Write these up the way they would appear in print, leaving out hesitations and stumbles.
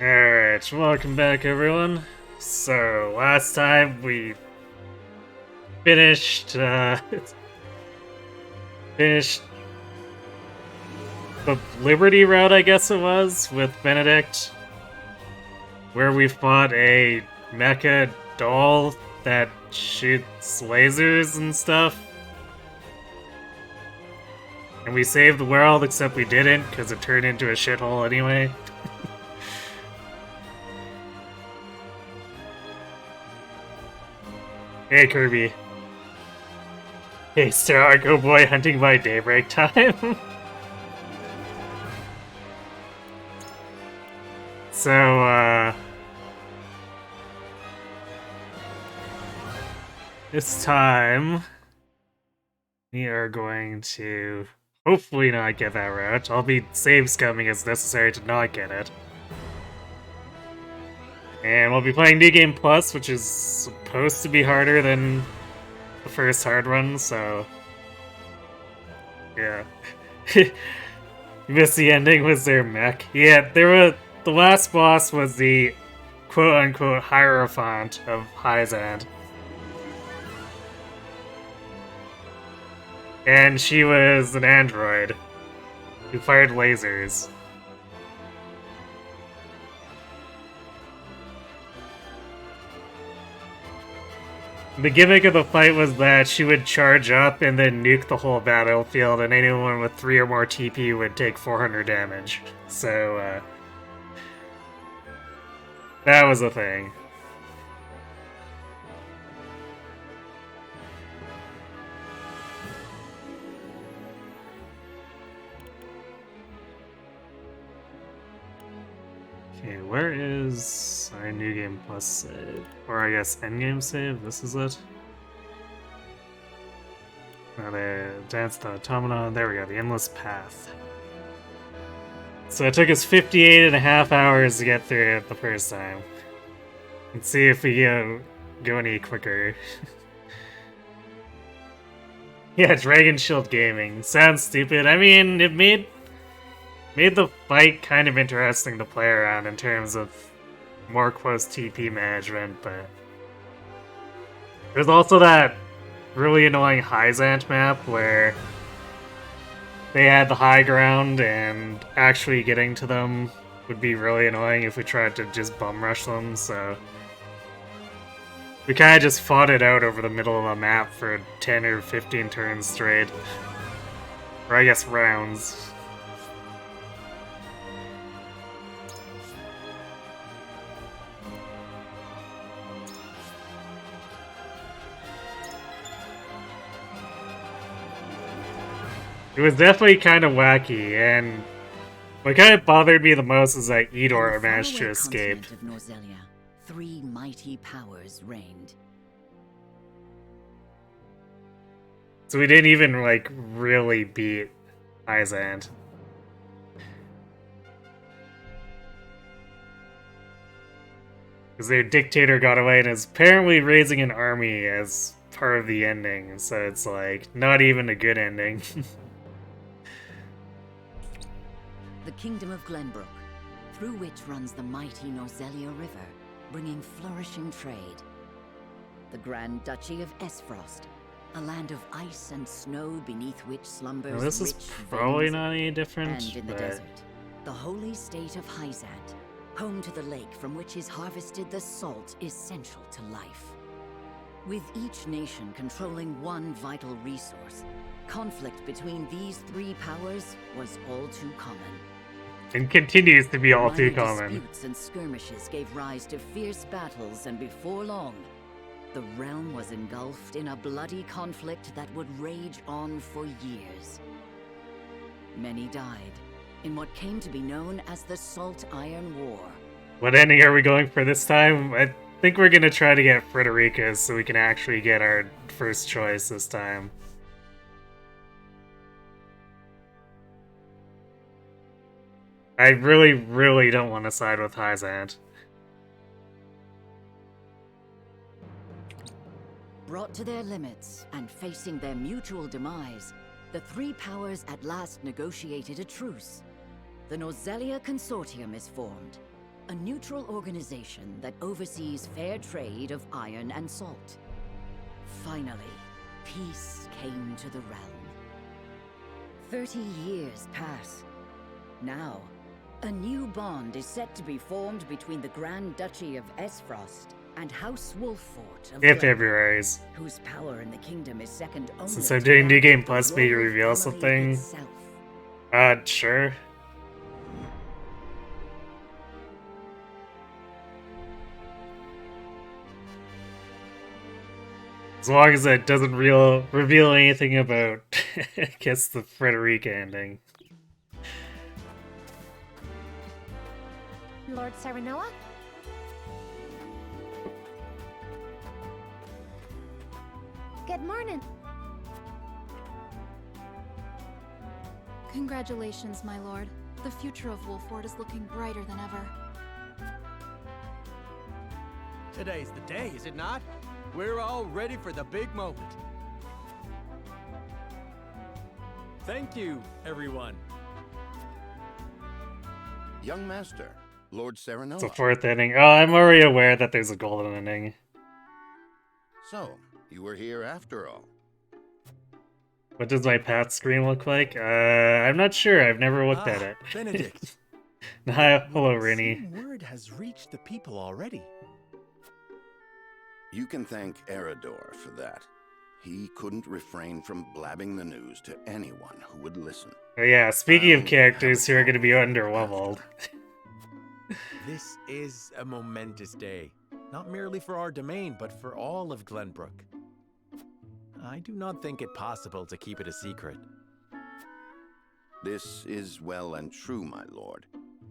Alright, welcome back everyone. So, last time we finished, finished the Liberty route, I guess it was, with Benedict, where we fought a mecha doll that shoots lasers and stuff. And we saved the world, except we didn't, because it turned into a shithole anyway. Hey Kirby. Hey Star Arco Boy hunting by daybreak time. So, this time we are going to hopefully not get that route. I'll be save scumming as necessary to not get it. And we'll be playing New Game Plus, which is supposed to be harder than the first hard run, so yeah. You missed the ending, was there mech? Yeah, the last boss was the quote-unquote Hierophant of Hyzant. And she was an android who fired lasers. The gimmick of the fight was that she would charge up and then nuke the whole battlefield, and anyone with 3 or more TP would take 400 damage. So, that was a thing. Okay, where is our New Game Plus save? Or I guess Endgame save? This is it? The Dance the Automata. There we go, the Endless Path. So it took us 58 and a half hours to get through it the first time. Let's see if we go any quicker. Yeah, Dragon Shield Gaming. Sounds stupid. I mean, it made the fight kind of interesting to play around in terms of more close TP management, but there's also that really annoying Hyzant map where they had the high ground and actually getting to them would be really annoying if we tried to just bum rush them, so we kind of just fought it out over the middle of the map for 10 or 15 turns straight. Or I guess rounds. It was definitely kind of wacky, and what kind of bothered me the most is that Edor managed to escape. Of Norzelia, 3 mighty powers reigned. So we didn't even, really beat Hyzant. Because their dictator got away and is apparently raising an army as part of the ending, so it's, not even a good ending. The Kingdom of Glenbrook, through which runs the mighty Norzelia River, bringing flourishing trade. The Grand Duchy of Esfrost, a land of ice and snow beneath which slumbers Now, this is rich probably veins, not any different, and in the but desert, the holy state of Hyzant, home to the lake from which is harvested the salt essential to life. With each nation controlling one vital resource, conflict between these 3 powers was all too common. and continues to be all too Minor common. disputes and skirmishes gave rise to fierce battles, and before long, the realm was engulfed in a bloody conflict that would rage on for years. Many died in what came to be known as the Salt Iron War. What ending are we going for this time? I think we're gonna try to get Frederica so we can actually get our first choice this time. I really, really don't want to side with Hyzant. Brought to their limits and facing their mutual demise, the 3 powers at last negotiated a truce. The Norzelia Consortium is formed. a neutral organization that oversees fair trade of iron and salt. Finally, peace came to the realm. 30 years pass. Now, a new bond is set to be formed between the Grand Duchy of Esfrost and House Wolffort of If Glenbrook, February's. whose power in the kingdom is second only Since I'm to doing that New Game of the Plus, may you royal reveal family something? itself. Sure. As long as it doesn't reveal anything about, I guess, the Frederica ending. Lord Serenoa? Good morning. Congratulations, my lord. The future of Wolffort is looking brighter than ever. Today's the day, is it not? We're all ready for the big moment. Thank you, everyone. Young Master, Lord Serenoa. It's a fourth ending. Oh, I'm already aware that there's a golden ending. So, you were here after all. What does my path screen look like? I'm not sure. I've never looked at it. Benedict. Hi, hello, Would Rinny. seem word has reached the people already. You can thank Eridor for that. He couldn't refrain from blabbing the news to anyone who would listen. Oh yeah, speaking of I'll characters have who a are going to be talk underleveled. This is a momentous day, not merely for our domain, but for all of Glenbrook. I do not think it possible to keep it a secret. This is well and true, my lord,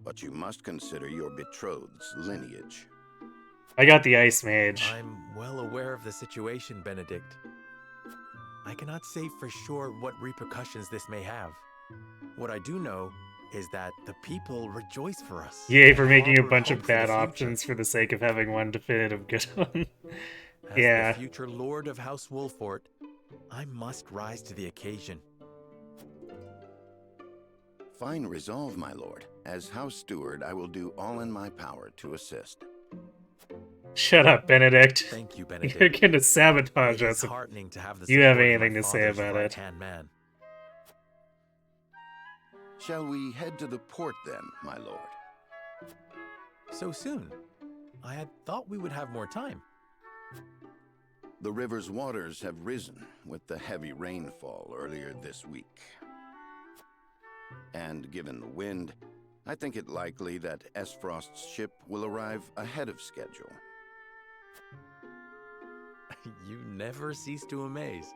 but you must consider your betrothed's lineage. I got the Ice Mage. I'm well aware of the situation, Benedict. I cannot say for sure what repercussions this may have. What I do know is that the people rejoice for us. Yay for making a Harbor bunch hope of for the bad future. options for the sake of having one definitive good one. As Yeah. the future lord of House Wolffort, I must rise to the occasion. Fine resolve, my lord. As House Steward, I will do all in my power to assist. Shut up, Benedict. Thank you, Benedict. You're going to sabotage It us is if heartening to have the you have support of my anything to say father's about it. right-hand man. Shall we head to the port then, my lord? So soon? I had thought we would have more time. The river's waters have risen with the heavy rainfall earlier this week. And given the wind, I think it likely that Esfrost's ship will arrive ahead of schedule. You never cease to amaze.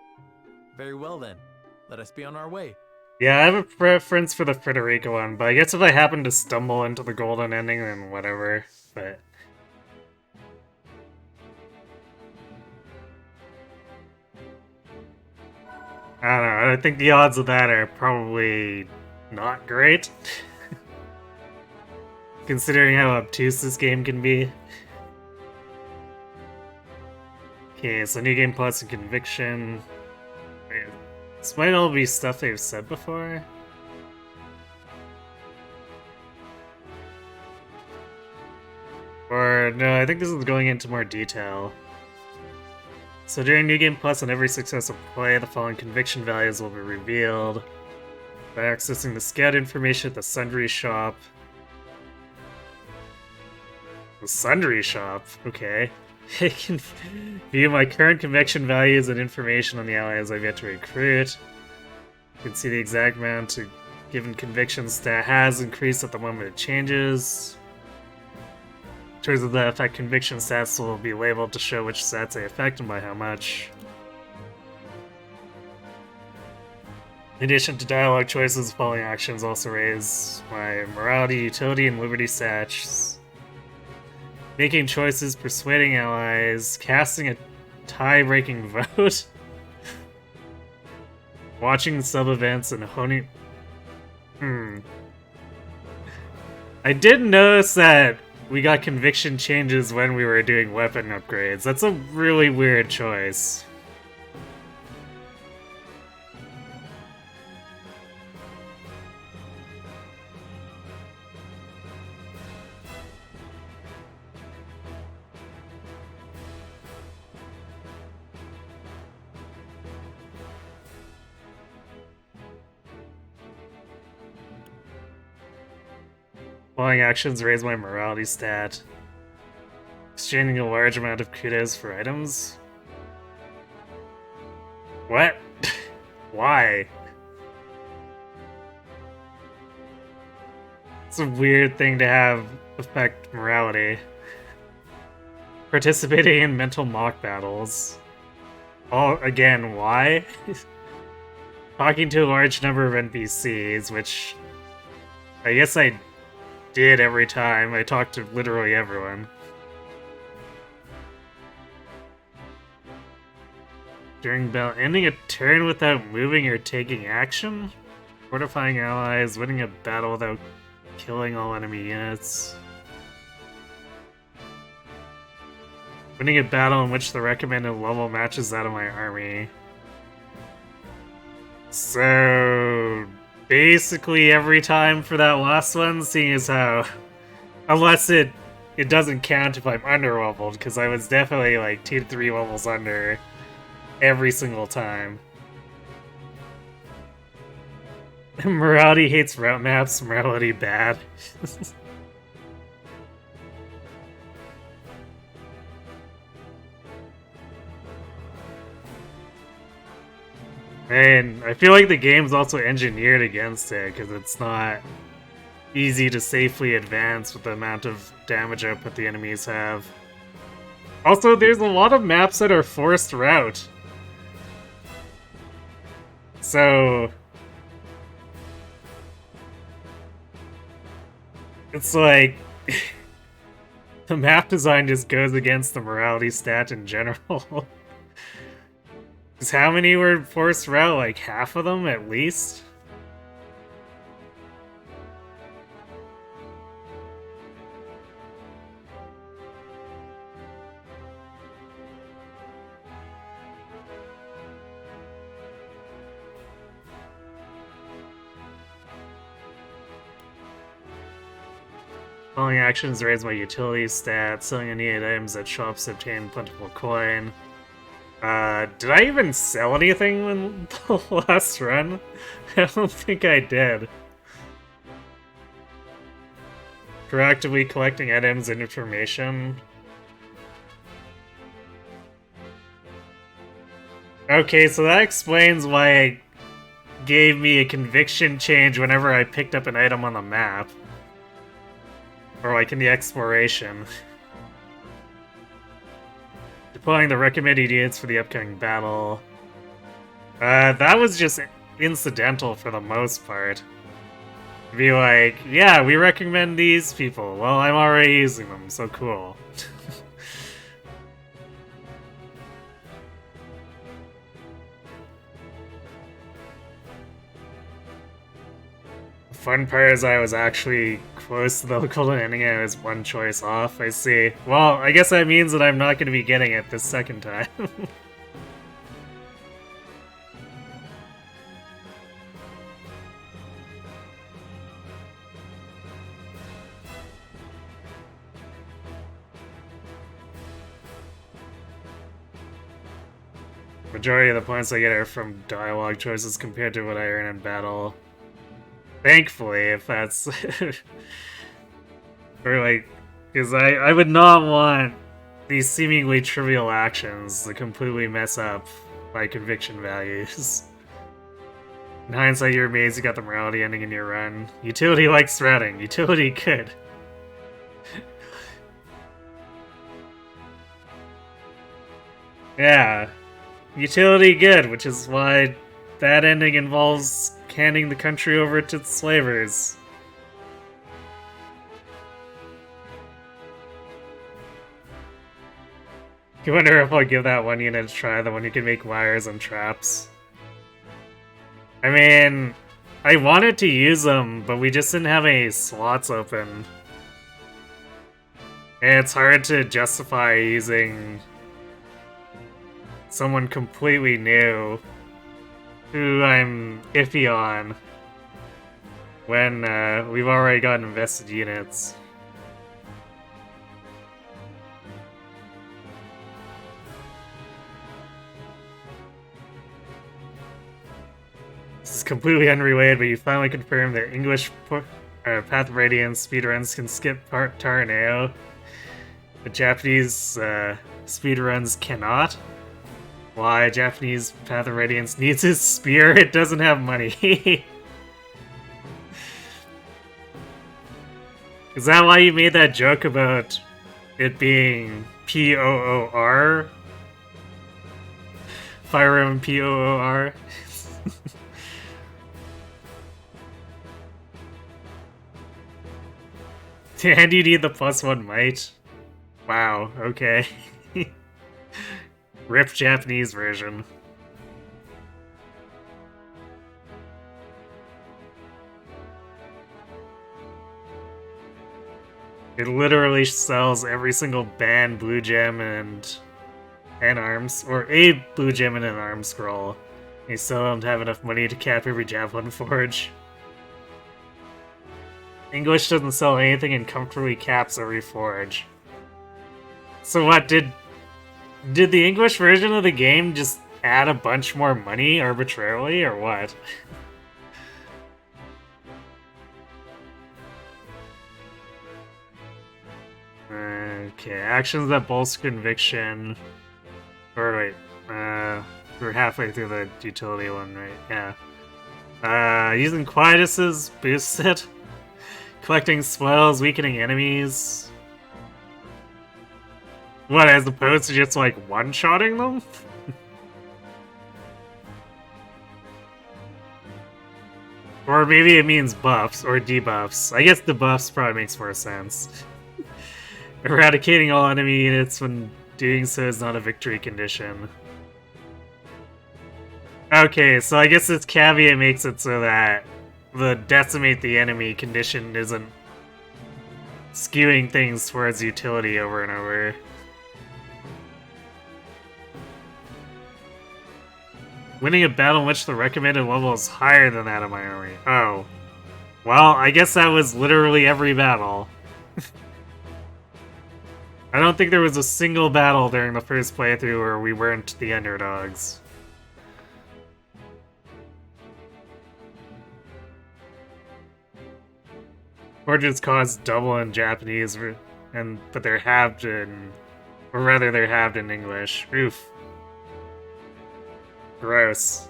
Very well then. Let us be on our way. Yeah, I have a preference for the Frederica one, but I guess if I happen to stumble into the golden ending, then whatever. But I don't know. I think the odds of that are probably not great. Considering how obtuse this game can be. Okay, so New Game Plus and Conviction. Wait, this might all be stuff they've said before. Or, no, I think this is going into more detail. So during New Game Plus, on every successive play, the following conviction values will be revealed. By accessing the scout information at the Sundry Shop. The Sundry Shop? Okay. I can view my current conviction values and information on the allies I've yet to recruit. You can see the exact amount a given conviction stat has increased at the moment it changes. In terms of the effect, conviction stats will be labeled to show which stats they affect and by how much. In addition to dialogue choices, the following actions also raise my morality, utility, and liberty stats. Making choices, persuading allies, casting a tie-breaking vote, watching sub-events, and honing... I did notice that we got conviction changes when we were doing weapon upgrades. That's a really weird choice. Following actions raise my morality stat. Exchanging a large amount of kudos for items? What? Why? It's a weird thing to have affect morality. Participating in mental mock battles. Oh, again, why? Talking to a large number of NPCs, which I guess I did every time. I talked to literally everyone. During battle, ending a turn without moving or taking action? Fortifying allies, winning a battle without killing all enemy units. Winning a battle in which the recommended level matches that of my army. So basically every time for that last one, seeing as how, unless it doesn't count if I'm underleveled, because I was definitely like 2 to 3 levels under every single time. Morality hates route maps, morality bad. And I feel like the game's also engineered against it, because it's not easy to safely advance with the amount of damage output the enemies have. Also, there's a lot of maps that are forced route. So it's like the map design just goes against the morality stat in general. Because how many were forced route? Like half of them at least? Following actions raise my utility stats, selling any items at shops to obtain plentiful coin. Did I even sell anything in the last run? I don't think I did. Proactively collecting items and information. Okay, so that explains why it gave me a conviction change whenever I picked up an item on the map. Or like in the exploration. Deploying the recommended units for the upcoming battle. That was just incidental for the most part. Be like, yeah, we recommend these people. Well, I'm already using them, so cool. Fun part is I was actually close to the goal and ending it. I was one choice off. I see. Well, I guess that means that I'm not going to be getting it this second time. Majority of the points I get are from dialogue choices compared to what I earn in battle. Thankfully, if that's... or like... Because I would not want these seemingly trivial actions to completely mess up my conviction values. In hindsight, you're amazed you got the morality ending in your run. Utility likes threading. Utility good. Yeah. Utility good, which is why that ending involves handing the country over to the slavers. You wonder if I'll give that one unit a try, the one who can make wires and traps. I mean, I wanted to use them, but we just didn't have any slots open. And it's hard to justify using someone completely new who I'm iffy on when we've already got invested units. This is completely unrelated, but you finally confirmed that English Path of Radiance speedruns can skip Taraneo. The Japanese speedruns cannot. Why? Japanese Path of Radiance needs his spear. It doesn't have money. Is that why you made that joke about it being P-O-O-R? Fire Emblem P-O-O-R? And you need the +1 might? Wow, okay. RIP Japanese version. It literally sells every single banned blue gem and arms, or a blue gem and an arm scroll. You still don't have enough money to cap every Javelin Forge. English doesn't sell anything and comfortably caps every forge. So what, did the English version of the game just add a bunch more money arbitrarily, or what? Okay, actions that bolster conviction. Or wait, we're halfway through the utility one, right? Yeah. Using Quietus's boosts it. Collecting spoils, weakening enemies. What, as opposed to just like one-shotting them? Or maybe it means buffs or debuffs. I guess debuffs probably makes more sense. Eradicating all enemy units when doing so is not a victory condition. Okay, so I guess this caveat makes it so that the decimate the enemy condition isn't skewing things towards utility over and over. Winning a battle in which the recommended level is higher than that of my army. Oh. Well, I guess that was literally every battle. I don't think there was a single battle during the first playthrough where we weren't the underdogs. Forges cost double in Japanese, but they're halved in... Or rather, they're halved in English. Oof. Gross.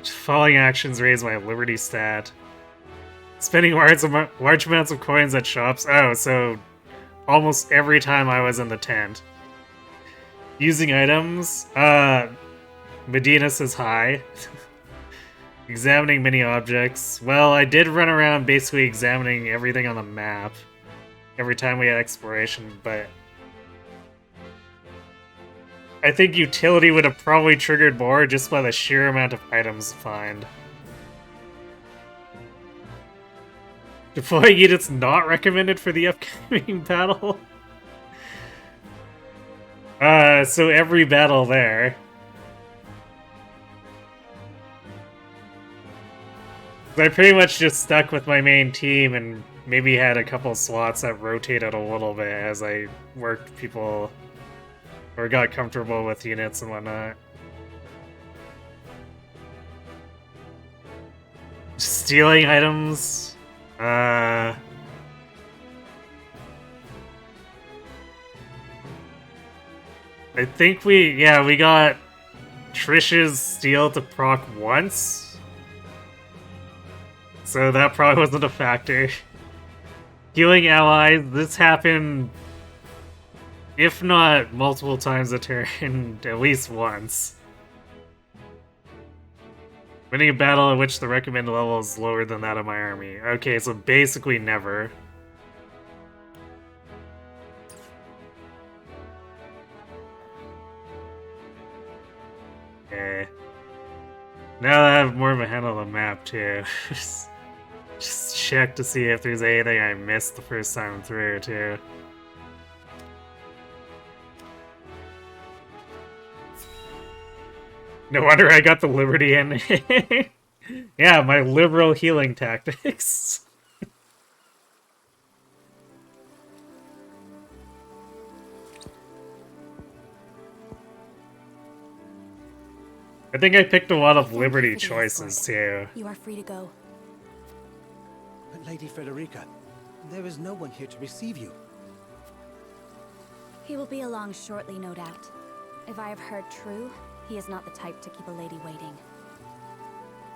Falling actions raise my liberty stat. Spending large amounts of coins at shops. Oh, so almost every time I was in the tent. Using items. Medina says hi. Examining many objects. Well, I did run around basically examining everything on the map every time we had exploration, but I think utility would have probably triggered more just by the sheer amount of items to find. Deploying units not recommended for the upcoming battle? So every battle there. I pretty much just stuck with my main team and maybe had a couple slots that rotated a little bit as I worked people or got comfortable with units and whatnot. Stealing items. I think we got Trish's steal to proc once. So that probably wasn't a factor. Healing allies, this happened, if not multiple times a turn, at least once. Winning a battle in which the recommended level is lower than that of my army. Okay, so basically never. Okay. Now that I have more of a handle on the map, too. Just check to see if there's anything I missed the first time through, too. No wonder I got the Liberty in. Yeah, my liberal healing tactics. I think I picked a lot of Thank you Liberty for the choices escort. too. You are free to go. But Lady Frederica, there is no one here to receive you. He will be along shortly, no doubt. If I have heard true, he is not the type to keep a lady waiting.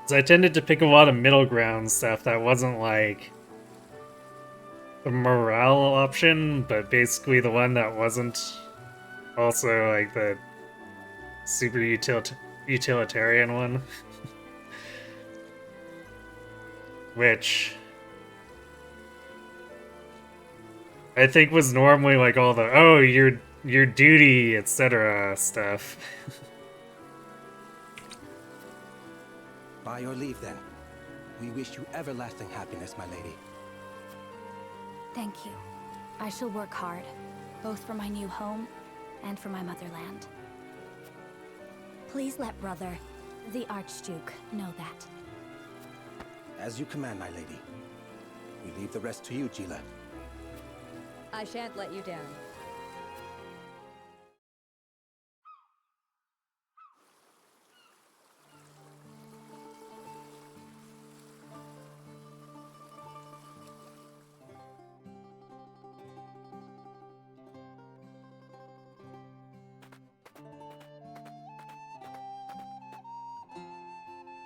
So I tended to pick a lot of middle ground stuff that wasn't like the morale option, but basically the one that wasn't also like the super utilitarian one. Which I think was normally like all the, oh, your duty, etc. stuff. By your leave, then. We wish you everlasting happiness, my lady. Thank you. I shall work hard, both for my new home and for my motherland. Please let brother, the Archduke, know that. As you command, my lady. We leave the rest to you, Gila. I shan't let you down.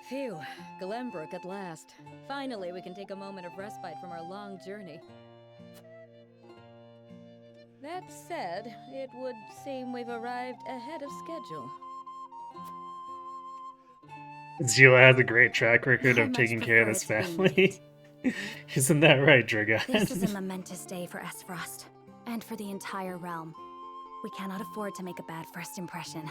Phew, Glenbrook at last. Finally, we can take a moment of respite from our long journey. That said, it would seem we've arrived ahead of schedule. Zila has a great track record I of much taking care of his prefer it to family. Isn't that right, Dragon? This is a momentous day for Aesfrost, and for the entire realm. We cannot afford to make a bad first impression.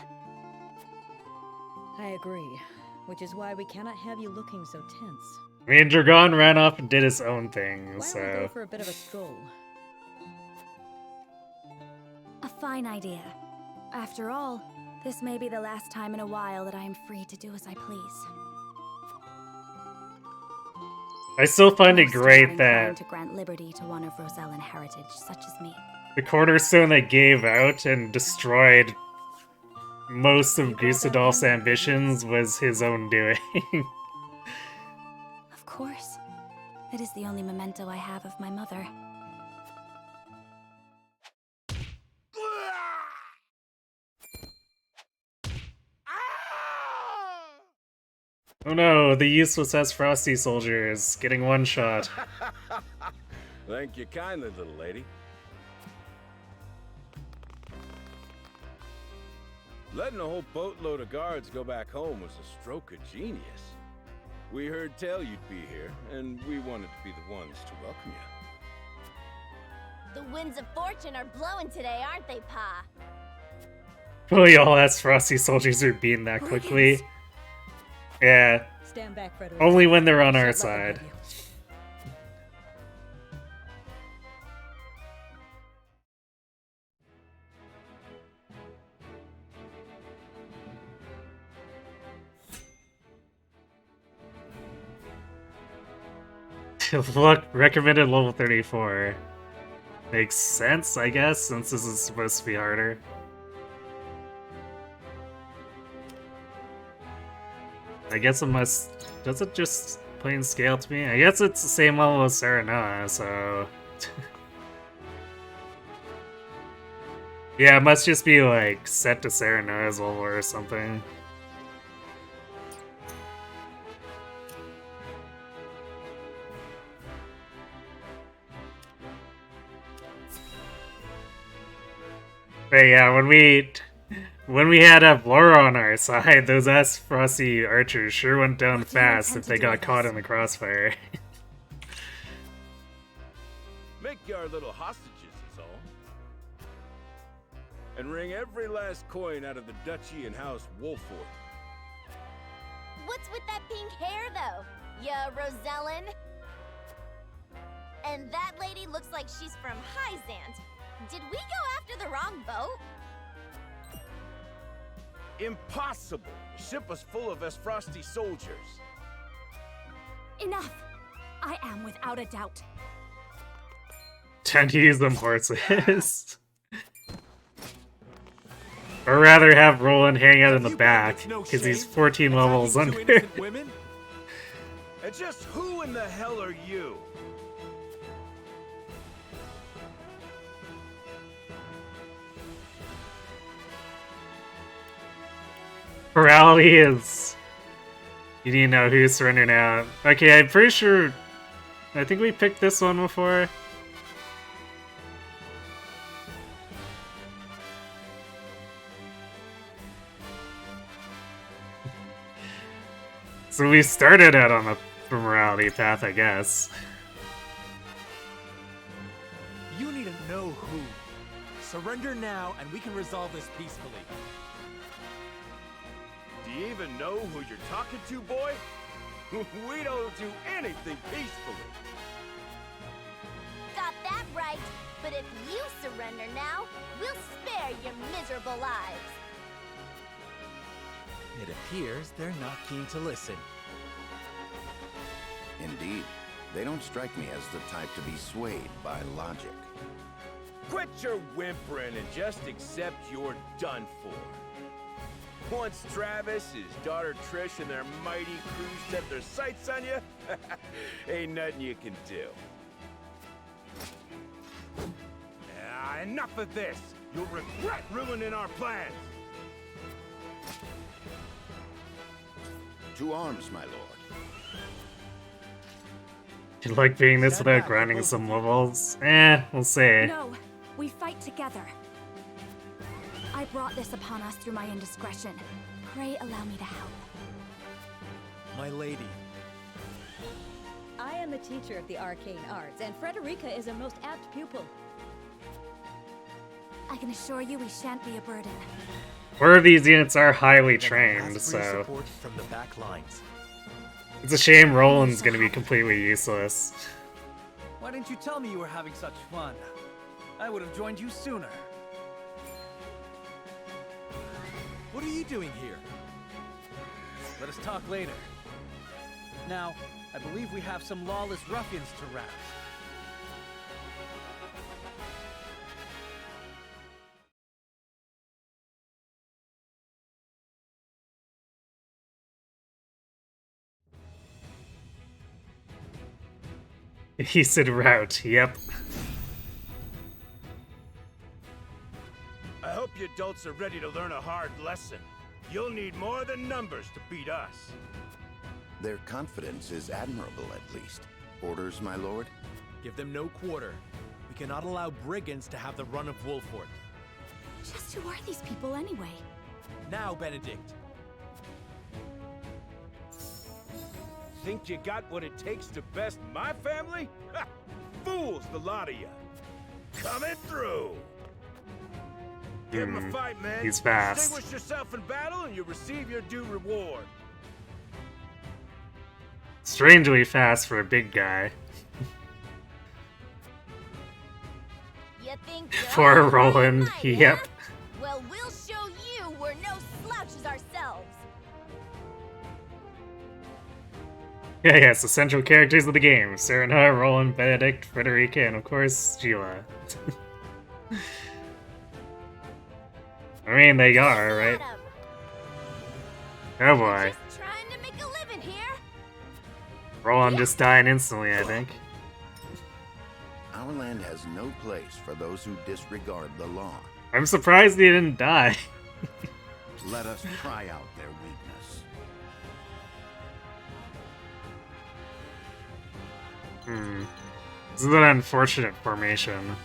I agree, which is why we cannot have you looking so tense. I mean, Dragon ran off and did his own thing, Why don't we so... go for a bit of a stroll? A fine idea. After all, this may be the last time in a while that I am free to do as I please. I still find it Most are not great inclined that to grant liberty to one of Rosellan heritage, such as me. the cornerstone that gave out and destroyed most of Gusadolf's ambitions was his own doing. Of course. It is the only memento I have of my mother. Oh no, the useless Frosty soldier is getting one shot. Thank you kindly, little lady. Letting a whole boatload of guards go back home was a stroke of genius. We heard tell you'd be here, and we wanted to be the ones to welcome you. The winds of fortune are blowing today, aren't they, Pa? Really, all Frosty soldiers are beaten that quickly. Brigands. Yeah, Stand back, Frederick. only when they're on our Shan't let them side. have you. Look, recommended level 34. Makes sense, I guess, since this is supposed to be harder. I guess it must... Does it just plain scale to me? I guess it's the same level as Serenoa, so... Yeah, it must just be, like, set to Serenoa's level or something. But yeah, when we had Blora on our side, those Frosty archers sure went down What do you fast intend if they to do got with caught us? in the crossfire. Make you our little hostages, is all. And wring every last coin out of the duchy and House Wolford. What's with that pink hair, though? Ya Rosellan? And that lady looks like she's from Hyzant. Did we go after the wrong boat? Impossible! The ship was full of Frosty soldiers. Enough! I am without a doubt. Time to use them horses. Or rather have Roland hang out in the You back, bandits no because he's shame? 14 levels Attacking two under. innocent women? And just who in the hell are you? Morality is... You need to know who's surrendering out. Okay, I'm pretty sure... I think we picked this one before. So we started out on the morality path, I guess. You need to know who. Surrender now, and we can resolve this peacefully. Do you even know who you're talking to, boy? We don't do anything peacefully. Got that right. But if you surrender now, we'll spare your miserable lives. It appears they're not keen to listen. Indeed, they don't strike me as the type to be swayed by logic. Quit your whimpering and just accept you're done for. Once Travis, his daughter Trish, and their mighty crew set their sights on you, ain't nothing you can do. Enough of this! You'll regret ruining our plans! To arms, my lord. You like being this without grinding some levels? We'll see. No, we fight together. I brought this upon us through my indiscretion. Pray allow me to help. My lady. I am the teacher of the arcane arts, and Frederica is a most apt pupil. I can assure you we shan't be a burden. Where these units are highly Then trained, ask for your so... support from the back lines. It's a shame Roland's gonna be completely useless. Why didn't you tell me you were having such fun? I would have joined you sooner. What are you doing here? Let us talk later. Now, I believe we have some lawless ruffians to rout. He said route, yep. I hope you adults are ready to learn a hard lesson. You'll need more than numbers to beat us. Their confidence is admirable, at least. Orders, my lord? Give them no quarter. We cannot allow brigands to have the run of Wolfort. Just who are these people anyway? Now, Benedict. Think you got what it takes to best my family? Ha! Fools, the lot of you. Coming through. Give him a fight, man. He's fast. Distinguish yourself in battle and you receive your due reward. Strangely fast for a big guy. You think For you're Roland, might, yep. huh? Well, we'll show you we're no slouches ourselves. Yeah, yes, the central characters of the game. Serena, Roland, Benedict, Frederica, and of course, Sheila. I mean, they are, right? Shut up. Oh boy. Just trying to make a living here. Roland just dying instantly, I think. Our land has no place for those who disregard the law. I'm surprised he didn't die. Let us try out their weakness. This is an unfortunate formation.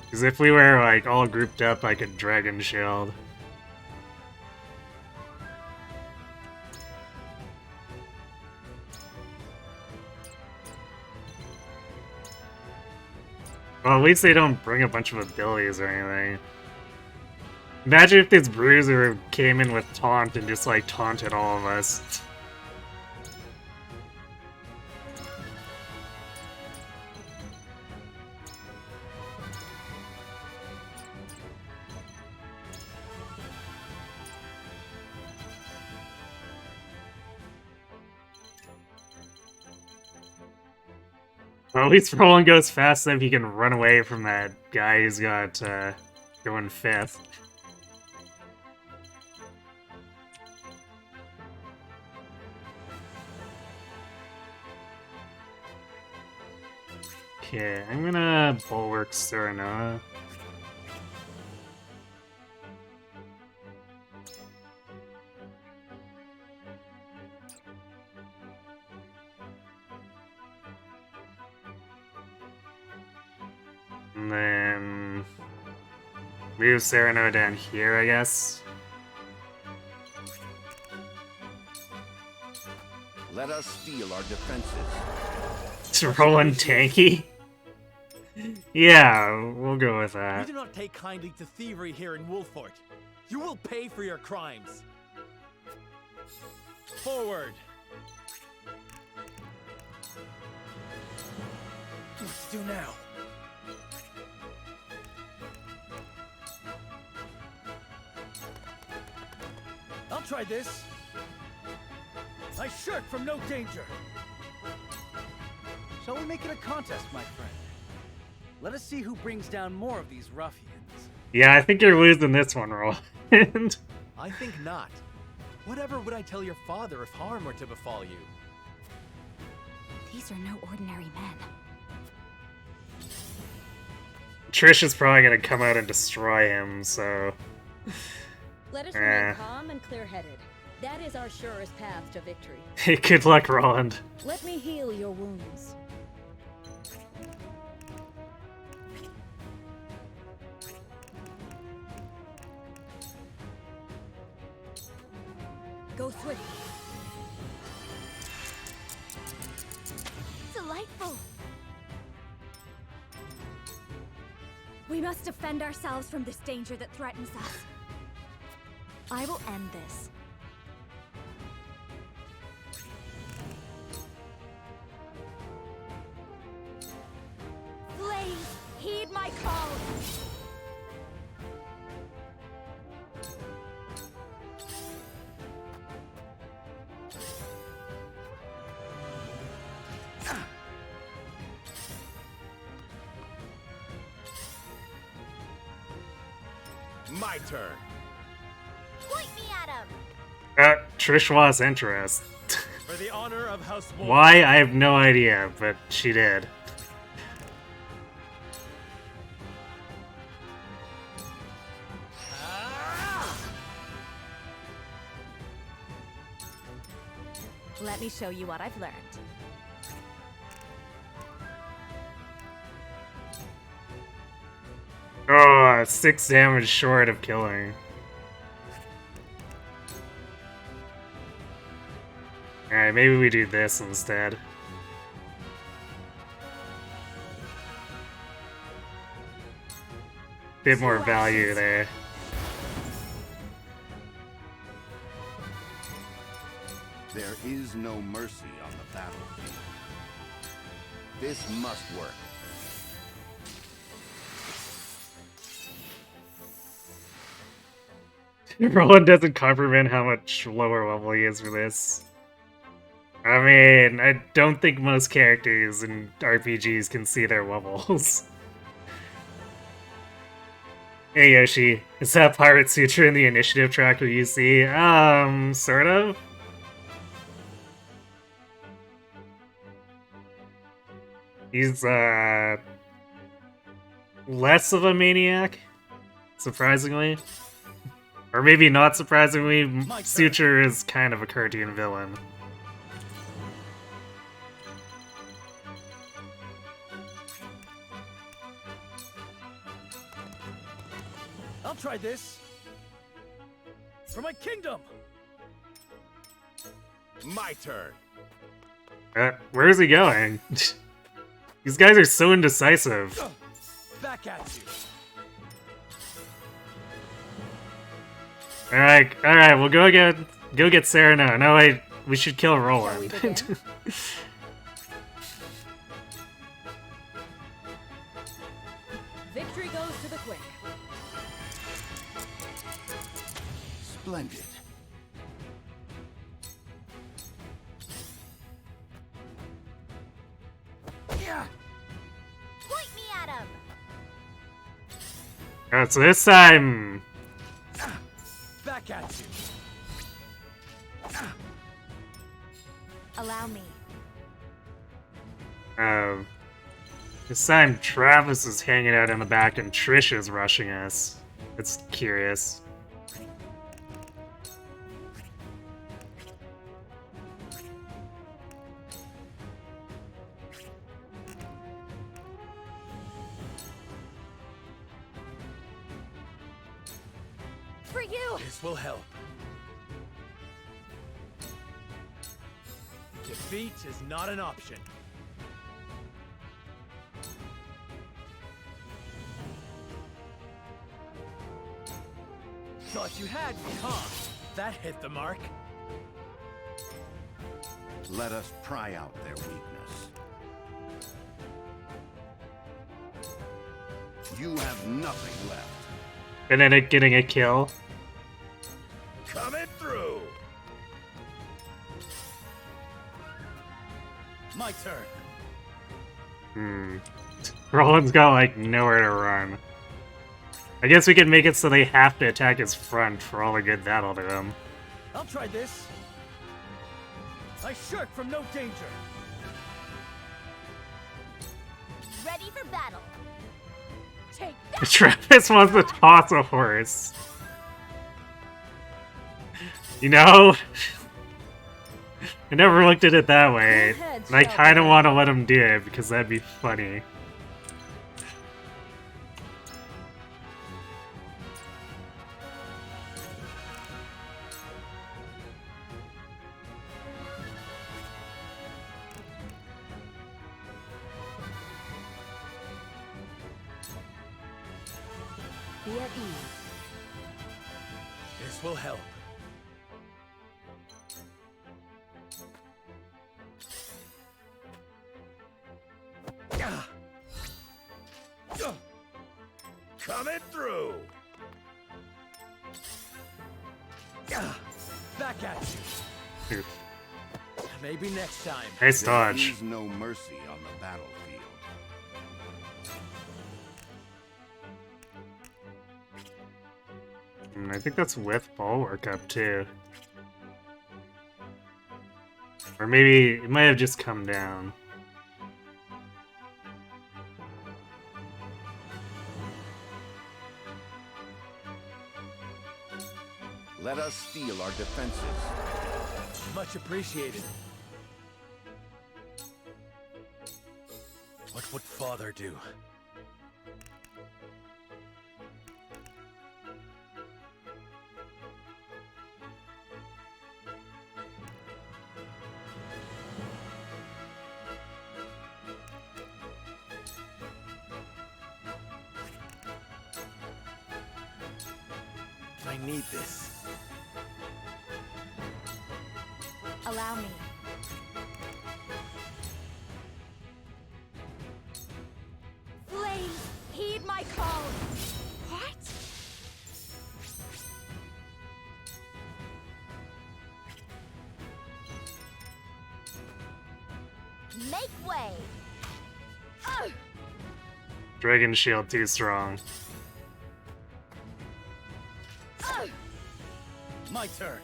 Because if we were, like, all grouped up, I could Dragon Shield. Well, at least they don't bring a bunch of abilities or anything. Imagine if this Bruiser came in with Taunt and just, like, taunted all of us. Well, at least Roland goes fast enough he can run away from that guy who's got going 5th. Okay, I'm gonna Bulwark Serena. And then move Sereno down here, I guess. Let us steel our defenses. It's rolling tanky? Yeah, we'll go with We that. do not take kindly to thievery here in Wolfort. You will pay for your crimes. Forward. What to do now? I'll try this. I shirk from no danger. Shall we make it a contest, my friend? Let us see who brings down more of these ruffians. Yeah, I think you're losing this one, Roland. I think not. Whatever would I tell your father if harm were to befall you? These are no ordinary men. Trish is probably gonna come out and destroy him, so... Let us remain calm and clear-headed. That is our surest path to victory. Good luck, Roland. Let me heal your wounds. Go swift. Delightful. We must defend ourselves from this danger that threatens us. I will end this. Flames, heed my call! My turn. Point me at him. Trish lost interest. For the honor of House Wolf. Why? I have no idea, but she did. Let me show you what I've learned. Oh, 6 damage short of killing. Alright, maybe we do this instead. Bit more value there. There is no mercy on the battlefield. This must work. Roland doesn't comprehend how much lower level he is for this. I mean, I don't think most characters in RPGs can see their levels. Hey Yoshi, is that Pirate Sutra in the initiative tracker you see? Sort of? He's, less of a maniac, surprisingly. Or maybe not surprisingly, Suture is kind of a cartoon villain. I'll try this. For my kingdom! My turn. Where is he going? These guys are so indecisive. Back at you. Alright, we'll go get Sarah now. No, wait, we should kill Roland. Victory goes to the quick. Splendid. Point me at him. Oh, so this time... Back at you. Allow me. This time Travis is hanging out in the back and Trish is rushing us. It's curious. For you! This will help. Defeat is not an option. Thought you had me, huh? That hit the mark. Let us pry out their weakness. You have nothing left. Benedict getting a kill. Coming through. My turn. Roland's got, like, nowhere to run. I guess we could make it so they have to attack his front for all the good that'll do him. I'll try this. I shirk from no danger. Ready for battle. Take that. Travis wants to toss a horse. You know? I never looked at it that way. Go ahead, And I Shelby. kind of want to let him do it because that'd be funny. Be at ease. This will help. Coming through. Back at you. Oof. Maybe next time. Nice There dodge. is no mercy on the battlefield. I think that's with Bulwark up too. Or maybe it might have just come down. Let us steel our defenses. Much appreciated. What would Father do? I need this. Allow me. Flames, heed my call. What? Make way. Ugh. Dragon Shield too strong. Ugh. My turn.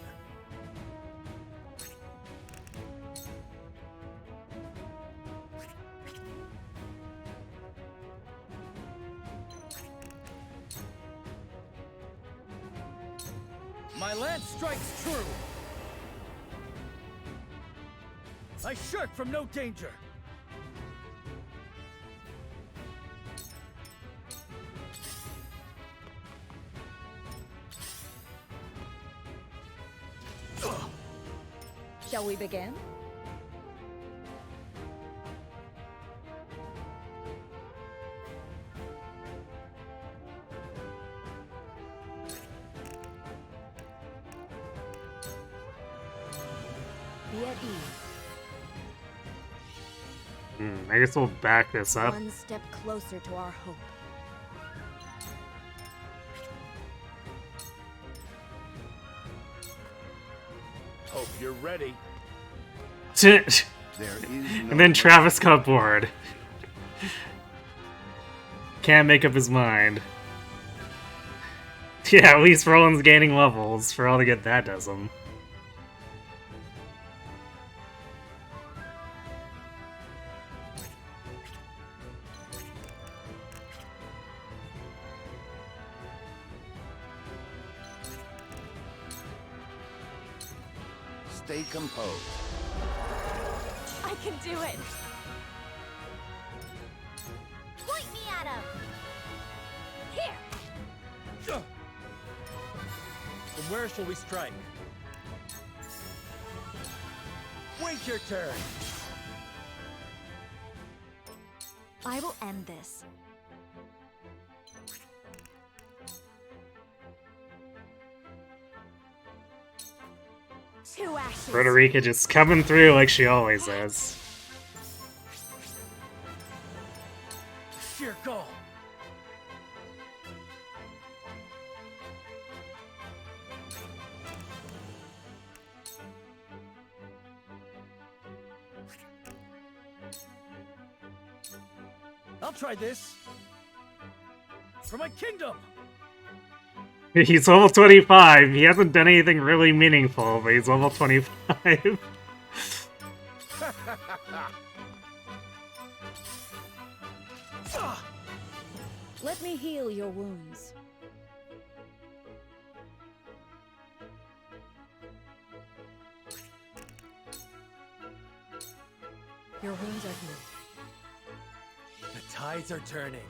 My lance strikes true. I shirk from no danger. Shall we begin? Be at ease. I guess we'll back this up. One step closer to our hope. Hope you're ready. There is And then Travis got bored. Can't make up his mind. Yeah, at least Roland's gaining levels for all the good that does him. Stay composed. I can do it! Point me at him! Here! From where shall we strike? Wait your turn! I will end this. Two ashes! Frederica just coming through like she always does. Sheer goal! I'll try this. For my kingdom! He's level 25. He hasn't done anything really meaningful, but he's level 25. Let me heal your wounds. Your wounds are healed. The tides are turning.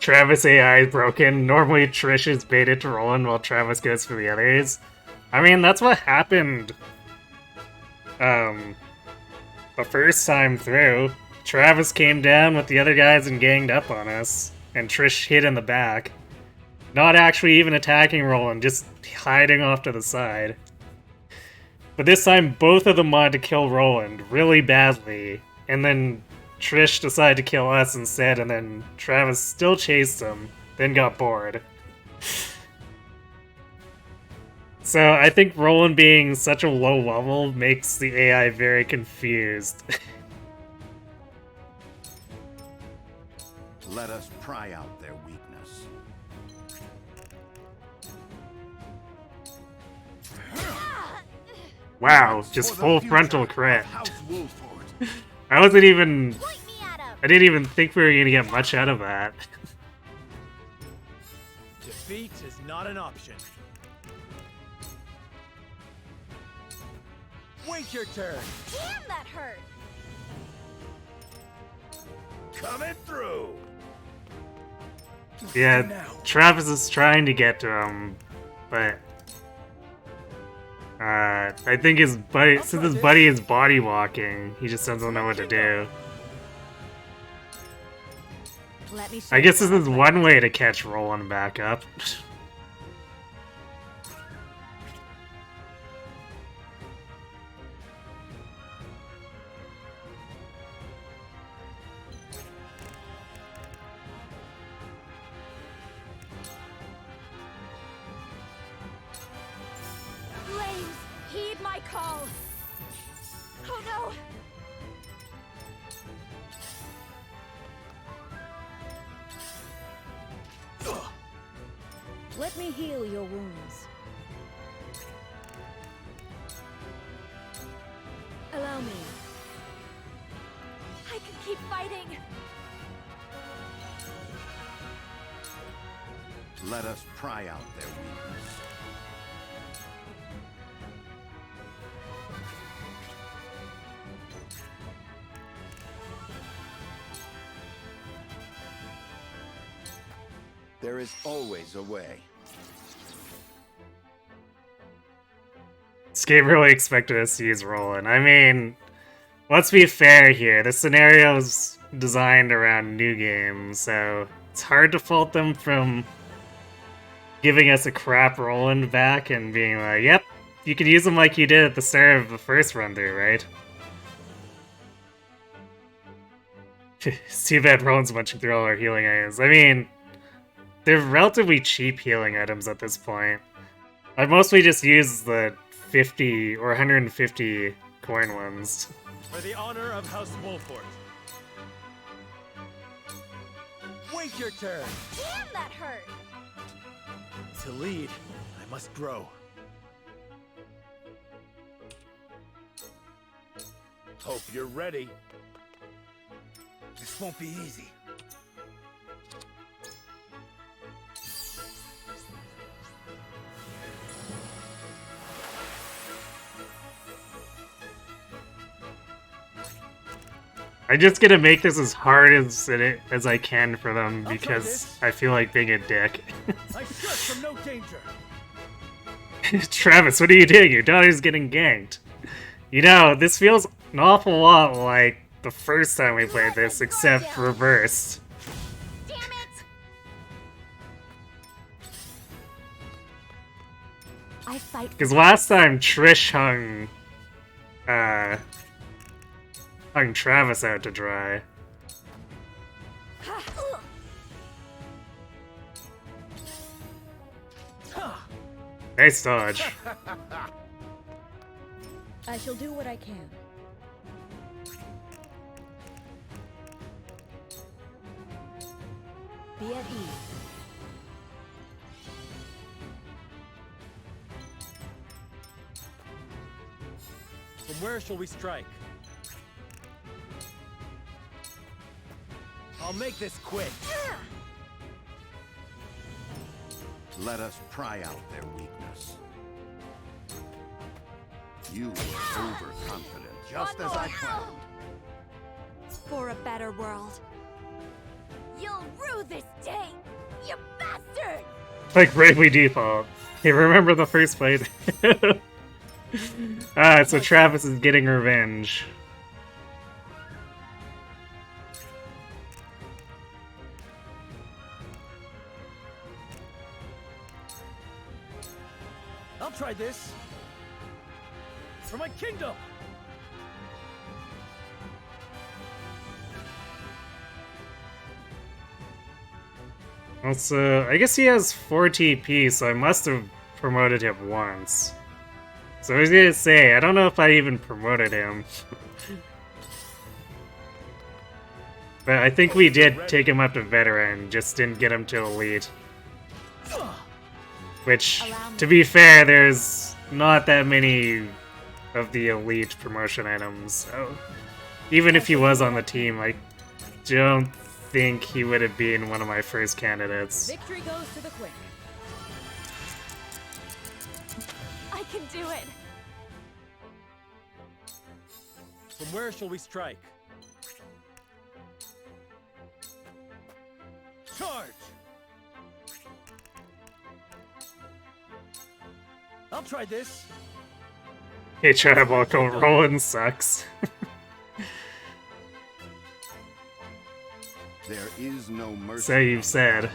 Travis AI is broken. Normally Trish is baited to Roland while Travis goes for the others. I mean, that's what happened the first time through. Travis came down with the other guys and ganged up on us, and Trish hid in the back. Not actually even attacking Roland, just hiding off to the side. But this time, both of them wanted to kill Roland really badly, and then Trish decided to kill us instead, and then Travis still chased him, then got bored. So I think Roland being such a low level makes the AI very confused. Let us pry out their weakness. Wow, just full frontal crit. I wasn't even... I didn't even think we were gonna get much out of that. Defeat is not an option. Wait your turn. Damn, that hurt! Coming through. Yeah, Travis is trying to get to him, but... I think his buddy, since his buddy is body walking, he just doesn't know what to do. Let me I guess this is one way to catch Roland back up. Flames, heed my call! Oh no! Let me heal your wounds. Allow me. I can keep fighting! Let us pry out their weakness. There is always a way. This game really expected us to use Roland. I mean, let's be fair here. The scenario's designed around new games, so it's hard to fault them from giving us a crap Roland back and being like, yep, you can use him like you did at the start of the first run-through, right? It's too bad Roland's munching through all our healing items. I mean, they're relatively cheap healing items at this point. I mostly just use the 50 or 150 coin ones. For the honor of House Wolfort. Wait your turn. Damn, that hurt! To lead, I must grow. Hope you're ready. This won't be easy. I'm just gonna make this as hard as I can for them I'll try because this. I feel like being a dick. I shut from no danger. Travis, what are you doing? Your daughter's getting ganked. You know, this feels an awful lot like the first time we played this, except reversed. Damn it! I fight. Because last time Trish hung Travis out to dry. Nice dodge. I shall do what I can. Be at ease. From where shall we strike? I'll make this quick. Let us pry out their weakness. You were overconfident, just as I planned. For a better world. You'll rue this day, you bastard! Like Bravely Default. Hey, remember the first fight? So Travis is getting revenge. I'll try this. For my kingdom! Also, I guess he has 4 TP, so I must have promoted him once. So I was gonna say, I don't know if I even promoted him. But I think we did take him up to veteran, just didn't get him to elite. Which, to be fair, there's not that many of the elite promotion items, so even if he was on the team, I don't think he would have been one of my first candidates. Victory goes to the quick. I can do it! From where shall we strike? Charge! I'll try this. Hey, Chadaboko, Roland sucks. There is no mercy. So you've said.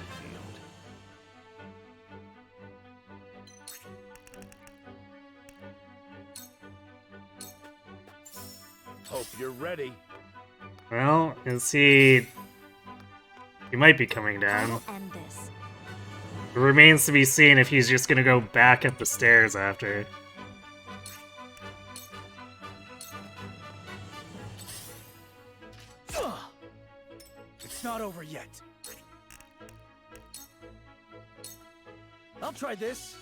Hope you're ready. Well, is he... He might be coming down. I'll end this. It remains to be seen if he's just gonna go back up the stairs after. It's not over yet. I'll try this.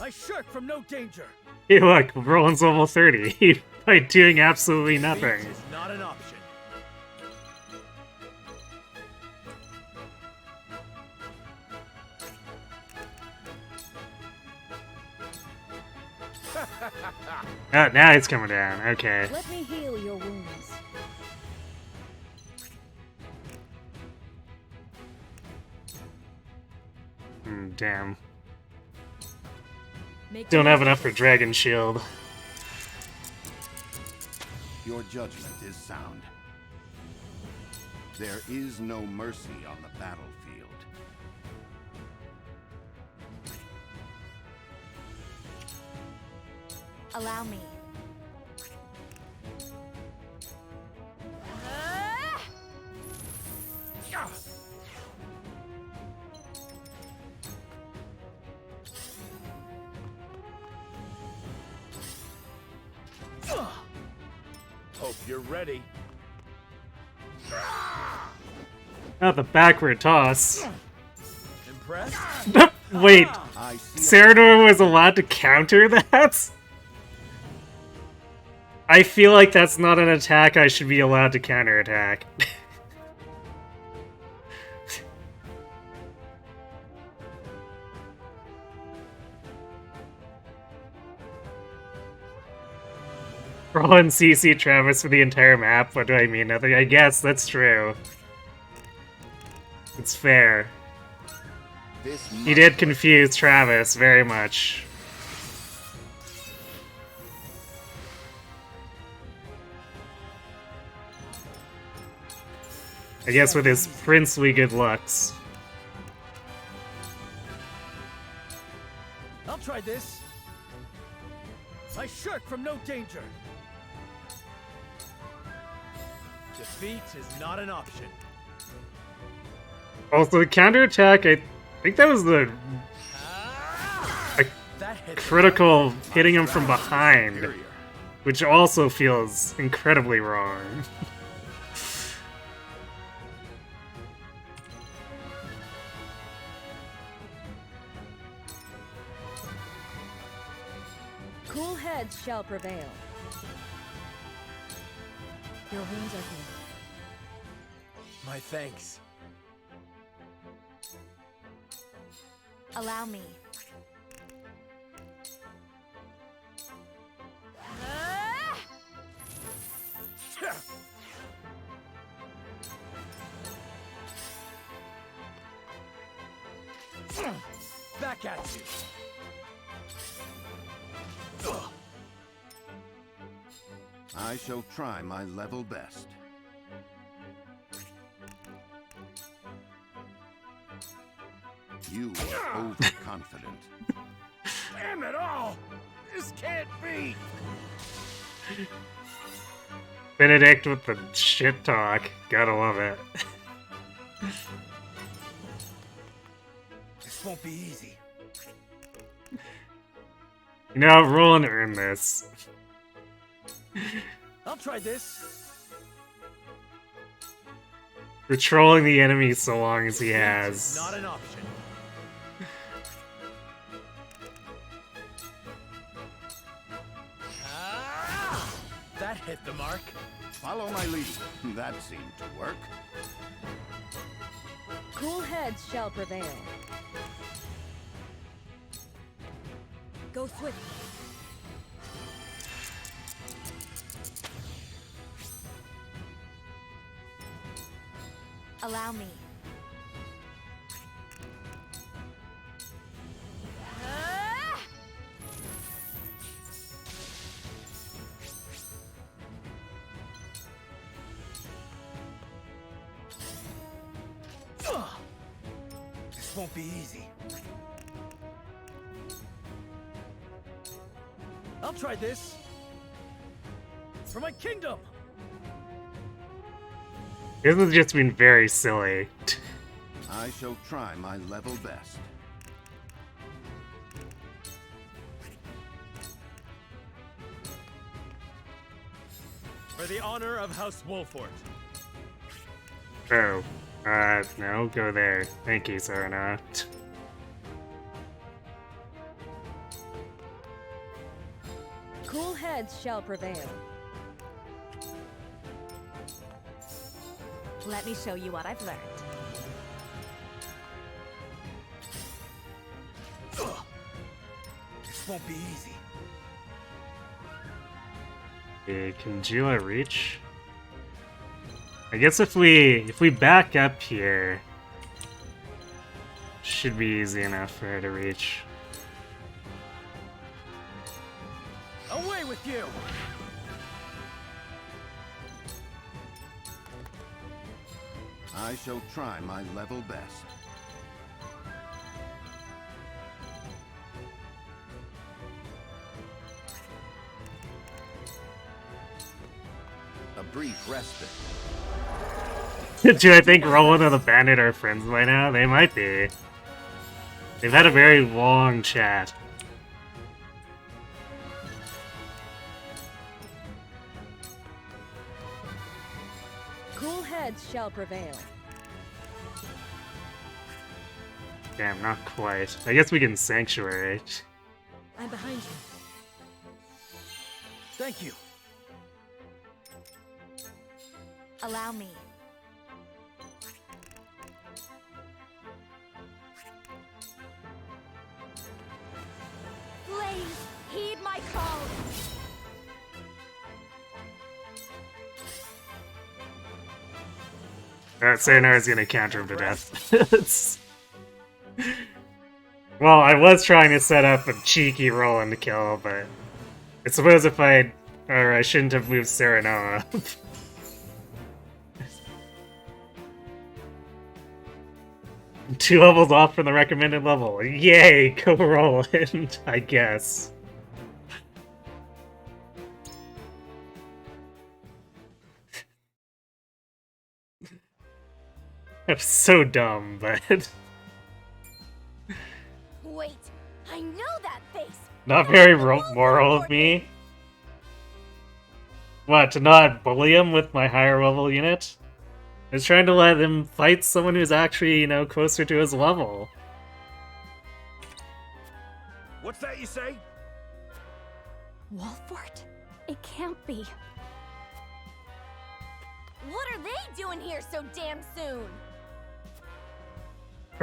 I shirk from no danger. Hey look, Roland's level 30 by doing absolutely nothing. Defeat is not an option. Oh, now it's coming down. Okay. Let me heal your wounds. Damn. Make Don't the have most enough of for it. Dragon Shield. Your judgment is sound. There is no mercy on the battlefield. Allow me. Hope you're ready. Not the backward toss. Impressed? Wait, I see. Serador was allowed to counter that? I feel like that's not an attack I should be allowed to counterattack. Roll CC Travis for the entire map, what do I mean? Nothing. I guess that's true. It's fair. This He did confuse Travis very much. I guess with his princely good looks. I'll try this. I shirk from no danger. Defeat is not an option. Also, the counterattack, I think that was the That hit critical hitting him from behind, superior. which also feels incredibly wrong. Cool heads shall prevail. Your wounds are healed. My thanks. Allow me. Back at you. I shall try my level best. You are overconfident. Damn it all! This can't be! Benedict with the shit talk. Gotta love it. This won't be easy. You know, Roland earned this. I'll try this. For trolling the enemy so long as he Defeat has. is not an option. That hit the mark. Follow my lead. That seemed to work. Cool heads shall prevail. Go swift. Allow me. This won't be easy. I'll try this. For my kingdom! This has just been very silly. I shall try my level best. For the honor of House Wolfort. Oh. No, go there. Thank you, Serena. Cool heads shall prevail. Let me show you what I've learned. This won't be easy. Okay, can Jila reach? I guess if we back up here, should be easy enough for her to reach. Away with you! I shall try my level best. A brief respite. Do I think Roland and the Bandit are friends by now? They might be. They've had a very long chat. Cool heads shall prevail. Damn, not quite. I guess we can Sanctuary. I'm behind you. Thank you. Allow me. Blaze, heed my call. Alright, Sayonara's gonna counter him to death. Well, I was trying to set up a cheeky Roland kill, but I suppose if I shouldn't have moved Serenoa up. 2 levels off from the recommended level. Yay, go Roland, I guess. I'm so dumb, but Wait, I know that face. not very moral of me. What, to not bully him with my higher level unit? I was trying to let him fight someone who's actually, you know, closer to his level. What's that you say? Wolfort? It can't be. What are they doing here so damn soon?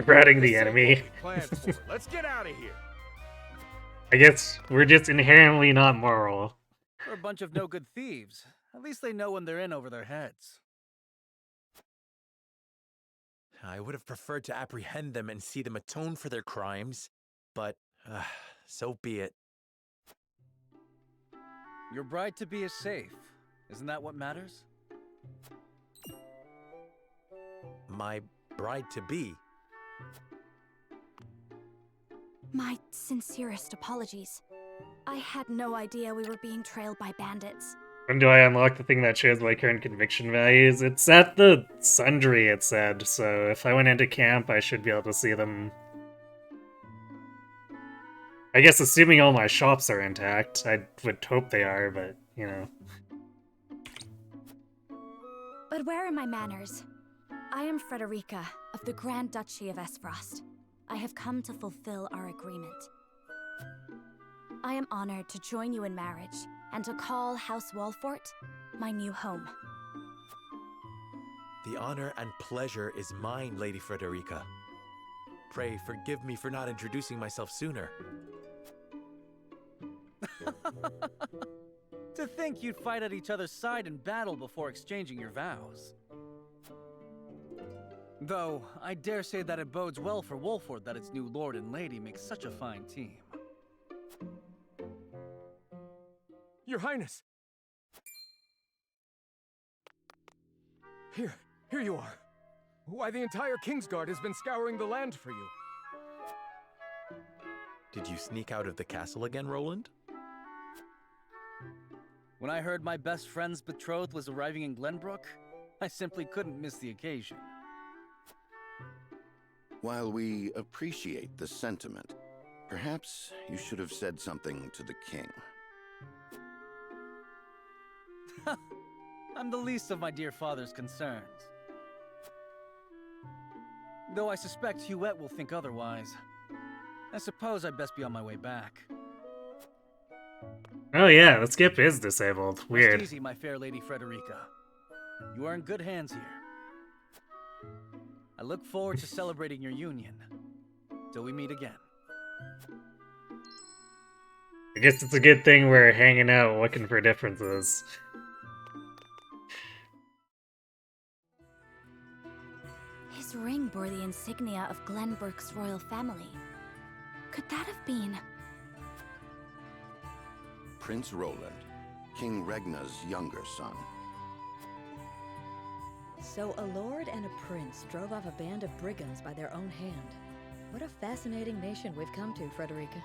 Routing the enemy. Plans for it. Let's get out of here. I guess we're just inherently not moral. They're a bunch of no-good thieves. At least they know when they're in over their heads. I would have preferred to apprehend them and see them atone for their crimes, but so be it. Your bride-to-be is safe. Isn't that what matters? My bride-to-be? My sincerest apologies. I had no idea we were being trailed by bandits. When do I unlock the thing that shows my current conviction values? It's at the Sundry, it said, so if I went into camp, I should be able to see them. I guess assuming all my shops are intact, I would hope they are, but, you know. But where are my manners? I am Frederica of the Grand Duchy of Esfrost. I have come to fulfill our agreement. I am honored to join you in marriage, and to call House Wolfort my new home. The honor and pleasure is mine, Lady Frederica. Pray forgive me for not introducing myself sooner. To think you'd fight at each other's side in battle before exchanging your vows. Though, I dare say that it bodes well for Wolfort that its new lord and lady make such a fine team. Your Highness! Here you are. Why, the entire Kingsguard has been scouring the land for you. Did you sneak out of the castle again, Roland? When I heard my best friend's betrothed was arriving in Glenbrook, I simply couldn't miss the occasion. While we appreciate the sentiment, perhaps you should have said something to the king. I'm the least of my dear father's concerns. Though I suspect Huette will think otherwise. I suppose I'd best be on my way back. Oh yeah, the skip is disabled. Weird. Rest easy, my fair Lady Frederica. You are in good hands here. I look forward to celebrating your union. Till we meet again. I guess it's a good thing we're hanging out looking for differences. His ring bore the insignia of Glenbrook's royal family. Could that have been... Prince Roland, King Regna's younger son. So a lord and a prince drove off a band of brigands by their own hand. What a fascinating nation we've come to, Frederica.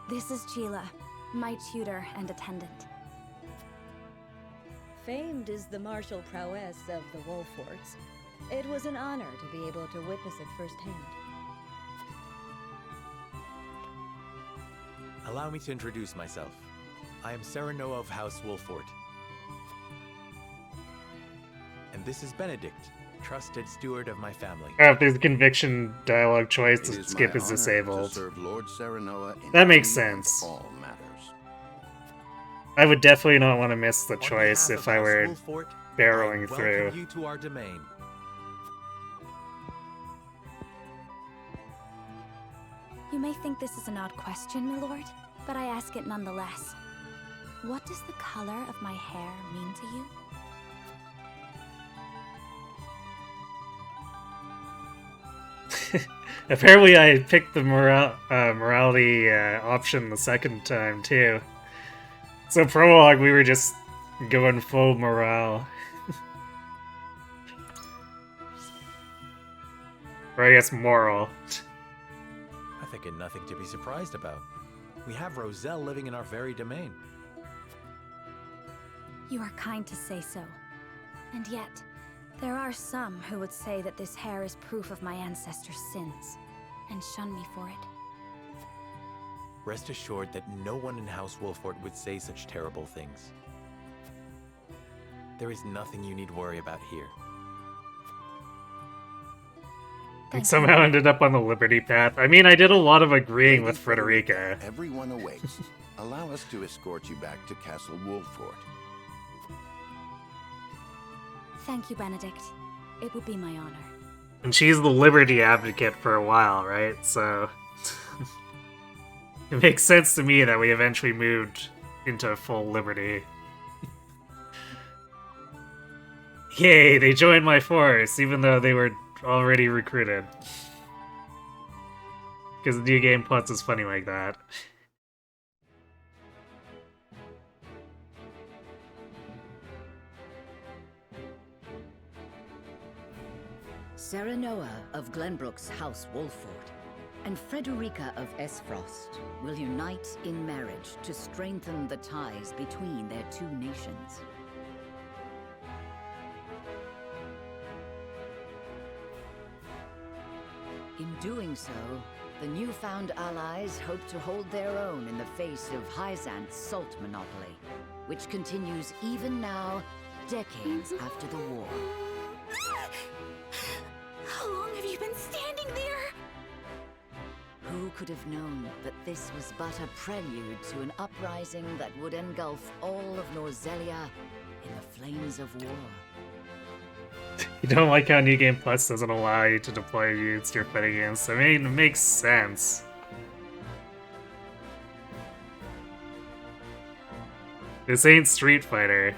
This is Gila, my tutor and attendant. Famed is the martial prowess of the Wolforts. It was an honor to be able to witness it firsthand. Allow me to introduce myself. I am Serenoa of House Wolfort. And this is Benedict, trusted steward of my family. If there's a conviction dialogue choice, It is skip my is honor disabled. To serve Lord Serenoa in That makes any and sense. all matters. I would definitely not want to miss the On choice behalf if of I House were Wolfort, barreling I through. welcome you to our domain. You may think this is an odd question, my lord, but I ask it nonetheless. What does the color of my hair mean to you? Apparently I picked the morality option the second time, too. So prologue, we were just going full morale. Or I guess moral. I think it nothing to be surprised about. We have Roselle living in our very domain. You are kind to say so. And yet, there are some who would say that this hair is proof of my ancestors' sins, and shun me for it. Rest assured that no one in House Wolfort would say such terrible things. There is nothing you need worry about here. And somehow ended up on the Liberty path. I mean, I did a lot of agreeing Lady with Frederica. Everyone awaits. Allow us to escort you back to Castle Wolfort. Thank you, Benedict. It would be my honor. And she's the Liberty advocate for a while, right? So it makes sense to me that we eventually moved into full Liberty. Yay, they joined my force, even though they were already recruited. Because the New Game Plus is funny like that. Serenoa of Glenbrook's House Wolfort and Frederica of Esfrost will unite in marriage to strengthen the ties between their two nations. In doing so, the newfound allies hope to hold their own in the face of Hyzant's salt monopoly, which continues even now, decades after the war. How long have you been standing there? Who could have known that this was but a prelude to an uprising that would engulf all of Norzelia in the flames of war? You don't like how New Game Plus doesn't allow you to deploy units you're fighting against. I mean, it makes sense. This ain't Street Fighter.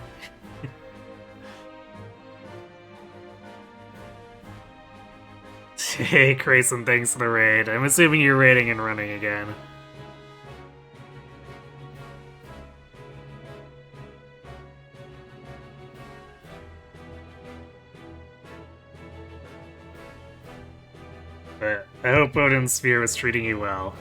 Hey, Grayson, thanks for the raid. I'm assuming you're raiding and running again. But I hope Odin's Sphere was treating you well.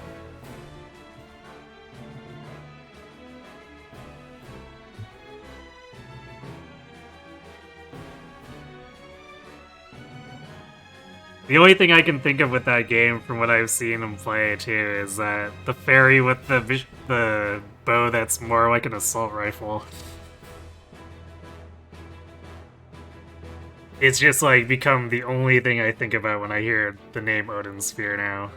The only thing I can think of with that game, from what I've seen him play too, is that the fairy with the bow that's more like an assault rifle. It's just like become the only thing I think about when I hear the name Odin's Sphere now.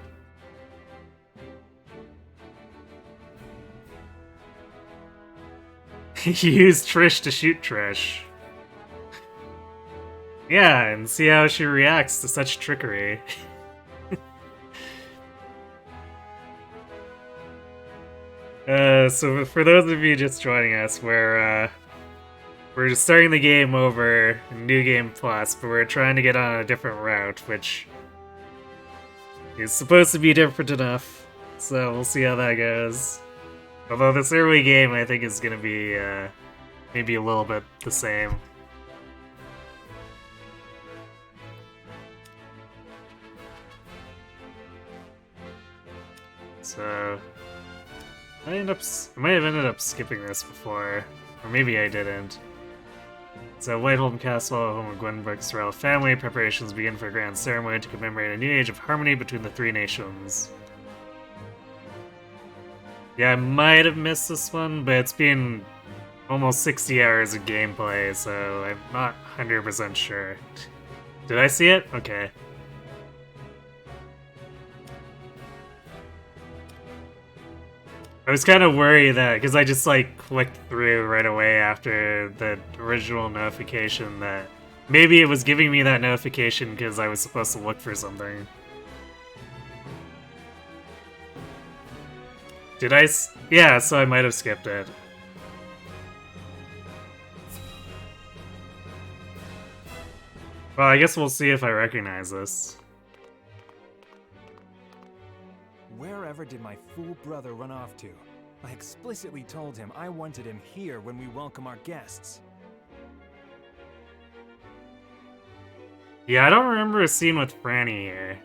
He used Trish to shoot Trish. Yeah, and see how she reacts to such trickery. So for those of you just joining us, we're just starting the game over New Game Plus, but we're trying to get on a different route, which is supposed to be different enough. So we'll see how that goes. Although this early game, I think, is going to be maybe a little bit the same. So I might have ended up skipping this before, or maybe I didn't. So Whiteholm Castle, home of Gwenbrook's royal family, preparations begin for a grand ceremony to commemorate a new age of harmony between the three nations. Yeah, I might have missed this one, but it's been almost 60 hours of gameplay, so I'm not 100% sure. Did I see it? Okay. I was kind of worried that, because I just like clicked through right away after the original notification, that maybe it was giving me that notification because I was supposed to look for something. Did I? Yeah, so I might have skipped it. Well, I guess we'll see if I recognize this. Wherever did my fool brother run off to? I explicitly told him I wanted him here when we welcome our guests. Yeah, I don't remember a scene with Franny here.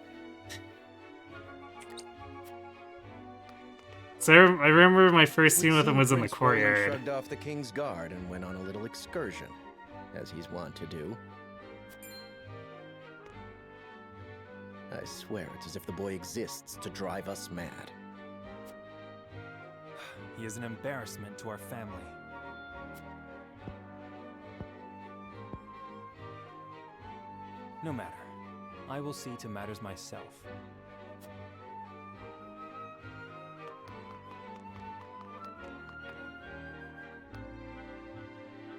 So I remember my first scene with him was in the courtyard. Shrugged off the King's Guard and went on a little excursion, as he's wont to do. I swear it's as if the boy exists to drive us mad. He is an embarrassment to our family. No matter. I will see to matters myself.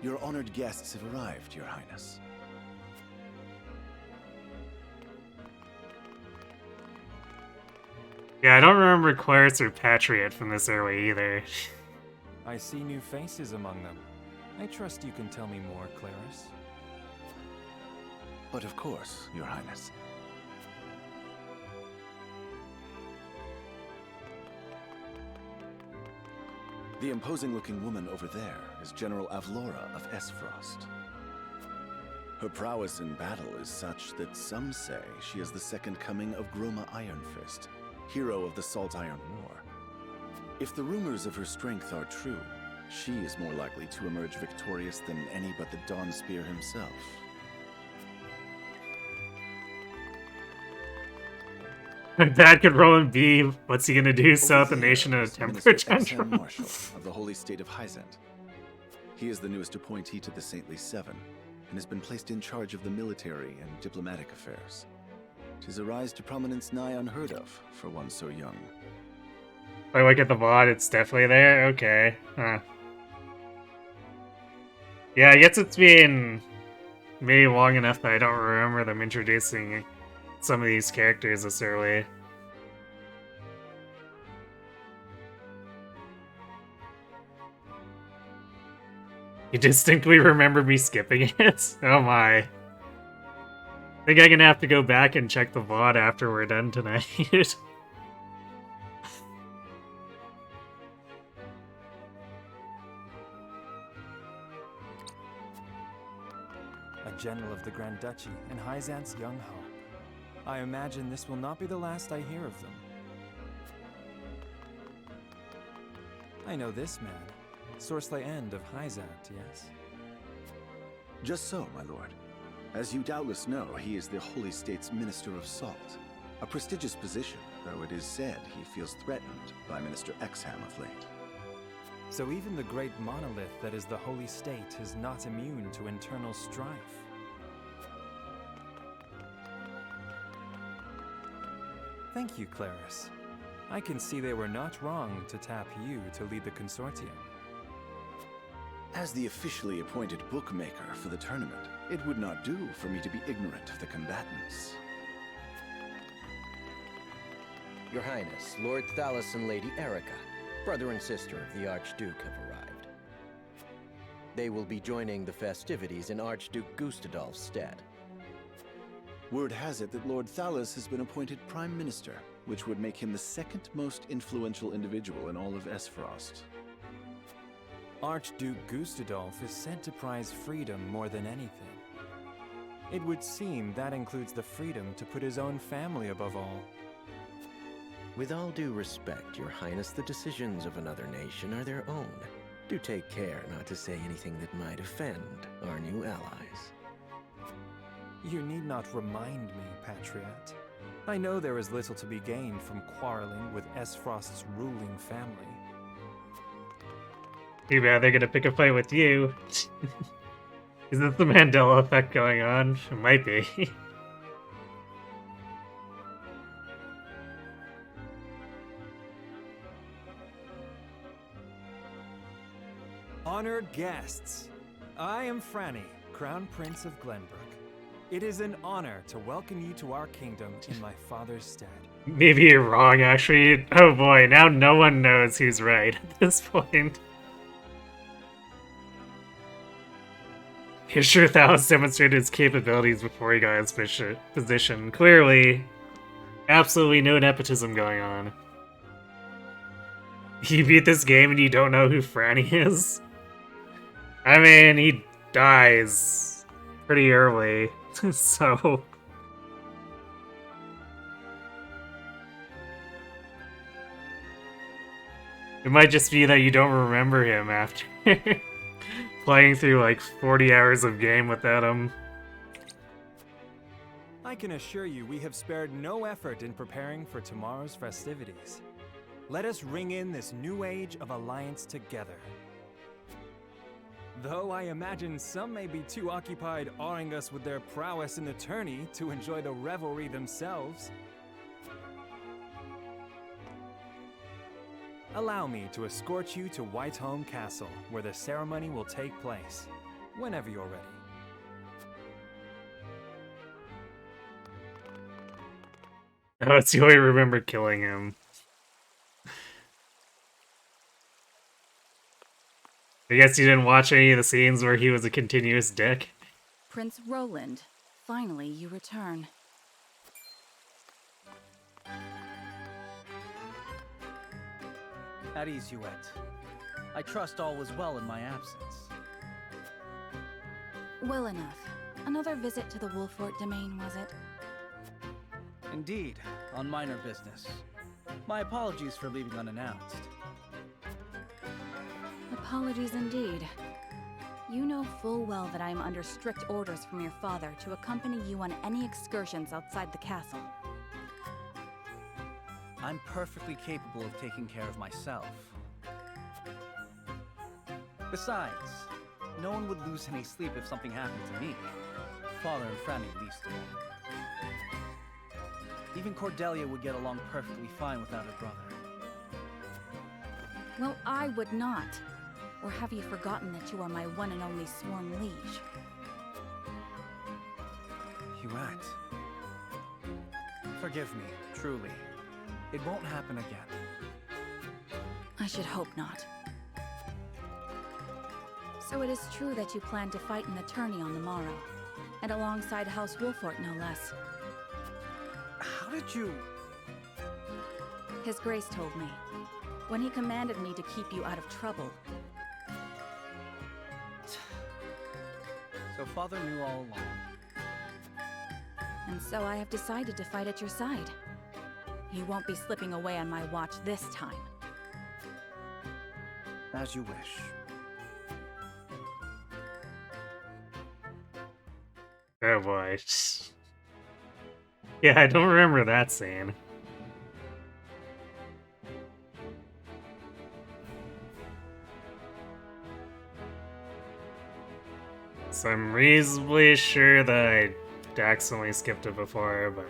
Your honored guests have arrived, Your Highness. Yeah, I don't remember Claris or Patriot from this early either. I see new faces among them. I trust you can tell me more, Claris. But of course, Your Highness. The imposing-looking woman over there is General Avlora of Esfrost. Her prowess in battle is such that some say she is the second coming of Groma Ironfist, hero of the Salt Iron War. If the rumors of her strength are true, she is more likely to emerge victorious than any but the Dawnspear himself. My dad could roll and B. What's he gonna do? South the nation in a temper tantrum. Marshal of the Holy State of Hyzant. He is the newest appointee to the Saintly Seven, and has been placed in charge of the military and diplomatic affairs. 'Tis a rise to prominence nigh unheard of for one so young. If I look at the VOD, it's definitely there? Okay. Huh. Yeah, I guess it's been maybe long enough that I don't remember them introducing some of these characters this early. You distinctly remember me skipping it? Oh my. I think I'm gonna have to go back and check the VOD after we're done tonight. A general of the Grand Duchy and Hyzant's young hope. I imagine this will not be the last I hear of them. I know this man, Sorsley End of Hyzant, yes? Just so, my lord. As you doubtless know, he is the Holy State's Minister of Salt. A prestigious position, though it is said he feels threatened by Minister Exham of late. So even the great monolith that is the Holy State is not immune to internal strife. Thank you, Claris. I can see they were not wrong to tap you to lead the consortium. As the officially appointed bookmaker for the tournament, it would not do for me to be ignorant of the combatants. Your Highness, Lord Thalos and Lady Erica, brother and sister of the Archduke, have arrived. They will be joining the festivities in Archduke Gustadolf's stead. Word has it that Lord Thalos has been appointed Prime Minister, which would make him the second most influential individual in all of Esfrost. Archduke Gustadolf is said to prize freedom more than anything. It would seem that includes the freedom to put his own family above all. With all due respect, Your Highness, the decisions of another nation are their own. Do take care not to say anything that might offend our new allies. You need not remind me, Patriot. I know there is little to be gained from quarreling with Esfrost's ruling family. Too bad they're gonna pick a fight with you. Is this the Mandela effect going on? It might be. Honored guests, I am Franny, Crown Prince of Glenbrook. It is an honor to welcome you to our kingdom in my father's stead. Maybe you're wrong, actually. Oh boy, now no one knows who's right at this point. He's sure Thalos demonstrated his capabilities before he got his position. Clearly, absolutely no nepotism going on. You beat this game and you don't know who Franny is? I mean, he dies pretty early, so... It might just be that you don't remember him after playing through like 40 hours of game without him. I can assure you we have spared no effort in preparing for tomorrow's festivities. Let us ring in this new age of alliance together. Though I imagine some may be too occupied awing us with their prowess in the tourney to enjoy the revelry themselves. Allow me to escort you to Whitehome Castle, where the ceremony will take place, whenever you're ready. Oh, it's you only remember killing him. I guess you didn't watch any of the scenes where he was a continuous dick. Prince Roland, finally you return. At ease, Huette. I trust all was well in my absence. Well enough. Another visit to the Wolfort domain, was it? Indeed, on minor business. My apologies for leaving unannounced. Apologies indeed. You know full well that I am under strict orders from your father to accompany you on any excursions outside the castle. I'm perfectly capable of taking care of myself. Besides, no one would lose any sleep if something happened to me. Father and Franny least of all. Even Cordelia would get along perfectly fine without her brother. Well, I would not. Or have you forgotten that you are my one and only sworn liege? Huette. Forgive me, truly. It won't happen again. I should hope not. So it is true that you plan to fight in the tourney on the morrow, and alongside House Wolfort, no less. How did you... His Grace told me, when he commanded me to keep you out of trouble. So Father knew all along. And so I have decided to fight at your side. You won't be slipping away on my watch this time. As you wish. Oh boy. Yeah, I don't remember that scene. So I'm reasonably sure that I accidentally skipped it before, but...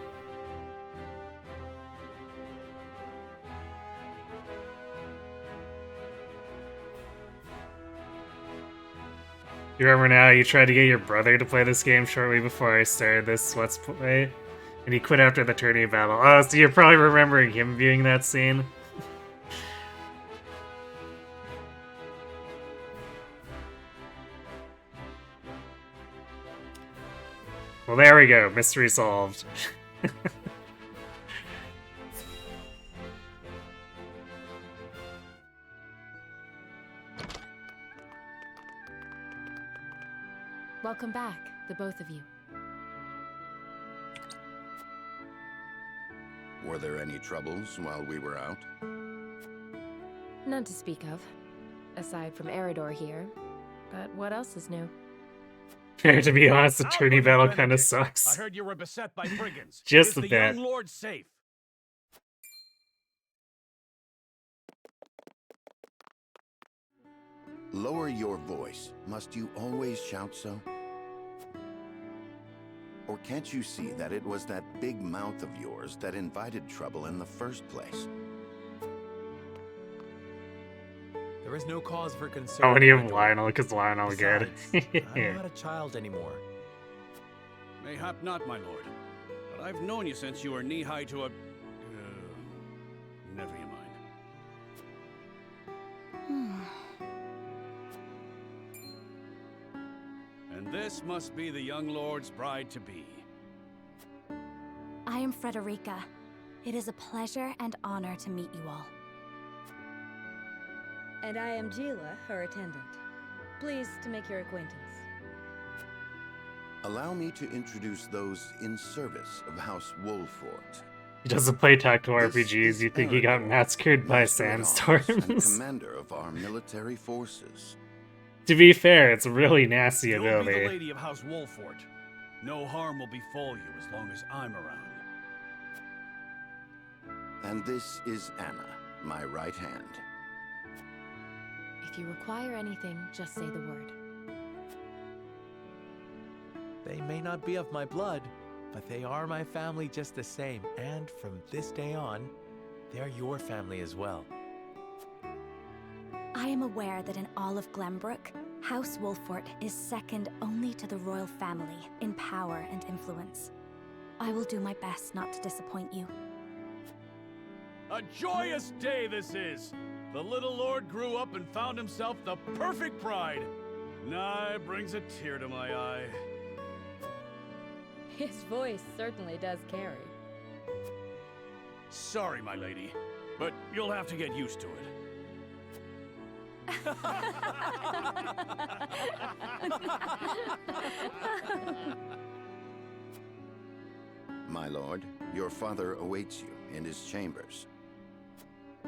You remember now, you tried to get your brother to play this game shortly before I started this Let's Play, and he quit after the tourney battle. Oh, so you're probably remembering him viewing that scene? Well, there we go. Mystery solved. Welcome back, the both of you. Were there any troubles while we were out? None to speak of, aside from Eridor here. But what else is new? To be honest, the tourney battle kind of sucks. I heard you were beset by brigands. Just Is a the bit. young lord safe? Lower your voice. Must you always shout so? Or can't you see that it was that big mouth of yours that invited trouble in the first place? The There is no cause for concern. Oh, and you have Eredor. Lionel, because Lionel good. Besides, I'm not a child anymore. Mayhap not, my lord. But I've known you since you were knee-high to a... never you mind. And this must be the young lord's bride-to-be. I am Frederica. It is a pleasure and honor to meet you all. And I am Gila, her attendant. Pleased to make your acquaintance. Allow me to introduce those in service of House Wolfort. He doesn't play tactical This RPGs, is you think he got Eredor, massacred by Master at Arms and sandstorms. commander of our military forces. To be fair, it's a really nasty You'll be the ability. lady of House Wolfort. No harm will befall you as long as I'm around. And this is Anna, my right hand. If you require anything, just say the word. They may not be of my blood, but they are my family just the same. And from this day on, they're your family as well. I am aware that in all of Glenbrook, House Wolfort is second only to the royal family in power and influence. I will do my best not to disappoint you. A joyous day this is! The little lord grew up and found himself the perfect bride. Nigh brings a tear to my eye. His voice certainly does carry. Sorry, my lady, but you'll have to get used to it. My lord, your father awaits you in his chambers.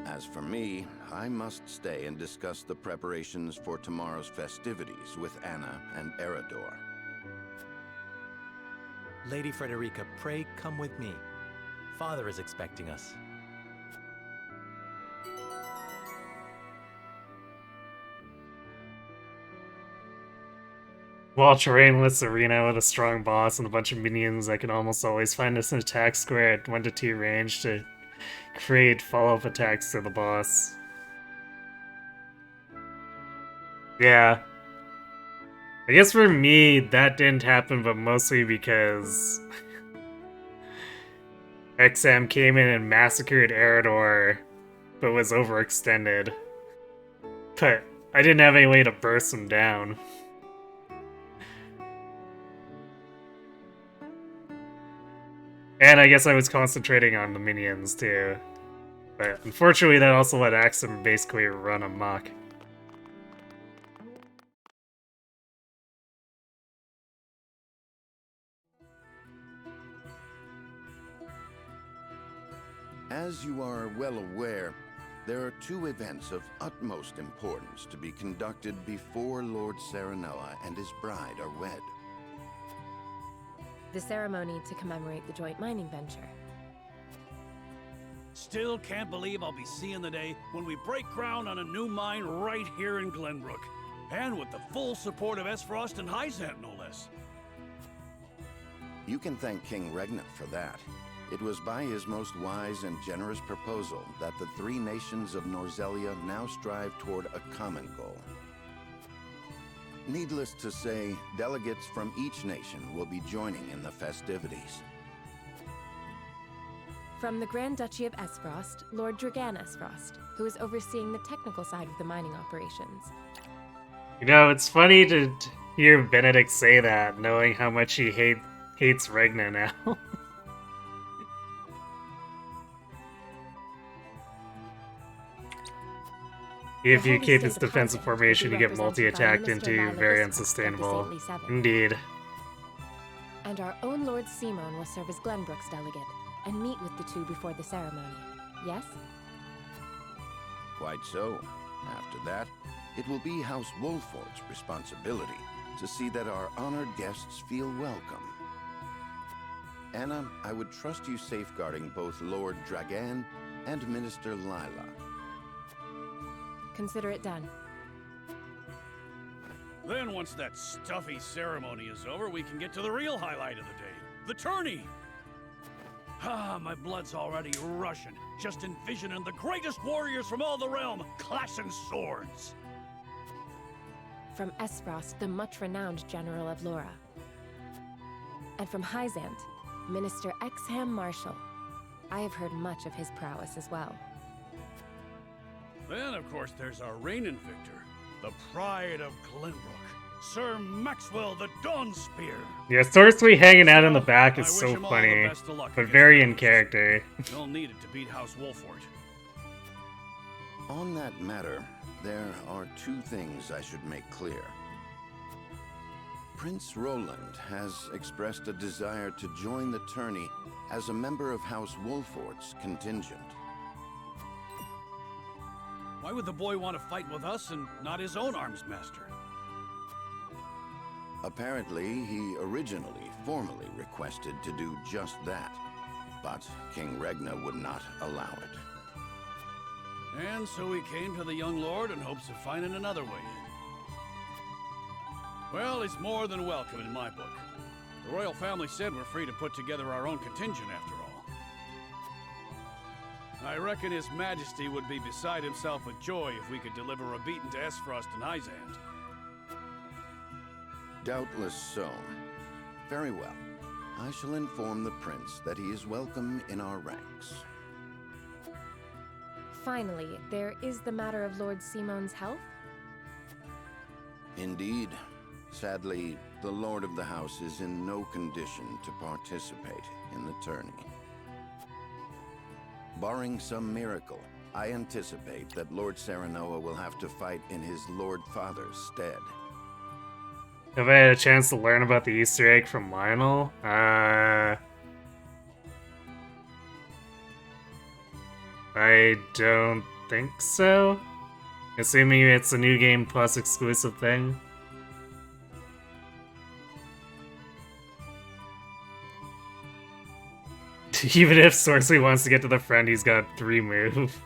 As for me, I must stay and discuss the preparations for tomorrow's festivities with Anna and Eredor. Lady Frederica, pray come with me. Father is expecting us. While terrainless arena with a strong boss and a bunch of minions, I can almost always find us an attack square at 1 to 2 range to create follow-up attacks to the boss. Yeah. I guess for me, that didn't happen, but mostly because XM came in and massacred Eredor, but was overextended. But I didn't have any way to burst him down. And I guess I was concentrating on the minions too. But unfortunately that also let Axum basically run amok. As you are well aware, there are 2 events of utmost importance to be conducted before Lord Serenella and his bride are wed. The ceremony to commemorate the joint mining venture. Still can't believe I'll be seeing the day when we break ground on a new mine right here in Glenbrook. And with the full support of Esfrost and Hyzant, no less. You can thank King Regnant for that. It was by his most wise and generous proposal that the 3 nations of Norzelia now strive toward a common goal. Needless to say, delegates from each nation will be joining in the festivities. From the Grand Duchy of Esfrost, Lord Dragan Esfrost, who is overseeing the technical side of the mining operations. You know, it's funny to hear Benedict say that, knowing how much he hates Regna now. If you keep its defensive formation, you get multi-attacked into very unsustainable. Indeed. And our own Lord Simon will serve as Glenbrook's delegate, and meet with the 2 before the ceremony. Yes? Quite so. After that, it will be House Wolfort's responsibility to see that our honored guests feel welcome. Anna, I would trust you safeguarding both Lord Dragan and Minister Lila. Consider it done. Then once that stuffy ceremony is over, we can get to the real highlight of the day. The tourney! Ah, my blood's already rushing, just envisioning the greatest warriors from all the realm clashing swords. From Esfrost, the much-renowned General of Lora. And from Hyzant, Minister Exham Marshall. I have heard much of his prowess as well. Then, of course, there's our reigning victor, the pride of Glenbrook, Sir Maxwell the Dawnspear. Yeah, Sorcery hanging out in the back is I so wish him all the funny, best of luck but against very the in Ghosts. character. You'll need it to beat House Wolfort. On that matter, there are two things I should make clear. Prince Roland has expressed a desire to join the tourney as a member of House Wolfort's contingent. Why would the boy want to fight with us and not his own arms master? Apparently, he originally formally requested to do just that, but King Regna would not allow it. And so he came to the young lord in hopes of finding another way in. Well, he's more than welcome in my book. The royal family said we're free to put together our own contingent after all. I reckon His Majesty would be beside himself with joy if we could deliver a beating to Esfrost and Hyzant. Doubtless so. Very well. I shall inform the prince that he is welcome in our ranks. Finally, there is the matter of Lord Simon's health. Indeed. Sadly, the Lord of the House is in no condition to participate in the tourney. Barring some miracle, I anticipate that Lord Serenoa will have to fight in his Lord Father's stead. Have I had a chance to learn about the Easter egg from Lionel? I don't think so. Assuming it's a New Game Plus exclusive thing. Even if Sorcery wants to get to the friend, he's got 3 move.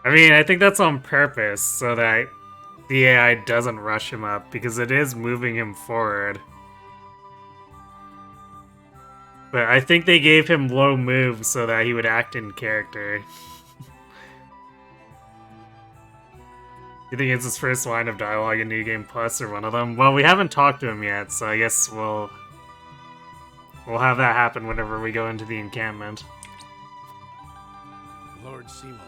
I mean, I think that's on purpose, so that the AI doesn't rush him up, because it is moving him forward. But I think they gave him low moves so that he would act in character. You think it's his first line of dialogue in New Game Plus or one of them? Well, we haven't talked to him yet, so I guess we'll have that happen whenever we go into the encampment. Lord Simon.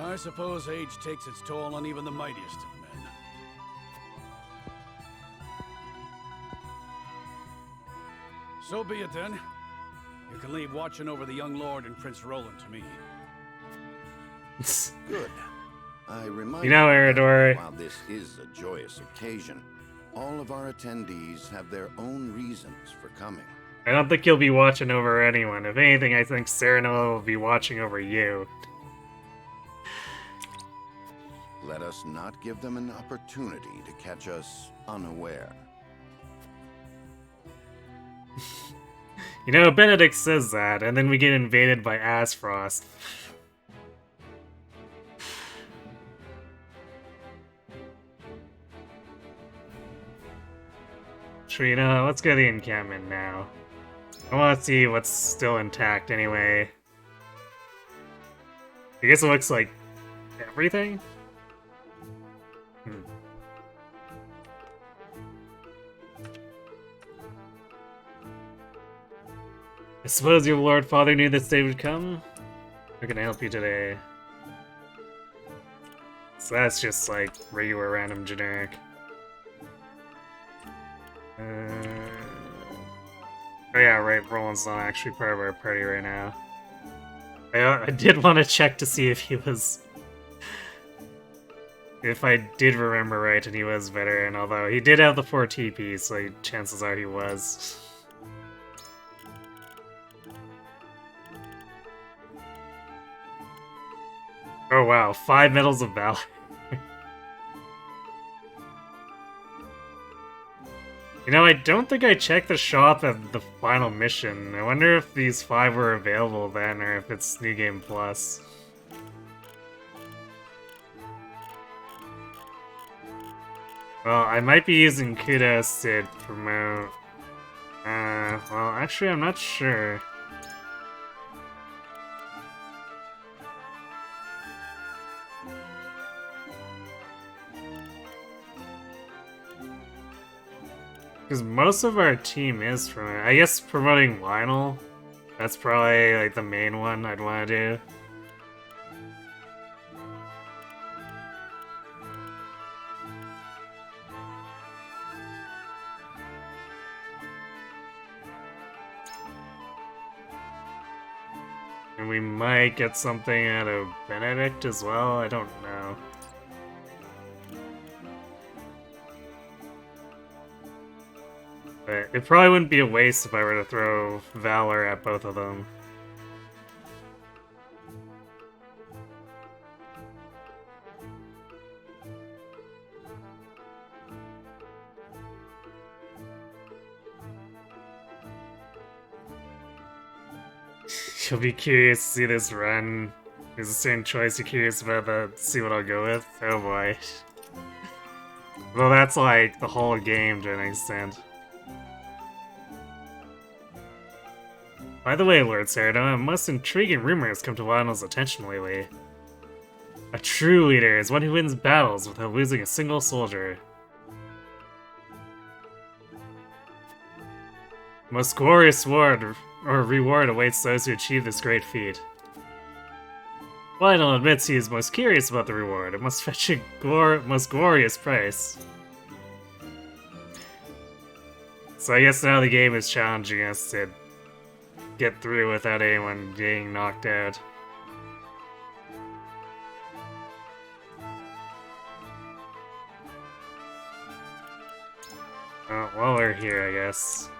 I suppose age takes its toll on even the mightiest of men. So be it then. You can leave watching over the young lord and Prince Roland to me. Good. I remind You know, that Eridor. while this is a joyous occasion, all of our attendees have their own reasons for coming. I don't think you'll be watching over anyone. If anything, I think Serenoa will be watching over you. Let us not give them an opportunity to catch us unaware. You know, Benedict says that, and then we get invaded by Asfrost. Trina, let's go to the encampment now. I want to see what's still intact anyway. I guess it looks like everything? I suppose your Lord Father knew this day would come? How can I help you today? So that's just like regular random generic. Oh yeah, right, Roland's not actually part of our party right now. I did want to check to see if he was... If I did remember right and he was veteran, although he did have the 4 TP, so chances are he was. Oh wow, 5 Medals of Valor. You know, I don't think I checked the shop at the final mission. I wonder if these 5 were available then, or if it's New Game Plus. Well, I might be using Kudos to promote Well, actually, I'm not sure. Because most of our team is from it. I guess promoting Lionel, that's probably like the main one I'd want to do. And we might get something out of Benedict as well, I don't know. But it probably wouldn't be a waste if I were to throw Valor at both of them. You'll be curious to see this run. Is the same choice you're curious about see what I'll go with? Oh boy. Well, that's like the whole game to an extent. By the way, Lord Ceridon, a most intriguing rumor has come to Lionel's attention lately. A true leader is one who wins battles without losing a single soldier. Most glorious reward awaits those who achieve this great feat. Lionel admits he is most curious about the reward. It must fetch a most glorious price. So I guess now the game is challenging us to get through without anyone getting knocked out. While we're here, I guess.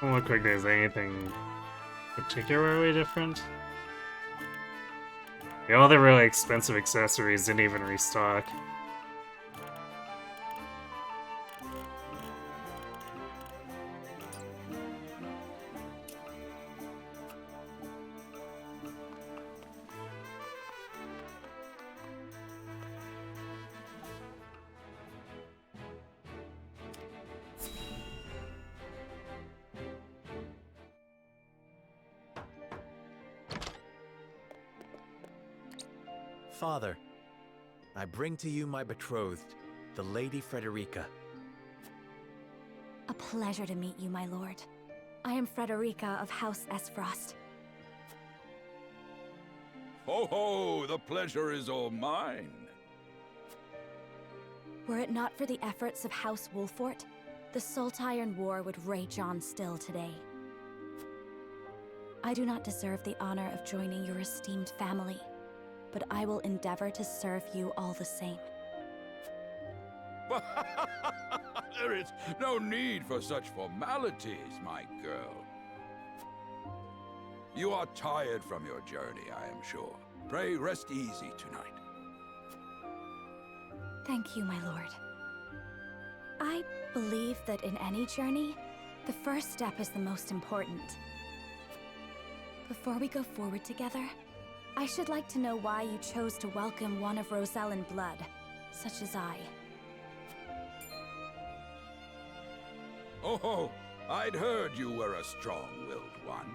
Doesn't look like there's anything particularly different. Yeah, all the really expensive accessories didn't even restock. Father, I bring to you my betrothed, the Lady Frederica. A pleasure to meet you, my lord. I am Frederica of House Esfrost. Ho ho! The pleasure is all mine. Were it not for the efforts of House Wolfort, the Saltiron War would rage on still today. I do not deserve the honor of joining your esteemed family, but I will endeavor to serve you all the same. There is no need for such formalities, my girl. You are tired from your journey, I am sure. Pray rest easy tonight. Thank you, my lord. I believe that in any journey, the first step is the most important. Before we go forward together, I should like to know why you chose to welcome one of Rosellan blood, such as I. Oh, I'd heard you were a strong-willed one.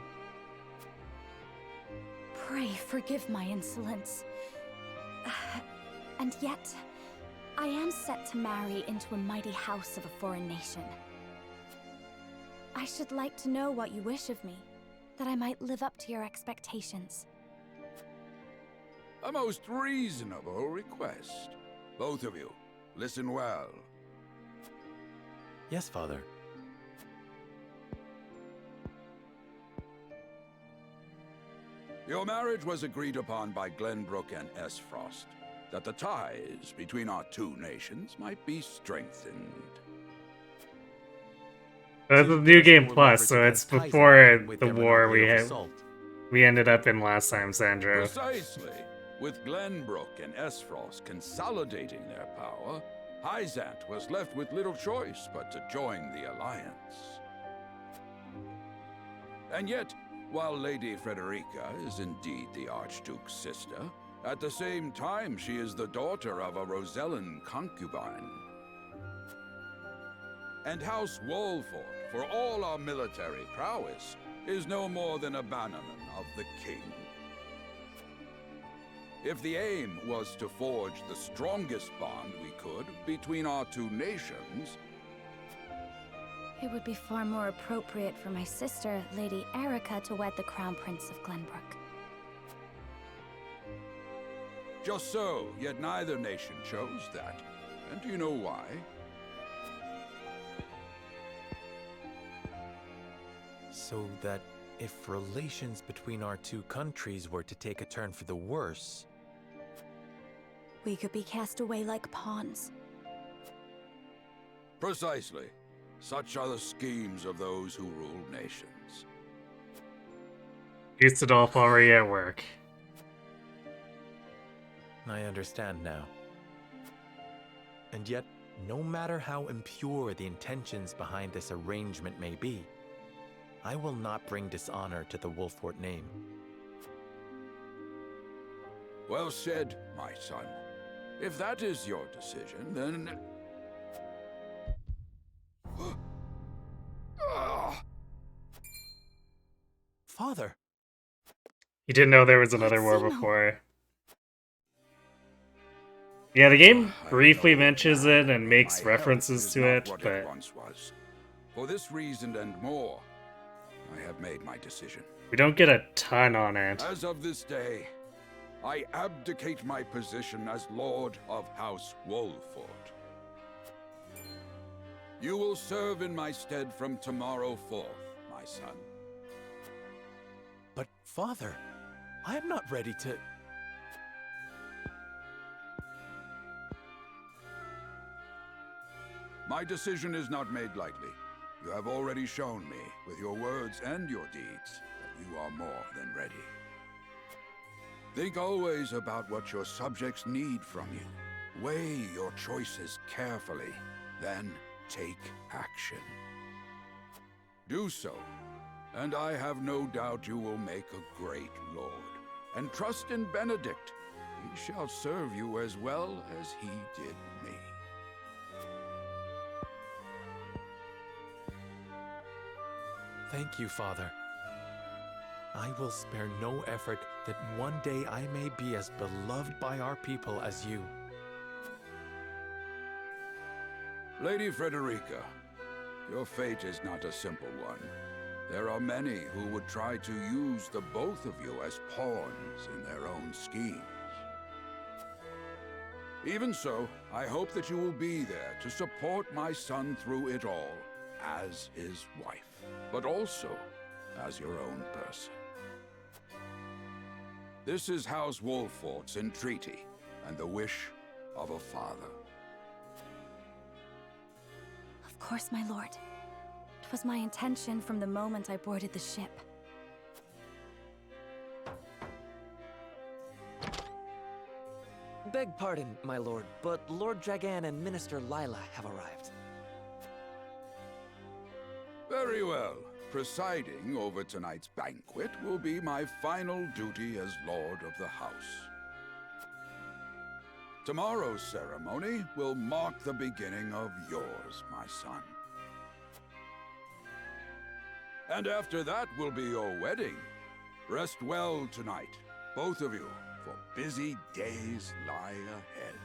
Pray forgive my insolence. And yet, I am set to marry into a mighty house of a foreign nation. I should like to know what you wish of me, that I might live up to your expectations. A most reasonable request. Both of you, listen well. Yes, Father. Your marriage was agreed upon by Glenbrook and Esfrost, that the ties between our two nations might be strengthened. It's a New Game Plus, so it's before the war we ended up in last time, Sandro. Precisely. With Glenbrook and Esfrost consolidating their power, Hyzant was left with little choice but to join the alliance. And yet, while Lady Frederica is indeed the Archduke's sister, at the same time she is the daughter of a Rosellan concubine. And House Wolford, for all our military prowess, is no more than a bannerman of the king. If the aim was to forge the strongest bond we could between our two nations, It would be far more appropriate for my sister, Lady Erica, to wed the Crown Prince of Glenbrook. just so, yet neither nation chose that. And do you know why? So that if relations between our two countries were to take a turn for the worse, We could be cast away like pawns. Precisely. Such are the schemes of those who rule nations. Gustadolf already at work. I understand now. And yet, no matter how impure the intentions behind this arrangement may be, I will not bring dishonor to the Wolfort name. Well said, my son. If that is your decision, then... Father! You didn't know there was another war before. Yeah, the game briefly mentions it and makes references to it, what but it once was. For this reason and more, I have made my decision. we don't get a ton on it. As of this day, I abdicate my position as Lord of House Wolford. You will serve in my stead from tomorrow forth, my son. But, Father, I am not ready to... My decision is not made lightly. You have already shown me, with your words and your deeds, that you are more than ready. Think always about what your subjects need from you. Weigh your choices carefully, then take action. Do so, and I have no doubt you will make a great lord. And trust in Benedict. He shall serve you as well as he did me. Thank you, Father. I will spare no effort that one day I may be as beloved by our people as you. Lady Frederica, your fate is not a simple one. There are many who would try to use the both of you as pawns in their own schemes. Even so, I hope that you will be there to support my son through it all, as his wife, but also as your own person. This is House Wolfort's entreaty, and the wish of a father. Of course, my lord. It was my intention from the moment I boarded the ship. Beg pardon, my lord, but Lord Dragan and Minister Lila have arrived. Very well. Presiding over tonight's banquet will be my final duty as Lord of the House. Tomorrow's ceremony will mark the beginning of yours, my son. And after that will be your wedding. Rest well tonight, both of you, for busy days lie ahead.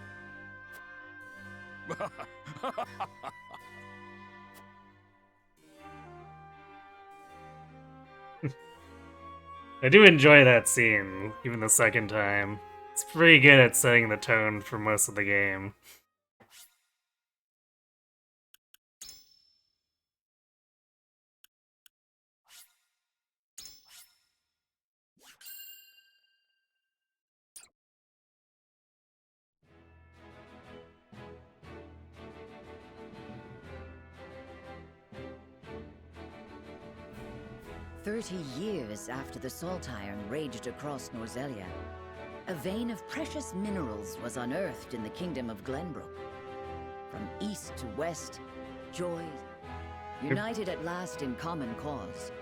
I do enjoy that scene, even the second time. It's pretty good at setting the tone for most of the game. "30 years after the Salt Iron raged across Norzelia, A vein of precious minerals was unearthed in the kingdom of Glenbrook. From east to west, joy, united at last in common cause.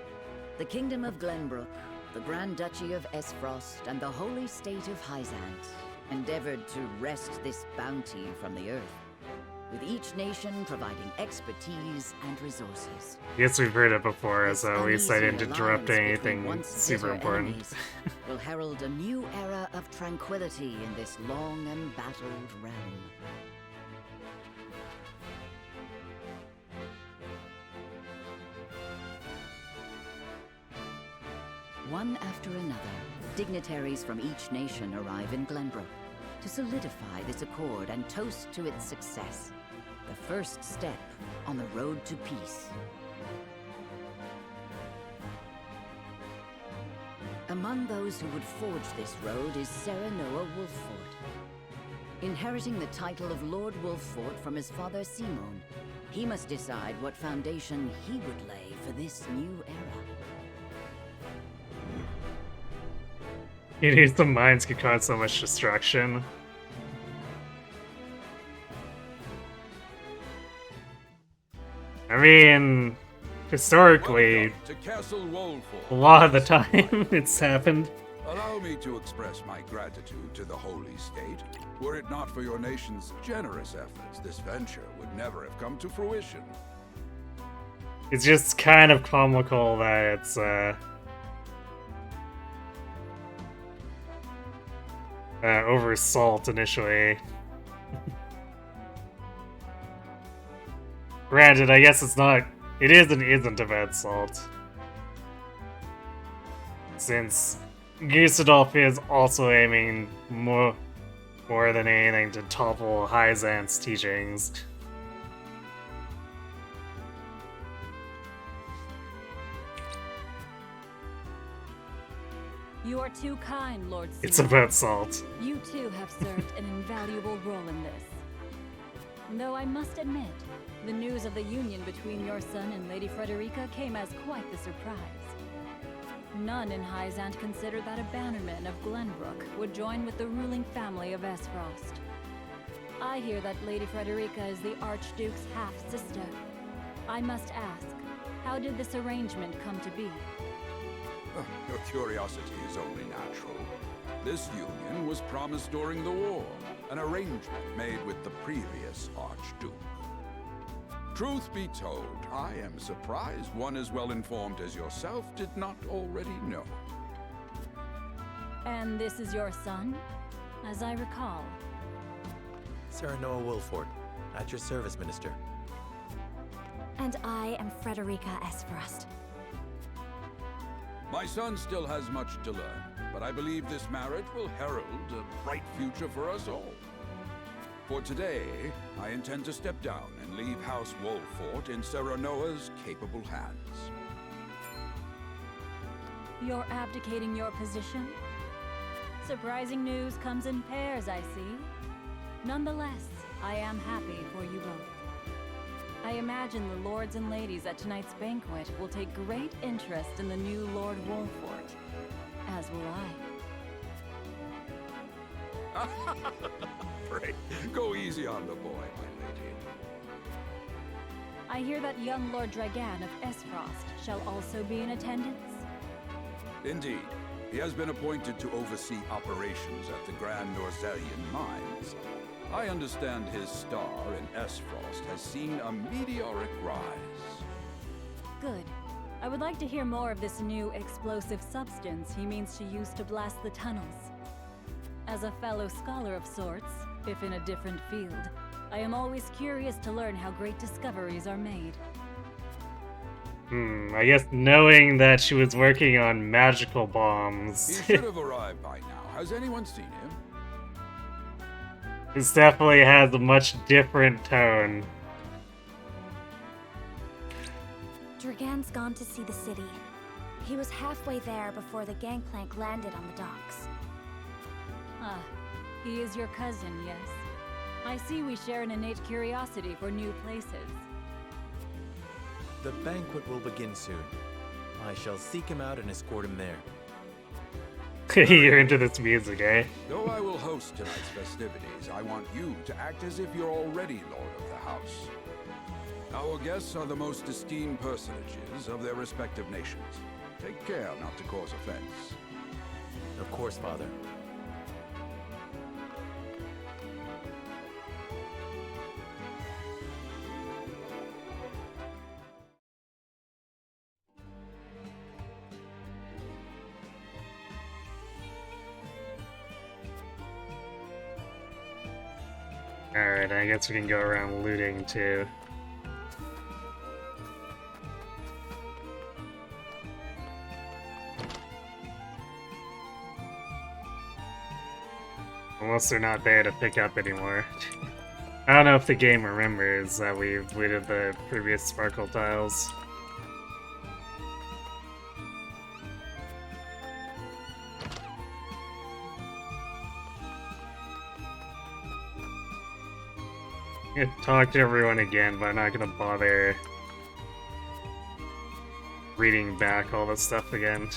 The kingdom of Glenbrook, the Grand Duchy of Esfrost, and the holy state of Hyzant endeavored to wrest this bounty from the earth, with each nation providing expertise and resources. Yes, we've heard it before, so at least I didn't Uneasy interrupt alliance anything between once super bitter important. enemies will herald a new era of tranquility in this long embattled realm. One after another, dignitaries from each nation arrive in Glenbrook to solidify this accord and toast to its success. The first step on the road to peace. Among those who would forge this road is Serenoa Wolffort. Inheriting the title of Lord Wolffort from his father Simon, he must decide what foundation he would lay for this new era. These mines could cause so much destruction. I mean, historically, To Castle Wolffort. a lot of the time it's happened. Allow me to express my gratitude to the Holy State. Were it not for your nation's generous efforts, this venture would never have come to fruition. It's just kind of comical that it's, over salt initially. Granted, I guess it's not. It is and isn't about salt. Since Gustadolf is also aiming more than anything to topple Hyzant's teachings. You are too kind, Lord Simon. It's about salt. You too have served an invaluable role in this. Though I must admit, the news of the union between your son and Lady Frederica came as quite the surprise. None in Hyzant considered that a bannerman of Glenbrook would join with the ruling family of Esfrost. I hear that Lady Frederica is the Archduke's half-sister. I must ask, how did this arrangement come to be? Your curiosity is only natural. This union was promised during the war, an arrangement made with the previous Archduke. Truth be told, I am surprised one as well informed as yourself did not already know. And this is your son, as I recall. Serenoa Wolffort, at your service, Minister. And I am Frederica Esfrost. My son still has much to learn, but I believe this marriage will herald a bright future for us all. For today, I intend to step down and leave House Wolffort in Serenoa's capable hands. You're abdicating your position? Surprising news comes in pairs, I see. Nonetheless, I am happy for you both. I imagine the lords and ladies at tonight's banquet will take great interest in the new Lord Wolffort, as will I. Pray, go easy on the boy, my lady. I hear that young Lord Dragan of Esfrost shall also be in attendance. Indeed. He has been appointed to oversee operations at the Grand Norzelian mines. I understand his star in Esfrost has seen a meteoric rise. Good. I would like to hear more of this new explosive substance he means to use to blast the tunnels. As a fellow scholar of sorts, if in a different field, I am always curious to learn how great discoveries are made. I guess knowing that she was working on magical bombs. He should have arrived by now. Has anyone seen him? This definitely has a much different tone. Dragan's gone to see the city. He was halfway there before the gangplank landed on the docks. Ah, he is your cousin, yes. I see we share an innate curiosity for new places. The banquet will begin soon. I shall seek him out and escort him there. You're into this music, eh? Though I will host tonight's festivities, I want you to act as if you're already Lord of the House. Our guests are the most esteemed personages of their respective nations. Take care not to cause offense. Of course, Father. Alright, I guess we can go around looting too. Unless they're not there to pick up anymore. I don't know if the game remembers that we did the previous sparkle tiles. I'm gonna talk to everyone again, but I'm not gonna bother reading back all this stuff again.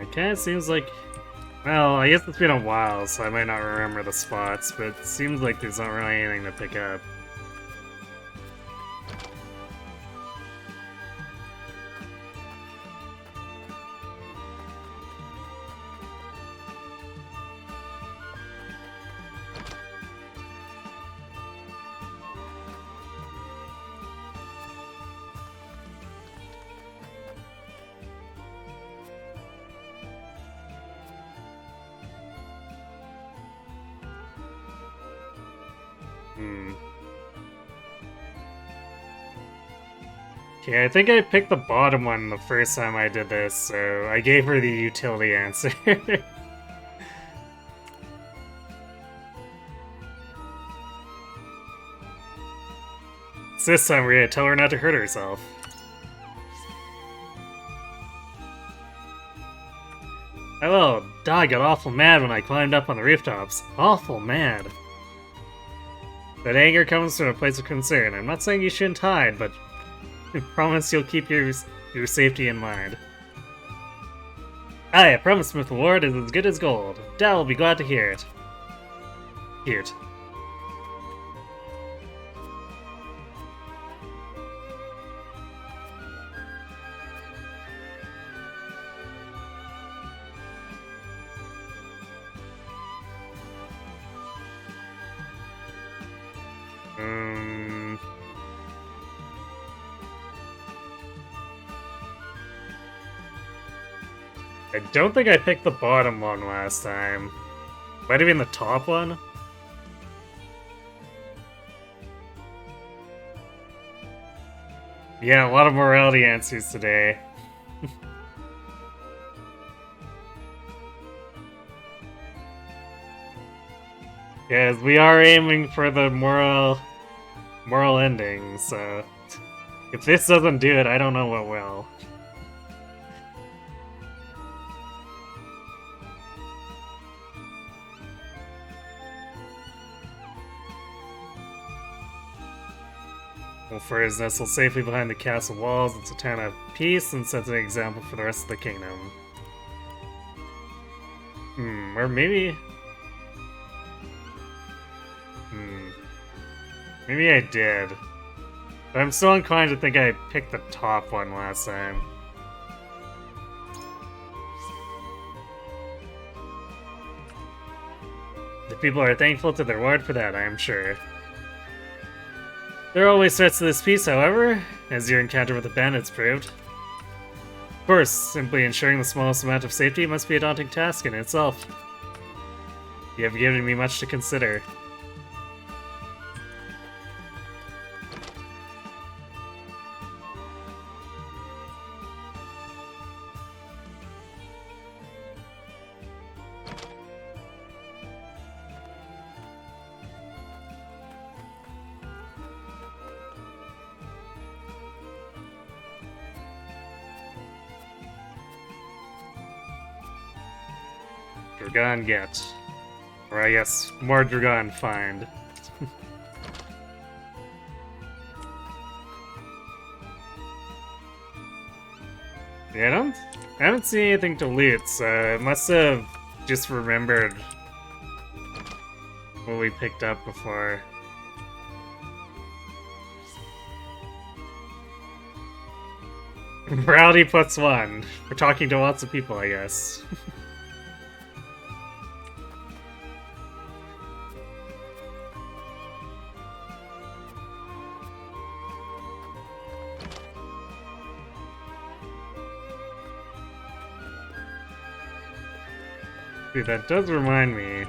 It kinda seems like... Well, I guess it's been a while, so I might not remember the spots, but it seems like there's not really anything to pick up. Okay, I think I picked the bottom one the first time I did this, so I gave her the utility answer. So this time we're gonna tell her not to hurt herself. Oh, Dog got awful mad when I climbed up on the rooftops. Awful mad. That anger comes from a place of concern. I'm not saying you shouldn't hide, but I promise you'll keep your safety in mind. Aye, a promise with the Lord is as good as gold. Dal will be glad to hear it. Hear it. I don't think I picked the bottom one last time. Might have been the top one? Yeah, a lot of morality answers today. Yes, we are aiming for the moral ending, so if this doesn't do it, I don't know what will. Wolfers nestle safely behind the castle walls. It's a town of peace and sets an example for the rest of the kingdom. Or maybe... Maybe I did. But I'm still inclined to think I picked the top one last time. The people are thankful to their lord for that, I am sure. There are always threats to this peace, however, as your encounter with the bandits proved. Of course, simply ensuring the smallest amount of safety must be a daunting task in itself. You have given me much to consider. Dragon get. Or I guess, more Dragon find. Yeah, I haven't seen anything to loot, so I must have just remembered what we picked up before. Morality +1. We're talking to lots of people, I guess. Dude, that does remind me.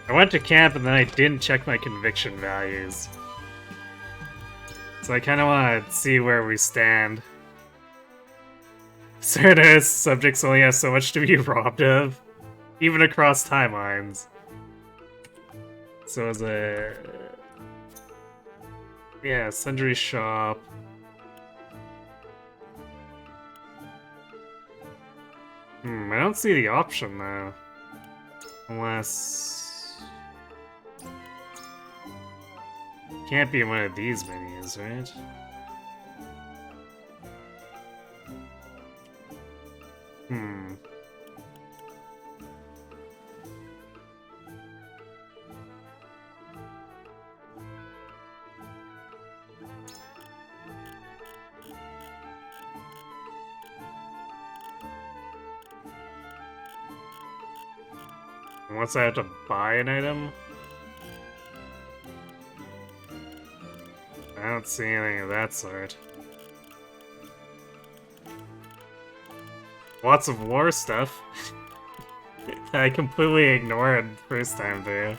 I went to camp and then I didn't check my conviction values. So I kind of want to see where we stand. Certain subjects only have so much to be robbed of, even across timelines. So as a... yeah, sundry shop. I don't see the option though. Unless... can't be one of these menus, right? Once I have to buy an item? I don't see anything of that sort. Lots of war stuff. I completely ignored first time through.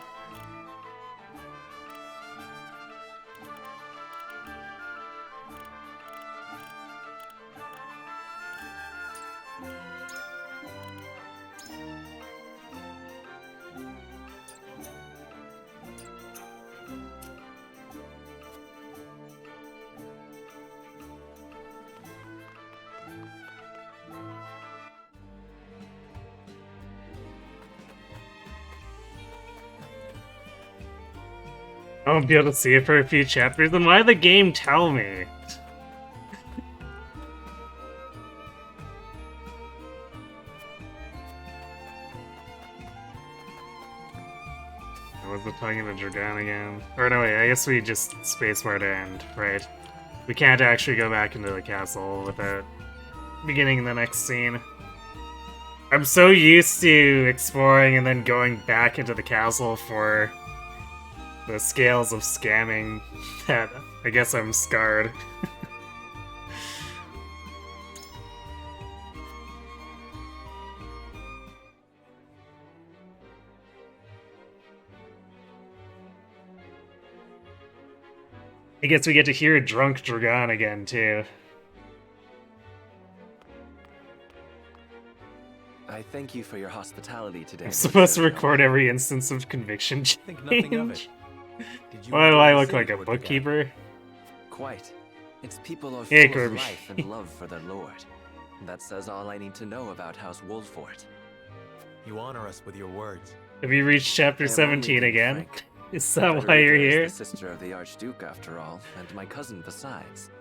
I won't be able to see it for a few chapters, then why did the game tell me? I wasn't talking to Dragon again. Or no, wait, I guess we just spacebar to end, right? We can't actually go back into the castle without beginning the next scene. I'm so used to exploring and then going back into the castle for the scales of scamming that I guess I'm scarred. I guess we get to hear Drunk Dragon again, too. I thank you for your hospitality today. I'm supposed to record every instance of conviction change. Think nothing of it. Why do I look like a bookkeeper? Quite. Its people are Hey, full Kirby. of life and love for their lord. That says all I need to know about House Wolfort. You honor us with your words. Have you reached chapter I am only 17 being again? frank. Is that why Frederica you're is here? the sister of the Archduke, after all, and my cousin besides.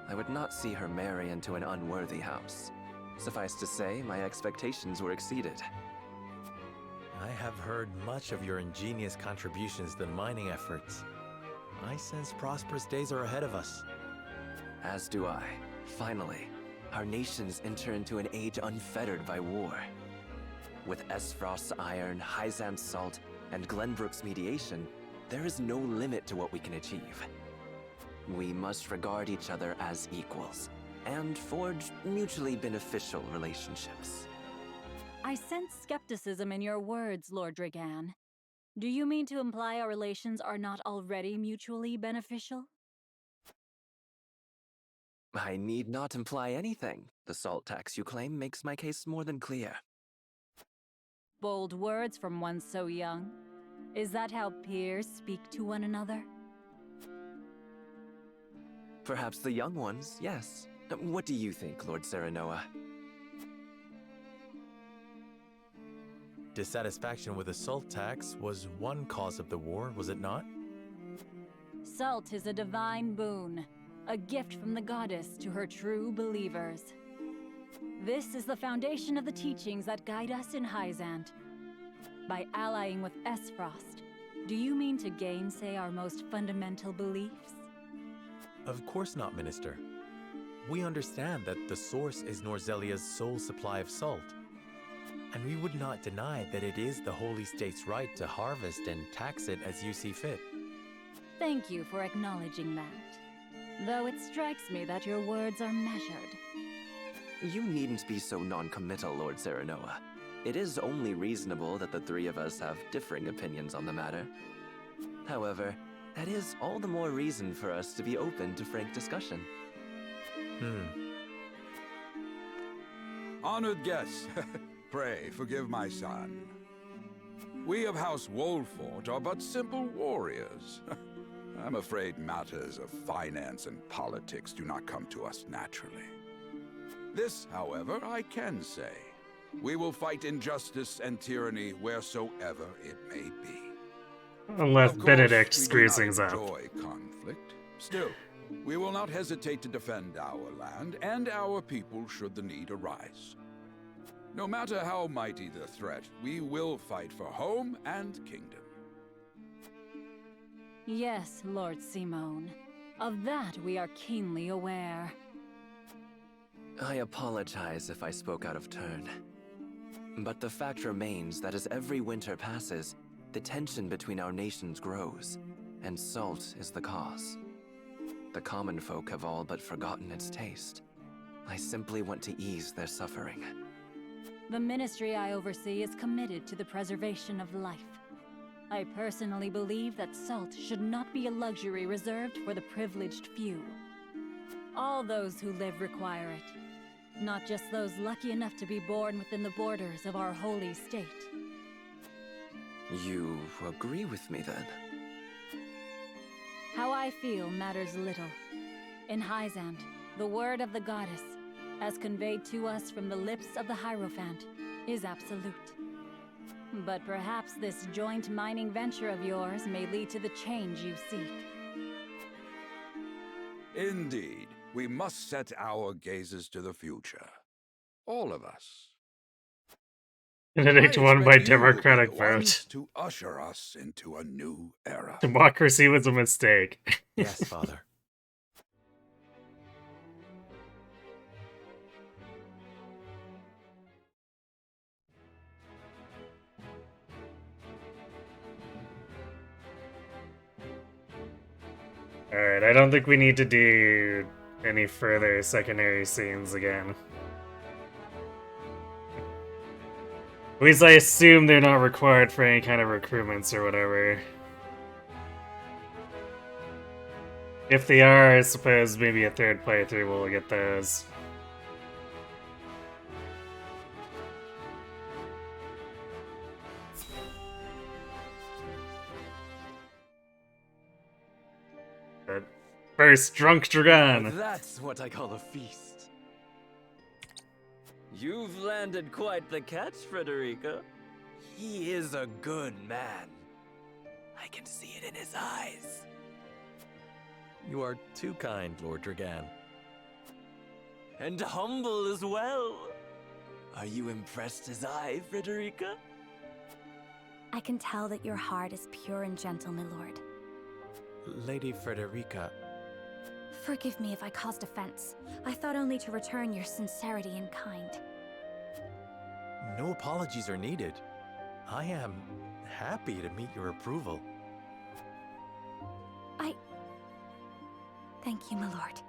I would not see her marry into an unworthy house. Suffice to say, my expectations were exceeded. I have heard much of your ingenious contributions to the mining efforts. I sense prosperous days are ahead of us. As do I. Finally, our nations enter into an age unfettered by war. With Esfrost's iron, Hyzam's salt, and Glenbrook's mediation, there is no limit to what we can achieve. We must regard each other as equals, and forge mutually beneficial relationships. I sense skepticism in your words, Lord Dragan. Do you mean to imply our relations are not already mutually beneficial? I need not imply anything. The salt tax you claim makes my case more than clear. Bold words from one so young. Is that how peers speak to one another? Perhaps the young ones, yes. What do you think, Lord Serenoa? dissatisfaction with the salt tax was one cause of the war, was it not? Salt is a divine boon, a gift from the goddess to her true believers. This is the foundation of the teachings that guide us in Hyzant. By allying with Esfrost, do you mean to gainsay our most fundamental beliefs? Of course not, Minister. We understand that the source is Norzelia's sole supply of salt. And we would not deny that it is the Holy State's right to harvest and tax it as you see fit. Thank you for acknowledging that. Though it strikes me that your words are measured. You needn't be so non-committal, Lord Serenoa. It is only reasonable that the three of us have differing opinions on the matter. However, that is all the more reason for us to be open to frank discussion. Honored guests, pray forgive my son. We of House Wolfort are but simple warriors. I'm afraid matters of finance and politics do not come to us naturally. This, however, I can say. We will fight injustice and tyranny wheresoever it may be. Unless Of course, Benedict we do screws not things up. enjoy conflict. Still, we will not hesitate to defend our land and our people should the need arise. No matter how mighty the threat, we will fight for home and kingdom. Yes, Lord Simone. Of that we are keenly aware. I apologize if I spoke out of turn. But the fact remains that as every winter passes, the tension between our nations grows, and salt is the cause. The common folk have all but forgotten its taste. I simply want to ease their suffering. The ministry I oversee is committed to the preservation of life. I personally believe that salt should not be a luxury reserved for the privileged few. All those who live require it, not just those lucky enough to be born within the borders of our holy state. You agree with me then? How I feel matters little. In Hyzant, the word of the goddess, as conveyed to us from the lips of the Hierophant, is absolute. But perhaps this joint mining venture of yours may lead to the change you seek. Indeed, we must set our gazes to the future. All of us. Benedict I won by expect you will be democratic the ones vote. to usher us into a new era. Democracy was a mistake. Yes, Father. Alright, I don't think we need to do any further secondary scenes again. At least I assume they're not required for any kind of recruitments or whatever. If they are, I suppose maybe a third playthrough will get those. But first, Drunk Dragon! That's what I call a feast. You've landed quite the catch, Frederica. He is a good man. I can see it in his eyes. You are too kind, Lord Dragan. And humble as well. Are you impressed as I, Frederica? I can tell that your heart is pure and gentle, my lord. Lady Frederica. Forgive me if I caused offense. I thought only to return your sincerity and kind. No apologies are needed. I am happy to meet your approval. Thank you, my lord.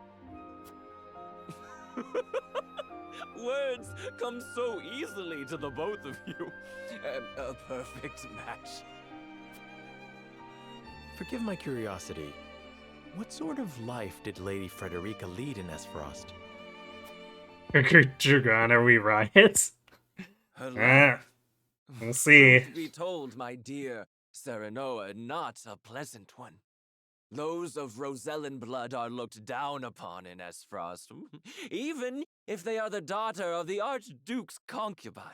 Words come so easily to the both of you. A perfect match. Forgive my curiosity. What sort of life did Lady Frederica lead in Esfrost? Dragon, are we riots? We'll see. Truth be told, my dear Serenoa, not a pleasant one. Those of Rosellan blood are looked down upon in Esfrost, even if they are the daughter of the Archduke's concubine.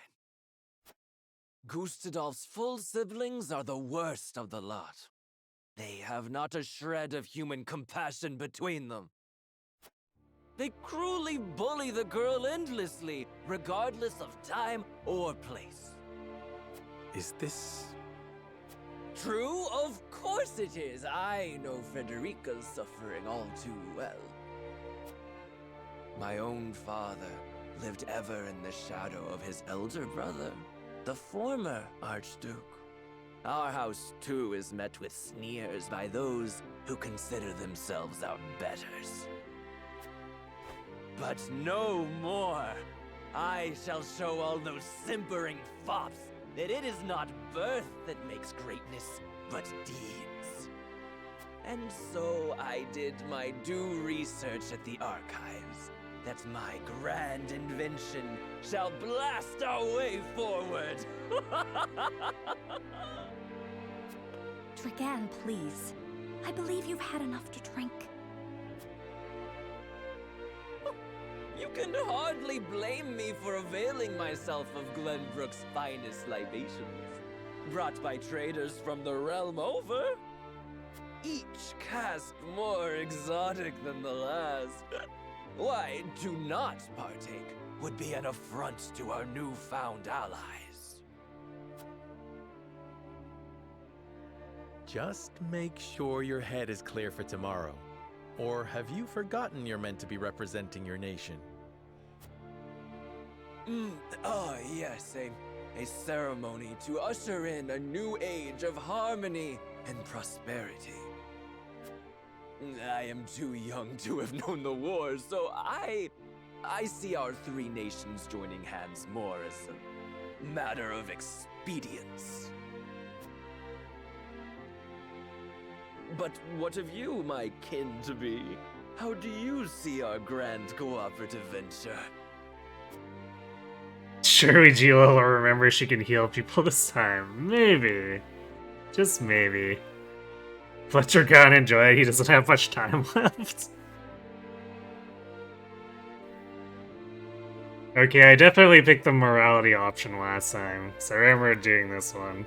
Gustadolf's full siblings are the worst of the lot. They have not a shred of human compassion between them. They cruelly bully the girl endlessly, regardless of time or place. Is this... True? Of course it is. I know Frederica's suffering all too well. My own father lived ever in the shadow of his elder brother, the former Archduke. Our house, too, is met with sneers by those who consider themselves our betters. But no more! I shall show all those simpering fops that it is not birth that makes greatness, but deeds. And so I did my due research at the archives, that my grand invention shall blast our way forward! Dragan, please. I believe you've had enough to drink. You can hardly blame me for availing myself of Glenbrook's finest libations, brought by traders from the realm over. Each cask more exotic than the last. Why, to not partake would be an affront to our newfound allies. Just make sure your head is clear for tomorrow. Or have you forgotten you're meant to be representing your nation? Yes, a ceremony to usher in a new age of harmony and prosperity. I am too young to have known the war, so I see our three nations joining hands more as a matter of expedience. But what of you, my kin-to-be? How do you see our grand cooperative venture? Surely Gila will remember she can heal people this time. Maybe. Just maybe. Fletcher can't enjoy it, he doesn't have much time left. Okay, I definitely picked the morality option last time, so I remember doing this one.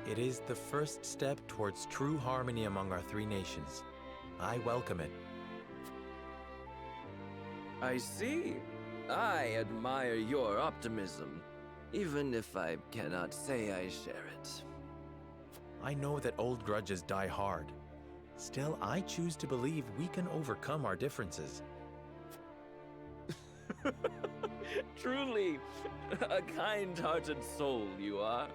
It is the first step towards true harmony among our three nations. I welcome it. I see. I admire your optimism, even if I cannot say I share it. I know that old grudges die hard. Still, I choose to believe we can overcome our differences. Truly, a kind-hearted soul you are.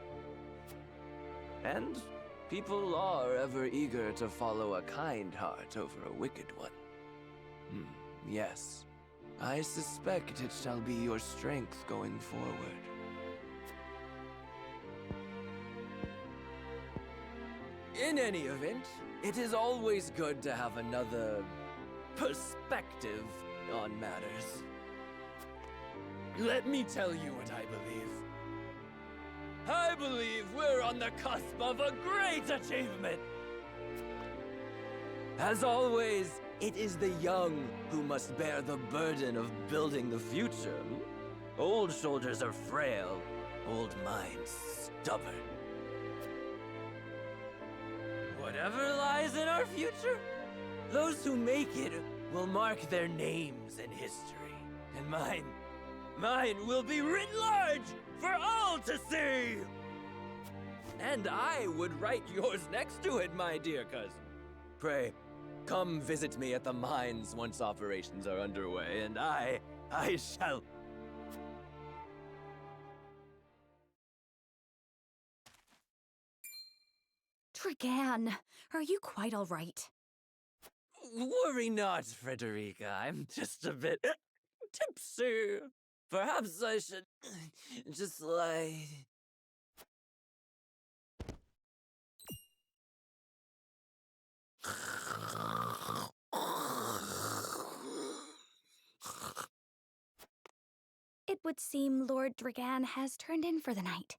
And people are ever eager to follow a kind heart over a wicked one. Yes, I suspect it shall be your strength going forward. In any event, it is always good to have another perspective on matters. Let me tell you what I believe. I believe we're on the cusp of a great achievement! As always, it is the young who must bear the burden of building the future. Old shoulders are frail, old minds stubborn. Whatever lies in our future, those who make it will mark their names in history. And mine will be written large for all to see! And I would write yours next to it, my dear cousin. Pray, come visit me at the mines once operations are underway, and I shall... Dragan, are you quite all right? Worry not, Frederica. I'm just a bit tipsy. Perhaps I should just lie. It would seem Lord Dragan has turned in for the night.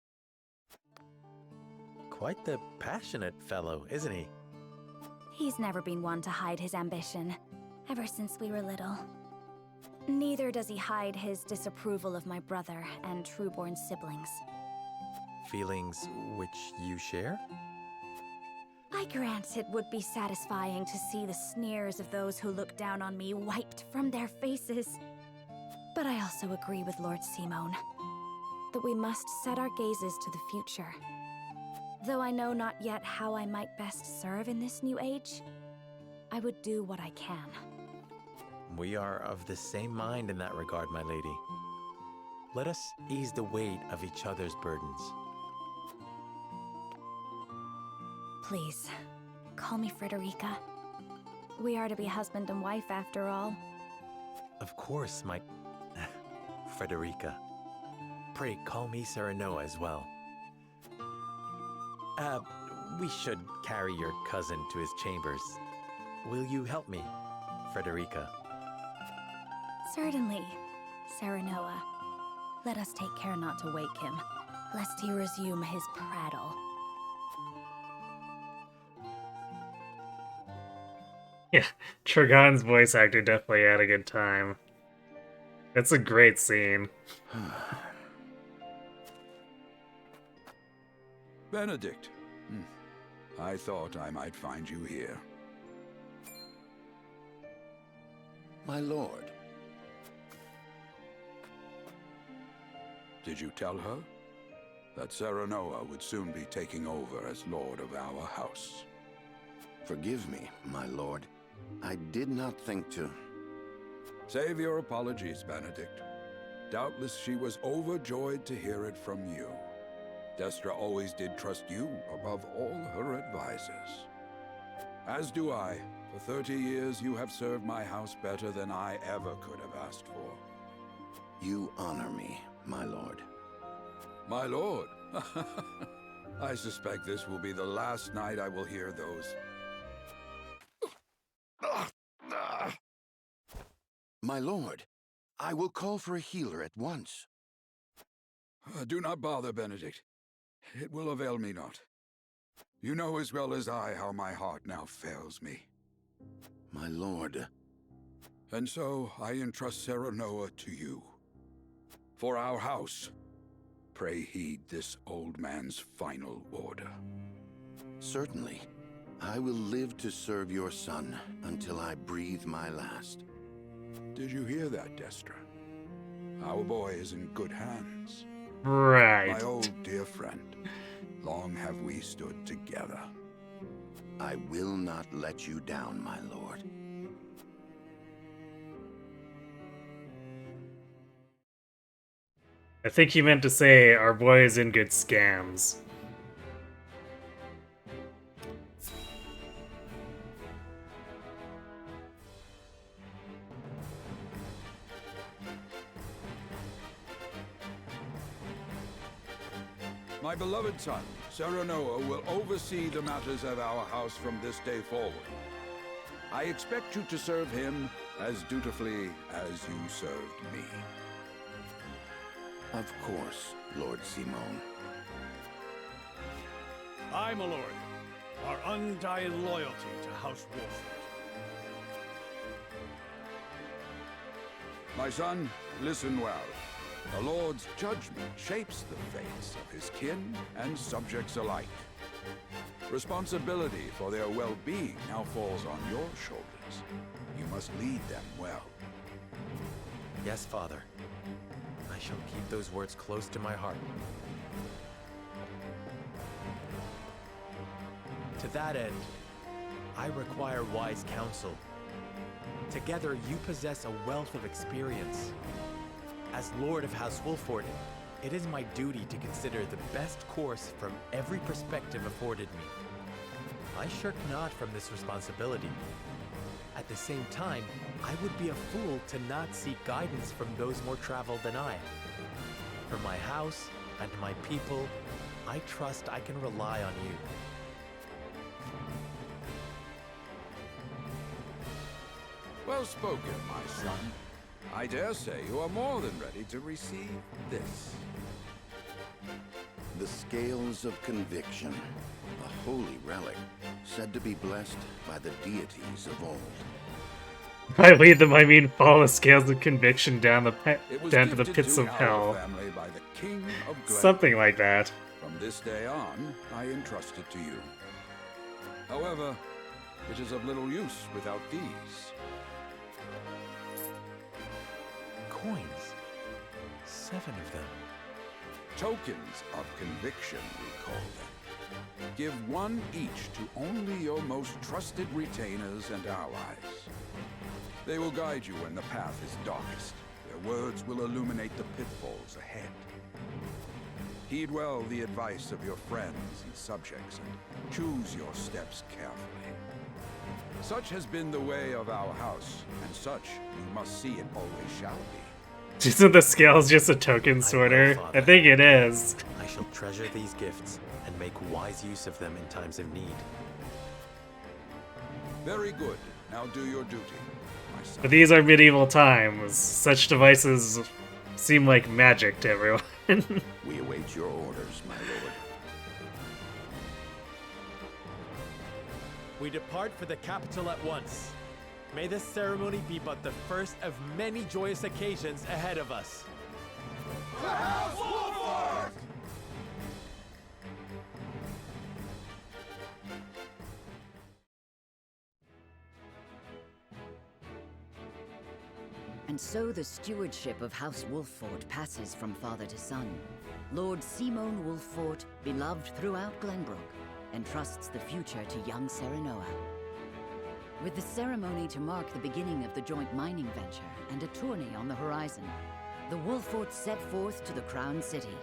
Quite the passionate fellow, isn't he? He's never been one to hide his ambition, ever since we were little. Neither does he hide his disapproval of my brother and trueborn siblings. Feelings which you share? I grant it would be satisfying to see the sneers of those who look down on me wiped from their faces. But I also agree with Lord Simone that we must set our gazes to the future. Though I know not yet how I might best serve in this new age, I would do what I can. We are of the same mind in that regard, my lady. Let us ease the weight of each other's burdens. Please, call me Frederica. We are to be husband and wife after all. Of course, my... Frederica. Pray call me Serenoa as well. We should carry your cousin to his chambers. Will you help me, Frederica? Certainly, Serenoa. Let us take care not to wake him, lest he resume his prattle. Yeah, Trigon's voice actor definitely had a good time. It's a great scene. Benedict. I thought I might find you here. My lord. Did you tell her that Serenoa would soon be taking over as lord of our house? Forgive me, my lord. I did not think to... Save your apologies, Benedict. Doubtless she was overjoyed to hear it from you. Destra always did trust you above all her advisors. As do I. For 30 years you have served my house better than I ever could have asked for. You honor me, my lord. My lord? I suspect this will be the last night I will hear those... My lord, I will call for a healer at once. Do not bother, Benedict. It will avail me not. You know as well as I how my heart now fails me. My lord. And so I entrust Serenoa to you. For our house, pray heed this old man's final order. Certainly. I will live to serve your son until I breathe my last. Did you hear that, Destra? Our boy is in good hands. Right. My old dear friend, long have we stood together. I will not let you down, my lord. I think he meant to say, our boy is in good scams. My beloved son, Serenoa, will oversee the matters of our house from this day forward. I expect you to serve him as dutifully as you served me. Of course, Lord Simone. Aye, my lord. Our undying loyalty to House Wolford. My son, listen well. The Lord's judgment shapes the fates of his kin and subjects alike. Responsibility for their well-being now falls on your shoulders. You must lead them well. Yes, Father. I shall keep those words close to my heart. To that end, I require wise counsel. Together, you possess a wealth of experience. As Lord of House Wolford, it is my duty to consider the best course from every perspective afforded me. I shirk not from this responsibility. At the same time, I would be a fool to not seek guidance from those more traveled than I. For my house and my people, I trust I can rely on you. Well spoken, my son. I dare say you are more than ready to receive this. The Scales of Conviction, a holy relic, said to be blessed by the deities of old. By lead them, I mean follow the scales of conviction down to the gifted pits to of our hell. family by the King of Glen. Something like that. From this day on, I entrust it to you. However, it is of little use without these. Coins. 7 of them. Tokens of conviction, we call them. Give one each to only your most trusted retainers and allies. They will guide you when the path is darkest. Their words will illuminate the pitfalls ahead. Heed well the advice of your friends and subjects, and choose your steps carefully. Such has been the way of our house, and such you must see it always shall be. Isn't the scales just a token sorter? I think it is. I shall treasure these gifts and make wise use of them in times of need. Very good. Now do your duty, my son. But these are medieval times. Such devices seem like magic to everyone. We await your orders, my lord. We depart for the capital at once. May this ceremony be but the first of many joyous occasions ahead of us. To House Wolford! And so the stewardship of House Wolffort passes from father to son. Lord Simon Wolffort, beloved throughout Glenbrook, entrusts the future to young Serenoa. With the ceremony to mark the beginning of the joint mining venture and a tourney on the horizon, the Wolfforts set forth to the Crown City.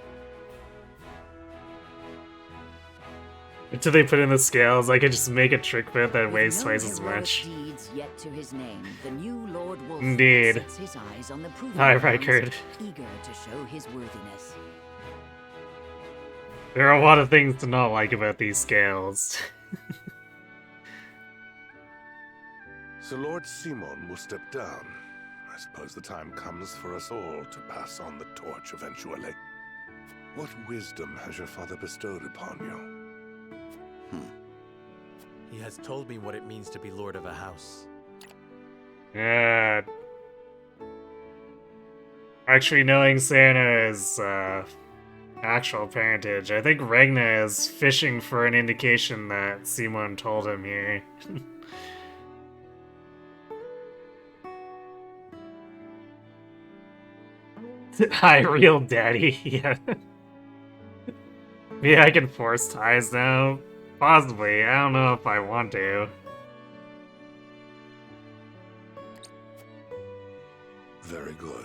Until they put in the scales, I could just make a trick bit that weighs With twice no as heroic much. deeds yet to his name, the new Lord Wolffort Indeed. sets his eyes on the proving High grounds, record. eager to show his worthiness. There are a lot of things to not like about these scales. So Lord Simon will step down. I suppose the time comes for us all to pass on the torch eventually. What wisdom has your father bestowed upon you? He has told me what it means to be lord of a house. Actually, knowing Santa's actual parentage, I think Regna is fishing for an indication that Simon told him here. Hi, real daddy. Yeah. Yeah, I can force ties now. Possibly. I don't know if I want to. Very good.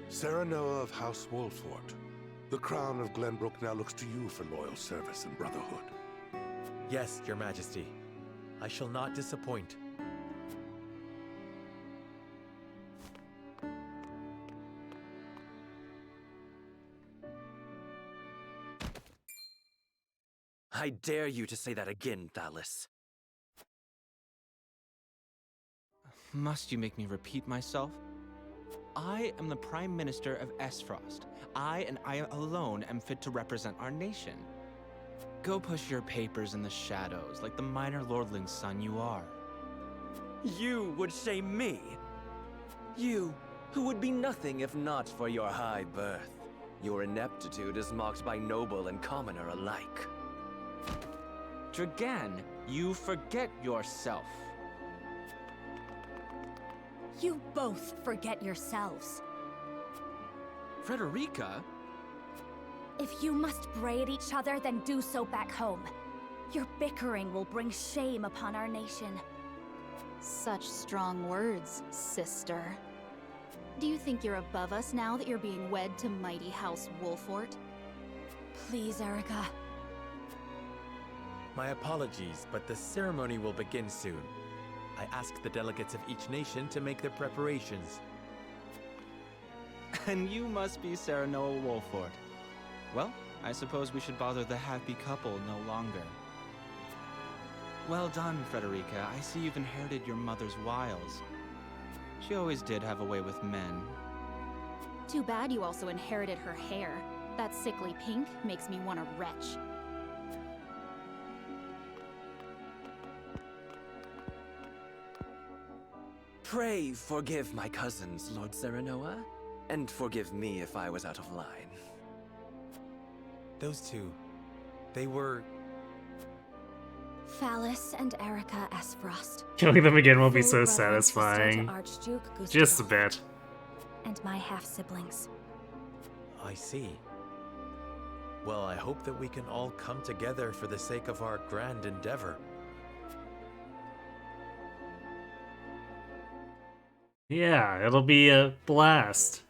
Serenoa of House Wolffort. The crown of Glenbrook now looks to you for loyal service and brotherhood. Yes, your majesty. I shall not disappoint. I dare you to say that again, Thalis. Must you make me repeat myself? I am the Prime Minister of Esfrost. I and I alone am fit to represent our nation. Go push your papers in the shadows like the minor lordling's son you are. You would say me? You, who would be nothing if not for your high birth. Your ineptitude is mocked by noble and commoner alike. Dragan, you forget yourself. You both forget yourselves. Frederica? If you must bray at each other, then do so back home. Your bickering will bring shame upon our nation. Such strong words, sister. Do you think you're above us now that you're being wed to mighty House Wolffort? Please, Erica. My apologies, but the ceremony will begin soon. I ask the delegates of each nation to make their preparations. And you must be Serenoa Wolffort. Well, I suppose we should bother the happy couple no longer. Well done, Frederica. I see you've inherited your mother's wiles. She always did have a way with men. Too bad you also inherited her hair. That sickly pink makes me want to retch. Pray forgive my cousins, Lord Serenoa, and forgive me if I was out of line. Those two, they were... Phallus and Erica Esfrost. Killing them again will be Full so brother and sister to satisfying. Archduke Gustavo, Just a bit. And my half-siblings. I see. Well, I hope that we can all come together for the sake of our grand endeavor. Yeah, it'll be a blast.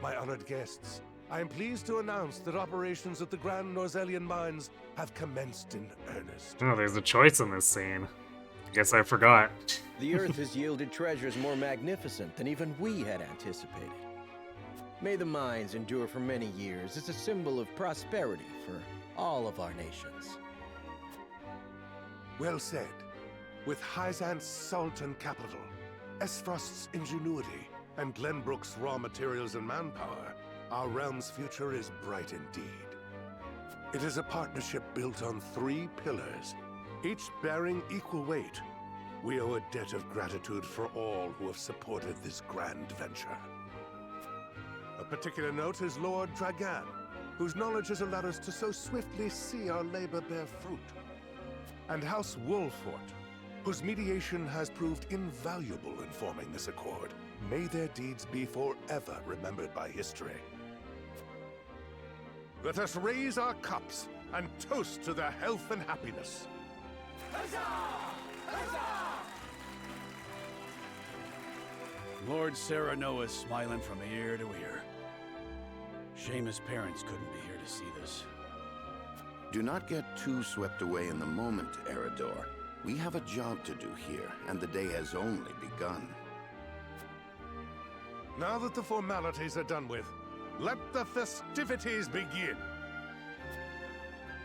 My honored guests, I am pleased to announce that operations at the Grand Norzelian Mines have commenced in earnest. Oh, there's a choice in this scene. Guess I forgot. The Earth has yielded treasures more magnificent than even we had anticipated. May the mines endure for many years as a symbol of prosperity for all of our nations. Well said. With Hyzant's salt and capital, Esfrost's ingenuity, and Glenbrook's raw materials and manpower, our realm's future is bright indeed. It is a partnership built on 3 pillars, each bearing equal weight. We owe a debt of gratitude for all who have supported this grand venture. A particular note is Lord Dragan, whose knowledge has allowed us to so swiftly see our labor bear fruit. And House Wolfort, whose mediation has proved invaluable in forming this accord. May their deeds be forever remembered by history. Let us raise our cups and toast to their health and happiness. Huzzah! Huzzah! Lord Serenoa is smiling from ear to ear. Shame his parents couldn't be here to see this. Do not get too swept away in the moment, Eredor. We have a job to do here, and the day has only begun. Now that the formalities are done with, let the festivities begin.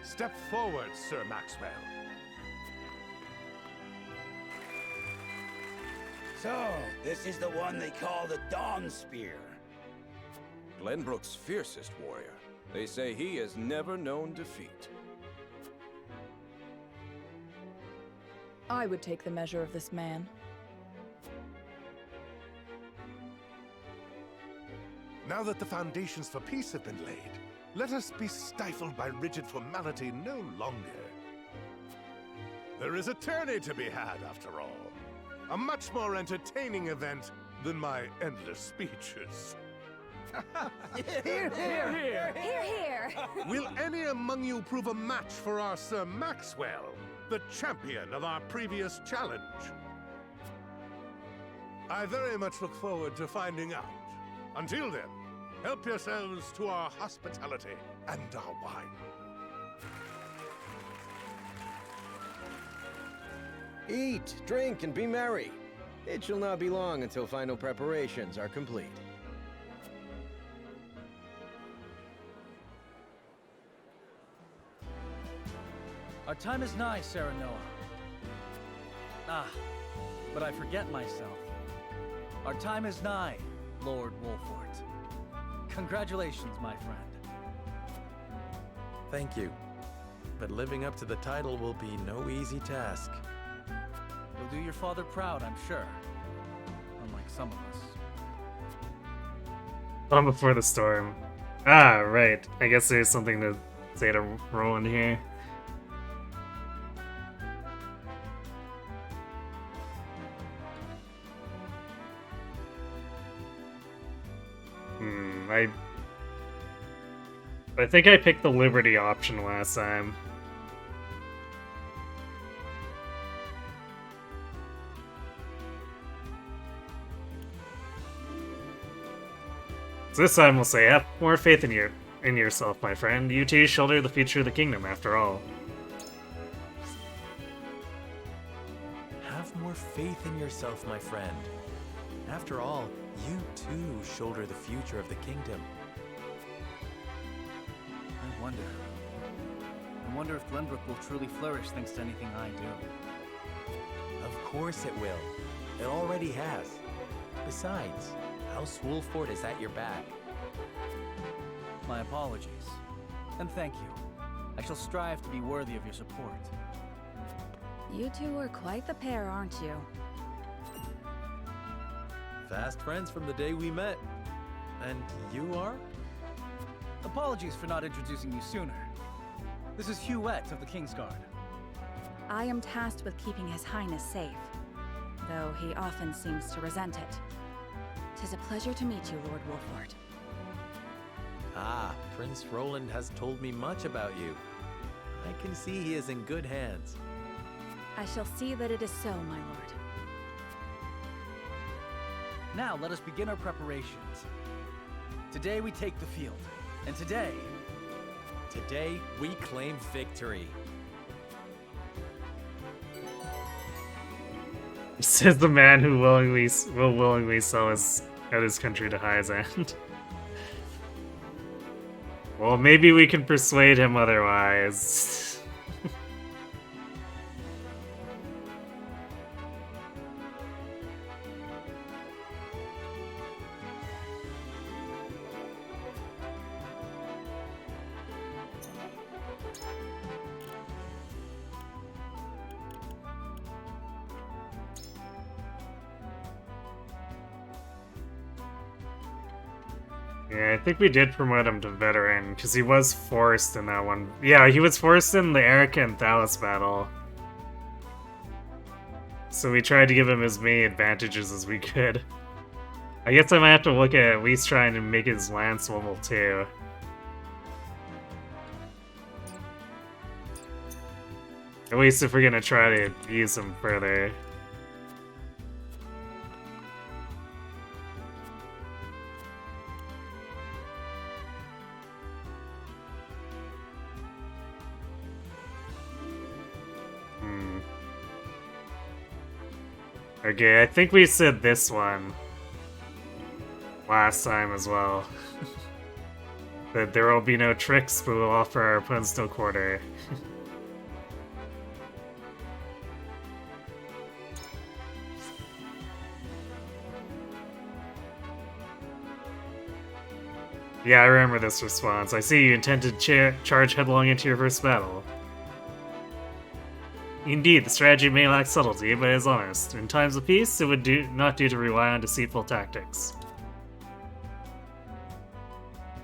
Step forward, Sir Maxwell. So, this is the one they call the Dawn Spear. Glenbrook's fiercest warrior. They say he has never known defeat. I would take the measure of this man. Now that the foundations for peace have been laid, let us be stifled by rigid formality no longer. There is a tourney to be had, after all. A much more entertaining event than my endless speeches. Hear, hear, hear. Hear, hear. Will any among you prove a match for our Sir Maxwell, the champion of our previous challenge? I very much look forward to finding out. Until then, help yourselves to our hospitality and our wine. Eat, drink, and be merry. It shall not be long until final preparations are complete. Our time is nigh, Serenoa. Ah, but I forget myself. Our time is nigh, Lord Wolfort. Congratulations, my friend. Thank you. But living up to the title will be no easy task. You'll do your father proud, I'm sure. Unlike some of us. Calm before the storm. Ah, right. I guess there's something to say to Roland here. I think I picked the Liberty option last time. So this time we'll say, have more faith in yourself, my friend. You too shoulder the future of the kingdom, after all. Have more faith in yourself, my friend. After all, you too shoulder the future of the kingdom. I wonder if Glenbrook will truly flourish thanks to anything I do. Of course it will. It already has. Besides, House Wolford is at your back. My apologies. And thank you. I shall strive to be worthy of your support. You two are quite the pair, aren't you? Fast friends from the day we met. And you are? Apologies for not introducing you sooner. This is Huette of the Kingsguard. I am tasked with keeping His Highness safe, though he often seems to resent it. 'Tis a pleasure to meet you, Lord Wolford. Ah, Prince Roland has told me much about you. I can see he is in good hands. I shall see that it is so, my lord. Now let us begin our preparations. Today we take the field, and today we claim victory. Says the man who will willingly sell his country to Hyzand. Well, maybe we can persuade him otherwise. Yeah, I think we did promote him to veteran, because he was forced in that one. Yeah, he was forced in the Erica and Thalos battle. So we tried to give him as many advantages as we could. I guess I might have to look at least trying to make his lance level 2. At least if we're gonna try to use him further. Okay, I think we said this one last time as well. That there will be no tricks, but we'll offer our opponents no quarter. Yeah, I remember this response. I see you intend to charge headlong into your first battle. Indeed, the strategy may lack subtlety, but is honest. In times of peace, it would not do to rely on deceitful tactics.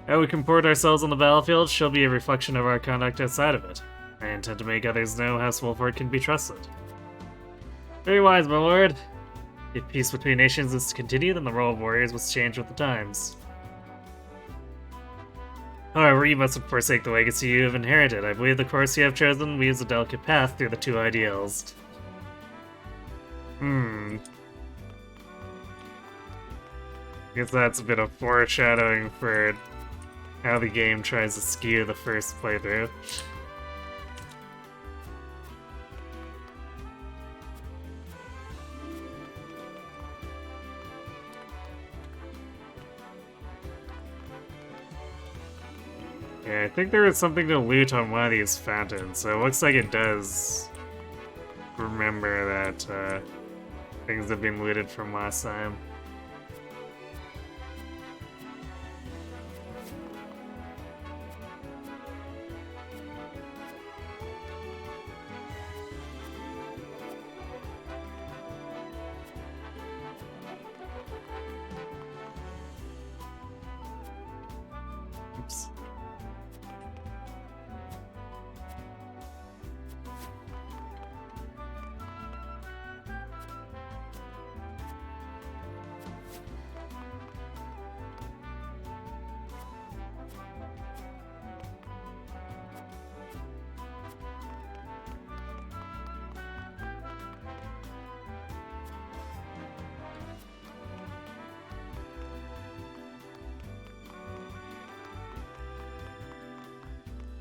How we comport ourselves on the battlefield shall be a reflection of our conduct outside of it. I intend to make others know House Wolford can be trusted. Very wise, my lord. If peace between nations is to continue, then the role of warriors must change with the times. However, you must forsake the legacy you have inherited. I believe the course you have chosen weaves a delicate path through the two ideals. Guess that's a bit of foreshadowing for how the game tries to skew the first playthrough. Yeah, I think there was something to loot on one of these fountains, so it looks like it does remember that things have been looted from last time. Oops.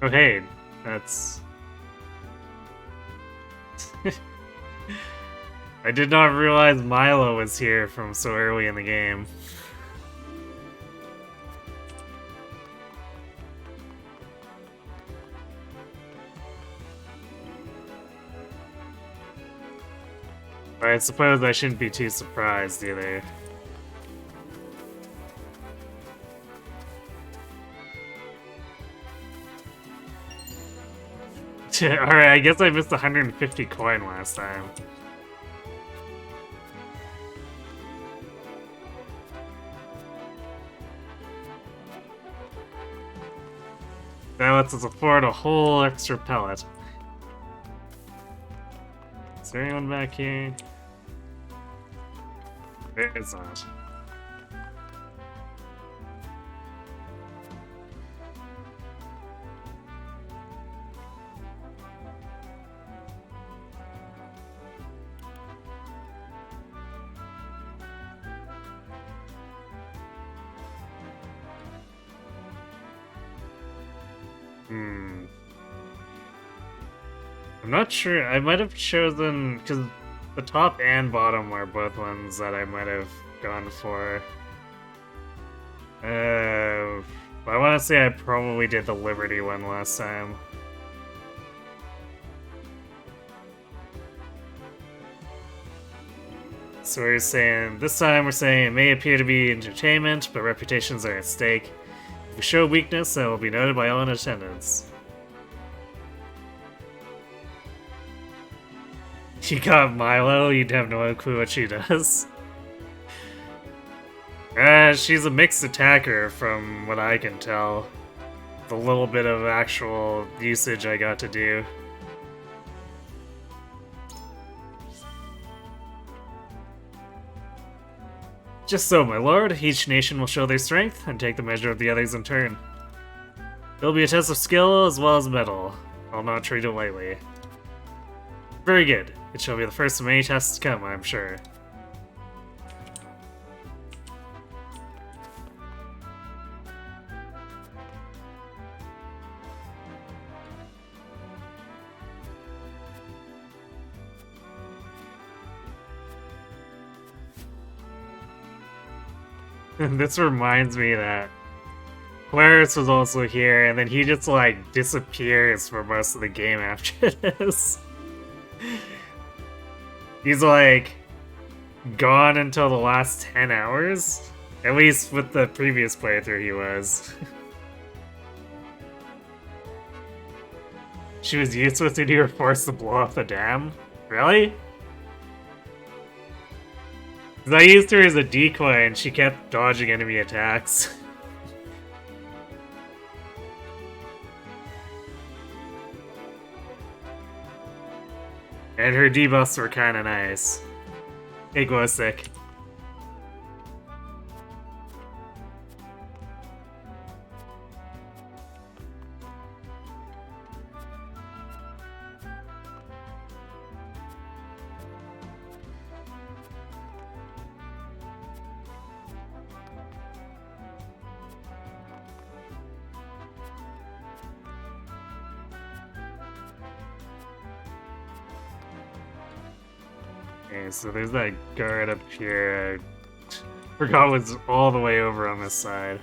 Oh hey, that's... I did not realize Milo was here from so early in the game. But I suppose I shouldn't be too surprised either. Alright, I guess I missed 150 coin last time. That lets us afford a whole extra pellet. Is there anyone back here? There is not. I'm not sure. I might have chosen, because the top and bottom are both ones that I might have gone for. I want to say I probably did the Liberty one last time. So we're saying, this time we're saying it may appear to be entertainment, but reputations are at stake. If we show weakness, that will be noted by all in attendance. You got Milo, you'd have no clue what she does. She's a mixed attacker from what I can tell. The little bit of actual usage I got to do. Just so, my lord, each nation will show their strength and take the measure of the others in turn. It'll be a test of skill as well as mettle. I'll not treat it lightly. Very good. It shall be the first of many tests to come, I'm sure. This reminds me that Claris was also here, and then he just, like, disappears for most of the game after this. He's, like, gone until the last 10 hours? At least with the previous playthrough he was. She was useless and you were forced to blow up the dam? Really? 'Cause I used her as a decoy and she kept dodging enemy attacks. And her debuffs were kinda nice. Hey, Glowstick. Okay, so there's that guard up here. I forgot was all the way over on this side.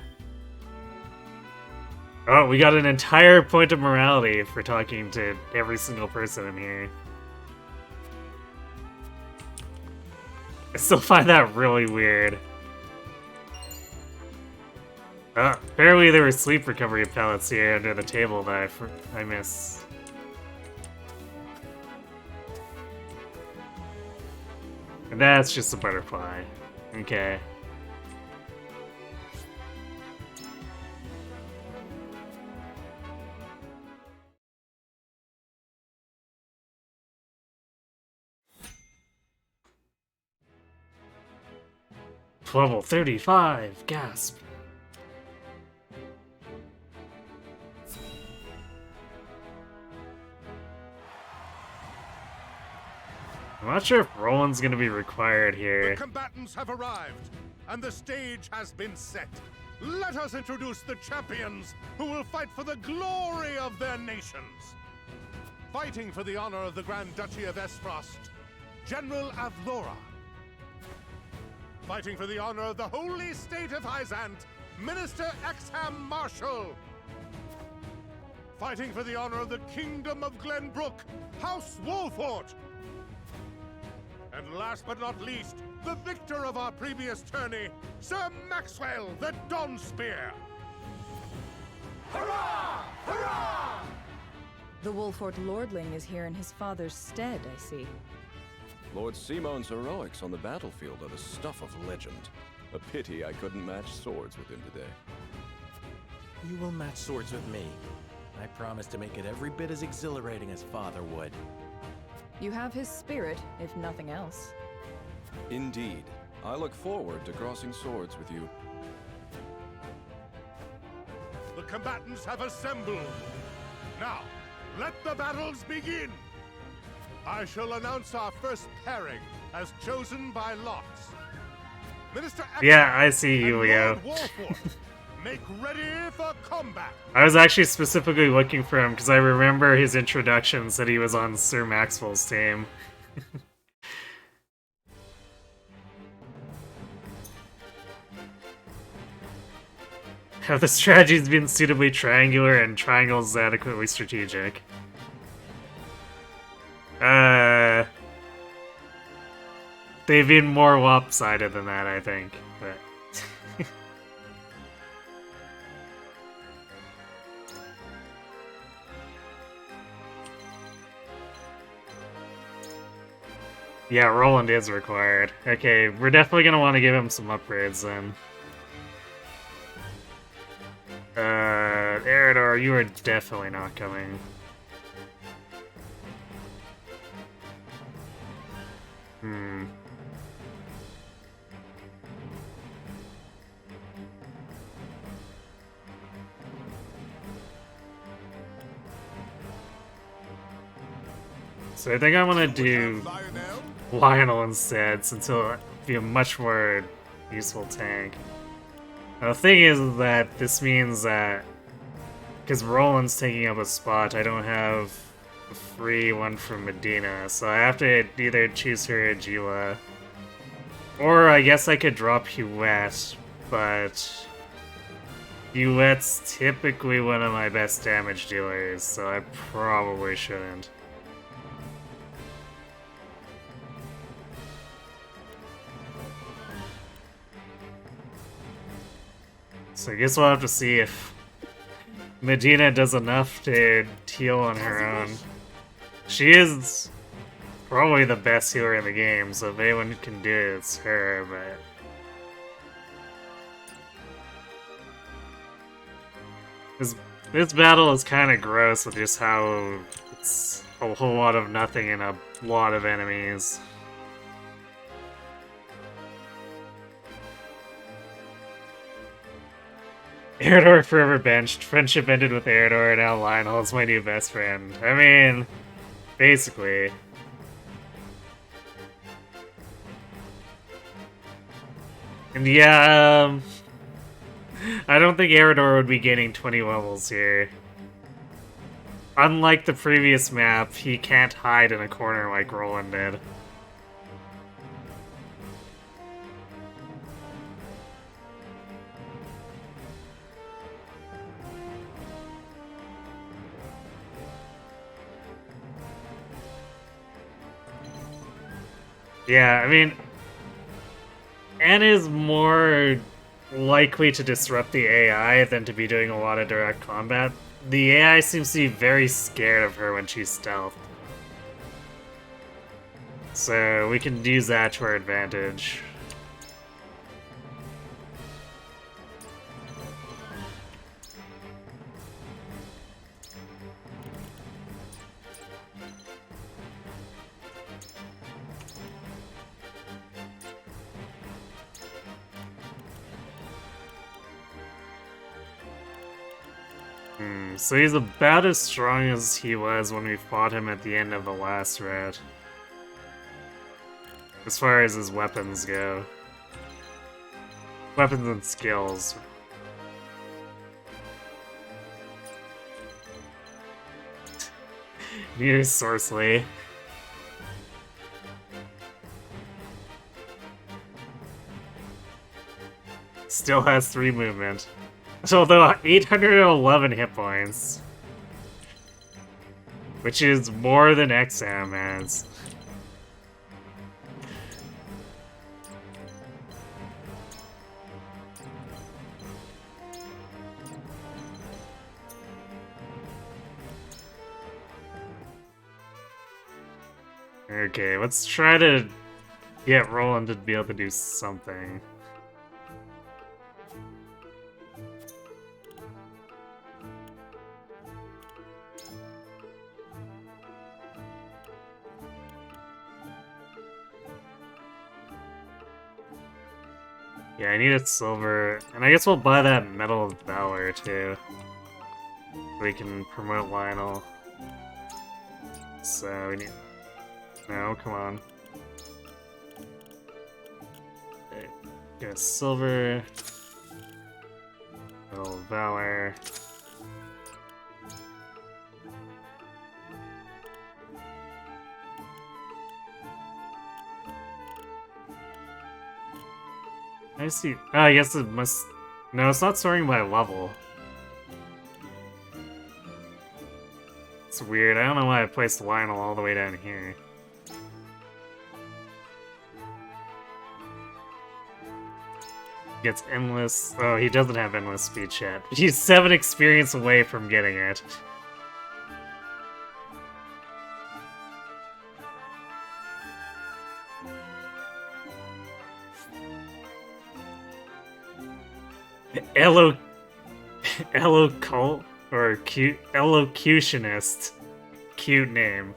Oh, we got an entire point of morality for talking to every single person in here. I still find that really weird. Apparently there were sleep recovery pellets here under the table that I missed. And that's just a butterfly. Okay. Level 35, gasp. I'm not sure if Roland's gonna be required here. The combatants have arrived, and the stage has been set. Let us introduce the champions who will fight for the glory of their nations. Fighting for the honor of the Grand Duchy of Esfrost, General Avlora. Fighting for the honor of the Holy State of Hyzant, Minister Exham Marshall. Fighting for the honor of the Kingdom of Glenbrook, House Wolfort. And last but not least, the victor of our previous tourney, Sir Maxwell the Dawnspear! Hurrah! Hurrah! The Wolfort Lordling is here in his father's stead, I see. Lord Simon's heroics on the battlefield are the stuff of legend. A pity I couldn't match swords with him today. You will match swords with me. I promise to make it every bit as exhilarating as Father would. You have his spirit, if nothing else. Indeed. I look forward to crossing swords with you. The combatants have assembled. Now, let the battles begin! I shall announce our first pairing as chosen by lots. Minister Yeah, I see you, Leo. Make ready for combat! I was actually specifically looking for him because I remember his introduction said he was on Sir Maxwell's team. Have the strategies been suitably triangular and triangles adequately strategic? They've been more lopsided than that, I think, but... Yeah, Roland is required. Okay, we're definitely gonna want to give him some upgrades then. Eridor, you are definitely not coming. So I think I'm gonna do Lionel instead, since he'll be a much more useful tank. Now, the thing is that this means that, because Roland's taking up a spot, I don't have a free one from Medina, so I have to either choose her or Gila. Or I guess I could drop Huette, but Huette's typically one of my best damage dealers, so I probably shouldn't. So I guess we'll have to see if Medina does enough to heal on her own. She is probably the best healer in the game, so if anyone can do it, it's her, but... This battle is kind of gross with just how it's a whole lot of nothing and a lot of enemies. Eridor forever benched. Friendship ended with Eridor, and now Lionel's my new best friend. I mean, basically. And yeah, I don't think Eridor would be gaining 20 levels here. Unlike the previous map, he can't hide in a corner like Roland did. Yeah, I mean, Anne is more likely to disrupt the AI than to be doing a lot of direct combat. The AI seems to be very scared of her when she's stealthed. So we can use that to our advantage. So he's about as strong as he was when we fought him at the end of the last route. As far as his weapons go. Weapons and skills. Use Sorcery. Still has 3 movement. Although 811 hit points. Which is more than Exam has. Okay, let's try to get Roland to be able to do something. Yeah, I need a silver, and I guess we'll buy that Medal of Valor too. So we can promote Lionel. So we need... No, come on. Okay, get a silver. Medal of Valor. I see. Oh, I guess it must... No, it's not sorting by level. It's weird. I don't know why I placed Lionel all the way down here. Gets endless... Oh, he doesn't have endless speech yet. He's 7 experience away from getting it. Elocult or cute elocutionist. Cute name.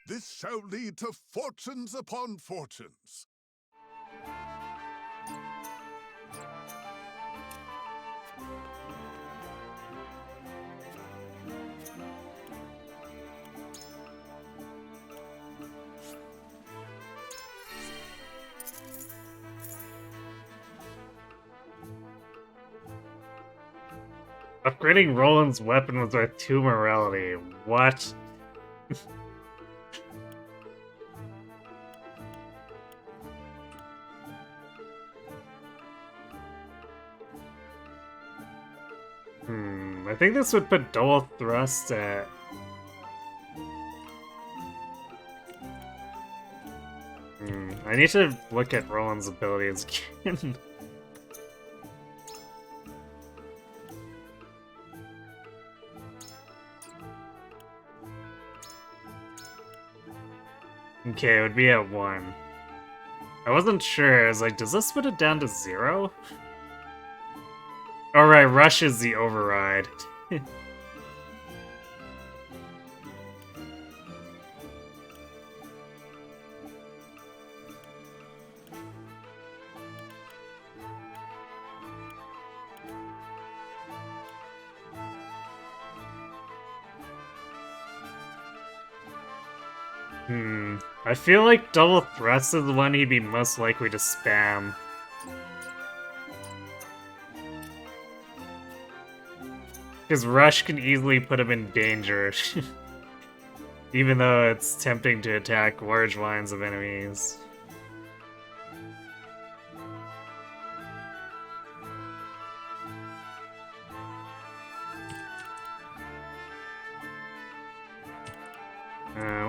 This shall lead to fortunes upon fortunes. Upgrading Roland's weapon was worth 2 morality. What? I think this would put double thrust at... I need to look at Roland's abilities again. Okay, it would be at 1. I wasn't sure. I was like, does this put it down to 0? Alright, Rush is the override. I feel like double thrust is the one he'd be most likely to spam. Because Rush can easily put him in danger. Even though it's tempting to attack large lines of enemies.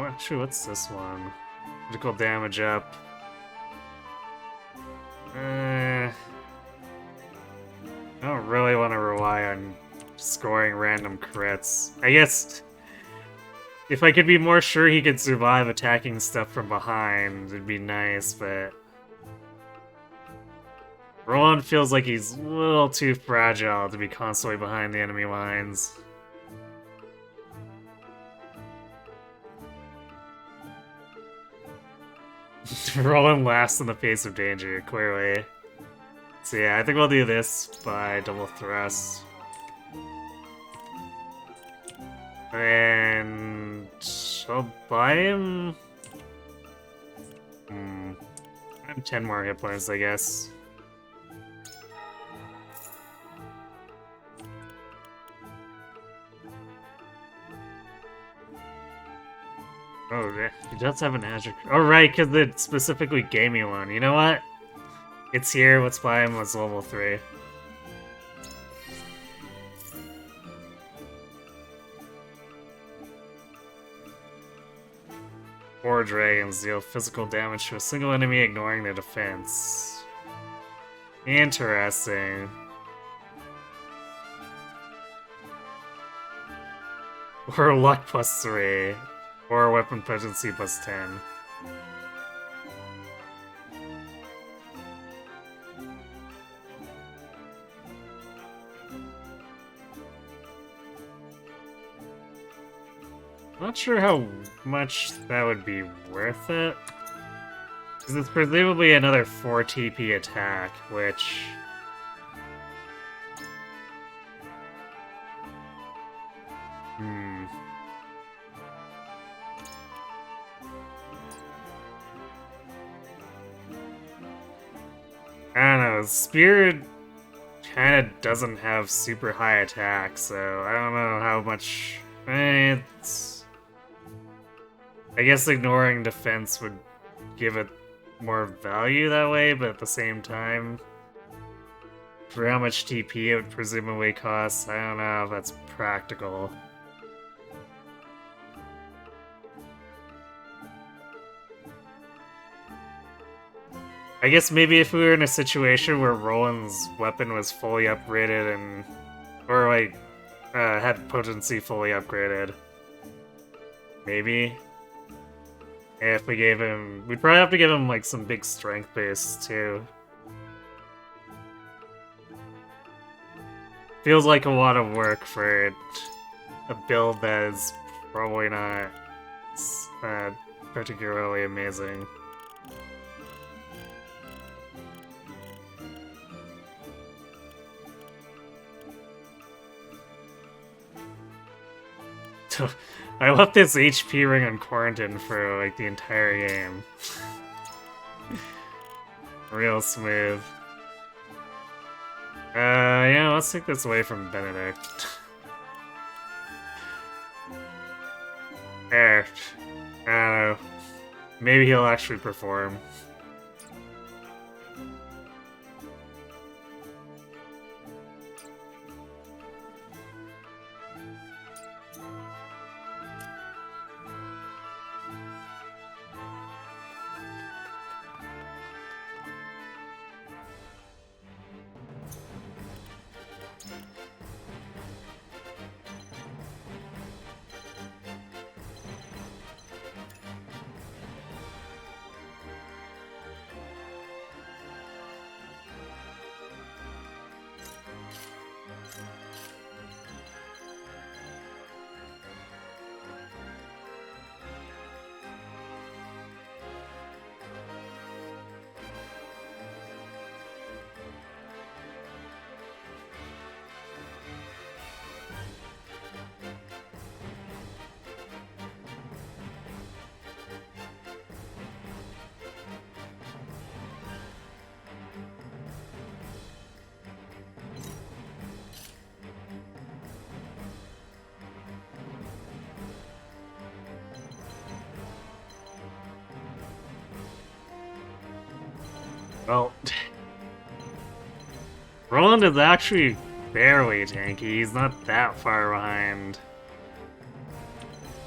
Actually, what's this one? Critical damage up. I don't really want to rely on scoring random crits. I guess if I could be more sure he could survive attacking stuff from behind, it'd be nice, but... Roland feels like he's a little too fragile to be constantly behind the enemy lines. Roland laughs in the face of danger, clearly. So yeah, I think we'll do this by double thrust. And I'll buy him... I have 10 more hit points, I guess. Oh, yeah, he does have an Azure... Oh, right, because it specifically gave me one. You know what? It's here, let's buy him as level 3. Four dragons deal physical damage to a single enemy, ignoring their defense. Interesting. Or luck +3. Or weapon potency +10. Not sure how much that would be worth it. Because it's presumably another 4 TP attack, which... I don't know, Spear kinda doesn't have super high attack, so I don't know how much... It's... I guess ignoring defense would give it more value that way, but at the same time, for how much TP it would presumably cost, I don't know if that's practical. I guess maybe if we were in a situation where Roland's weapon was fully upgraded and... or like, had potency fully upgraded. Maybe. If we gave him... we'd probably have to give him like some big strength base too. Feels like a lot of work for a build that is probably not particularly amazing. I left this HP ring on quarantine for like the entire game. Real smooth. Yeah, let's take this away from Benedict. There. I don't know. Maybe he'll actually perform. Well, Roland is actually barely tanky. He's not that far behind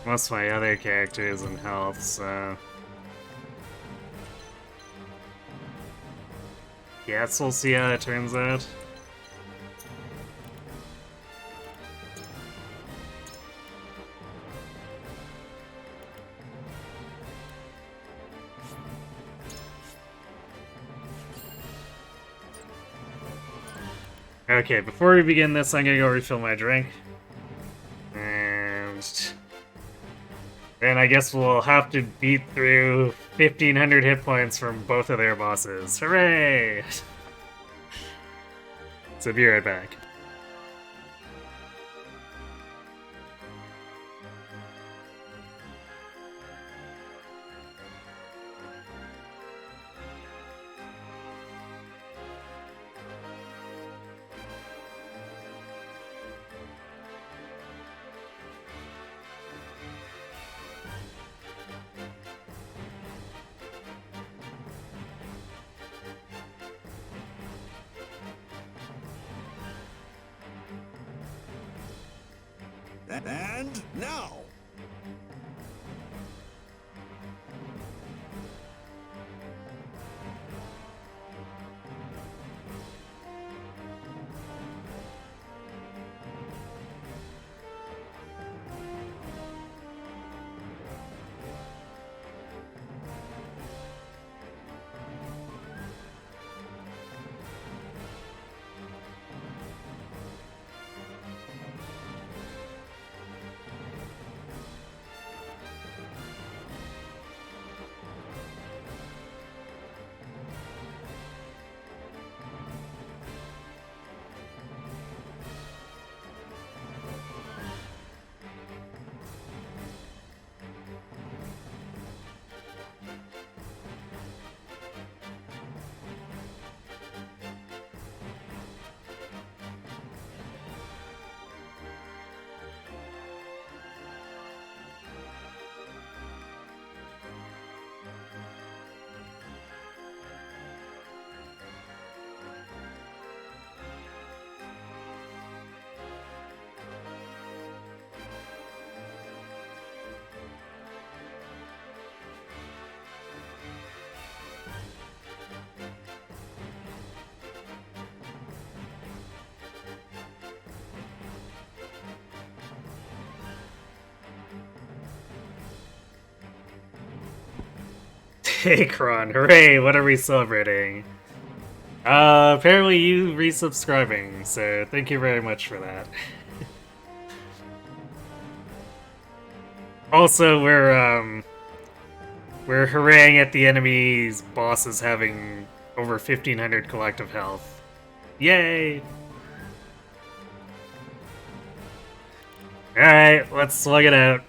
most of my other characters in health, so... Yes, we'll see how it turns out. Okay, before we begin this, I'm gonna go refill my drink. And then I guess we'll have to beat through 1,500 hit points from both of their bosses. Hooray! So be right back. And now! Hey, Kron, hooray, what are we celebrating? Apparently you resubscribing, so thank you very much for that. Also, we're hooraying at the enemy's bosses having over 1,500 collective health. Yay! Alright, let's slug it out.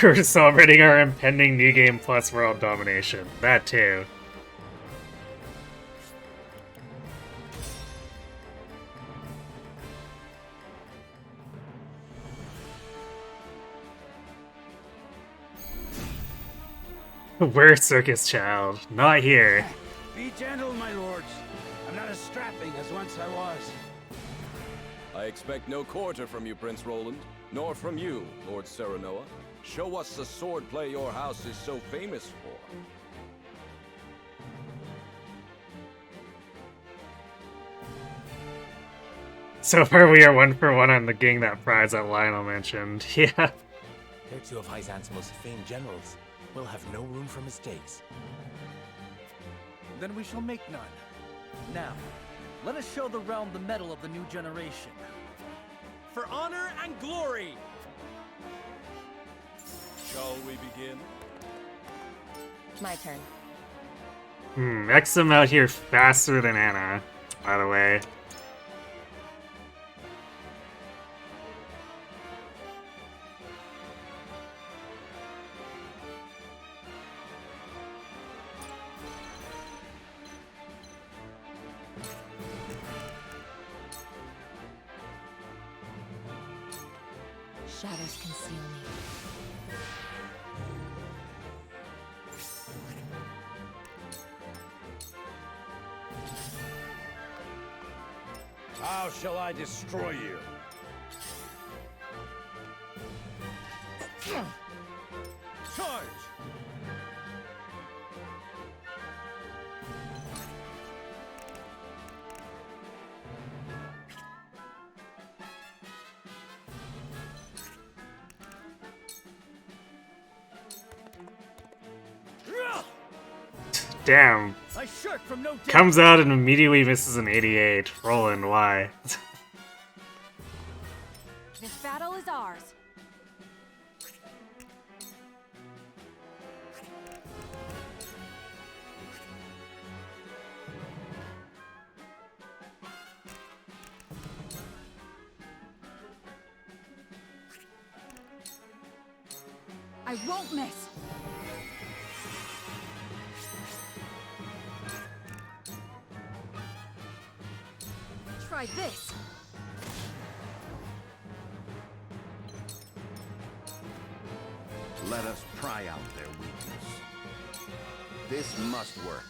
We're celebrating our impending New Game Plus world domination. That too. We're Circus Child, not here. Be gentle, my lords. I'm not as strapping as once I was. I expect no quarter from you, Prince Roland, nor from you, Lord Serenoa. Show us the swordplay your house is so famous for. So far we are 1-for-1 on the getting that prize that Lionel mentioned. Yeah. They're two of Hyzan's most famed generals. We'll have no room for mistakes. Then we shall make none. Now, let us show the realm the mettle of the new generation. For honor and glory! Shall we begin? My turn. Exum out here faster than Anna, by the way. Shadows conceal me. How shall I destroy you? Charge! Damn. I shirk from no death. Comes out and immediately misses an 88. Roland, why? This battle is ours. I won't miss. Try this. Let us pry out their weakness. This must work.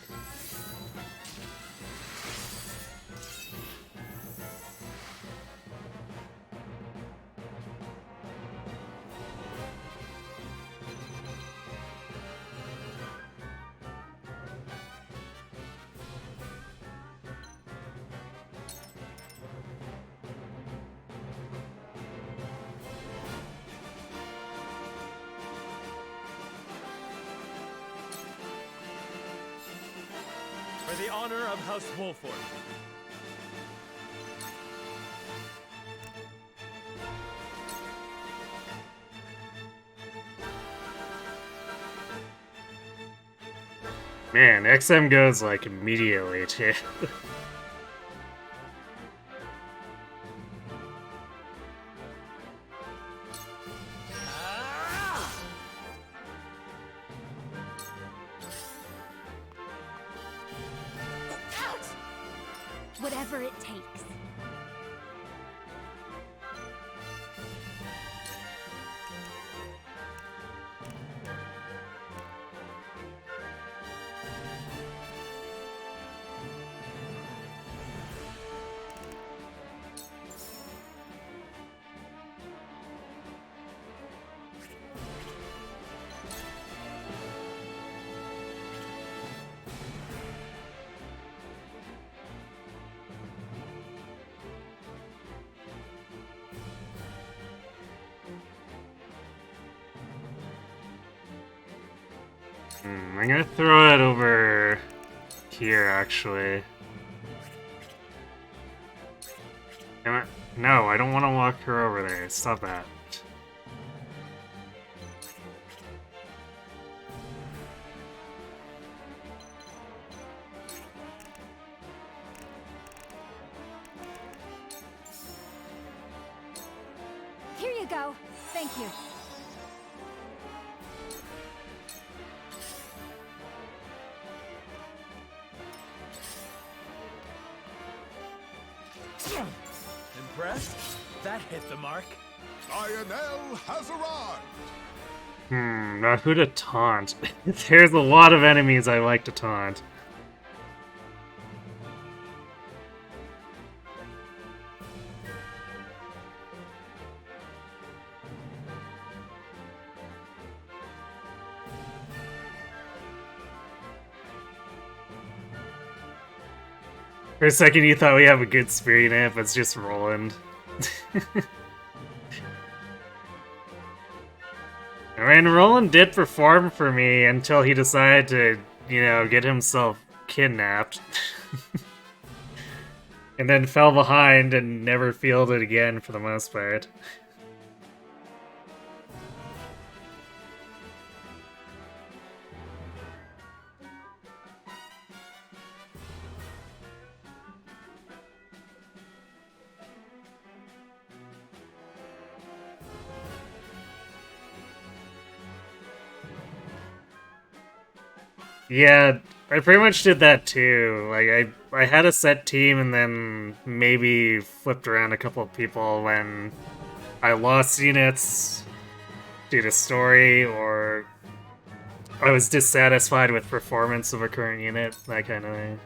For the honor of House Wolford. Man, XM goes like immediately too. Whatever it takes. I'm gonna throw it over here, actually. Damn it. No, I don't want to walk her over there. Stop that. Here you go. Thank you. Impressed? That hit the mark. Lionel has arrived. Now who to taunt? There's a lot of enemies I like to taunt. For a second you thought we have a good spirit amp, it's just Roland. I mean, Roland did perform for me until he decided to, you know, get himself kidnapped. And then fell behind and never fielded again for the most part. Yeah, I pretty much did that too. Like, I had a set team and then maybe flipped around a couple of people when I lost units due to story, or I was dissatisfied with performance of a current unit, that kind of thing.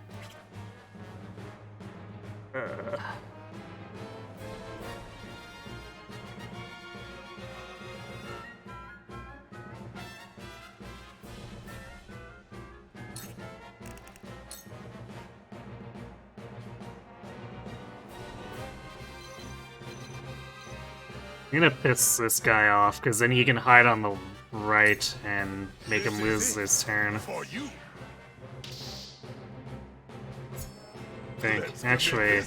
I'm gonna piss this guy off, because then he can hide on the right and make him lose his turn. Actually,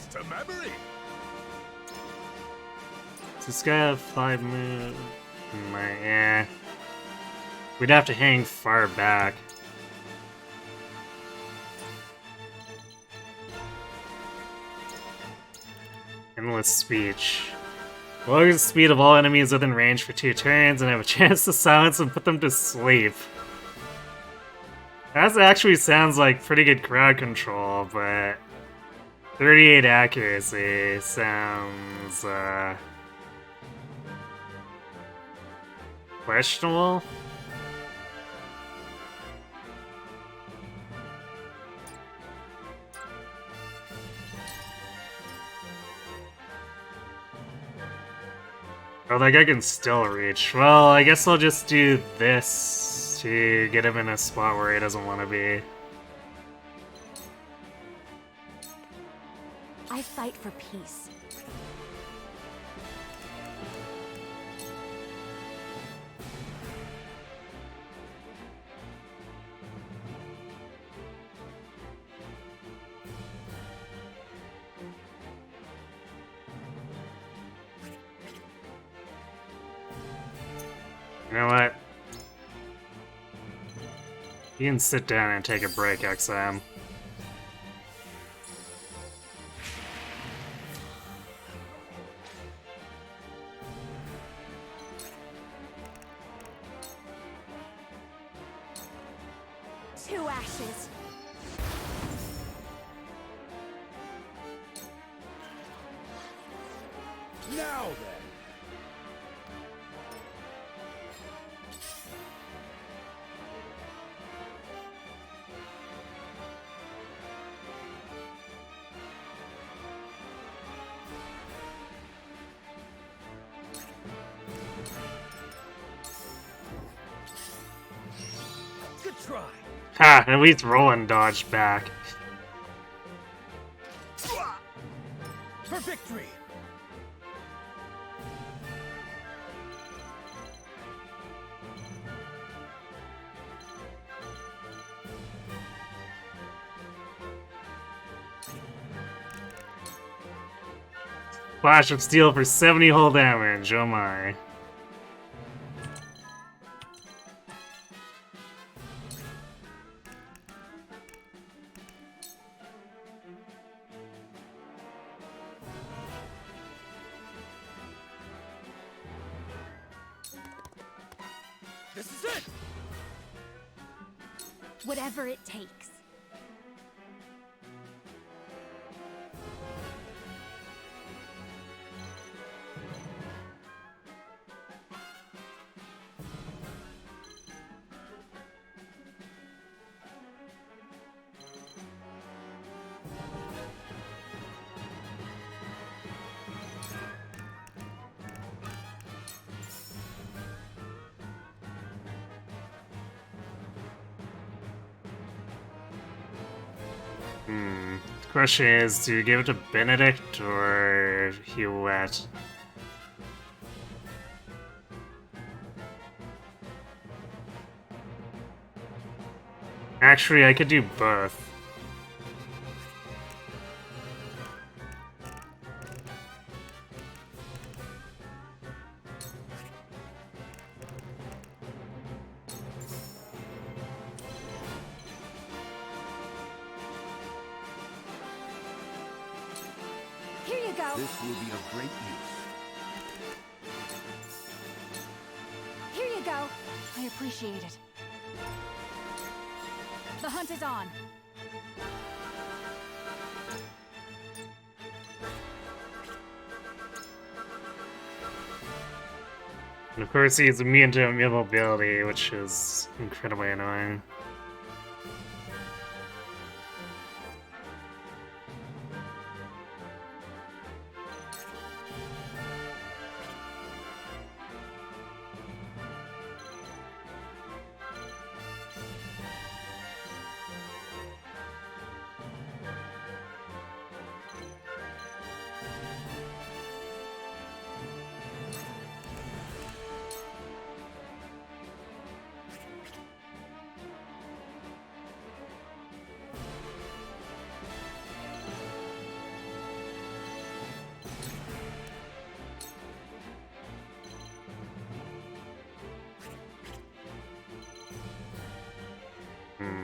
does this guy have 5 moves? Yeah. We'd have to hang far back. Endless speech. Lower the speed of all enemies within range for 2 turns and have a chance to silence and put them to sleep. That actually sounds like pretty good crowd control, but 38 accuracy sounds questionable. Oh, that guy can still reach. Well, I guess I'll just do this to get him in a spot where he doesn't want to be. I fight for peace. You know what? You can sit down and take a break, XM. Two ashes. Now then. Good try. Ha! At least Roland dodged back. For victory. Flash of Steel for 70 hull damage, oh my. This is it! Whatever it takes. The question is, do you give it to Benedict or Huette? Actually, I could do both. Here you go. This will be of great use. Here you go. I appreciate it. The hunt is on. And of course, he's immune to immobility, which is incredibly annoying.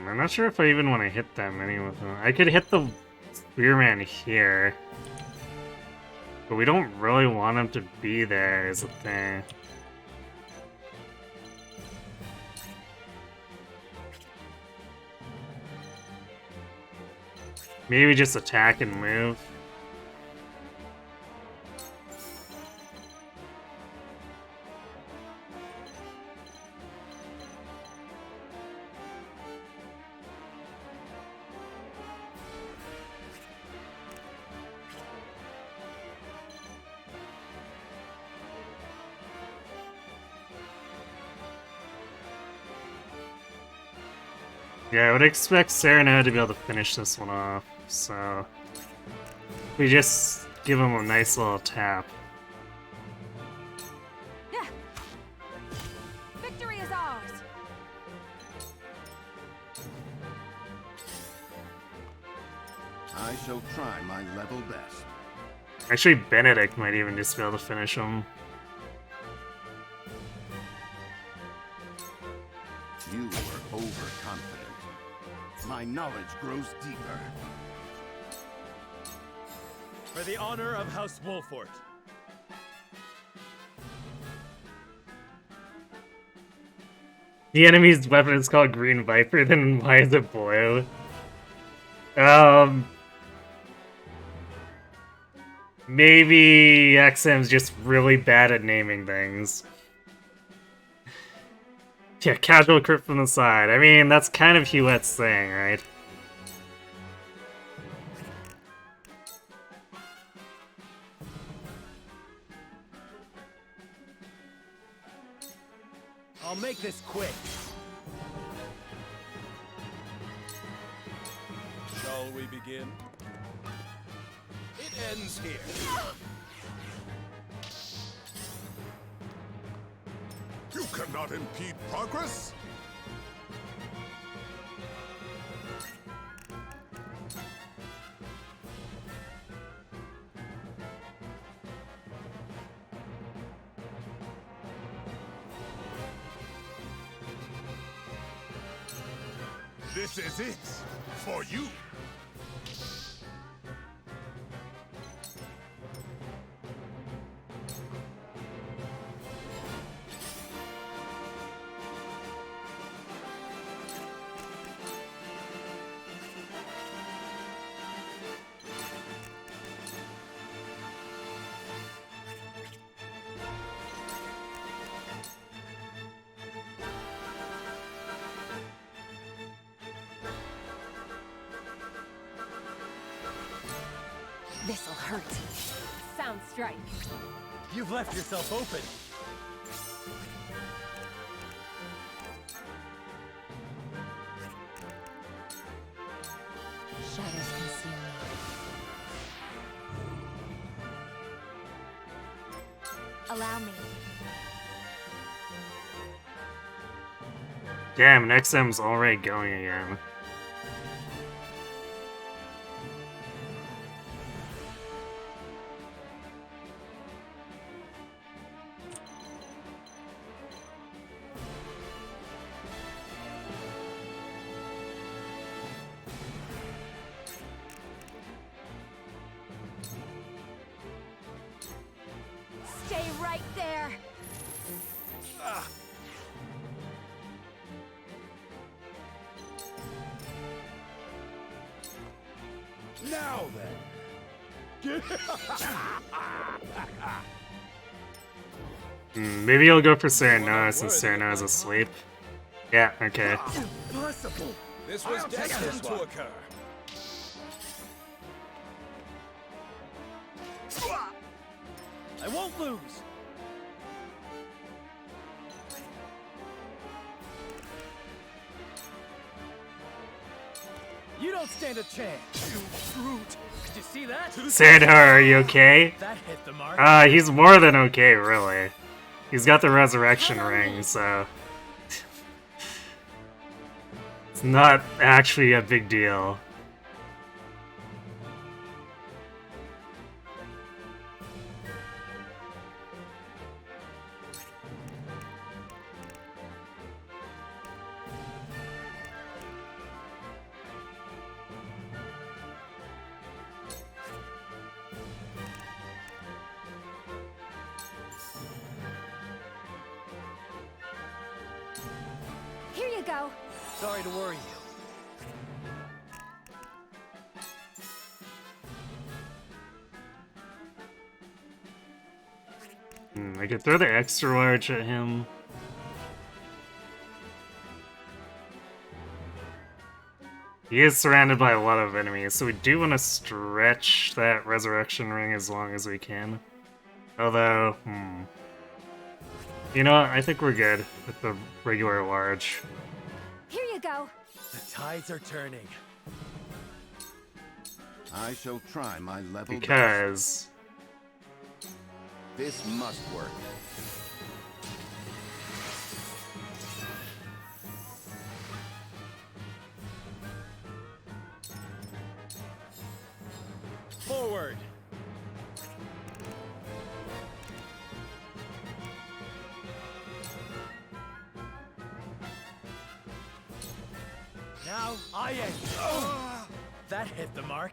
I'm not sure if I even want to hit that many with them. I could hit the Spearman here. But we don't really want him to be there, is the thing. Maybe just attack and move. Yeah, I would expect Sereno to be able to finish this one off, so we just give him a nice little tap. Yeah. Victory is ours. I shall try my level best. Actually, Benedict might even just be able to finish him. You were overconfident. My knowledge grows deeper. For the honor of House Wolfort. The enemy's weapon is called Green Viper, then why is it blue? Maybe XM's just really bad at naming things. Yeah, casual crit from the side. I mean, that's kind of Huette's thing, right? I'll make this quick. Shall we begin? It ends here. You cannot impede progress! This is it for you. This'll hurt. Sound strike. You've left yourself open. Shadows conceal me. Allow me. Damn, XM's already going again. Stay right there. Now then. Maybe I'll go for Serenoa since Serenoa's asleep. Yeah, okay. Impossible. This was destined to occur. I won't lose. You don't stand a chance, you brute. Did you see that? Serenoa, are you okay? That hit the mark. He's more than okay, really. He's got the resurrection ring, so it's not actually a big deal. Here you go. Sorry to worry you. I could throw the extra large at him. He is surrounded by a lot of enemies, so we do want to stretch that resurrection ring as long as we can. Although, you know what? I think we're good with the regular large. Here you go. The tides are turning. I shall try my level Because best. This must work. Forward. Now I aim. That hit the mark.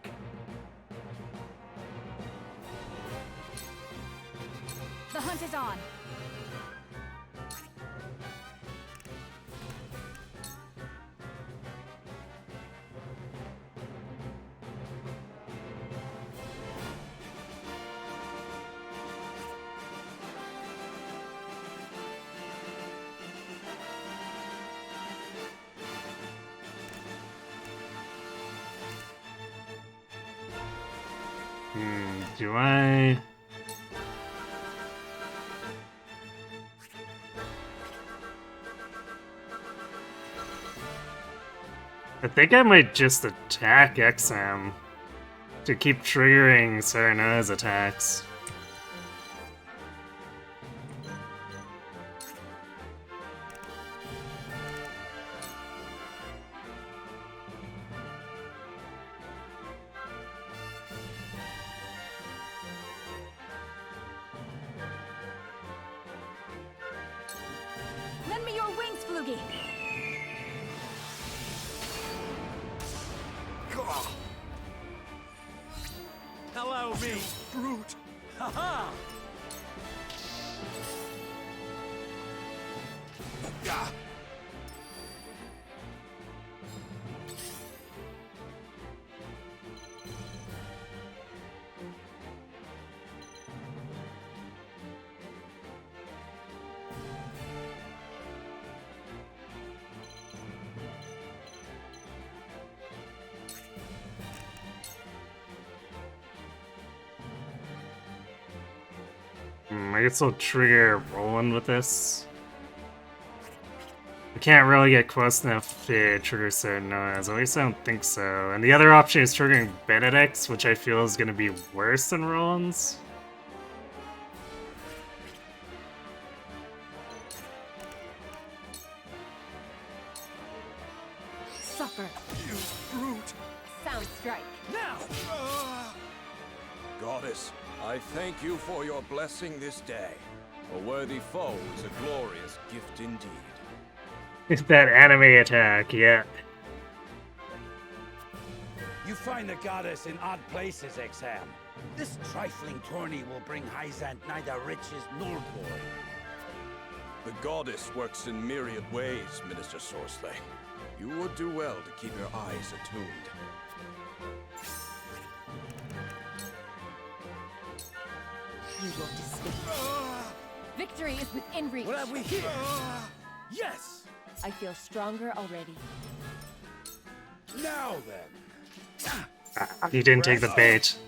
The hunt is on. Do I... I think I might just attack XM to keep triggering Serenoa's attacks. Lend me your wings, Flugy. Follow me, brute! Ha-ha! Yeah. I guess I'll trigger Roland with this. I can't really get close enough to trigger certain noise, at least I don't think so. And the other option is triggering Benedict's, which I feel is going to be worse than Roland's. Suffer. You brute! Sound strike. Now! Goddess, I thank you for your blessing this day. A worthy foe is a glorious gift indeed. That anime attack, yeah. You find the goddess in odd places, Exham. This trifling tourney will bring Hyzant neither riches nor glory. The goddess works in myriad ways, Minister Soreslay. You would do well to keep your eyes attuned. You won't escape. Victory is within reach. What have we here? Yes! I feel stronger already. Now then. You didn't take the bait.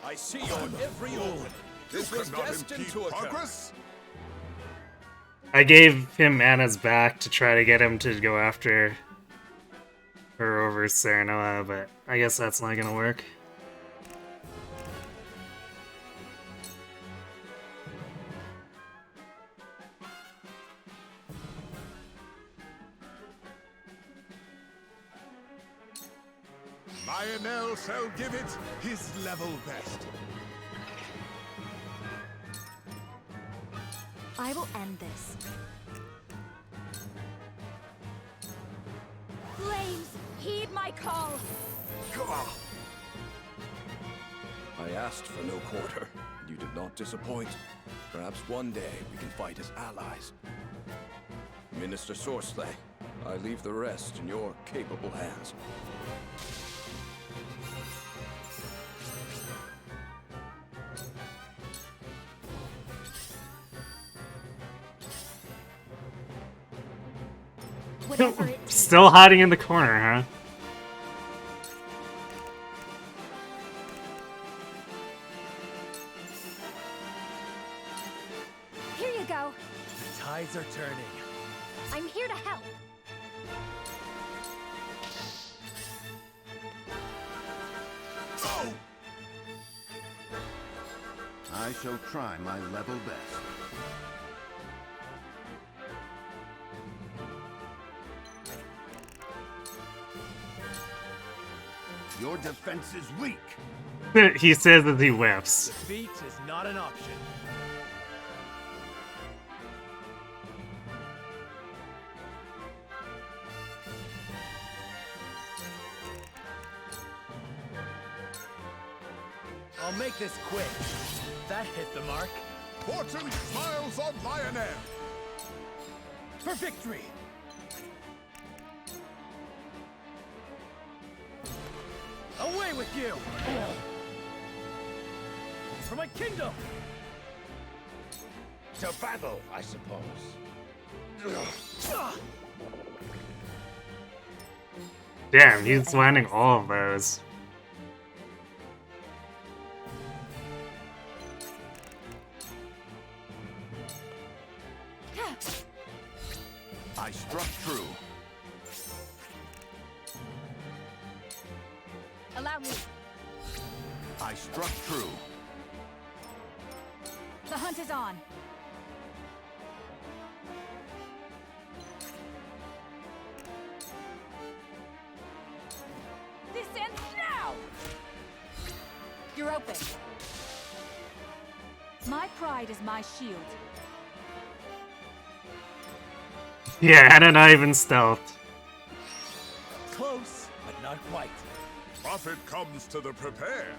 I see your every movement. This was destined to occur. Progress? I gave him Anna's back to try to get him to go after her over Serenoa, but I guess that's not gonna work. Lionel shall give it his level best. I will end this. Flames, heed my call! I asked for no quarter. You did not disappoint. Perhaps one day we can fight as allies. Minister Soreslay, I leave the rest in your capable hands. Still hiding in the corner, huh? Here you go. The tides are turning. I'm here to help. I shall try my level best. Your defense is weak. He says that he whiffs. Defeat is not an option. I'll make this quick. That hit the mark. Fortune smiles on Lionel. For victory! Away with you! For my kingdom! To battle, I suppose. Damn, he's landing all of those. I struck true. Allow me. I struck true. The hunt is on. This ends now! You're open. My pride is my shield. Yeah, Anna not even stealthed. Close, but not quite. Profit comes to the prepared.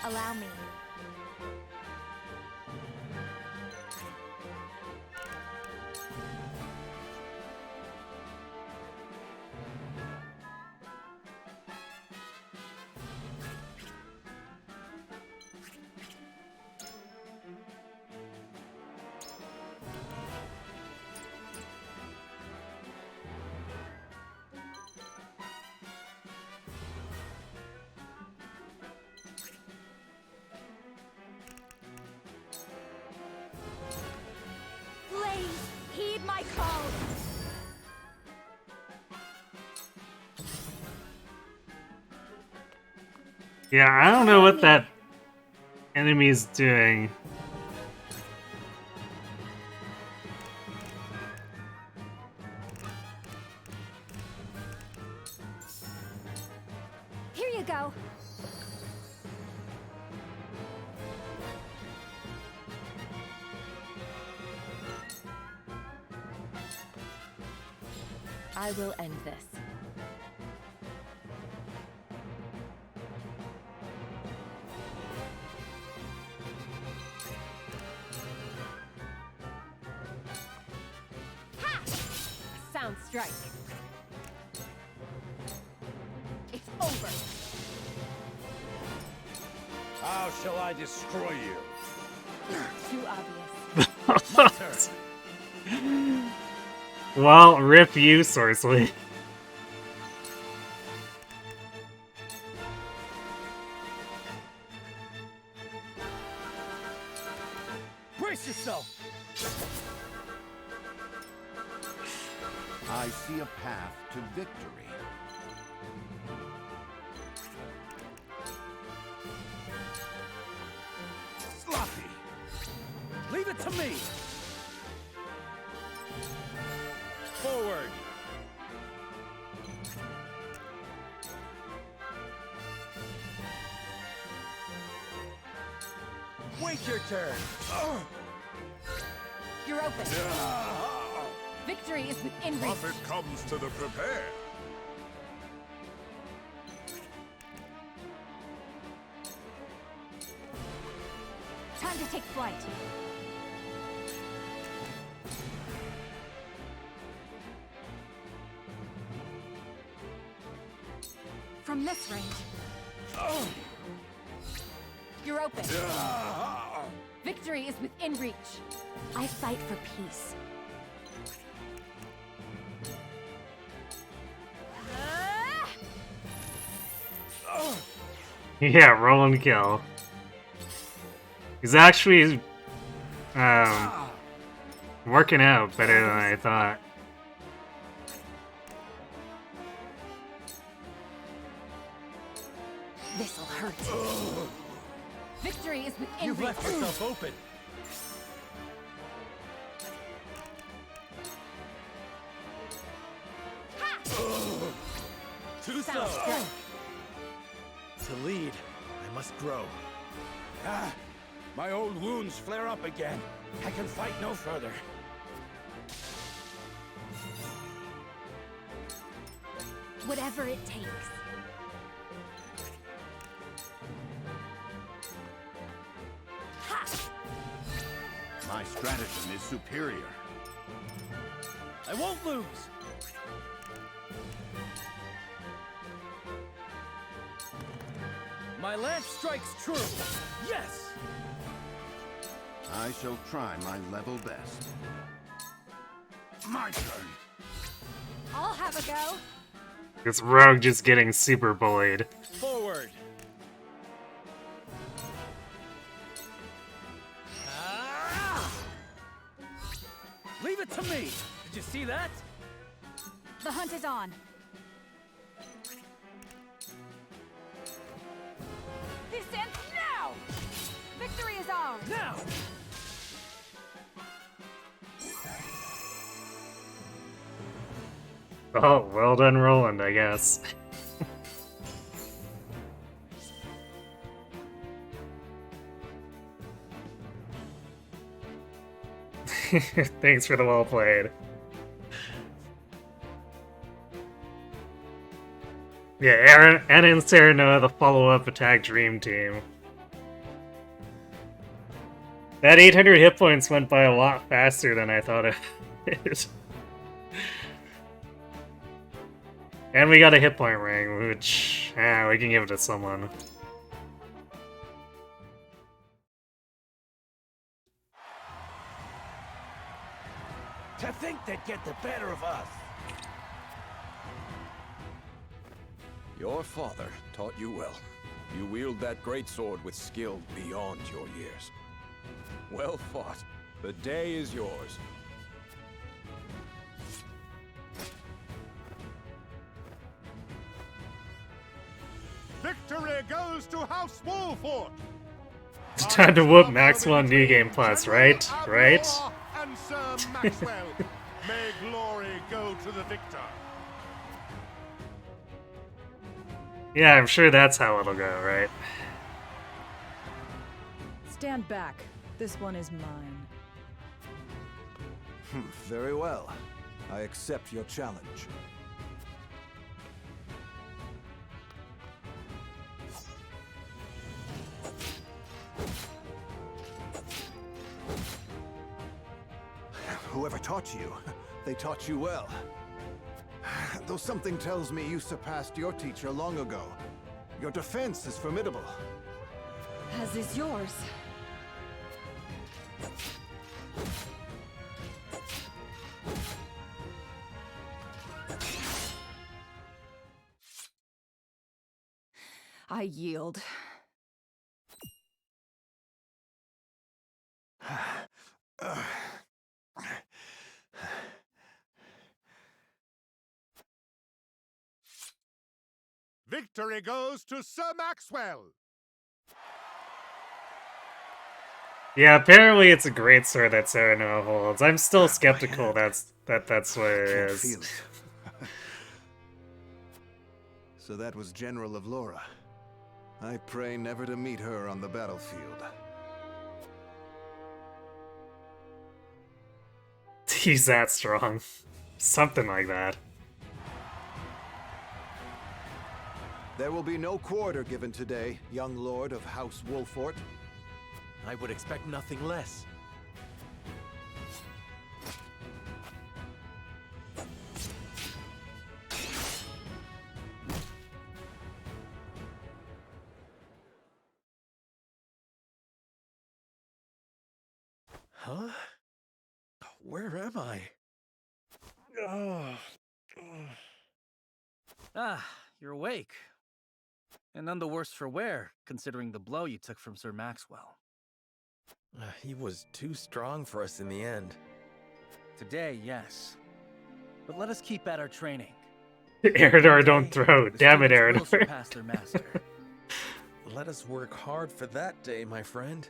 Allow me. Please, heed my call. Yeah, I don't know what that enemy's doing. Here you go. I will end this. Ha! Sound strike. It's over. How shall I destroy you? Too obvious. My turn. Well, rip you, Sorcery. Brace yourself. I see a path to victory. Sloppy. Leave it to me. Forward. Wait your turn. You're open. Victory is within reach. Profit comes to the prepared. Time to take flight. From this range. You're open. Victory is within reach. I fight for peace. Yeah, roll and kill. He's actually working out better than I thought. This'll hurt. Victory is within You've reach. left yourself open. Too slow. Sound strike. To lead, I must grow. Ah, my old wounds flare up again. I can fight no further. Whatever it takes. My stratagem is superior. I won't lose. My lance strikes true. Yes! I shall try my level best. My turn. I'll have a go. This rogue just getting super bullied. Forward. Ah! Leave it to me. Did you see that? The hunt is on. This ends now! Victory is ours! Now! Oh, well done, Roland, I guess. Thanks for the well played. Yeah, Aaron and Serenoa, the follow-up attack dream team. That 800 hit points went by a lot faster than I thought it would. And we got a hit point ring, which, we can give it to someone. To think they'd get the better of us. Your father taught you well. You wield that great sword with skill beyond your years. Well fought. The day is yours. Victory goes to House Wolfort! It's time to whoop Maxwell New Game Plus, right? Right? And Sir Maxwell, may glory go to the victor. Yeah, I'm sure that's how it'll go, right? Stand back. This one is mine. Very well. I accept your challenge. Whoever taught you, they taught you well. Though something tells me you surpassed your teacher long ago. Your defense is formidable. As is yours. I yield. Victory goes to Sir Maxwell. Yeah, apparently it's a great sword that Serenoa holds. I'm still skeptical that's what it is. Feel it. So that was General of Laura. I pray never to meet her on the battlefield. He's that strong. Something like that. There will be no quarter given today, young lord of House Wolfort. I would expect nothing less. Huh? Where am I? Ah, you're awake. And none the worse for wear, considering the blow you took from Sir Maxwell. He was too strong for us in the end. Today, yes. But let us keep at our training. Eridor, don't throw. Damn it, Will Eridor. surpass their master. Let us work hard for that day, my friend.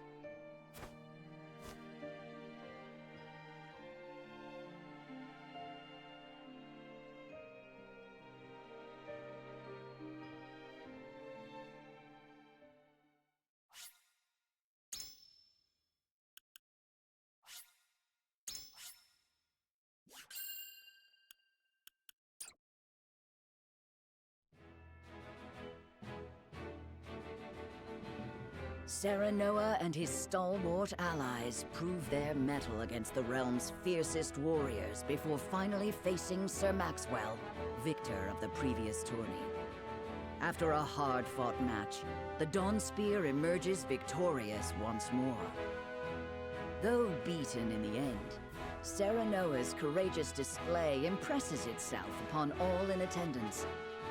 Serenoa and his stalwart allies prove their mettle against the realm's fiercest warriors before finally facing Sir Maxwell, victor of the previous tourney. After a hard-fought match, the Dawnspear emerges victorious once more. Though beaten in the end, Serenoa's courageous display impresses itself upon all in attendance.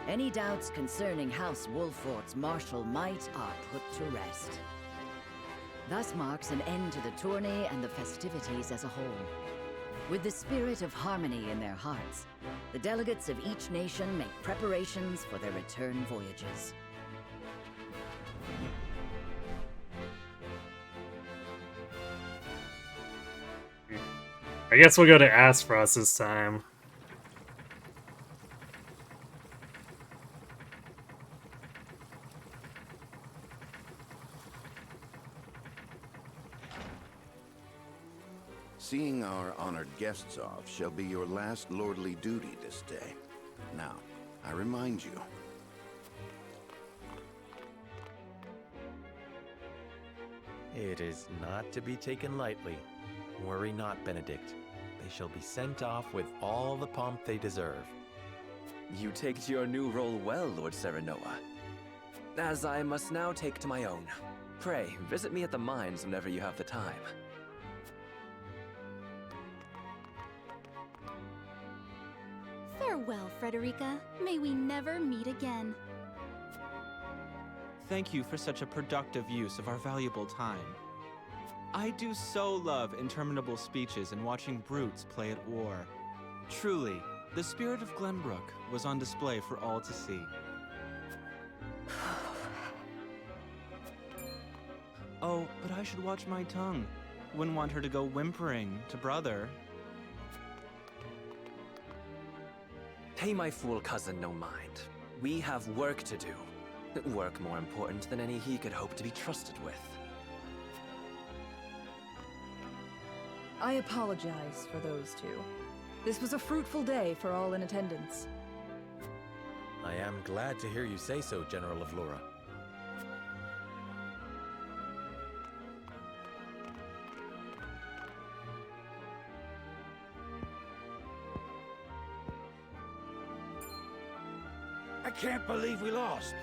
Any doubts concerning House Wolfort's martial might are put to rest. Thus marks an end to the tourney and the festivities as a whole. With the spirit of harmony in their hearts, the delegates of each nation make preparations for their return voyages. I guess we'll go to Aspros this time. Seeing our honored guests off shall be your last lordly duty this day. Now, I remind you. It is not to be taken lightly. Worry not, Benedict. They shall be sent off with all the pomp they deserve. You take to your new role well, Lord Serenoa. As I must now take to my own. Pray, visit me at the mines whenever you have the time. Farewell, Frederica. May we never meet again. Thank you for such a productive use of our valuable time. I do so love interminable speeches and watching brutes play at war. Truly, the spirit of Glenbrook was on display for all to see. Oh, but I should watch my tongue. Wouldn't want her to go whimpering to brother. Pay my fool cousin no mind. We have work to do. Work more important than any he could hope to be trusted with. I apologize for those two. This was a fruitful day for all in attendance. I am glad to hear you say so, General of Lora. I can't believe we lost.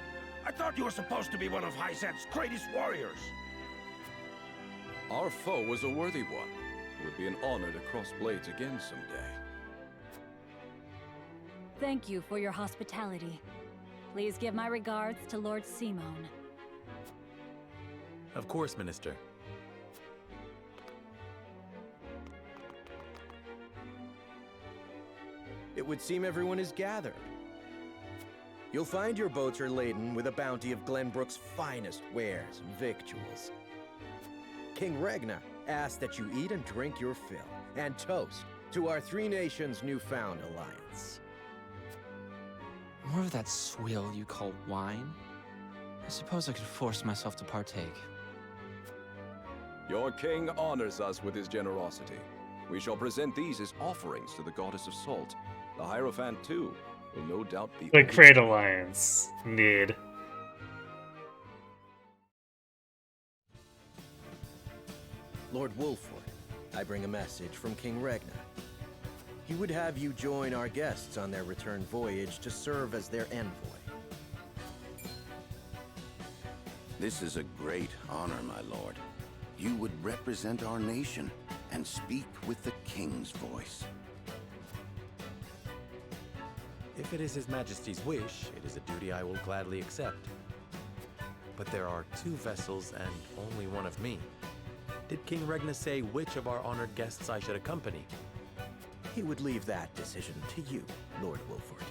I thought you were supposed to be one of Hyzant's greatest warriors. Our foe was a worthy one. It would be an honor to cross blades again someday. Thank you for your hospitality. Please give my regards to Lord Simon. Of course, Minister. It would seem everyone is gathered. You'll find your boats are laden with a bounty of Glenbrook's finest wares and victuals. King Regna asks that you eat and drink your fill, and toast to our three nations' newfound alliance. More of that swill you call wine? I suppose I could force myself to partake. Your king honors us with his generosity. We shall present these as offerings to the goddess of salt. The Hierophant, too, will no doubt be... The Great Alliance. Indeed. Lord Wolford, I bring a message from King Regna. He would have you join our guests on their return voyage to serve as their envoy. This is a great honor, my lord. You would represent our nation and speak with the king's voice. If it is His Majesty's wish, it is a duty I will gladly accept. But there are 2 vessels and only one of me. Did King Regna say which of our honored guests I should accompany? He would leave that decision to you, Lord Wolford.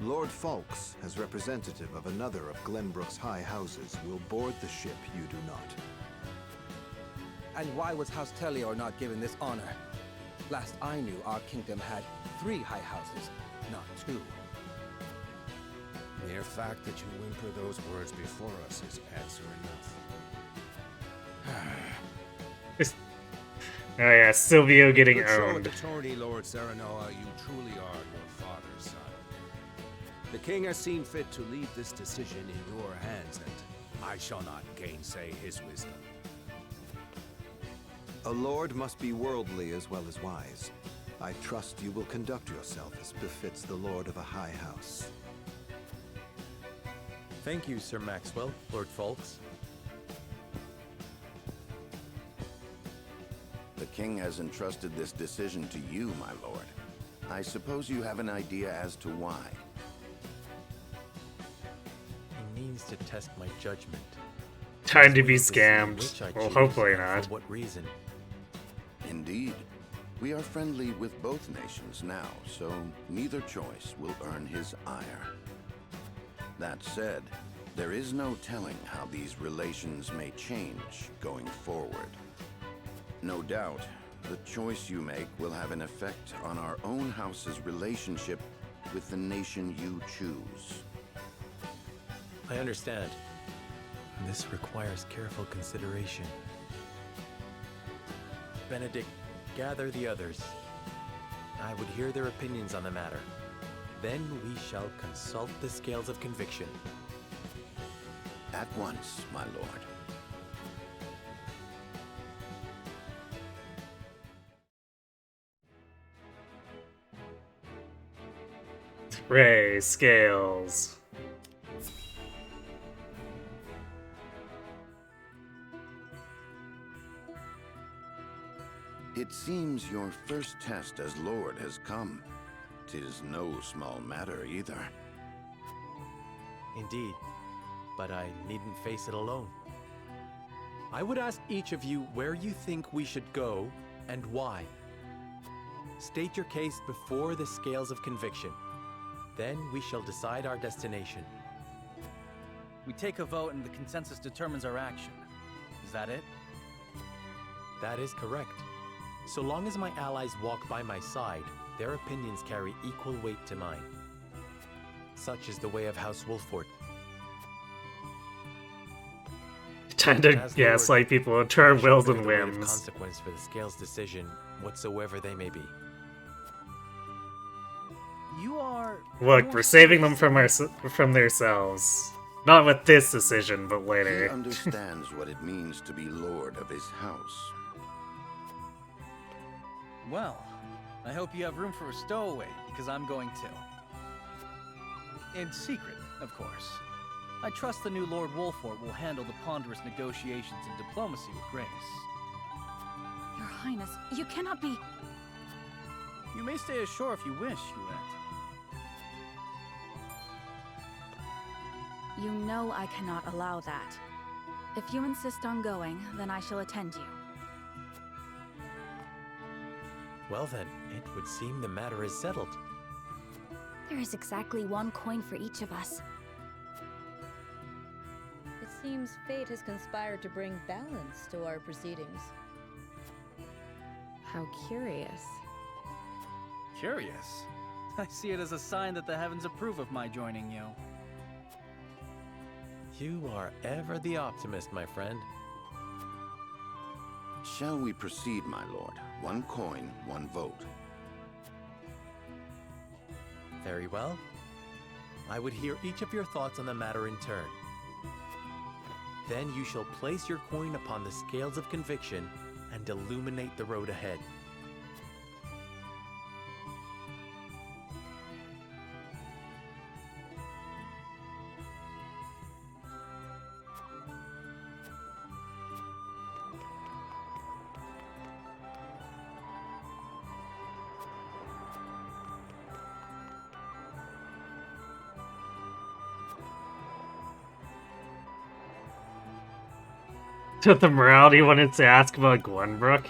Lord Falks, as representative of another of Glenbrook's high houses, will board the ship you do not. And why was House Tellior not given this honor? Last I knew, our kingdom had 3 high houses, not 2. Mere fact that you whimper those words before us is answer enough. Oh yeah, Silvio getting Good show owned. at the tourney, Lord Serenoa. You truly are your father's son. The king has seen fit to leave this decision in your hands, and I shall not gainsay his wisdom. A lord must be worldly as well as wise. I trust you will conduct yourself as befits the lord of a high house. Thank you, Sir Maxwell, Lord Falks. The king has entrusted this decision to you, my lord. I suppose you have an idea as to why. He means to test my judgment. Time to be Which scammed. I Well, choose, hopefully and not. For what reason? Indeed. We are friendly with both nations now, so neither choice will earn his ire. That said, there is no telling how these relations may change going forward. No doubt, the choice you make will have an effect on our own house's relationship with the nation you choose. I understand. This requires careful consideration. Benedict, gather the others. I would hear their opinions on the matter. Then we shall consult the scales of conviction. At once, my lord. Ray Scales. It seems your first test as Lord has come. 'Tis no small matter either. Indeed, but I needn't face it alone. I would ask each of you where you think we should go and why. State your case before the scales of conviction. Then we shall decide our destination. We take a vote and the consensus determines our action. Is that it? That is correct. So long as my allies walk by my side, their opinions carry equal weight to mine. Such is the way of House Wolford. Time to gaslight people into our wills and whims. Consequence for the Scales' decision, whatsoever they may be. You are... Look, we're saving them from themselves. Not with this decision, but later. He understands what it means to be lord of his house. Well, I hope you have room for a stowaway, because I'm going to. In secret, of course. I trust the new Lord Wolford will handle the ponderous negotiations and diplomacy with grace. Your Highness, you cannot be... You may stay ashore if you wish, Huette. You know I cannot allow that. If you insist on going, then I shall attend you. Well then, it would seem the matter is settled. There is exactly one coin for each of us. It seems fate has conspired to bring balance to our proceedings. How curious. Curious? I see it as a sign that the heavens approve of my joining you. You are ever the optimist, my friend. Shall we proceed, my lord? One coin, one vote. Very well. I would hear each of your thoughts on the matter in turn. Then you shall place your coin upon the scales of conviction and illuminate the road ahead. To the morality wanted to ask about Glenbrook.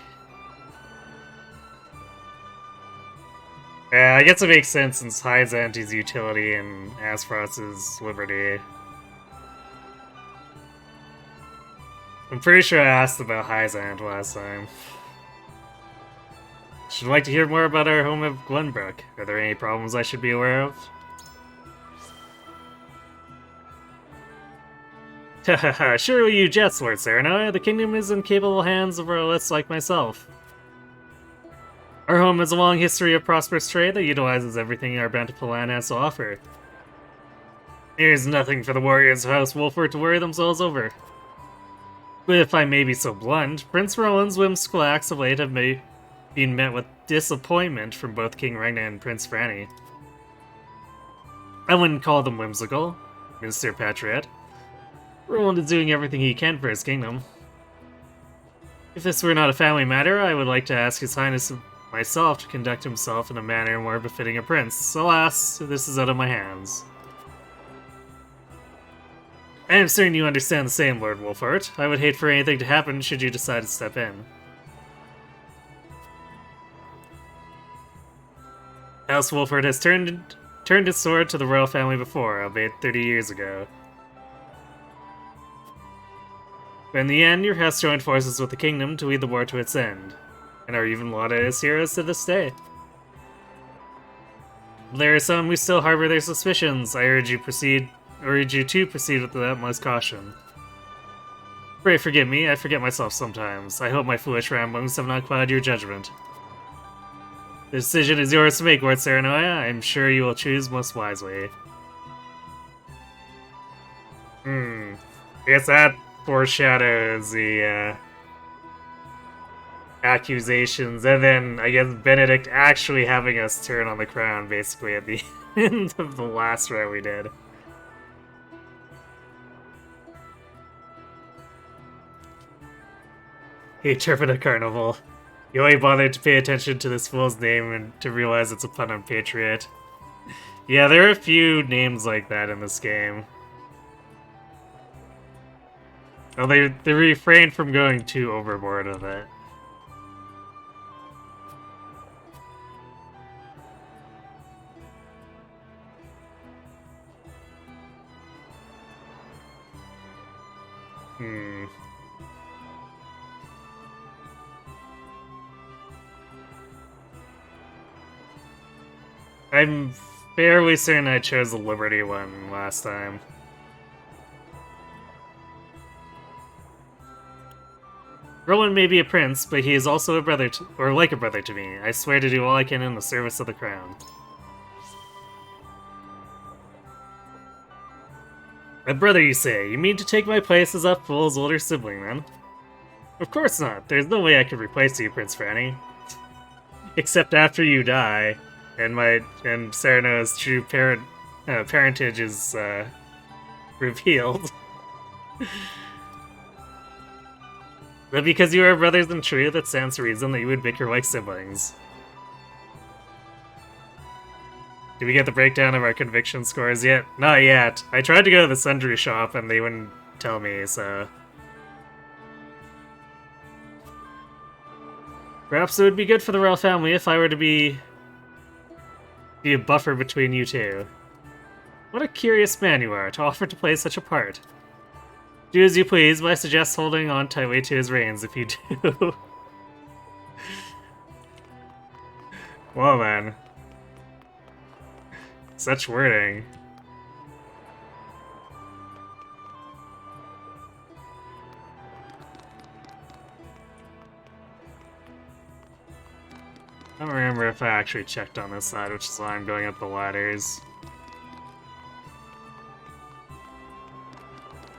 Yeah, I guess it makes sense since Hyzant is utility and Aspros is liberty. I'm pretty sure I asked about Hyzant last time. Should like to hear more about our home of Glenbrook. Are there any problems I should be aware of? Hahaha, surely you jest, Lord Serenoa. The kingdom is in capable hands of royalists like myself. Our home has a long history of prosperous trade that utilizes everything our bountiful land has to offer. There's nothing for the warriors of House Wolford to worry themselves over. But if I may be so blunt, Prince Roland's whimsical acts of late have been met with disappointment from both King Ragnar and Prince Franny. I wouldn't call them whimsical, Mr. Patriot. Roland is doing everything he can for his kingdom. If this were not a family matter, I would like to ask His Highness myself to conduct himself in a manner more befitting a prince. Alas, this is out of my hands. I am certain you understand the same, Lord Wolfhart. I would hate for anything to happen should you decide to step in. House Wolfhart has turned its sword to the royal family before, albeit 30 years ago. But in the end, your house joined forces with the kingdom to lead the war to its end, and are even lauded as heroes to this day. There are some who still harbor their suspicions. I urge you to proceed with the utmost caution. Pray forgive me, I forget myself sometimes. I hope my foolish ramblings have not clouded your judgment. The decision is yours to make, Lord Serenoa. I am sure you will choose most wisely. I guess that foreshadows the accusations, and then I guess Benedict actually having us turn on the crown basically at the in the last row we did. Hey, Tripita Carnival. You only bothered to pay attention to this fool's name and to realize it's a pun on Patriot. Yeah, there are a few names like that in this game. Oh, they refrained from going too overboard with it. I'm fairly certain I chose the Liberty one last time. Rowan may be a prince, but he is also a brother or like a brother to me. I swear to do all I can in the service of the crown. A brother, you say? You mean to take my place as that fool's older sibling, then? Of course not. There's no way I could replace you, Prince Franny. Except after you die, and Sereno's true parentage is revealed. But because you are brothers in truth, that stands to reason that you would bicker like siblings. Did we get the breakdown of our conviction scores yet? Not yet. I tried to go to the sundry shop and they wouldn't tell me, so... Perhaps it would be good for the royal family if I were to be a buffer between you two. What a curious man you are, to offer to play such a part. Do as you please, but I suggest holding on tightly to his reins if you do. Well then. Such wording. I don't remember if I actually checked on this side, which is why I'm going up the ladders.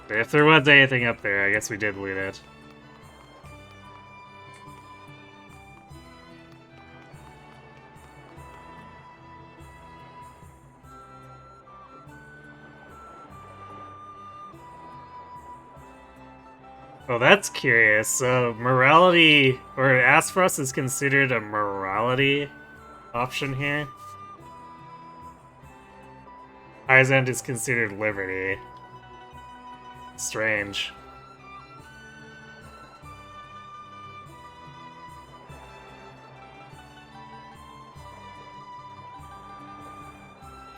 But if there was anything up there, I guess we did loot it. Oh, that's curious. So, morality, or Aspharos is considered a morality option here. Hyzant is considered liberty. Strange.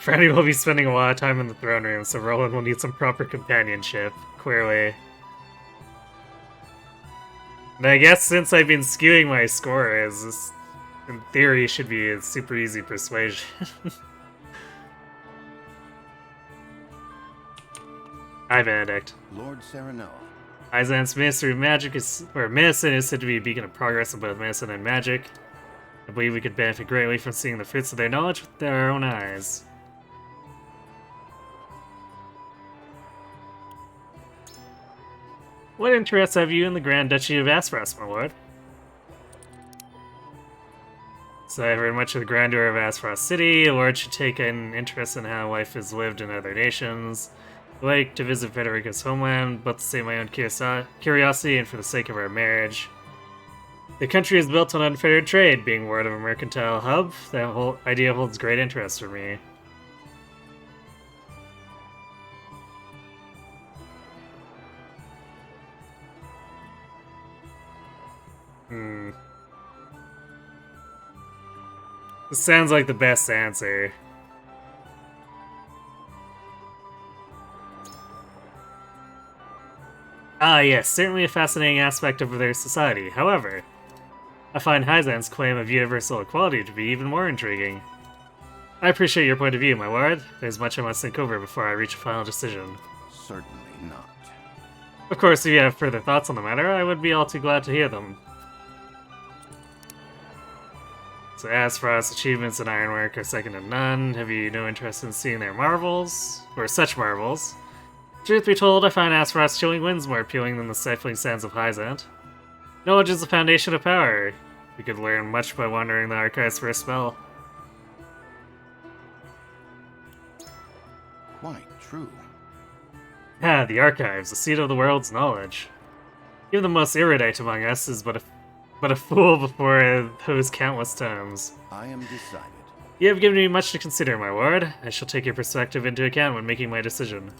Franny will be spending a lot of time in the throne room, so Roland will need some proper companionship, clearly. And I guess since I've been skewing my scores, this, in theory, should be a super easy persuasion. Hi, Benedict. Lord Sereno. Hyzant's Ministry of Magic is, or medicine is said to be a beacon of progress in both medicine and magic. I believe we could benefit greatly from seeing the fruits of their knowledge with our own eyes. What interests have you in the Grand Duchy of Aspharos, my lord? So I've heard much of the grandeur of Aspharos City. A lord should take an interest in how life is lived in other nations. I like to visit Frederica's homeland, both to save my own curiosity and for the sake of our marriage. The country is built on unfettered trade, being word of a mercantile hub. That whole idea holds great interest for me. This sounds like the best answer. Ah yes, certainly a fascinating aspect of their society. However, I find Hyzant's claim of universal equality to be even more intriguing. I appreciate your point of view, my lord. There's much I must think over before I reach a final decision. Certainly not. Of course, if you have further thoughts on the matter, I would be all too glad to hear them. So Aspharos' achievements in ironwork are second to none. Have you no interest in seeing their marvels? Or such marvels? Truth be told, I find Aspharos' chilling winds more appealing than the stifling sands of Hyzant. Knowledge is the foundation of power. We could learn much by wandering the archives for a spell. quite true. Ah, the archives, the seat of the world's knowledge. Even the most erudite among us is but a fool before those countless tomes. I am decided. You have given me much to consider, my lord. I shall take your perspective into account when making my decision.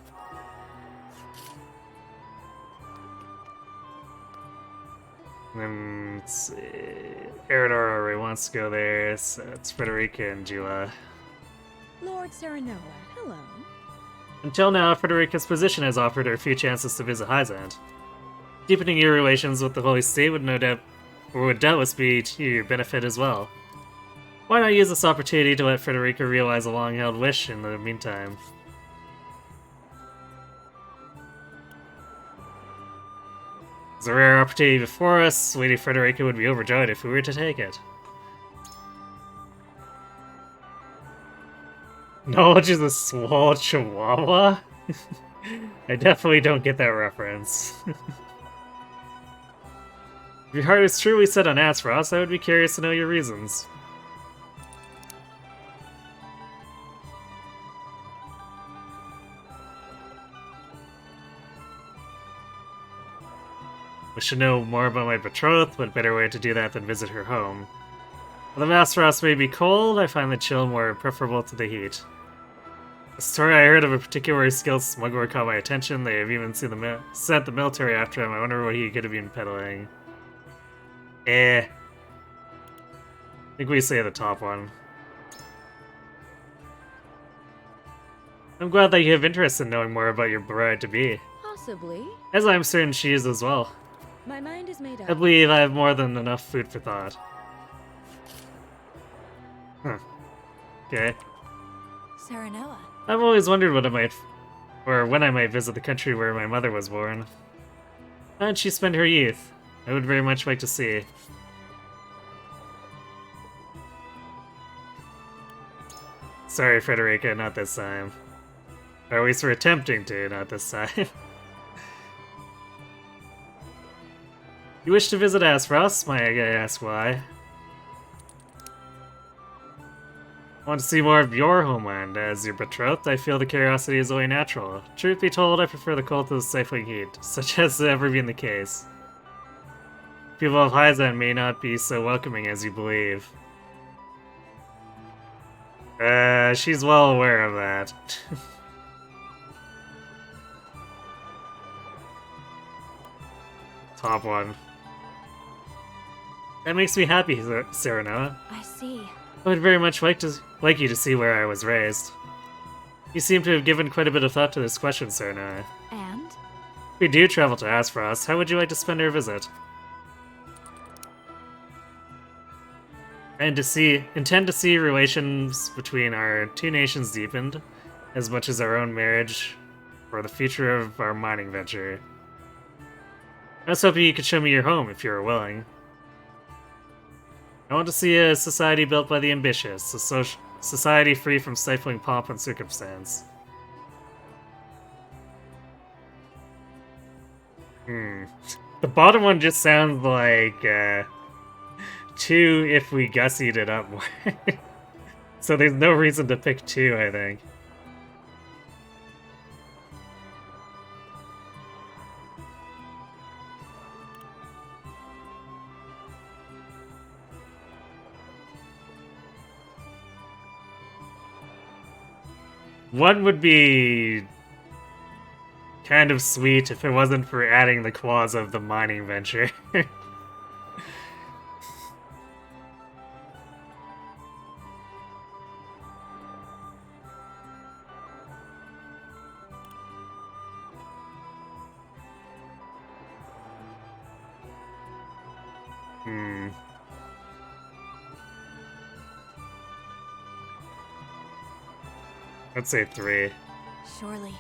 Let's see. Eridor already wants to go there, so it's Frederica and Jula. Lord Serenoa, hello. Until now, Frederica's position has offered her a few chances to visit Hyzant. Deepening your relations with the Holy State would doubtless be to your benefit as well. Why not use this opportunity to let Frederica realize a long-held wish in the meantime? There's a rare opportunity before us. Lady Frederica would be overjoyed if we were to take it. Knowledge is a small chihuahua? I definitely don't get that reference. If your heart is truly set on Aspharos, I would be curious to know your reasons. Wish to know more about my betrothed, what better way to do that than visit her home? While the Aspharos may be cold, I find the chill more preferable to the heat. A story I heard of a particularly skilled smuggler caught my attention. They have even sent the military after him. I wonder what he could have been peddling. I think we say the top one. I'm glad that you have interest in knowing more about your bride-to-be. Possibly. As I'm certain she is as well. My mind is made up. I believe I have more than enough food for thought. Huh. Okay. Serenoa. I've always wondered when I might visit the country where my mother was born. How did she spend her youth? I would very much like to see. Sorry, Frederica, not this time. Or at least we're attempting to, not this time. You wish to visit Aspharos? May I ask why? Want to see more of your homeland. As your betrothed, I feel the curiosity is only natural. Truth be told, I prefer the cold to the stifling heat, such as ever been the case. People of Hyzant may not be so welcoming as you believe. She's well aware of that. Top one. That makes me happy, Serenoa. I see. I would very much like you to see where I was raised. You seem to have given quite a bit of thought to this question, Serenoa. And? If we do travel to Aspharos, how would you like to spend our visit? And intend to see relations between our two nations deepened, as much as our own marriage, for the future of our mining venture. I was hoping you could show me your home if you were willing. I want to see a society built by the ambitious, a society free from stifling pomp and circumstance. The bottom one just sounds like, 2 if we gussied it up more. So there's no reason to pick 2, I think. One would be kind of sweet if it wasn't for adding the clause of the mining venture. Let's say 3. Surely.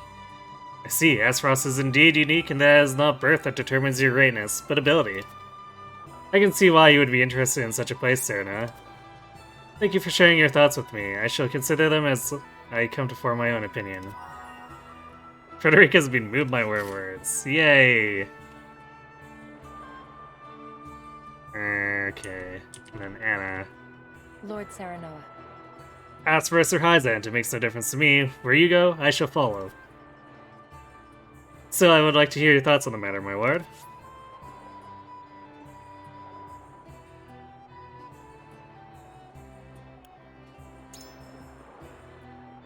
I see, Aspharos is indeed unique, and that is not birth that determines your greatness, but ability. I can see why you would be interested in such a place, Serenoa. Thank you for sharing your thoughts with me. I shall consider them as I come to form my own opinion. Frederica's been moved by my words. Yay! Okay, and then Anna. Lord Serenoa. Aspharos or Hyzant, it makes no difference to me. Where you go, I shall follow. So I would like to hear your thoughts on the matter, my lord.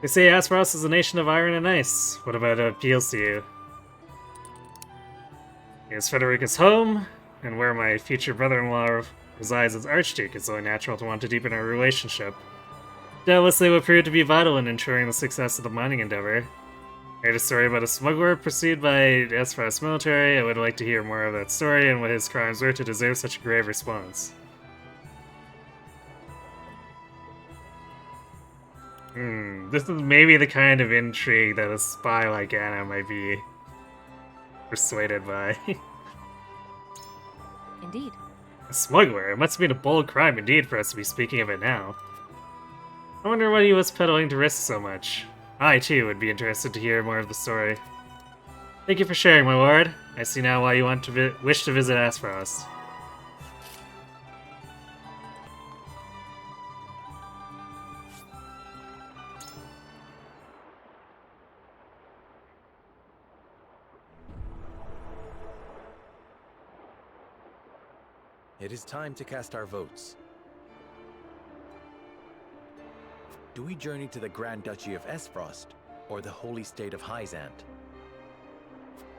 They say Aspharos is a nation of iron and ice. What about it appeals to you? Is Frederica's home, and where my future brother-in-law resides as Archduke, it's only natural to want to deepen our relationship. Doubtless they will prove to be vital in ensuring the success of the mining endeavor. I heard a story about a smuggler pursued by Aspharos military. I would like to hear more of that story and what his crimes were to deserve such a grave response. This is maybe the kind of intrigue that a spy like Anna might be persuaded by. Indeed. A smuggler? It must have been a bold crime indeed for us to be speaking of it now. I wonder what he was peddling to risk so much. I, too, would be interested to hear more of the story. Thank you for sharing, my lord. I see now why you want to wish to visit Aspharos. It is time to cast our votes. Do we journey to the Grand Duchy of Esfrost, or the Holy State of Hyzant?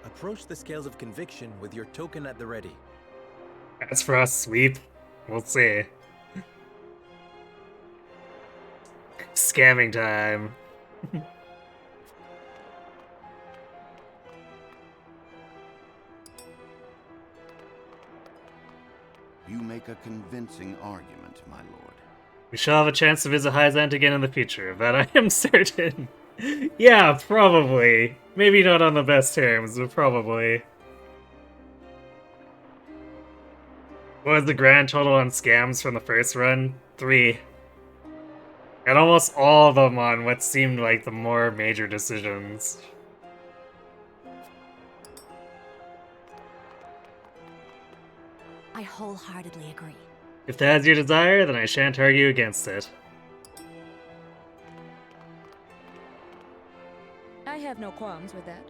Approach the scales of conviction with your token at the ready. Aspharos sweep. We'll see. Scamming time. You make a convincing argument, my lord. We shall have a chance to visit Hyzant again in the future, of that I am certain. Yeah, probably. Maybe not on the best terms, but probably. What was the grand total on scams from the first run? 3. And almost all of them on what seemed like the more major decisions. I wholeheartedly agree. If that's your desire, then I shan't argue against it. I have no qualms with that.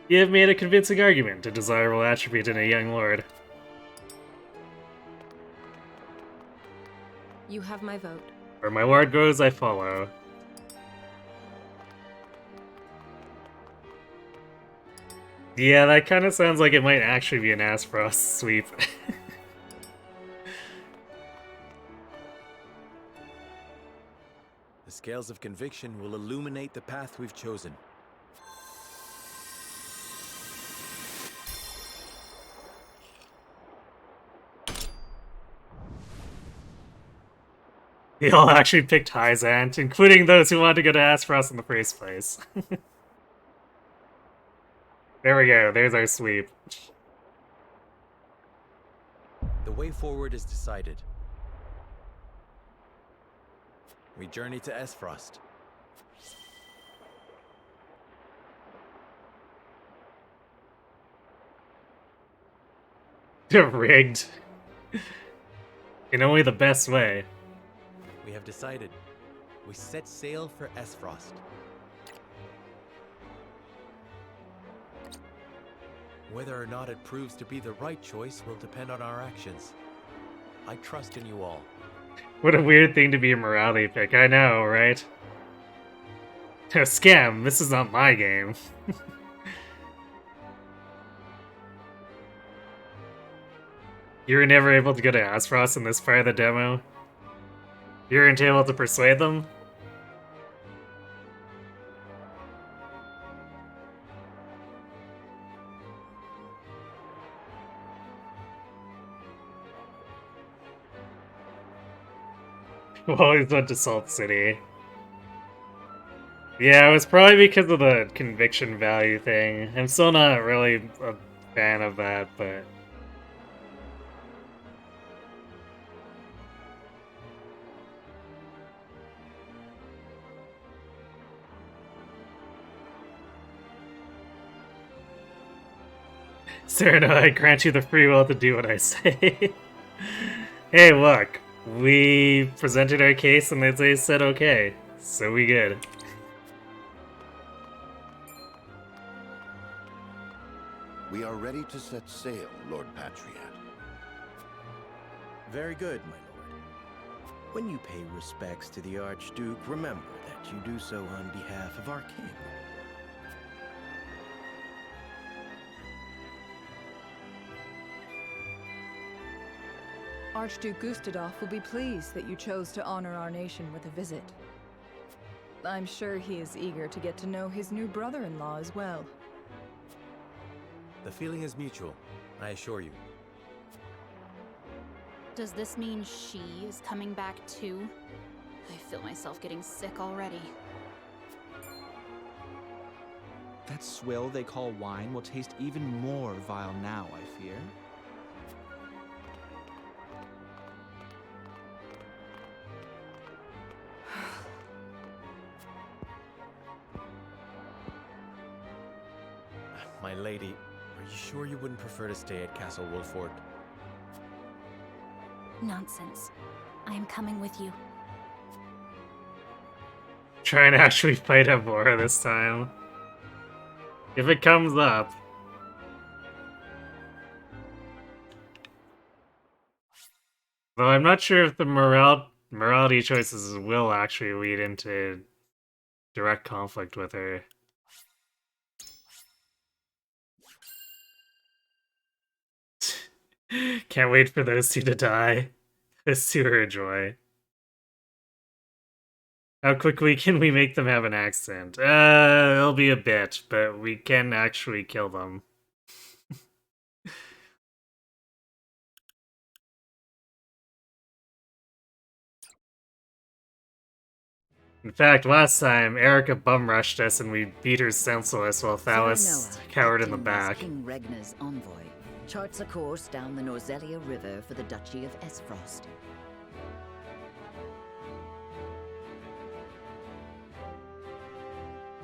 You have made a convincing argument, a desirable attribute in a young lord. You have my vote. Where my lord goes, I follow. Yeah, that kind of sounds like it might actually be an Aspharos sweep. The scales of conviction will illuminate the path we've chosen. They all actually picked Hyzant, including those who wanted to go to Aspharos in the first place. There we go, there's our sweep. The way forward is decided. We journey to Esfrost. Rigged. In only the best way. We have decided. We set sail for Esfrost. Whether or not it proves to be the right choice will depend on our actions. I trust in you all. What a weird thing to be a morality pick, I know, right? Scam, this is not my game. You were never able to go to Aspharos in this part of the demo? You weren't able to persuade them? Well, always went to Salt City. Yeah, it was probably because of the conviction value thing. I'm still not really a fan of that, but... Cyrano, I grant you the free will to do what I say. Hey, look. We presented our case and they said okay. So we good. We are ready to set sail, Lord Patriot. Very good, my lord. When you pay respects to the Archduke, remember that you do so on behalf of our king. Archduke Gustadolf will be pleased that you chose to honor our nation with a visit. I'm sure he is eager to get to know his new brother-in-law as well. The feeling is mutual, I assure you. Does this mean she is coming back too? I feel myself getting sick already. That swill they call wine will taste even more vile now, I fear. My lady, are you sure you wouldn't prefer to stay at Castle Wolford? Nonsense. I am coming with you. Trying to actually fight Avora this time. If it comes up. Though I'm not sure if the morality choices will actually lead into direct conflict with her. Can't wait for those two to die. It's to her joy. How quickly can we make them have an accent? It'll be a bit, but we can actually kill them. In fact, last time, Erica bum-rushed us and we beat her senseless while Thalas cowered in the back. King Regna's envoy charts a course down the Norzelia River for the Duchy of Esfrost.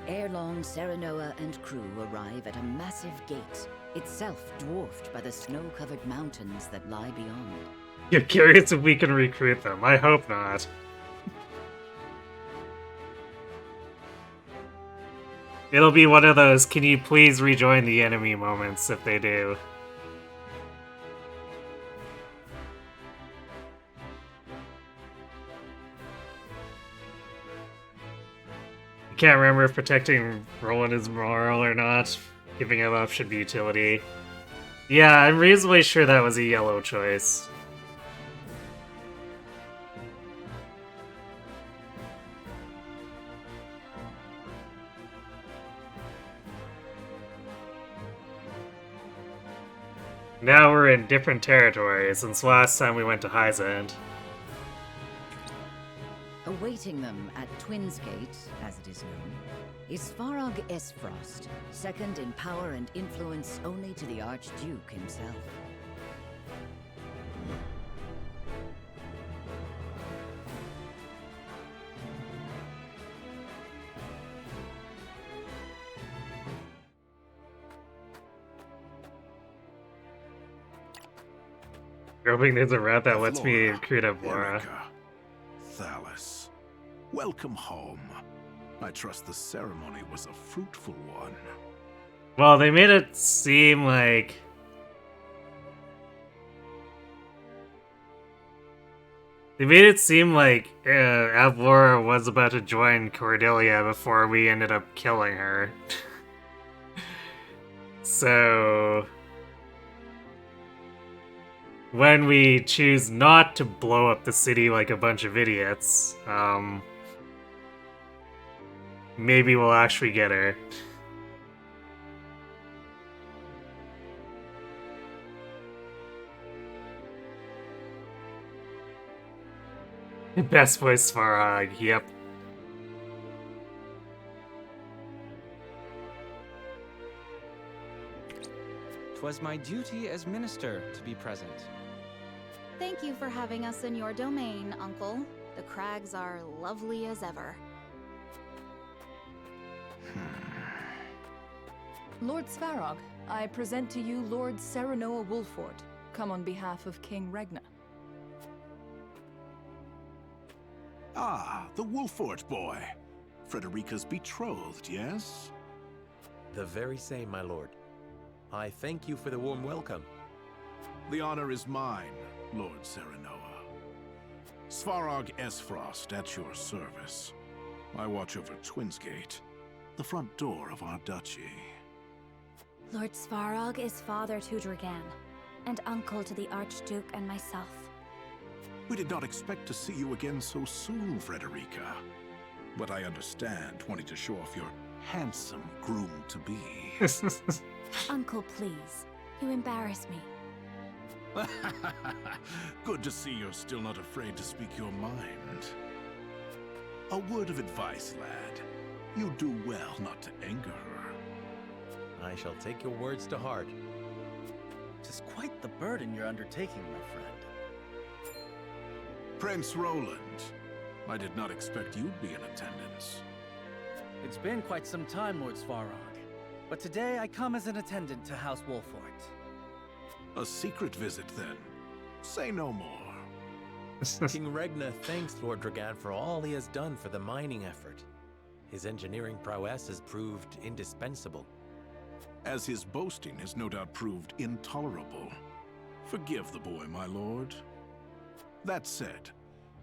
Ere long, Serenoa and crew arrive at a massive gate, itself dwarfed by the snow-covered mountains that lie beyond. You're curious if we can recruit them. I hope not. It'll be one of those, can you please rejoin the enemy moments if they do. Can't remember if protecting Roland is moral or not. Giving him up should be utility. Yeah, I'm reasonably sure that was a yellow choice. Now we're in different territory since last time we went to Hyzant. Awaiting them at Twins Gate, as it is known, is Farag Esfrost, second in power and influence only to the Archduke himself. Hoping there's a route that lets me recruit Avora. Thalas, welcome home. I trust the ceremony was a fruitful one. Well, they made it seem like... Avora was about to join Cordelia before we ended up killing her. So... when we choose not to blow up the city like a bunch of idiots, maybe we'll actually get her. Best voice Farag, yep. 'Twas my duty as minister to be present. Thank you for having us in your domain, Uncle. The crags are lovely as ever. Lord Svarog, I present to you Lord Serenoa Wolford, come on behalf of King Regna. Ah, the Wolfort boy. Frederica's betrothed, yes? The very same, my lord. I thank you for the warm welcome. The honor is mine, Lord Serenoa. Svarog Esfrost at your service. I watch over Twinsgate, the front door of our duchy. Lord Svarog is father to Dragan, and uncle to the Archduke and myself. We did not expect to see you again so soon, Frederica. But I understand wanting to show off your handsome groom-to-be. Uncle, please. You embarrass me. Good to see you're still not afraid to speak your mind. A word of advice, lad. You do well not to anger her. I shall take your words to heart. It is quite the burden you're undertaking, my friend. Prince Roland, I did not expect you'd be in attendance. It's been quite some time, Lord Svarog. But today I come as an attendant to House Wolfort. A secret visit, then. Say no more. King Regna thanks Lord Dragan for all he has done for the mining effort. His engineering prowess has proved indispensable. As his boasting has no doubt proved intolerable. Forgive the boy, my lord. That said,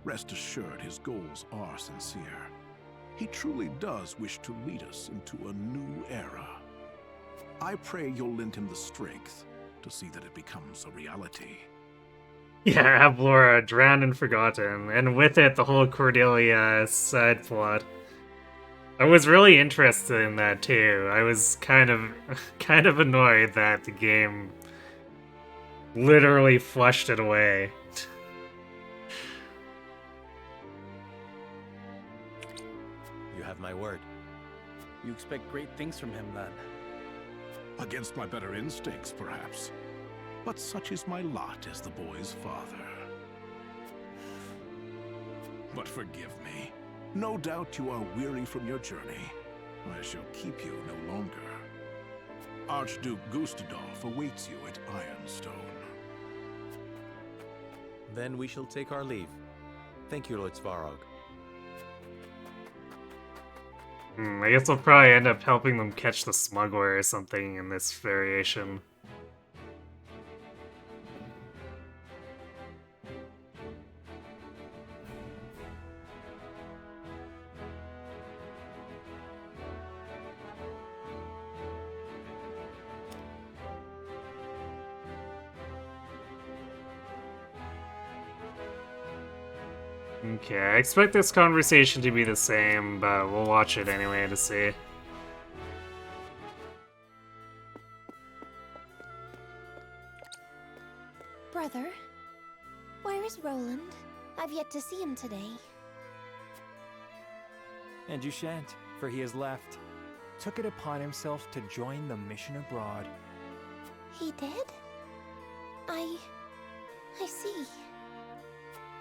rest assured his goals are sincere. He truly does wish to lead us into a new era. I pray you'll lend him the strength to see that it becomes a reality. Yeah, Ablora, drowned and forgotten, and with it the whole Cordelia side plot. I was really interested in that too. I was kind of annoyed that the game literally flushed it away. You have my word. You expect great things from him, then? Against my better instincts, perhaps. But such is my lot as the boy's father. But forgive me. No doubt you are weary from your journey. I shall keep you no longer. Archduke Gustadolf awaits you at Ironstone. Then we shall take our leave. Thank you, Lord Svarog. I guess I'll probably end up helping them catch the smuggler or something in this variation. Okay, I expect this conversation to be the same, but we'll watch it anyway to see. Brother, where is Roland? I've yet to see him today. And you shan't, for he has left. Took it upon himself to join the mission abroad. He did? I see.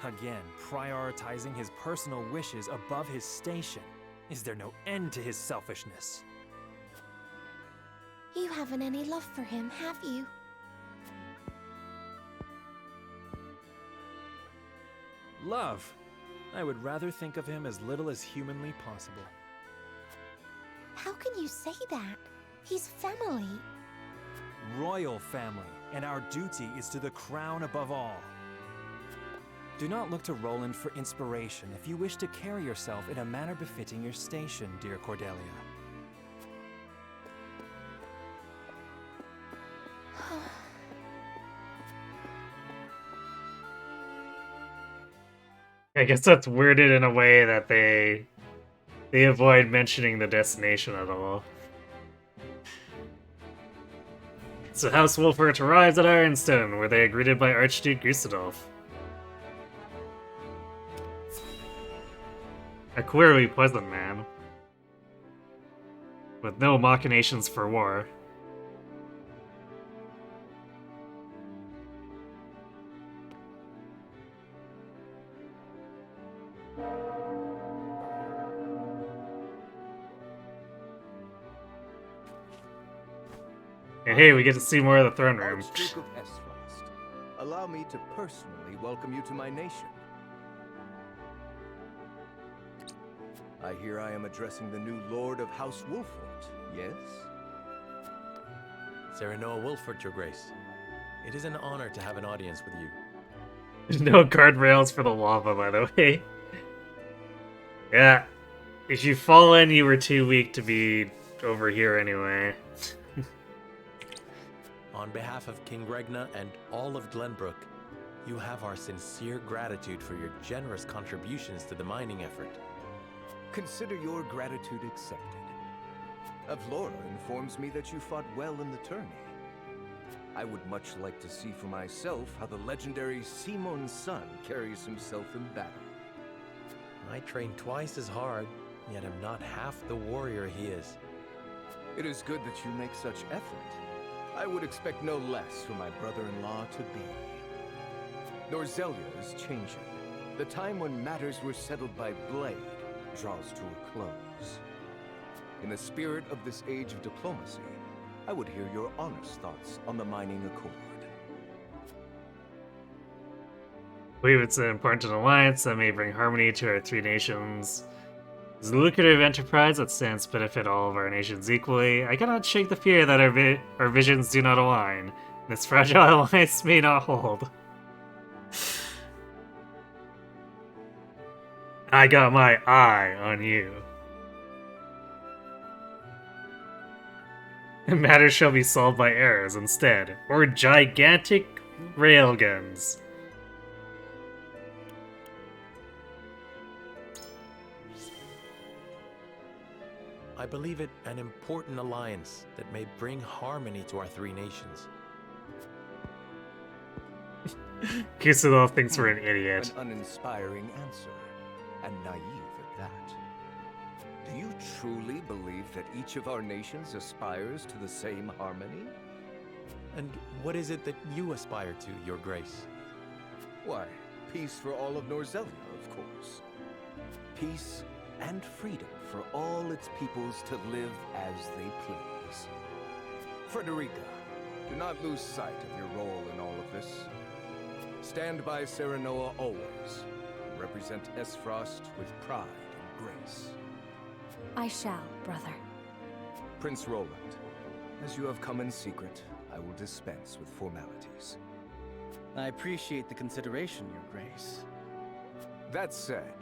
Again, prioritizing his personal wishes above his station. Is there no end to his selfishness? You haven't any love for him, have you? Love? I would rather think of him as little as humanly possible. How can you say that? He's family. Royal family, and our duty is to the crown above all. Do not look to Roland for inspiration if you wish to carry yourself in a manner befitting your station, dear Cordelia. I guess that's worded in a way that they avoid mentioning the destination at all. So House Wolfort arrives at Ironstone, where they are greeted by Archduke Gustadolf. A queerly pleasant man, with no machinations for war. And hey, we get to see more of the throne room. Archduke of Esfrost, allow me to personally welcome you to my nation. I hear I am addressing the new Lord of House Wolfort, yes? Serenoa Wolfort, Your Grace. It is an honor to have an audience with you. There's no guardrails for the lava, by the way. Yeah. If you fall in, you were too weak to be over here anyway. On behalf of King Regna and all of Glenbrook, you have our sincere gratitude for your generous contributions to the mining effort. Consider your gratitude accepted. Avlora informs me that you fought well in the tourney. I would much like to see for myself how the legendary Simon's son carries himself in battle. I train twice as hard, yet am not half the warrior he is. It is good that you make such effort. I would expect no less from my brother-in-law to be. Norzelia is changing. The time when matters were settled by blade draws to a close. In the spirit of this age of diplomacy, I would hear your honest thoughts on the mining accord. I believe it's an important alliance that may bring harmony to our three nations. It's a lucrative enterprise that stands to benefit all of our nations equally. I cannot shake the fear that our visions do not align. This fragile alliance may not hold. I got my eye on you. Matters shall be solved by arrows instead, or gigantic railguns. I believe it an important alliance that may bring harmony to our three nations. Kusadov thinks we're an idiot. An uninspiring answer, and naive at that. Do you truly believe that each of our nations aspires to the same harmony? And what is it that you aspire to, Your Grace? Why, peace for all of Norzelia, of course. Peace and freedom for all its peoples to live as they please. Frederica, do not lose sight of your role in all of this. Stand by Serenoa always, and represent Esfrost with pride and grace. I shall, brother. Prince Roland, as you have come in secret, I will dispense with formalities. I appreciate the consideration, Your Grace. That said,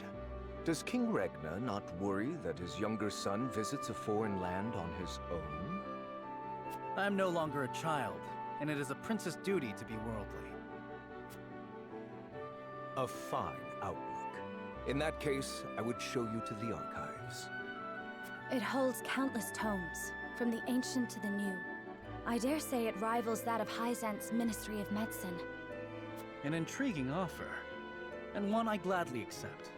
does King Regna not worry that his younger son visits a foreign land on his own? I'm no longer a child, and it is a prince's duty to be worldly. A fine outlook. In that case, I would show you to the archives. It holds countless tomes, from the ancient to the new. I dare say it rivals that of Hyzant's Ministry of Medicine. An intriguing offer, and one I gladly accept.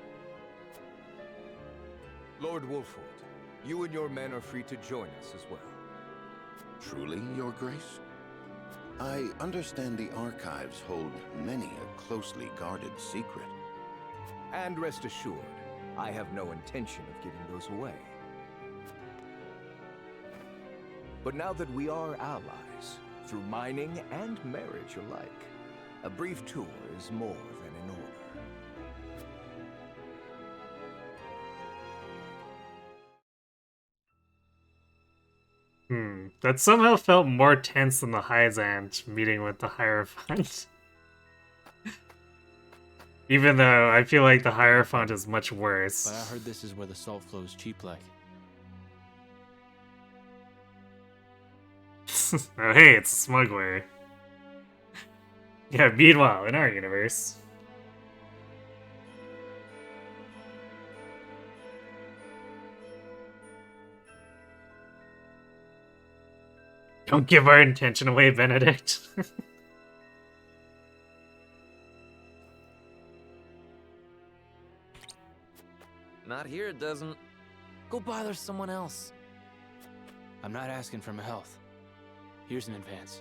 Lord Wolfort, you and your men are free to join us as well. Truly, Your Grace? I understand the archives hold many a closely guarded secret. And rest assured, I have no intention of giving those away. But now that we are allies, through mining and marriage alike, a brief tour is more than in order. That somehow felt more tense than the Hyzant meeting with the Hierophant. Even though I feel like the Hierophant is much worse. But I heard this is where the salt flows cheap like. Oh hey, it's a smuggler. Yeah, meanwhile, in our universe. Don't give our intention away, Benedict. Not here, it doesn't. Go bother someone else. I'm not asking for my health. Here's an advance.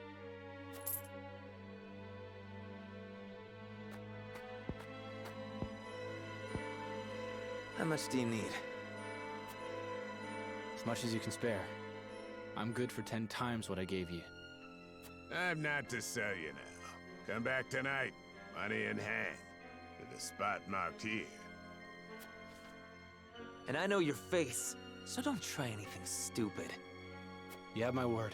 How much do you need? As much as you can spare. I'm good for 10 times what I gave you. I'm not to sell you now. Come back tonight, money in hand, to the spot marked here. And I know your face, so don't try anything stupid. You have my word.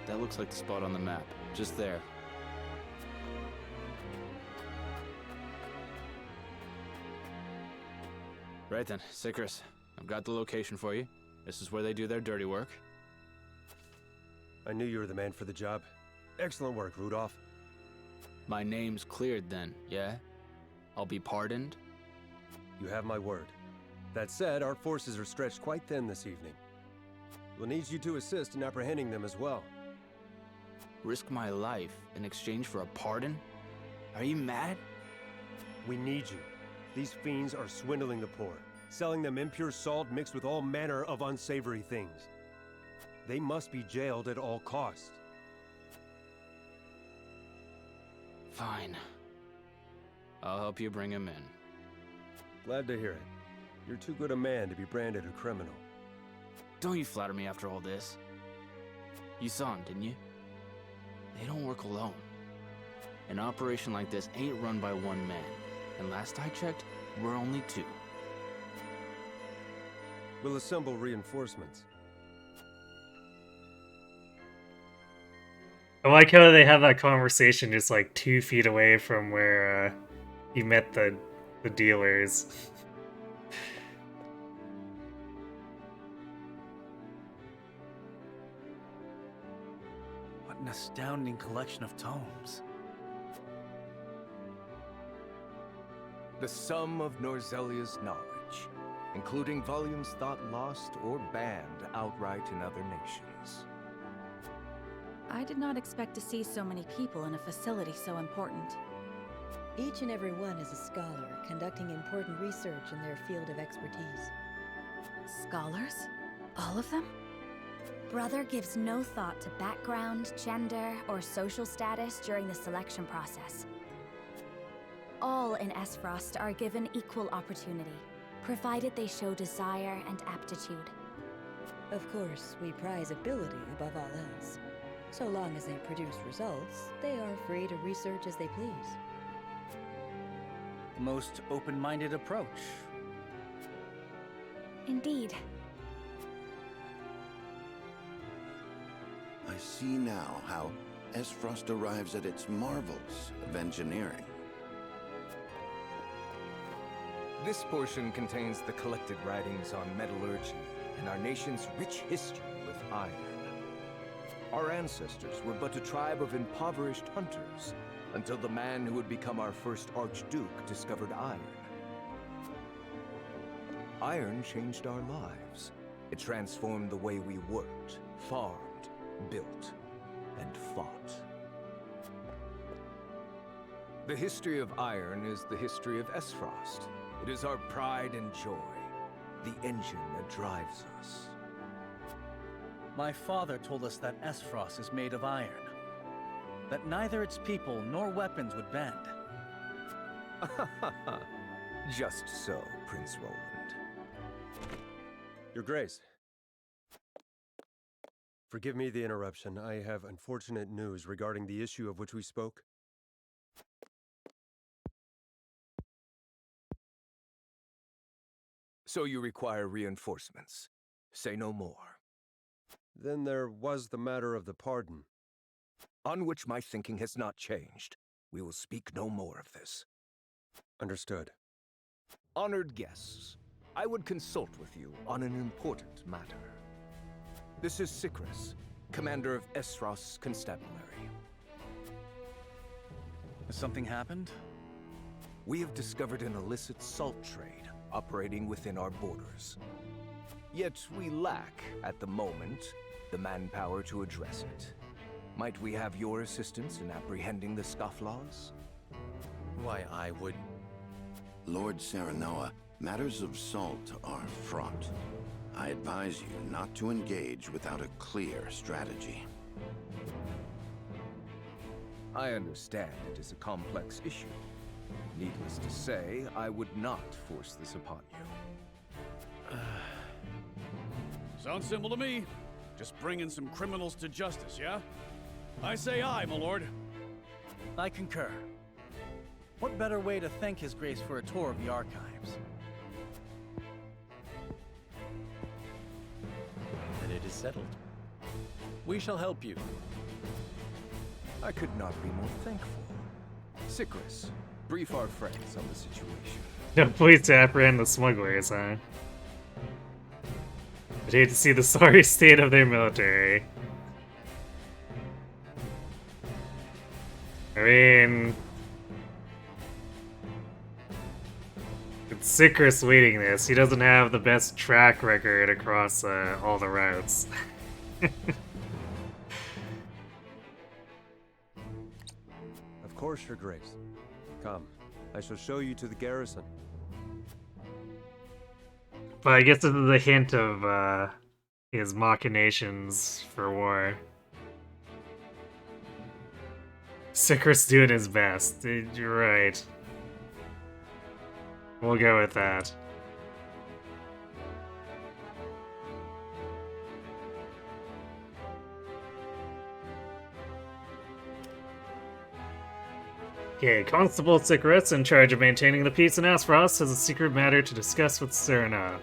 That looks like the spot on the map. Just there. Right then, Sikris. I've got the location for you. This is where they do their dirty work. I knew you were the man for the job. Excellent work, Rudolph. My name's cleared then, yeah? I'll be pardoned? You have my word. That said, our forces are stretched quite thin this evening. We'll need you to assist in apprehending them as well. Risk my life in exchange for a pardon? Are you mad? We need you. These fiends are swindling the poor, selling them impure salt mixed with all manner of unsavory things. They must be jailed at all costs. Fine. I'll help you bring him in. Glad to hear it. You're too good a man to be branded a criminal. Don't you flatter me after all this. You saw him, didn't you? They don't work alone. An operation like this ain't run by one man. And last I checked, we're only 2. We'll assemble reinforcements. I like how they have that conversation just like 2 feet away from where he met the dealers. What an astounding collection of tomes. The sum of Norzelia's knowledge, including volumes thought lost or banned outright in other nations. I did not expect to see so many people in a facility so important. Each and every one is a scholar, conducting important research in their field of expertise. Scholars? All of them? Brother gives no thought to background, gender, or social status during the selection process. All in Esfrost are given equal opportunity, provided they show desire and aptitude. Of course, we prize ability above all else. So long as they produce results, they are free to research as they please. Most open-minded approach. Indeed. I see now how Esfrost arrives at its marvels of engineering. This portion contains the collected writings on metallurgy and our nation's rich history with iron. Our ancestors were but a tribe of impoverished hunters until the man who would become our first Archduke discovered iron. Iron changed our lives. It transformed the way we worked, farmed, built, and fought. The history of iron is the history of Esfrost. It is our pride and joy, the engine that drives us. My father told us that Esfrost is made of iron, that neither its people nor weapons would bend. Just so, Prince Roland. Your Grace. Forgive me the interruption. I have unfortunate news regarding the issue of which we spoke. So you require reinforcements. Say no more. Then there was the matter of the pardon. On which my thinking has not changed. We will speak no more of this. Understood. Honored guests, I would consult with you on an important matter. This is Sikris, commander of Esfrost's constabulary. Has something happened? We have discovered an illicit salt trade operating within our borders. Yet we lack, at the moment, the manpower to address it. Might we have your assistance in apprehending the scofflaws? Why, I would... Lord Serenoa, matters of salt are fraught. I advise you not to engage without a clear strategy. I understand it is a complex issue. Needless to say, I would not force this upon you. Sounds simple to me. Just bringing some criminals to justice, yeah? I say aye, my lord. I concur. What better way to thank His Grace for a tour of the archives? Then it is settled. We shall help you. I could not be more thankful. Sicrus, brief our friends on the situation. No, please to apprehend the smugglers, huh? I'd hate to see the sorry state of their military. I mean... it's Sicrus leading this. He doesn't have the best track record across all the routes. Of course, Your Grace. Come, I shall show you to the garrison. But I guess this is a hint of his machinations for war. Sicrus doing his best. You're right. We'll go with that. Okay, Constable Sicrus, in charge of maintaining the peace in Aspharos, has a secret matter to discuss with Serena.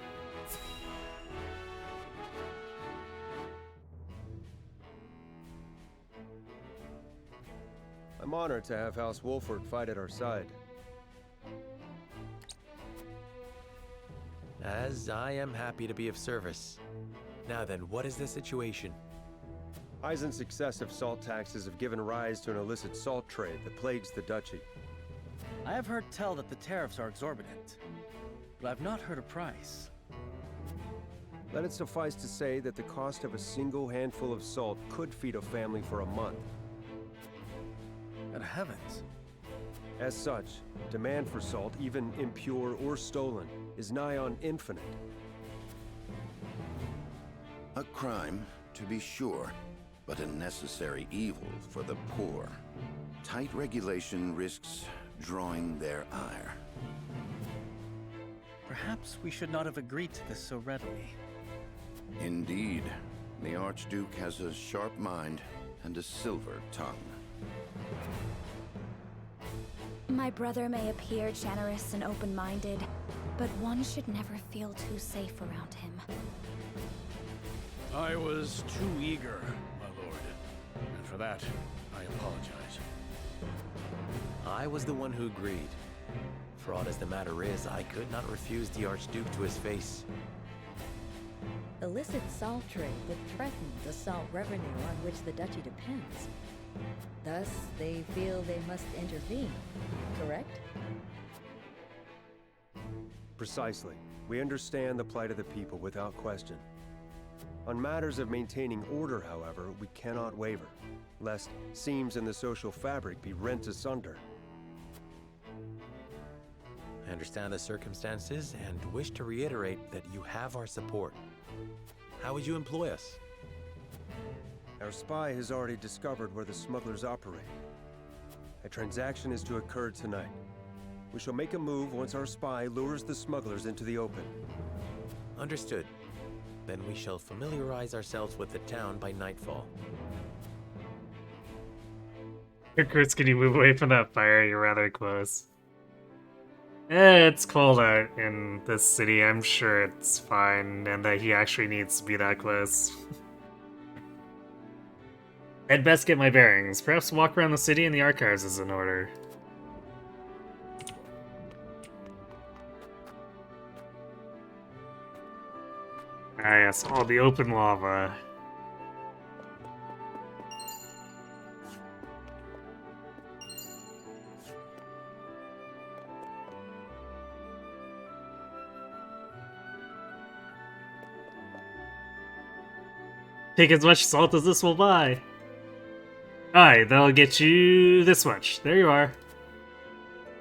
I'm honored to have House Wolford fight at our side. As I am happy to be of service. Now then, what is the situation? Eisen's excessive salt taxes have given rise to an illicit salt trade that plagues the duchy. I have heard tell that the tariffs are exorbitant, but I've not heard a price. Let it suffice to say that the cost of a single handful of salt could feed a family for a month. Good heavens. As such, demand for salt, even impure or stolen, is nigh on infinite. A crime, to be sure, but a necessary evil for the poor. Tight regulation risks drawing their ire. Perhaps we should not have agreed to this so readily. Indeed, the Archduke has a sharp mind and a silver tongue. My brother may appear generous and open-minded, but one should never feel too safe around him. I was too eager, my lord. And for that, I apologize. I was the one who agreed. Fraught as the matter is, I could not refuse the Archduke to his face. Illicit salt trade would threaten the salt revenue on which the duchy depends. Thus, they feel they must intervene, correct? Precisely. We understand the plight of the people without question. On matters of maintaining order, however, we cannot waver, lest seams in the social fabric be rent asunder. I understand the circumstances and wish to reiterate that you have our support. How would you employ us? Our spy has already discovered where the smugglers operate. A transaction is to occur tonight. We shall make a move once our spy lures the smugglers into the open. Understood. Then we shall familiarize ourselves with the town by nightfall. Chris, can you move away from that fire? You're rather close. It's cold out in this city. I'm sure it's fine, and that he actually needs to be that close. I'd best get my bearings. Perhaps walk around the city and the archives is in order. Ah yes, all the open lava. Take as much salt as this will buy. Aye, that'll get you this much. There you are.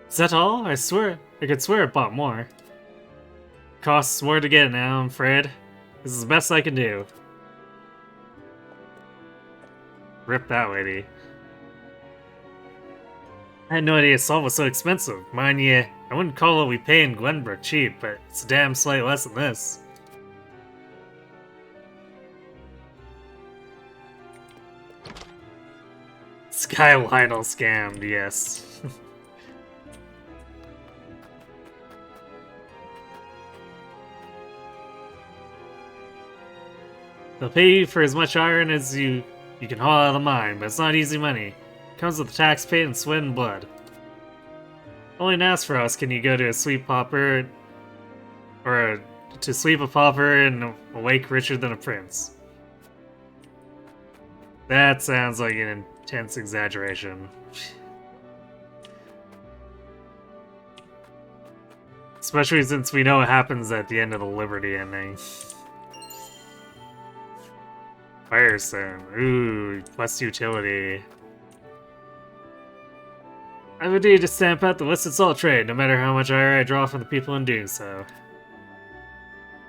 Is that all? I swear, I could swear it bought more. Costs more to get it now, I'm afraid. This is the best I can do. Rip that lady. I had no idea salt was so expensive. Mind you, I wouldn't call what we pay in Glenbrook cheap, but it's a damn sight less than this. Sky Lionel scammed, yes. They'll pay you for as much iron as you can haul out of the mine, but it's not easy money. It comes with the tax paid and sweat and blood. Only in Aspharos can you go to a sweep pauper, or to sweep a pauper and awake richer than a prince. That sounds like an intense exaggeration. Especially since we know what happens at the end of the Liberty ending. Firestone. Ooh, plus utility. I would need to stamp out the listed salt trade, no matter how much iron I draw from the people in doing so.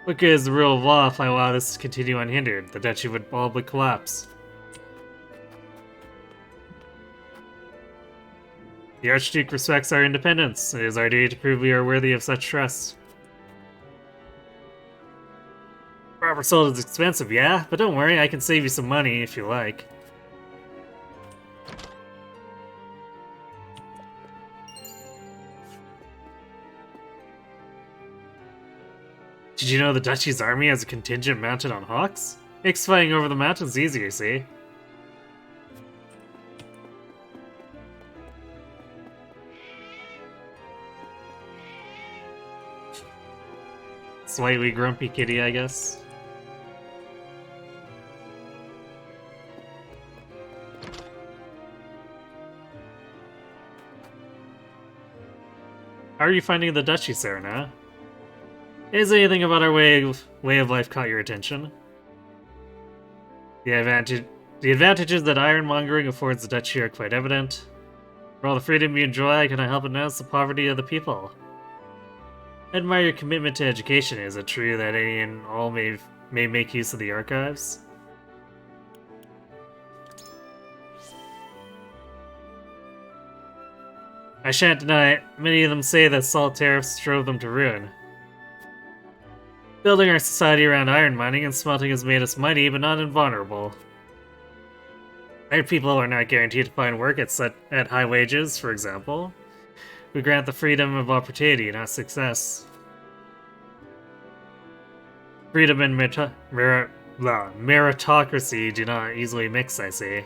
What good is the rule of law if I allow this to continue unhindered? The duchy would probably collapse. The Archduke respects our independence. It is our duty to prove we are worthy of such trust. Proper salt is expensive, yeah? But don't worry, I can save you some money if you like. Did you know the Duchy's army has a contingent mounted on hawks? Makes fighting over the mountains easier, see? Slightly grumpy kitty, I guess. How are you finding the Duchy, Serena? Is anything about our way of life caught your attention? The advantages that ironmongering affords the Duchy are quite evident. For all the freedom you enjoy, I cannot help but notice the poverty of the people. I admire your commitment to education. Is it true that any and all may make use of the archives? I shan't deny it. Many of them say that salt tariffs drove them to ruin. Building our society around iron mining and smelting has made us mighty, but not invulnerable. Iron people are not guaranteed to find work at high wages, for example. We grant the freedom of opportunity, not success. Freedom and meritocracy do not easily mix, I see.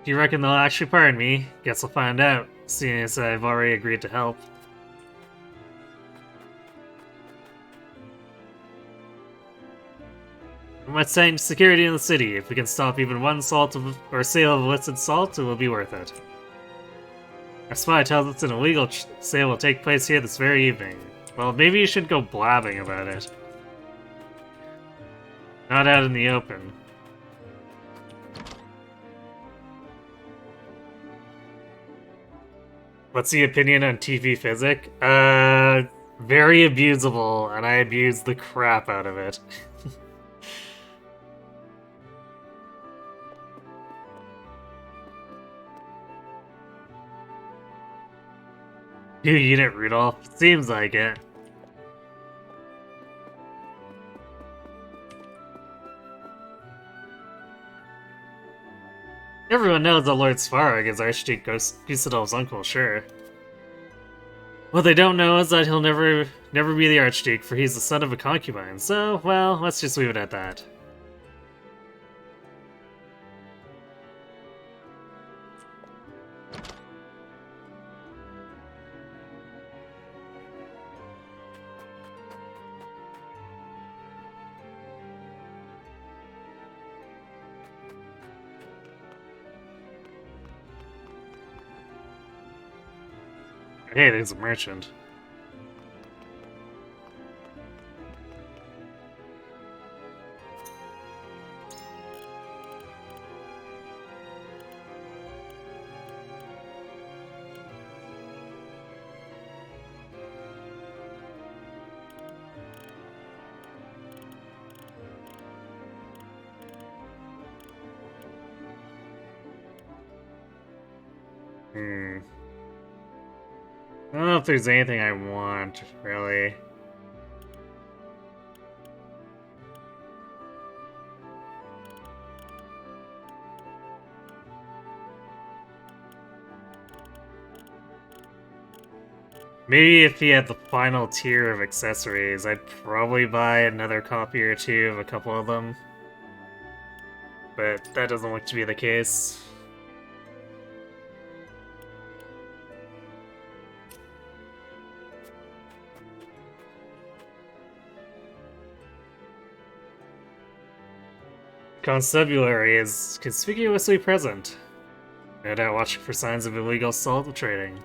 Do you reckon they'll actually pardon me? Guess we'll find out, seeing as I've already agreed to help. I'm saying security in the city. If we can stop even one sale of illicit salt, it will be worth it. Our spy tells us an illegal sale will take place here this very evening. Well, maybe you should go blabbing about it. Not out in the open. What's the opinion on TV Physic? Very abusable, and I abuse the crap out of it. New unit, Rudolph. Seems like it. Everyone knows that Lord Svarog is Archduke Gustadolf's uncle, sure. What they don't know is that he'll never be the Archduke, for he's the son of a concubine, so, well, let's just leave it at that. Hey, there's a merchant. I don't know if there's anything I want, really. Maybe if he had the final tier of accessories, I'd probably buy another copy or two of a couple of them. But that doesn't look to be the case. Constabulary is conspicuously present. No doubt watching for signs of illegal salt trading.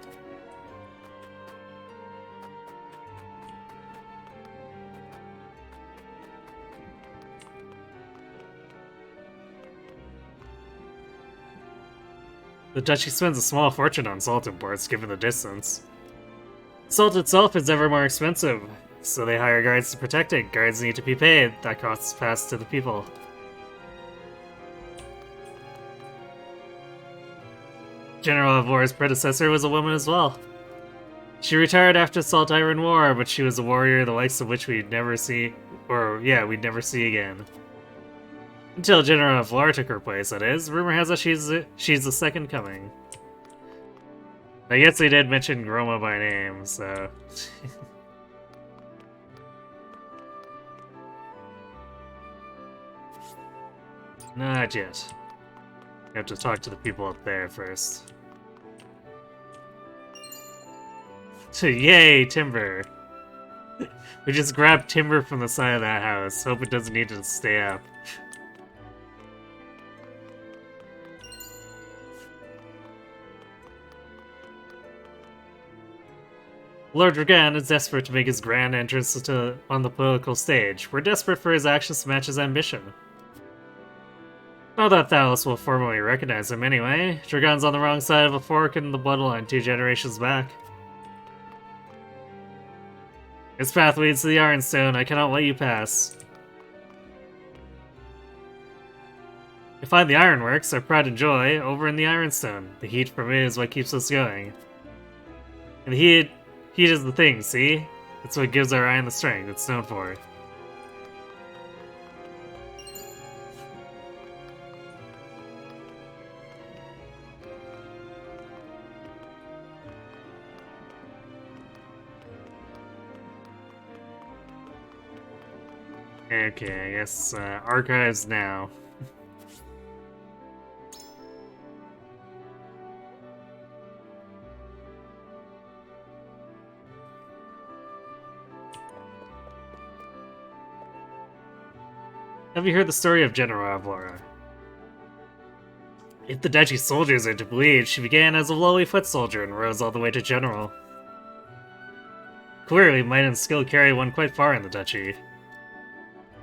The duchy spends a small fortune on salt imports, given the distance. Salt itself is ever more expensive, so they hire guards to protect it. Guards need to be paid. That cost is passed to the people. General Avlor's predecessor was a woman as well. She retired after the Salt Iron War, but she was a warrior the likes of which we'd never see again. Until General Avlor took her place, that is. Rumor has it she's the second coming. I guess they did mention Groma by name, so... Not yet. You have to talk to the people up there first. Yay, timber! We just grabbed timber from the side of that house. Hope it doesn't need to stay up. Lord Dragan is desperate to make his grand entrance on the political stage. We're desperate for his actions to match his ambition. Not that Thalos will formally recognize him anyway. Dragan's on the wrong side of a fork in the bloodline 2 generations back. His path leads to the Ironstone. I cannot let you pass. You find the Ironworks, our pride and joy, over in the Ironstone. The heat from it is what keeps us going. And the heat is the thing, see? It's what gives our iron the strength it's known for. Okay, I guess archives now. Have you heard the story of General Avlora? If the duchy soldiers are to believe, she began as a lowly foot soldier and rose all the way to general. Clearly, might and skill carry one quite far in the duchy.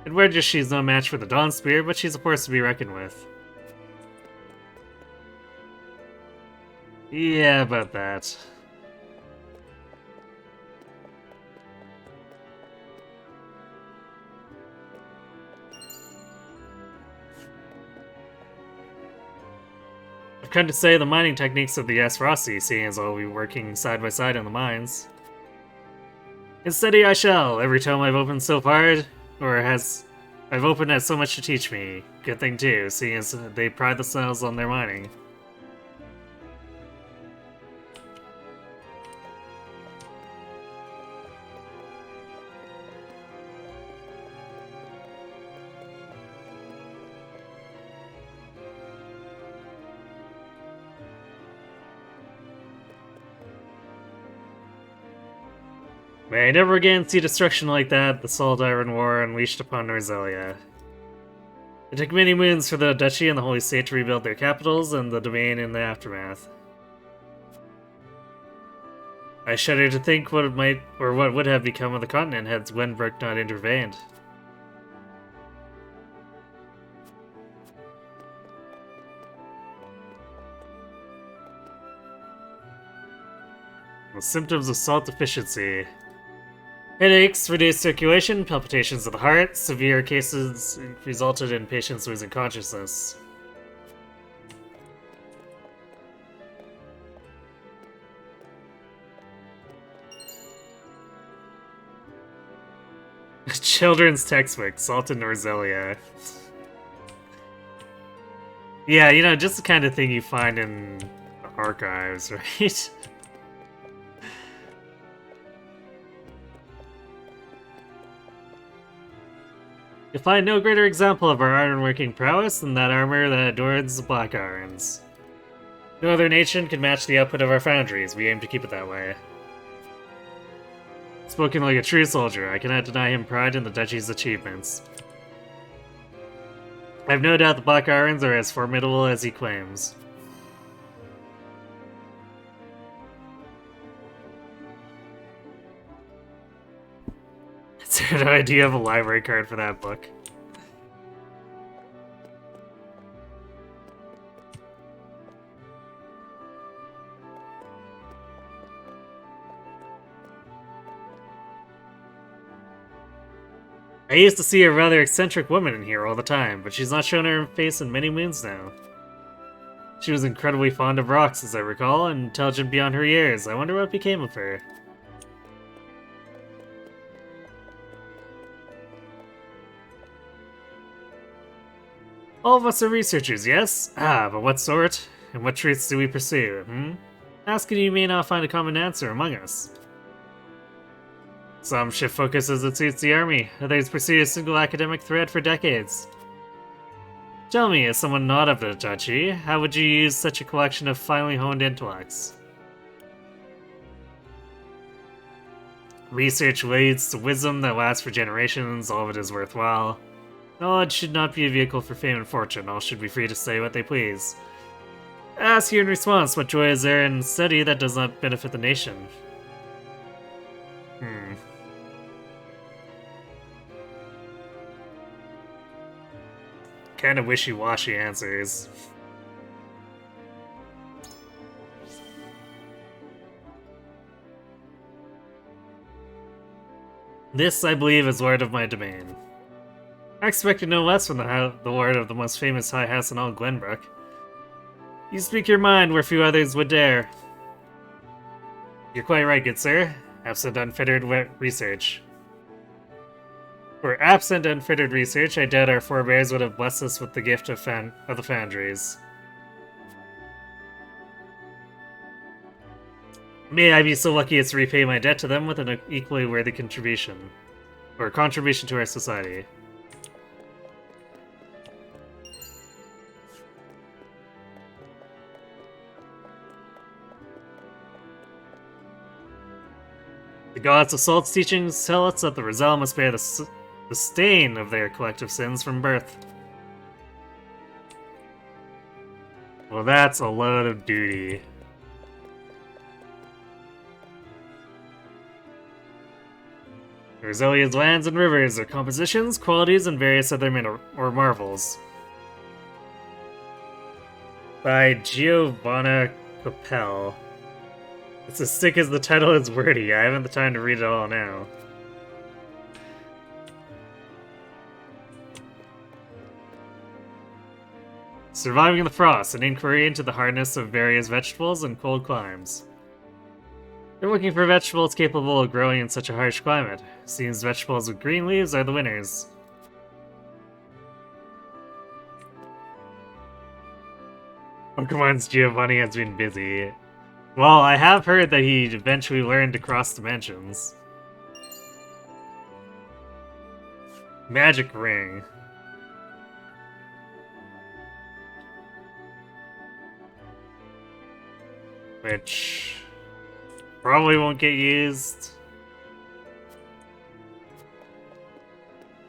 In Wedges, she's no match for the Dawnspear, but she's a force to be reckoned with. Yeah, about that. I've come to say the mining techniques of the Asphrosty, seeing as I'll be working side by side in the mines. And steady I shall, every tome I've opened so far, I've opened has so much to teach me. Good thing too, seeing as they pride themselves on their mining. May I never again see destruction like that the Salt Iron War unleashed upon Norzelia. It took many moons for the Duchy and the Holy State to rebuild their capitals and the domain in the aftermath. I shudder to think what would have become of the continent had Wenbrook not intervened. The symptoms of salt deficiency. Headaches, reduced circulation, palpitations of the heart, severe cases resulted in patients losing consciousness. Children's textbook, Salt in Norzelia. Yeah, you know, just the kind of thing you find in archives, right? You'll find no greater example of our ironworking prowess than that armor that adorns the Black Irons. No other nation can match the output of our foundries. We aim to keep it that way. Spoken like a true soldier, I cannot deny him pride in the Duchy's achievements. I have no doubt the Black Irons are as formidable as he claims. Is there no idea of a library card for that book? I used to see a rather eccentric woman in here all the time, but she's not shown her face in many moons now. She was incredibly fond of rocks, as I recall, and intelligent beyond her years. I wonder what became of her. All of us are researchers, yes? Ah, but what sort? And what truths do we pursue, Ask and you may not find a common answer among us. Some shift focus as it suits the army, others pursue a single academic thread for decades. Tell me, as someone not of the Duchy, how would you use such a collection of finely honed intellects? Research leads to wisdom that lasts for generations, all of it is worthwhile. Knowledge should not be a vehicle for fame and fortune, all should be free to say what they please. Ask you in response, what joy is there in study that does not benefit the nation? Kind of wishy-washy answers. This, I believe, is lord of my domain. I expected no less from the lord of the most famous high house in all Glenbrook. You speak your mind where few others would dare. You're quite right, good sir. Absent unfettered research. For absent unfettered research, I doubt our forebears would have blessed us with the gift of the foundries. May I be so lucky as to repay my debt to them with an equally worthy contribution. Or contribution to our society. The gods of Salt's teachings tell us that the Rizal must bear the stain of their collective sins from birth. Well, that's a load of duty. Roselia's lands and rivers, their compositions, qualities, and various other marvels. By Giovanna Capel. It's as thick as the title is wordy. I haven't the time to read it all now. Surviving the Frost, an inquiry into the hardness of various vegetables in cold climes. They're looking for vegetables capable of growing in such a harsh climate. Seems vegetables with green leaves are the winners. Pokemon's Giovanni has been busy. Well, I have heard that he eventually learned to cross dimensions. Magic Ring. Which probably won't get used.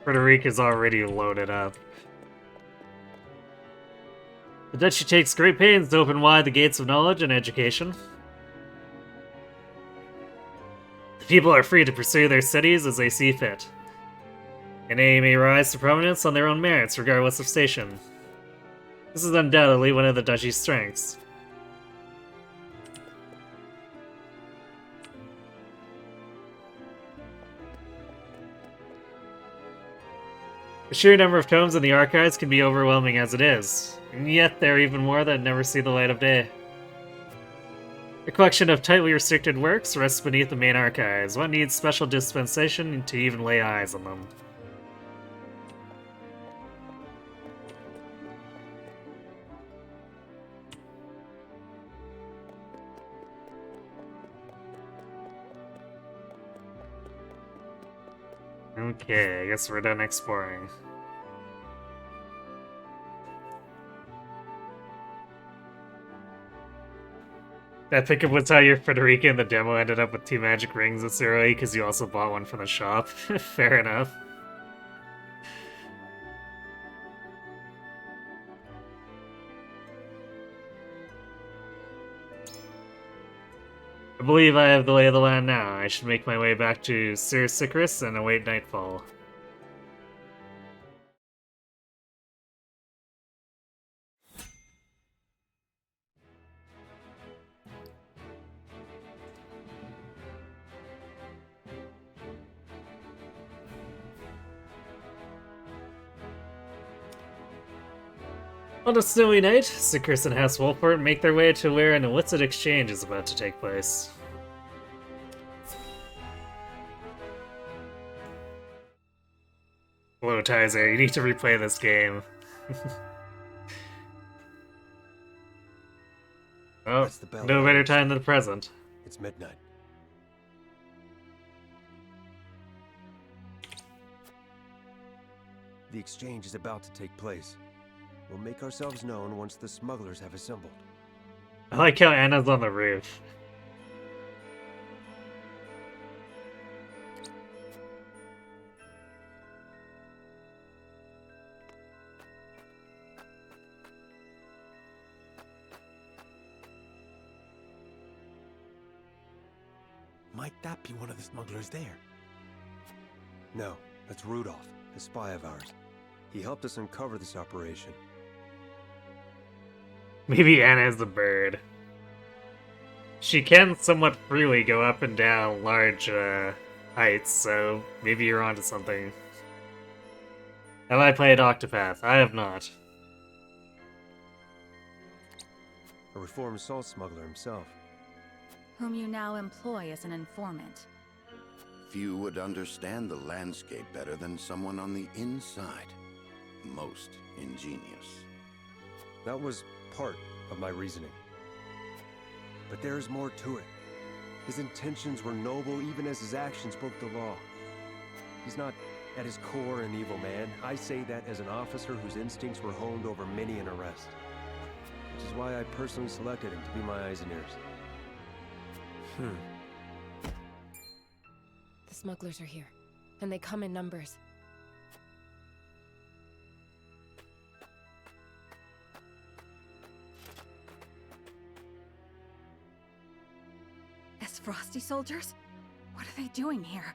Frederica's already loaded up. The Duchy takes great pains to open wide the gates of knowledge and education. The people are free to pursue their studies as they see fit. And they may rise to prominence on their own merits, regardless of station. This is undoubtedly one of the Duchy's strengths. The sheer number of tomes in the archives can be overwhelming as it is, and yet there are even more that never see the light of day. A collection of tightly restricted works rests beneath the main archives. One needs special dispensation to even lay eyes on them. Okay, I guess we're done exploring. That pickup was how your Frederica in the demo ended up with 2 magic rings at 0 because you also bought one from the shop. Fair enough. I believe I have the lay of the land now. I should make my way back to Sir Sicris and await nightfall. On a snowy night, Sicris and House Wolford make their way to where an illicit exchange is about to take place. Hello, Tizer, you need to replay this game. Oh, no better time than the present. It's midnight. The exchange is about to take place. We'll make ourselves known once the smugglers have assembled. I like how Anna's on the roof. Might that be one of the smugglers there? No, that's Rudolph, a spy of ours. He helped us uncover this operation. Maybe Anna is the bird. She can somewhat freely go up and down large heights, so maybe you're onto something. Have I played Octopath? I have not. A reformed salt smuggler himself. Whom you now employ as an informant. Few would understand the landscape better than someone on the inside. Most ingenious. That was part of my reasoning. But there is more to it. His intentions were noble even as his actions broke the law. He's not at his core an evil man. I say that as an officer whose instincts were honed over many an arrest. Which is why I personally selected him to be my eyes and ears. The smugglers are here, and they come in numbers. Frosty soldiers? What are they doing here?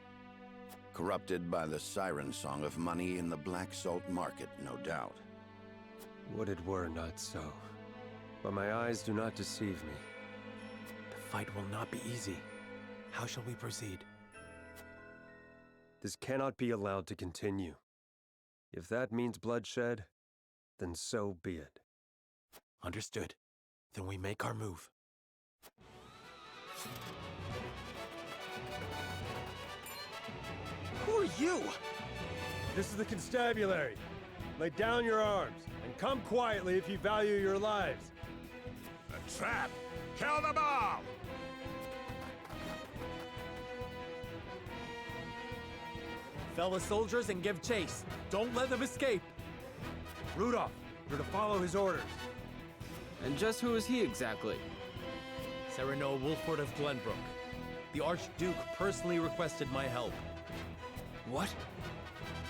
Corrupted by the siren song of money in the black salt market, no doubt. Would it were not so. But my eyes do not deceive me. The fight will not be easy. How shall we proceed? This cannot be allowed to continue. If that means bloodshed, then so be it. Understood. Then we make our move. Who are you? This is the constabulary. Lay down your arms, and come quietly if you value your lives. A trap! Kill them all! Fellow soldiers, and give chase. Don't let them escape. Rudolph, you're to follow his orders. And just who is he exactly? Cyrano Wolford of Glenbrook. The Archduke personally requested my help. What?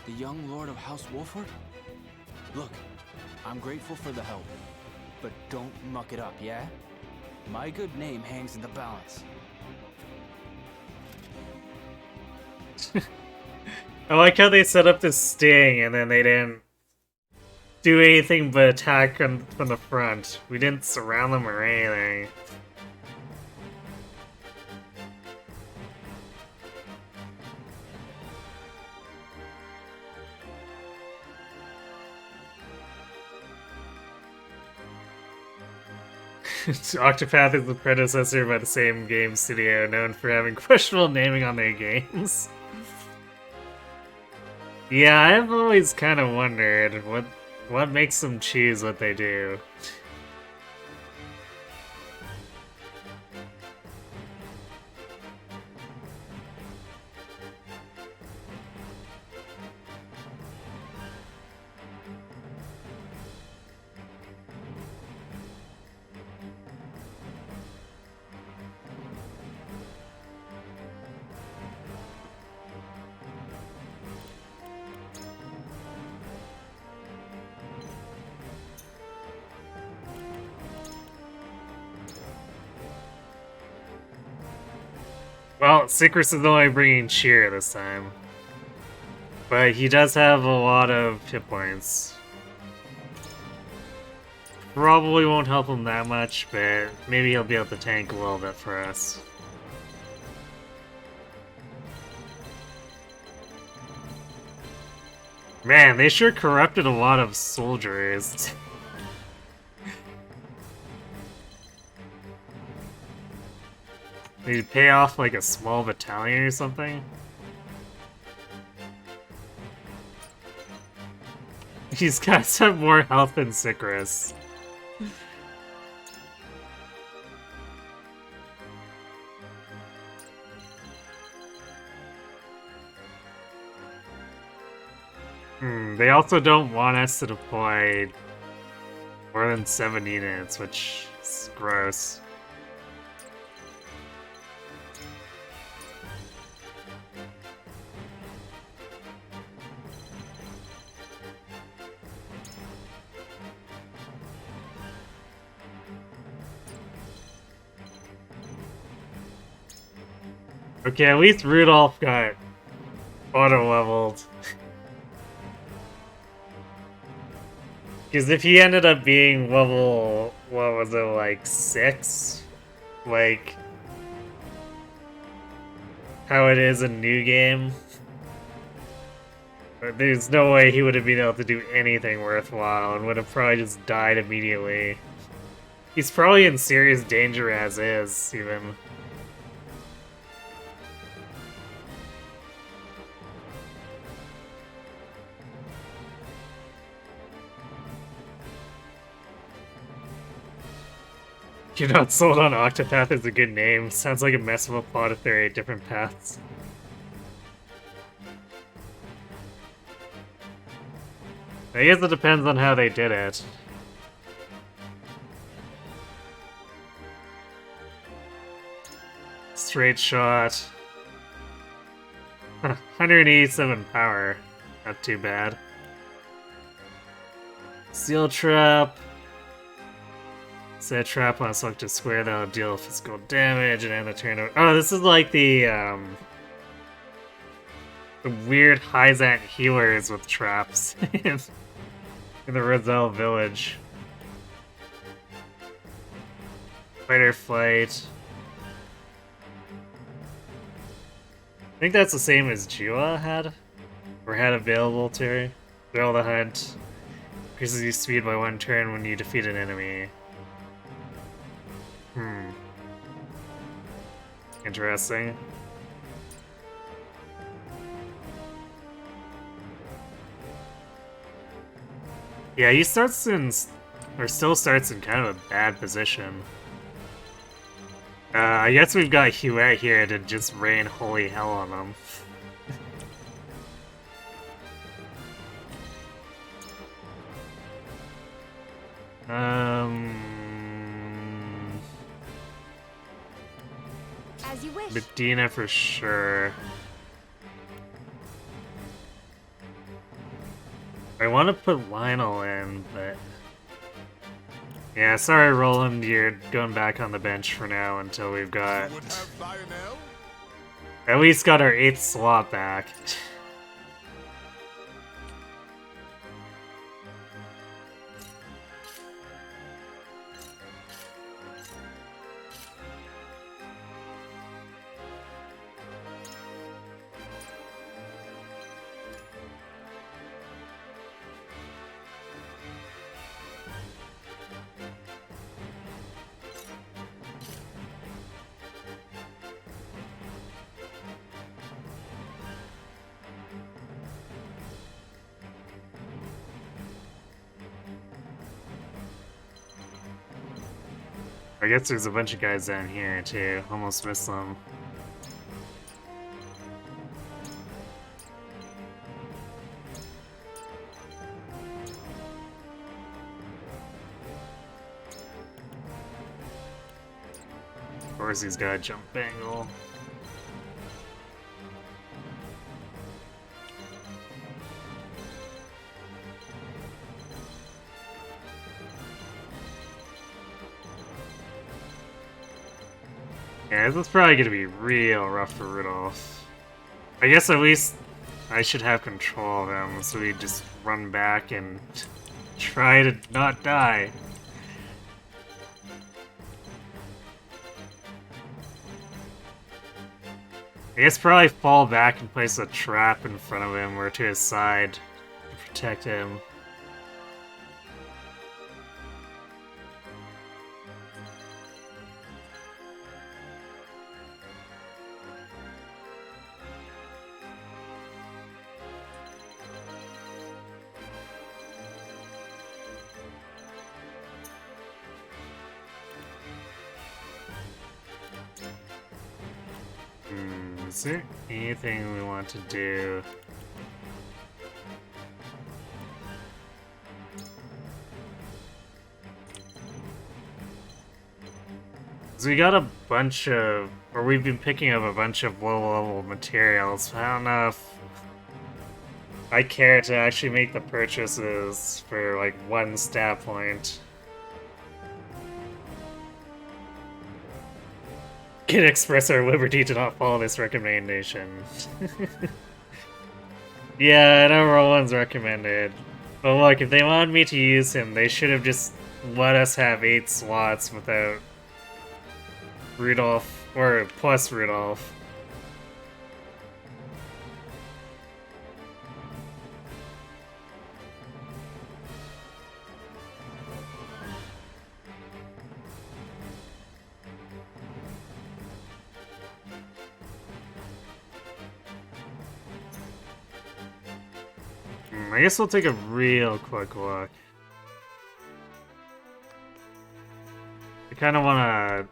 The young Lord of House Wolford? Look, I'm grateful for the help, but don't muck it up, yeah? My good name hangs in the balance. I like how they set up this sting and then they didn't do anything but attack from the front. We didn't surround them or anything. Octopath is the predecessor by the same game studio, known for having questionable naming on their games. Yeah, I've always kind of wondered what makes them choose what they do. Well, Sickris is only bringing cheer this time. But he does have a lot of hit points. Probably won't help him that much, but maybe he'll be able to tank a little bit for us. Man, they sure corrupted a lot of soldiers. They pay off like a small battalion or something? These guys have more health than Sickris. They also don't want us to deploy more than 7 units, which is gross. Okay, at least Rudolph got auto-leveled. Because if he ended up being level, what was it, like 6? Like, how it is in New Game? There's no way he would have been able to do anything worthwhile and would have probably just died immediately. He's probably in serious danger as is, even. You're not sold on Octopath is a good name. Sounds like a mess of a plot if there are 8 different paths. I guess it depends on how they did it. Straight shot. 187 power. Not too bad. Seal trap. Set a trap on a selected square that'll deal physical damage and end the turn. Oh, this is like the weird Hyzant healers with traps in the Roselle village. Fighter flight. I think that's the same as Jua had, or had available to her. Thrill the Hunt. Increases your speed by 1 turn when you defeat an enemy. Interesting. Yeah, he starts in, or still starts in kind of a bad position. I guess we've got Huet here to just rain holy hell on them. As you wish. Medina for sure. I want to put Lionel in, but... Yeah, sorry Roland, you're going back on the bench for now until we've got... At least got our 8th slot back. I guess there's a bunch of guys down here too. Almost missed them. Of course he's got a jump angle. Yeah, this is probably gonna be real rough for Rudolph. I guess at least I should have control of him, so we just run back and try to not die. I guess probably fall back and place a trap in front of him or to his side to protect him. Is there anything we want to do? So we got a bunch of, or we've been picking up a bunch of low-level materials. I don't know if I care to actually make the purchases for like 1 stat point. Can express our liberty to not follow this recommendation. Yeah, I know Roland's recommended. But look, if they wanted me to use him, they should have just let us have 8 slots without Rudolph, or plus Rudolph. I guess we'll take a real quick look. I kind of want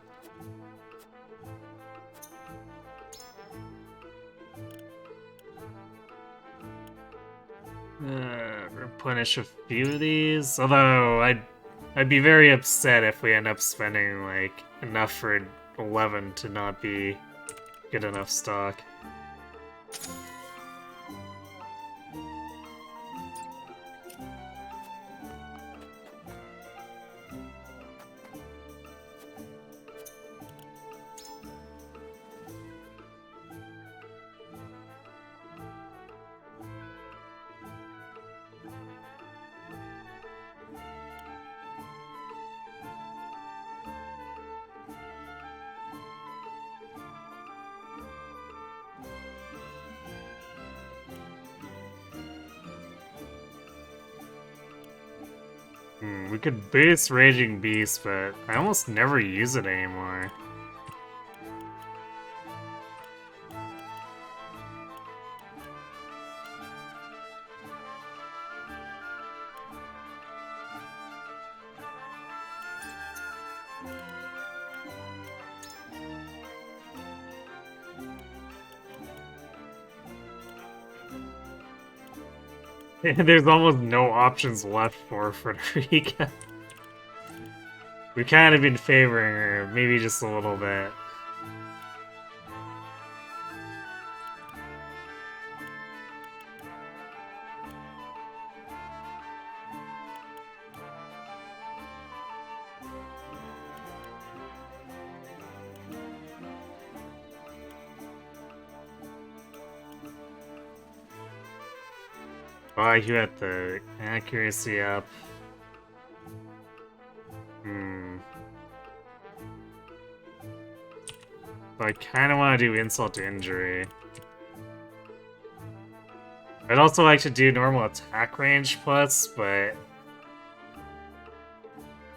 to replenish a few of these. Although I'd be very upset if we end up spending like enough for 11 to not be good enough stock. We could boost Raging Beast, but I almost never use it anymore. There's almost no options left for Frederica. We've kind of been favoring her, maybe just a little bit. Oh, you had the accuracy up. So I kind of want to do insult to injury. I'd also like to do normal attack range plus, but...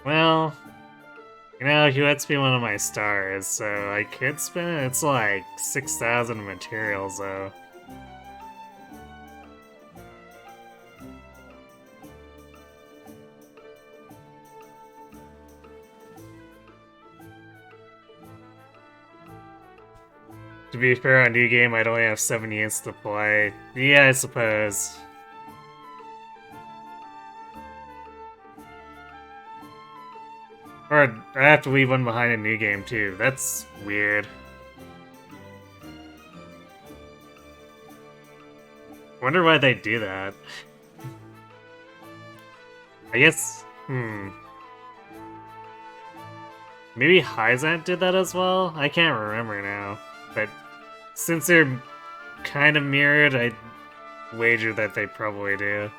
well... you know, Huette's been one of my stars, so I could spend it. It's like 6,000 materials, though. To be fair, on New Game, I'd only have 7 units to play. Yeah, I suppose. Or I have to leave one behind in New Game, too. That's weird. Wonder why they do that. I guess... Maybe Hyzant did that as well? I can't remember now. But since they're kind of mirrored, I'd wager that they probably do.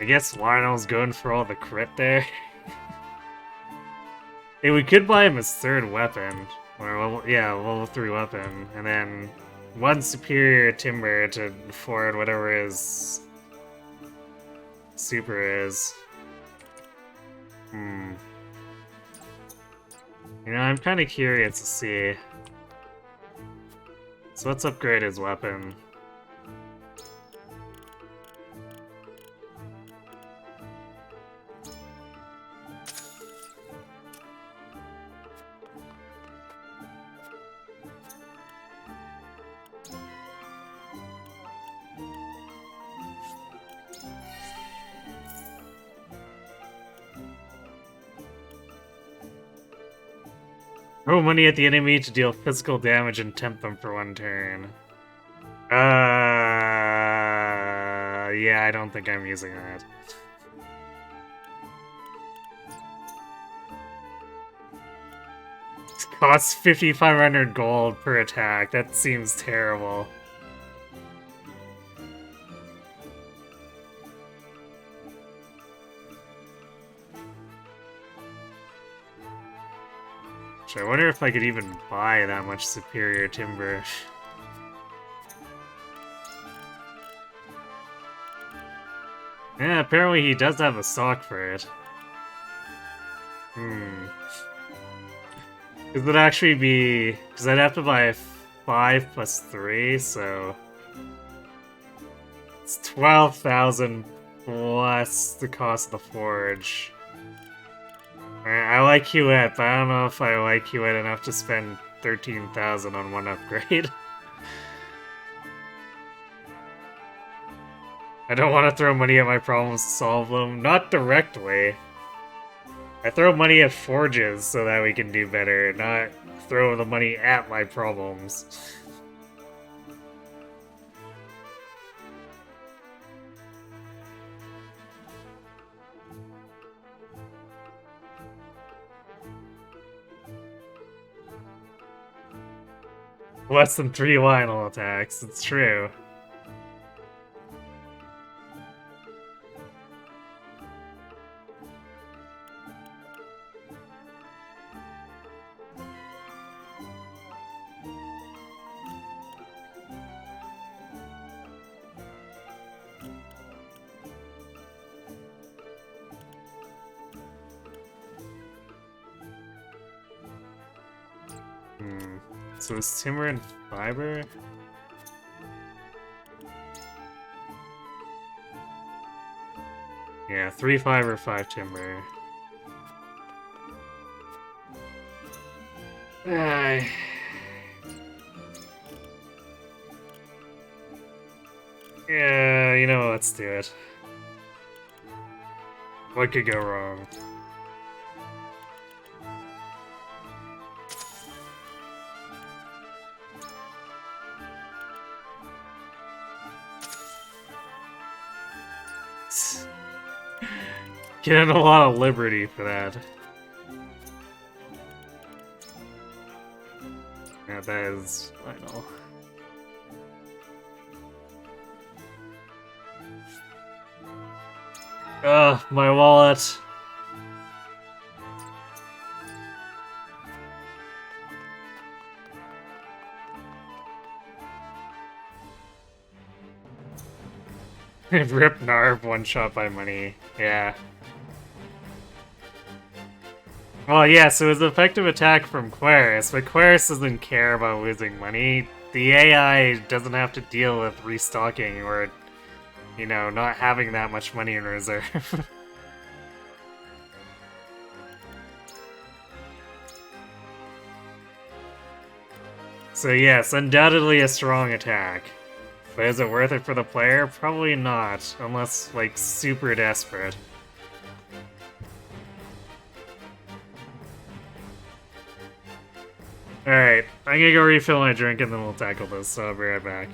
I guess Lionel's going for all the crit there. Hey, we could buy him his third weapon. Or, level 3 weapon. And then one superior timber to afford whatever his super is. You know, I'm kind of curious to see. So let's upgrade his weapon. Throw money at the enemy to deal physical damage and tempt them for 1 turn. Yeah, I don't think I'm using that. It costs 5,500 gold per attack. That seems terrible. I wonder if I could even buy that much superior timber. Yeah, apparently he does have a stock for it. Could it actually be... Because I'd have to buy 5 plus 3, so... It's 12,000 plus the cost of the forge. I like Huette, but I don't know if I like Huette enough to spend 13,000 on one upgrade. I don't want to throw money at my problems to solve them. Not directly. I throw money at forges so that we can do better, not throw the money at my problems. Less than 3 Lionel attacks, it's true. So is timber and fiber? Yeah, 3 fiber, 5 timber. Yeah, you know, let's do it. What could go wrong? Getting a lot of liberty for that. Yeah, that is final. Ugh, my wallet. Rip Narv, one shot by money. Yeah. Well, yeah, so it's an effective attack from Querus, but Querus doesn't care about losing money. The AI doesn't have to deal with restocking or, you know, not having that much money in reserve. So yes, undoubtedly a strong attack. But is it worth it for the player? Probably not, unless, like, super desperate. Alright, I'm gonna go refill my drink and then we'll tackle this, so I'll be right back.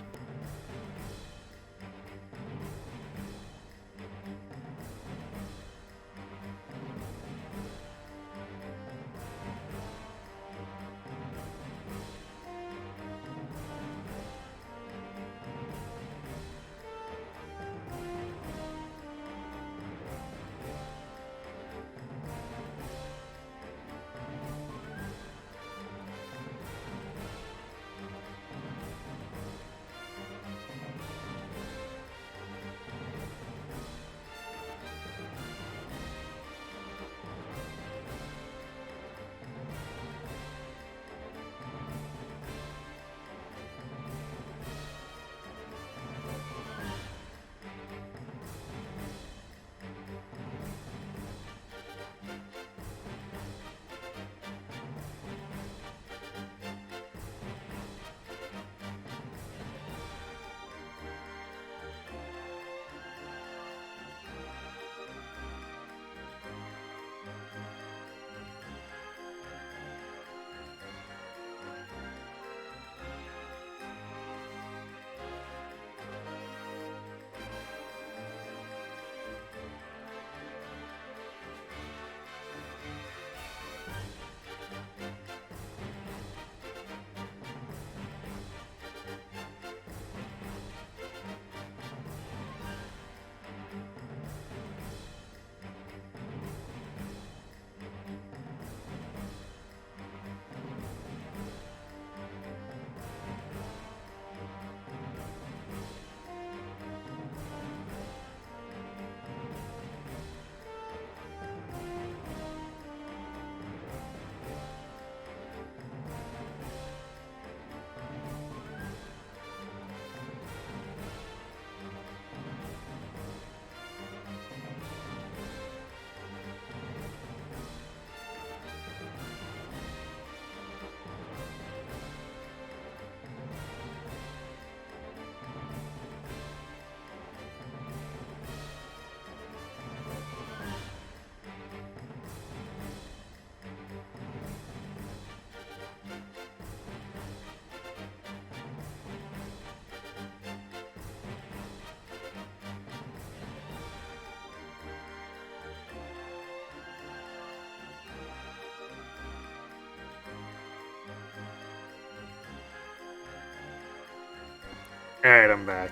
Alright, I'm back.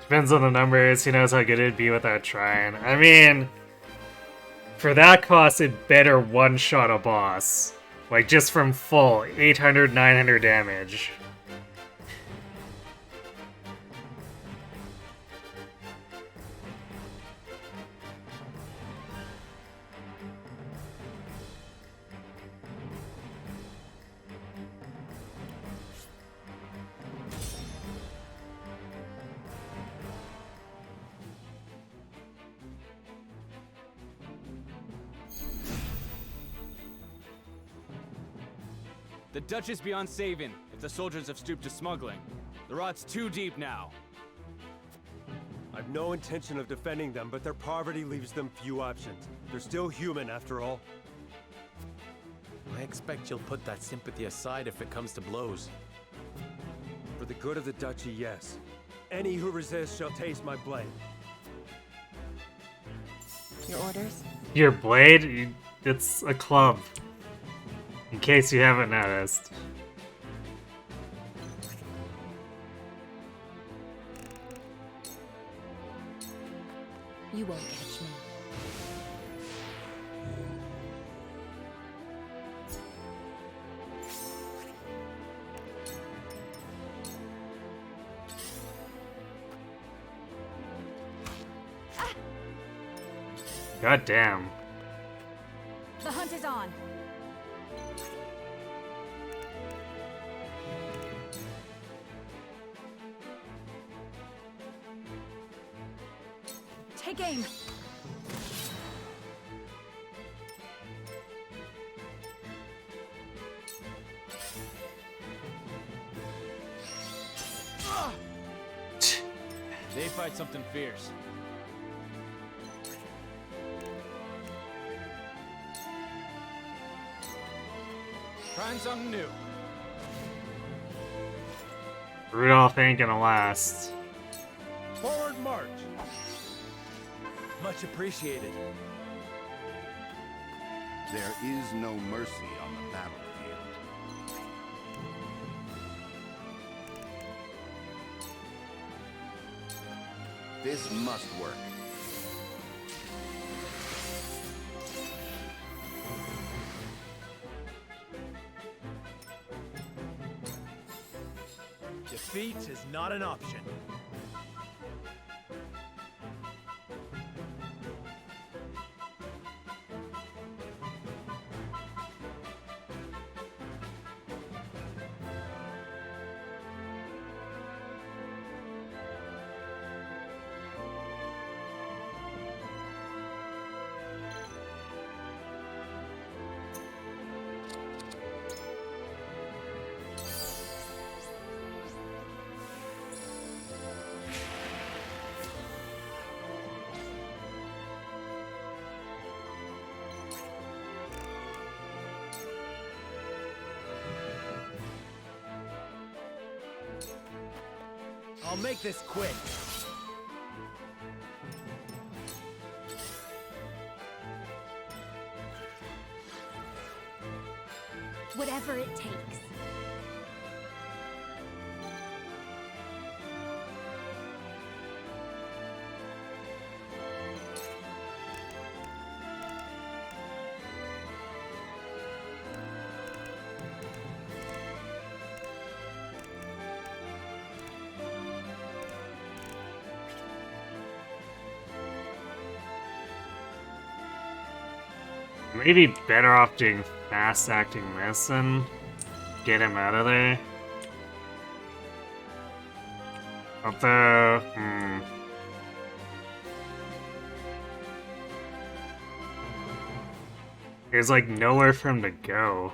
Depends on the numbers, he knows how good it'd be without trying. I mean, for that cost, it better one-shot a boss. Like, just from full, 800, 900 damage. The Dutch is beyond saving if the soldiers have stooped to smuggling. The rot's too deep now. I've no intention of defending them, but their poverty leaves them few options. They're still human, after all. I expect you'll put that sympathy aside if it comes to blows. For the good of the Duchy, yes. Any who resist shall taste my blade. Your orders? Your blade? It's a club. In case you haven't noticed. You won't catch me. God damn. The hunt is on. Take aim. They fight something fierce. Trying something new. Rudolph ain't gonna last. Forward march. Much appreciated. There is no mercy on the battlefield. This must work. Defeat is not an option. I'll make this quick. Whatever it takes. Maybe better off doing fast-acting medicine. Get him out of there. Although, there's like nowhere for him to go.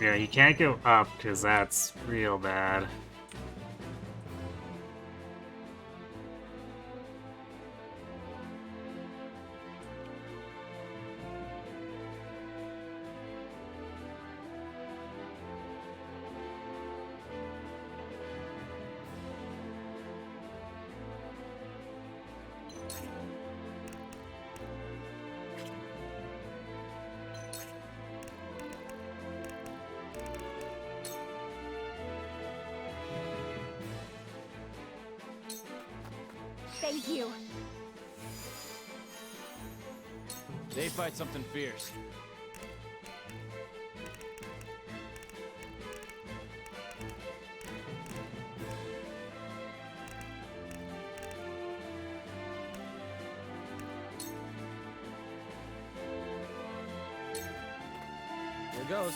Yeah, you can't go up because that's real bad. Thank you. They fight something fierce. Here goes.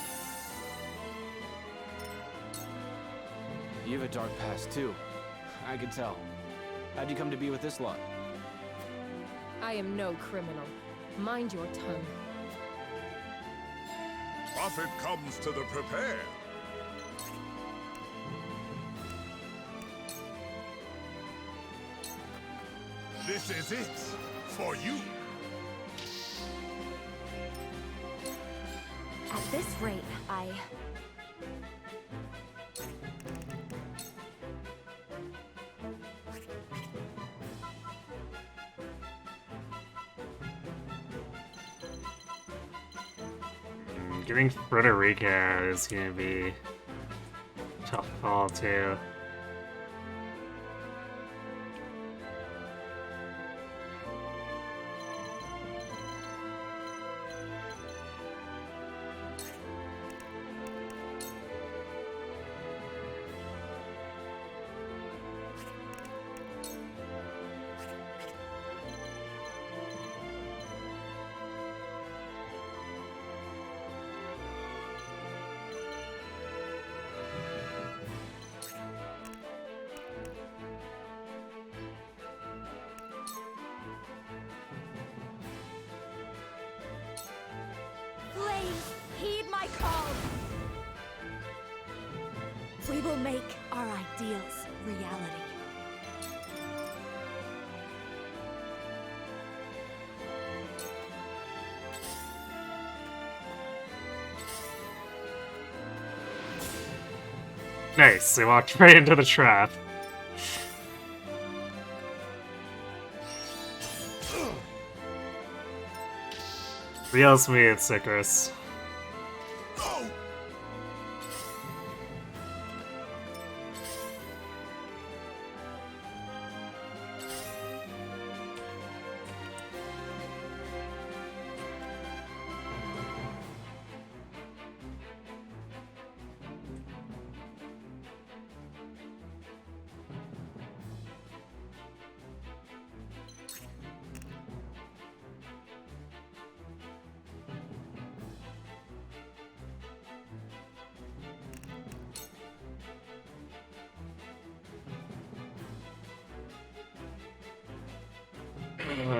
You have a dark past too. I can tell. How'd you come to be with this lot? I am no criminal. Mind your tongue. Prophet comes to the prepared. This is it for you. At this rate, Getting Frederica is gonna be a tough call too. make our ideals reality. Nice, they walked right into the trap. Real smooth, Sickers.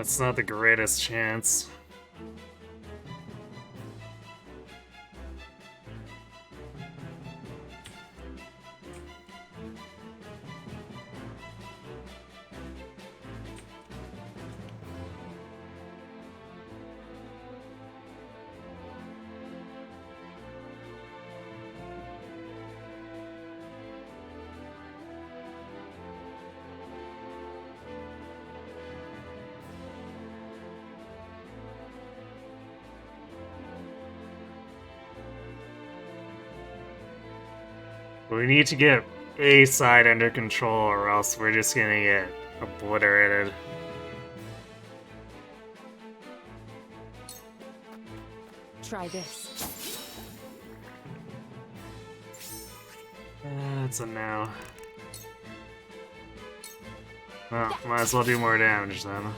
It's not the greatest chance. We need to get A side under control or else we're just gonna get obliterated. Try this. That's a no. Well, might as well do more damage then.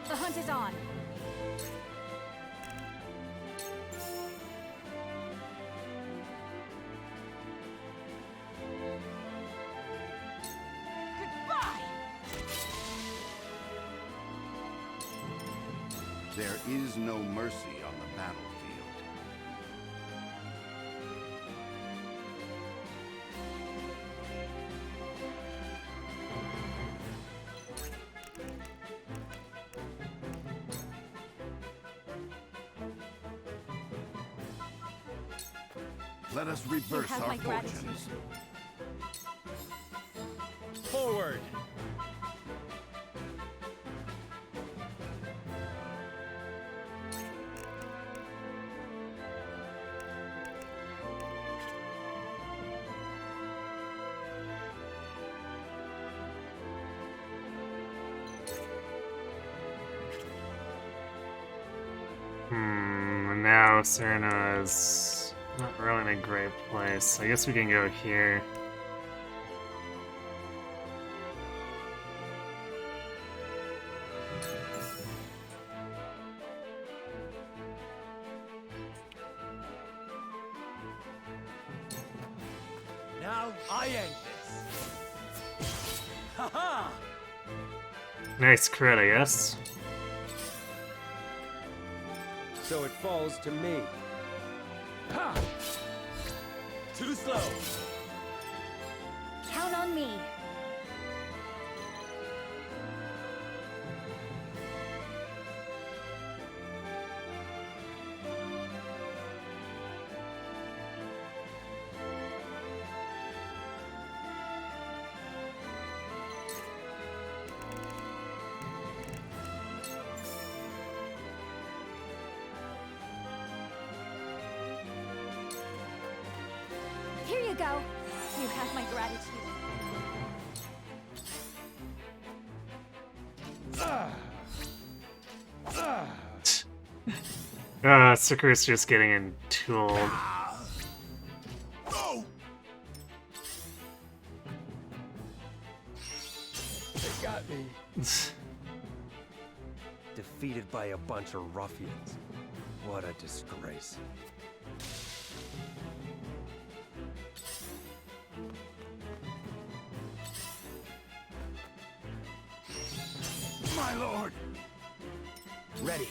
The hunt is on. Goodbye! There is no mercy on the battlefield. Let us reverse have our my gratitude. fortunes. Forward! Now Serena is not really in a great place. I guess we can go here. Now I end this. Ha-ha! Nice crit, I guess. So it falls to me. Ha! Too slow. Count on me. Here you go. You have my gratitude. Sakur's just getting entooled. They got me. Defeated by a bunch of ruffians. What a disgrace. My lord! Ready.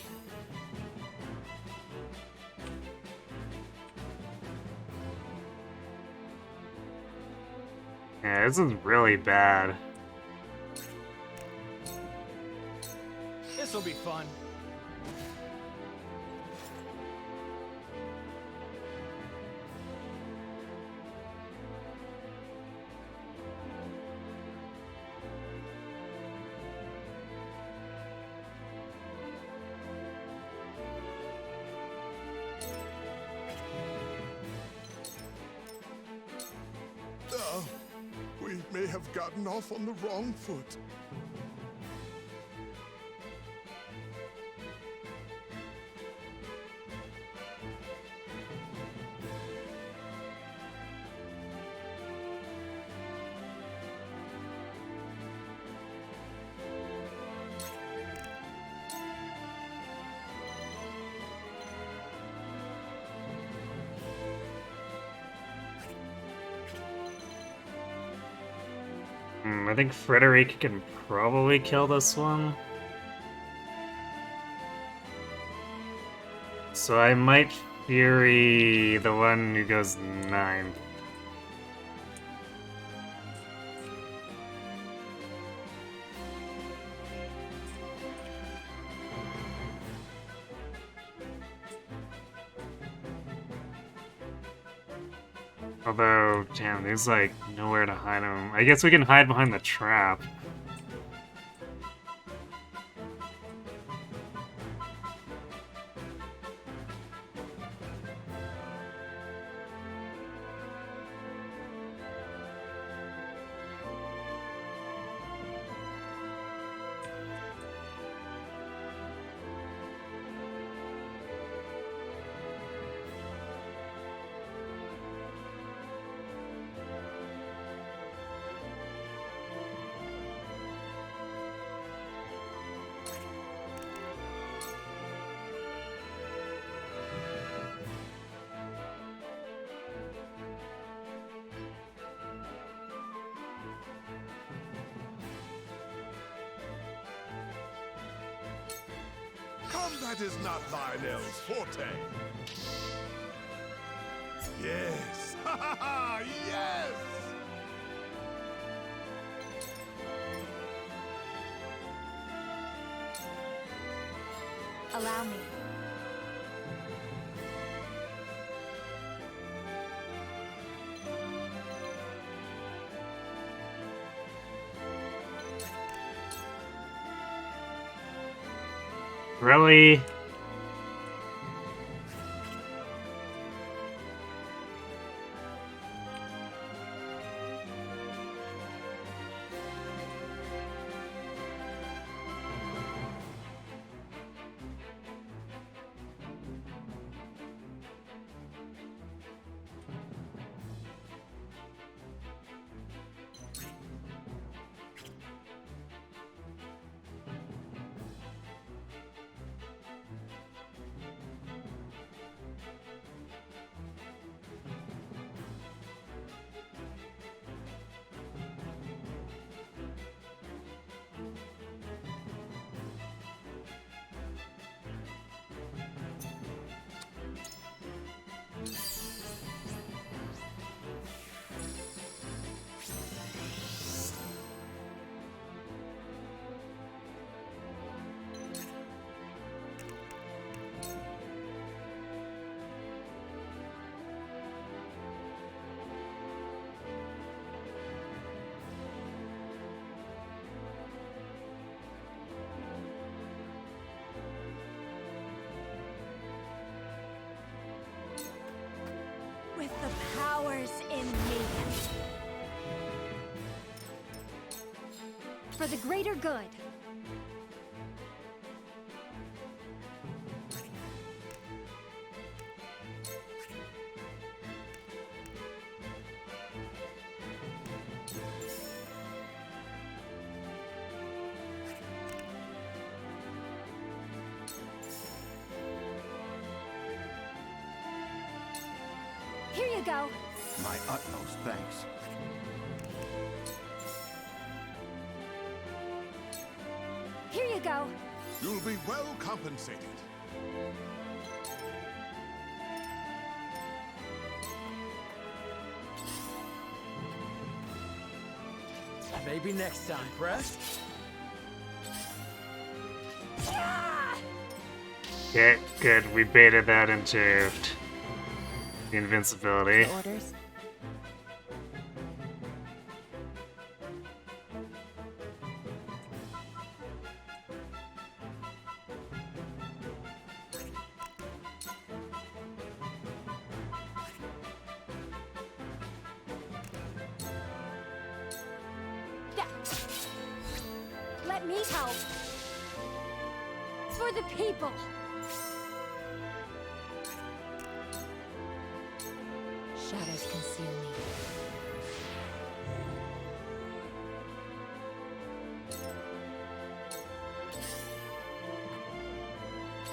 Yeah, this is really bad. This'll be fun. We may have gotten off on the wrong foot. I think Frederica can probably kill this one. So I might Fury the one who goes 9. Although, damn, there's like nowhere to hide him. I guess we can hide behind the trap. Combat is not Lionel's forte. Yes! Ha ha ha! Yes! Allow me. Really? With the powers in me. For the greater good. Here you go. My utmost thanks. Here you go. You'll be well compensated. Maybe next time, Press. Okay, good. We baited that into the invincibility. Orders. Let me help. For the people. Shadows conceal me.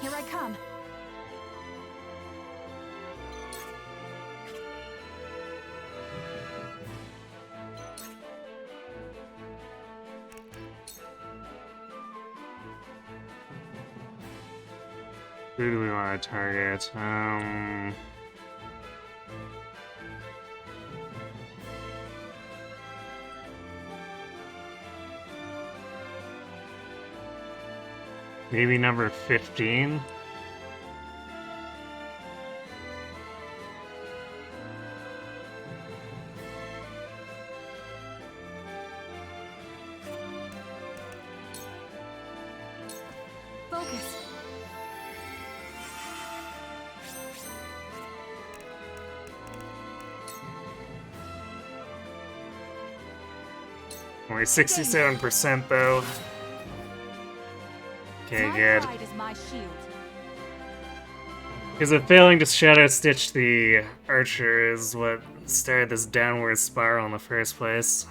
Here I come. Who do we want to target? Maybe number 15? Focus. Only 67% though. Okay, good. My pride is my shield. Because if failing to Shadow Stitch the archer is what started this downward spiral in the first place.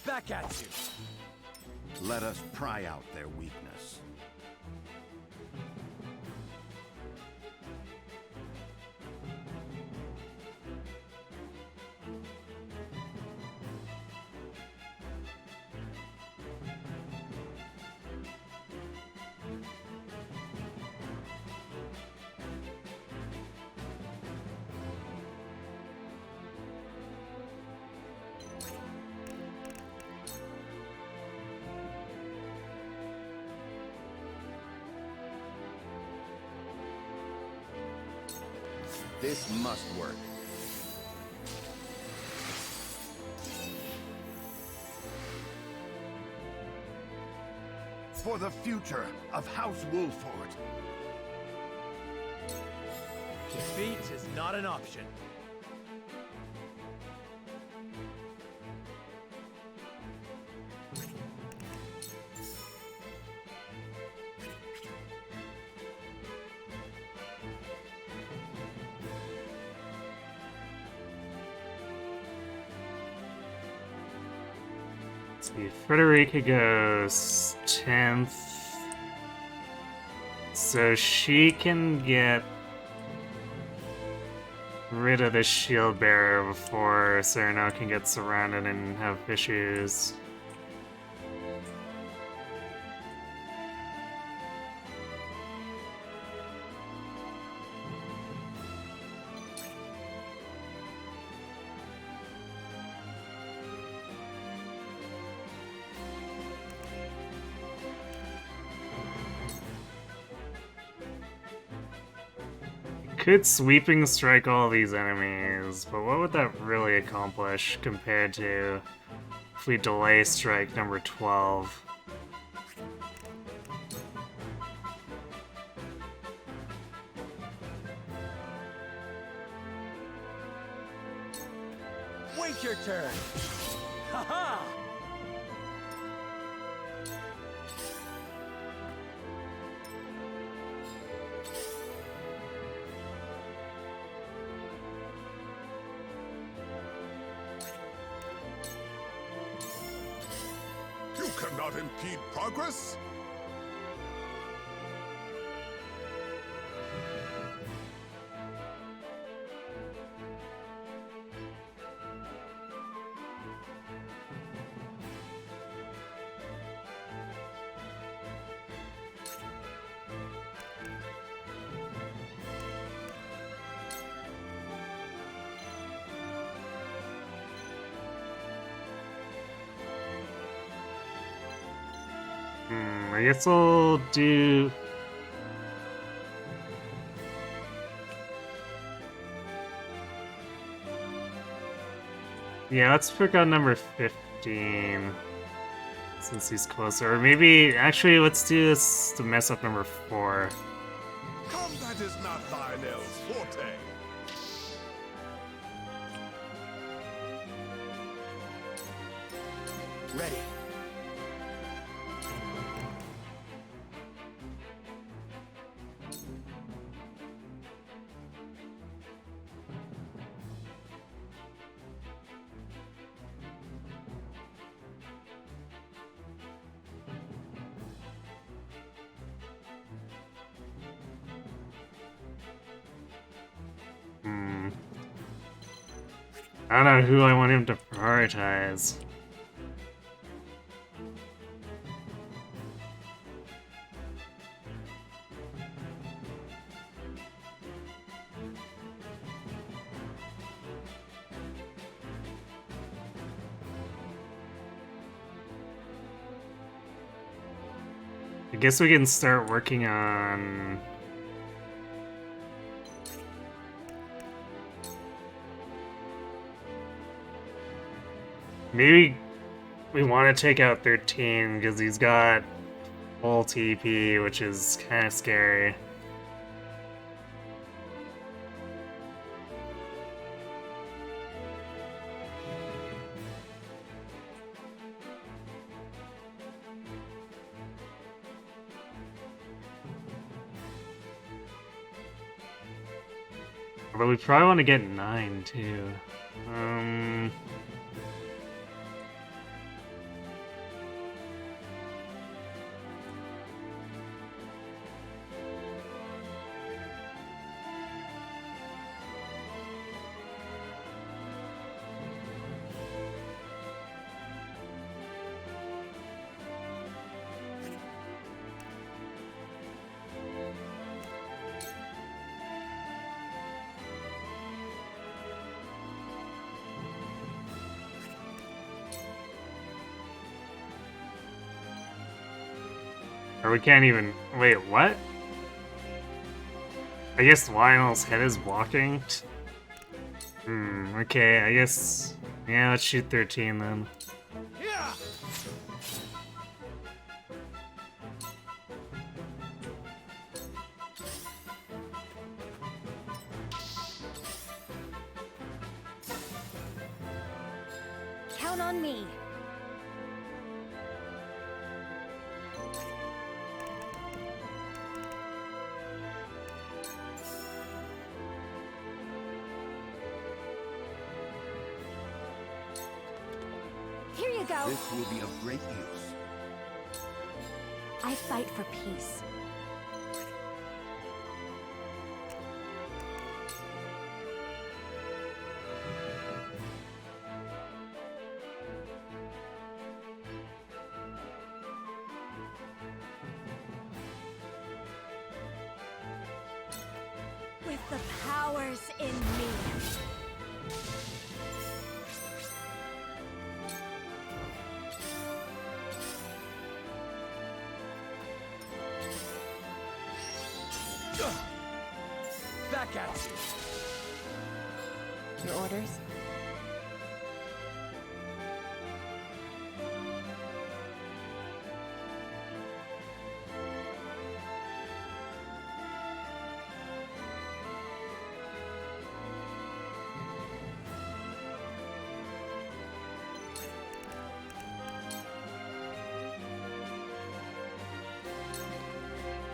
Back at you. Let us pry out their weakness. This must work. For the future of House Wolford. Defeat is not an option. Let's see, Frederica goes 10th. So she can get rid of the shield bearer before Cyrano can get surrounded and have issues. Could sweeping strike all these enemies, but what would that really accomplish compared to if we delay strike number 12? Wait your turn. Ha-ha! You cannot impede progress? I guess I'll do... Yeah, let's pick out number 15. Since he's closer. Or maybe, actually, let's do this to mess up number 4. Combat is not Lionel's forte. Ready. I don't know who I want him to prioritize. I guess we can start working on... Maybe we want to take out 13 because he's got full TP, which is kind of scary. Although we probably want to get 9 too. Or we can't even... Wait, what? I guess Lionel's head is blocking? Okay, I guess... Yeah, let's shoot 13 then. Count on me. Here you go. This will be of great use. I fight for peace. With the powers in me. Back at you. Your orders?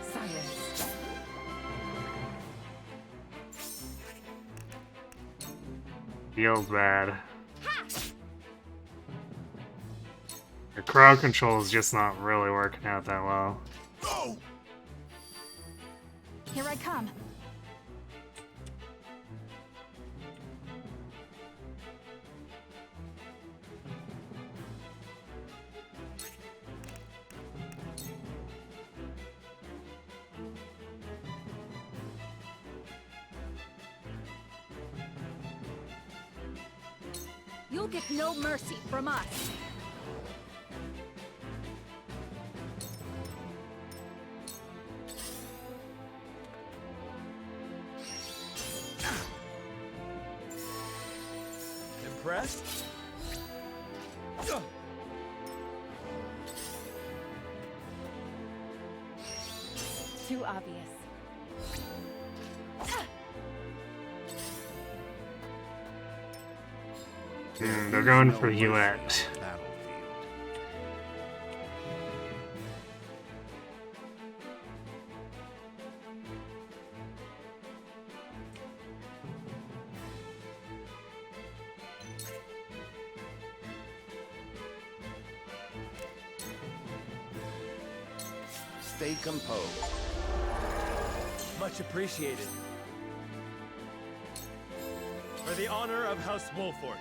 Silence. Feels bad. The crowd control is just not really working out that well. Here I come. You'll get no mercy from us. Impressed? Too obvious. They're going for Huet. Stay composed. Much appreciated. For the honor of House Wolfort.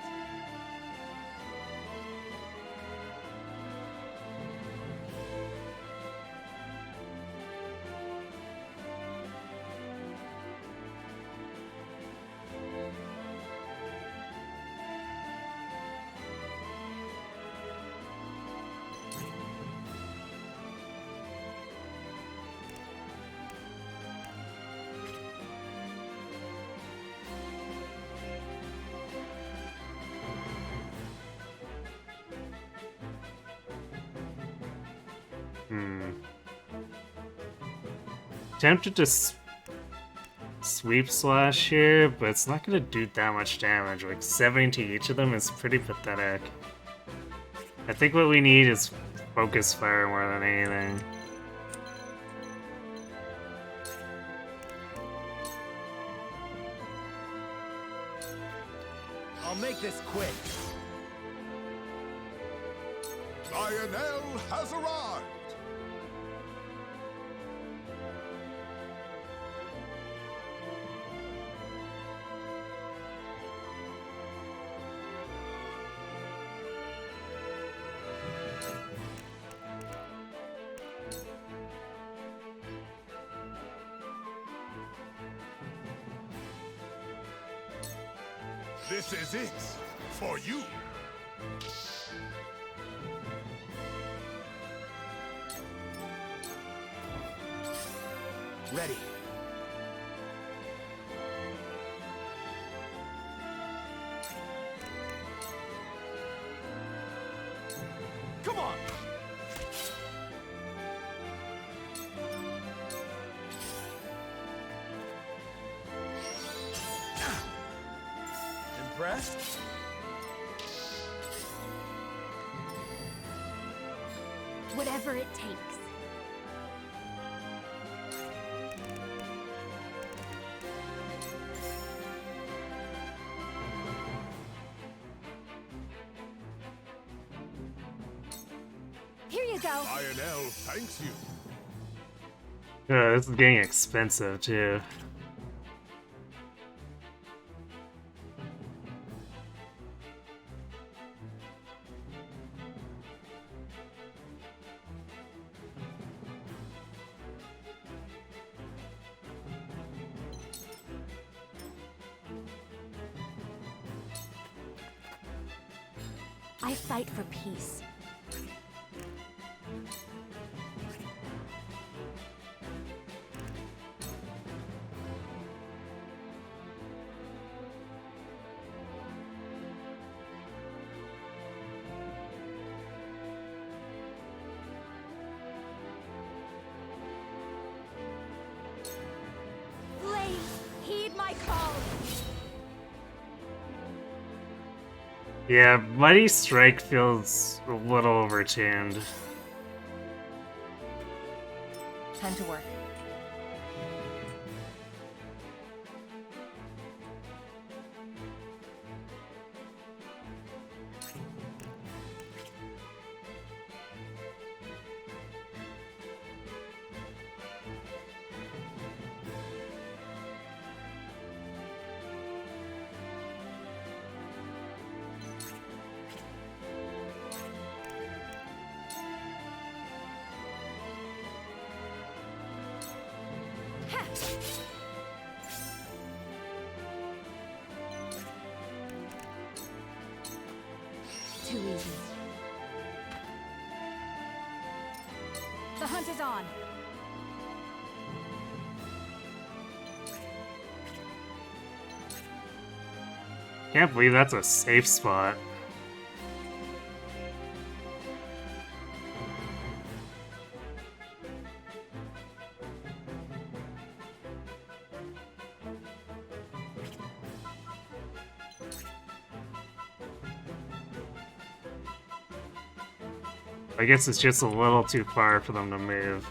Tempted to sweep slash here, but it's not gonna do that much damage. Like 70 to each of them is pretty pathetic. I think what we need is focus fire more than anything. I'll make this quick. Lionel has arrived! This is it for you. Ready. Come on. Impressed? Whatever it takes. Here you go. Lionel thanks you. This is getting expensive too. I fight for peace. Flames, heed my call. Yeah, Mighty Strike feels a little overtuned. Time to work. Too easy. The hunt is on. Can't believe that's a safe spot. I guess it's just a little too far for them to move.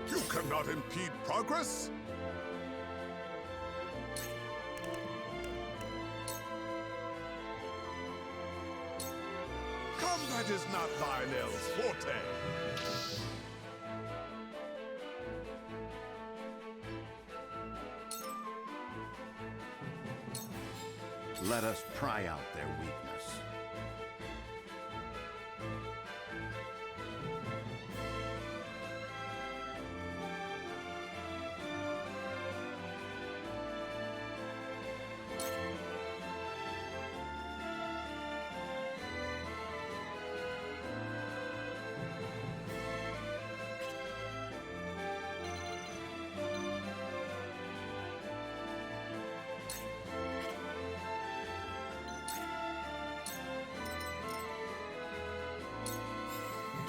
You cannot impede progress? Combat is not Lionel's forte. Let us pry out their weakness.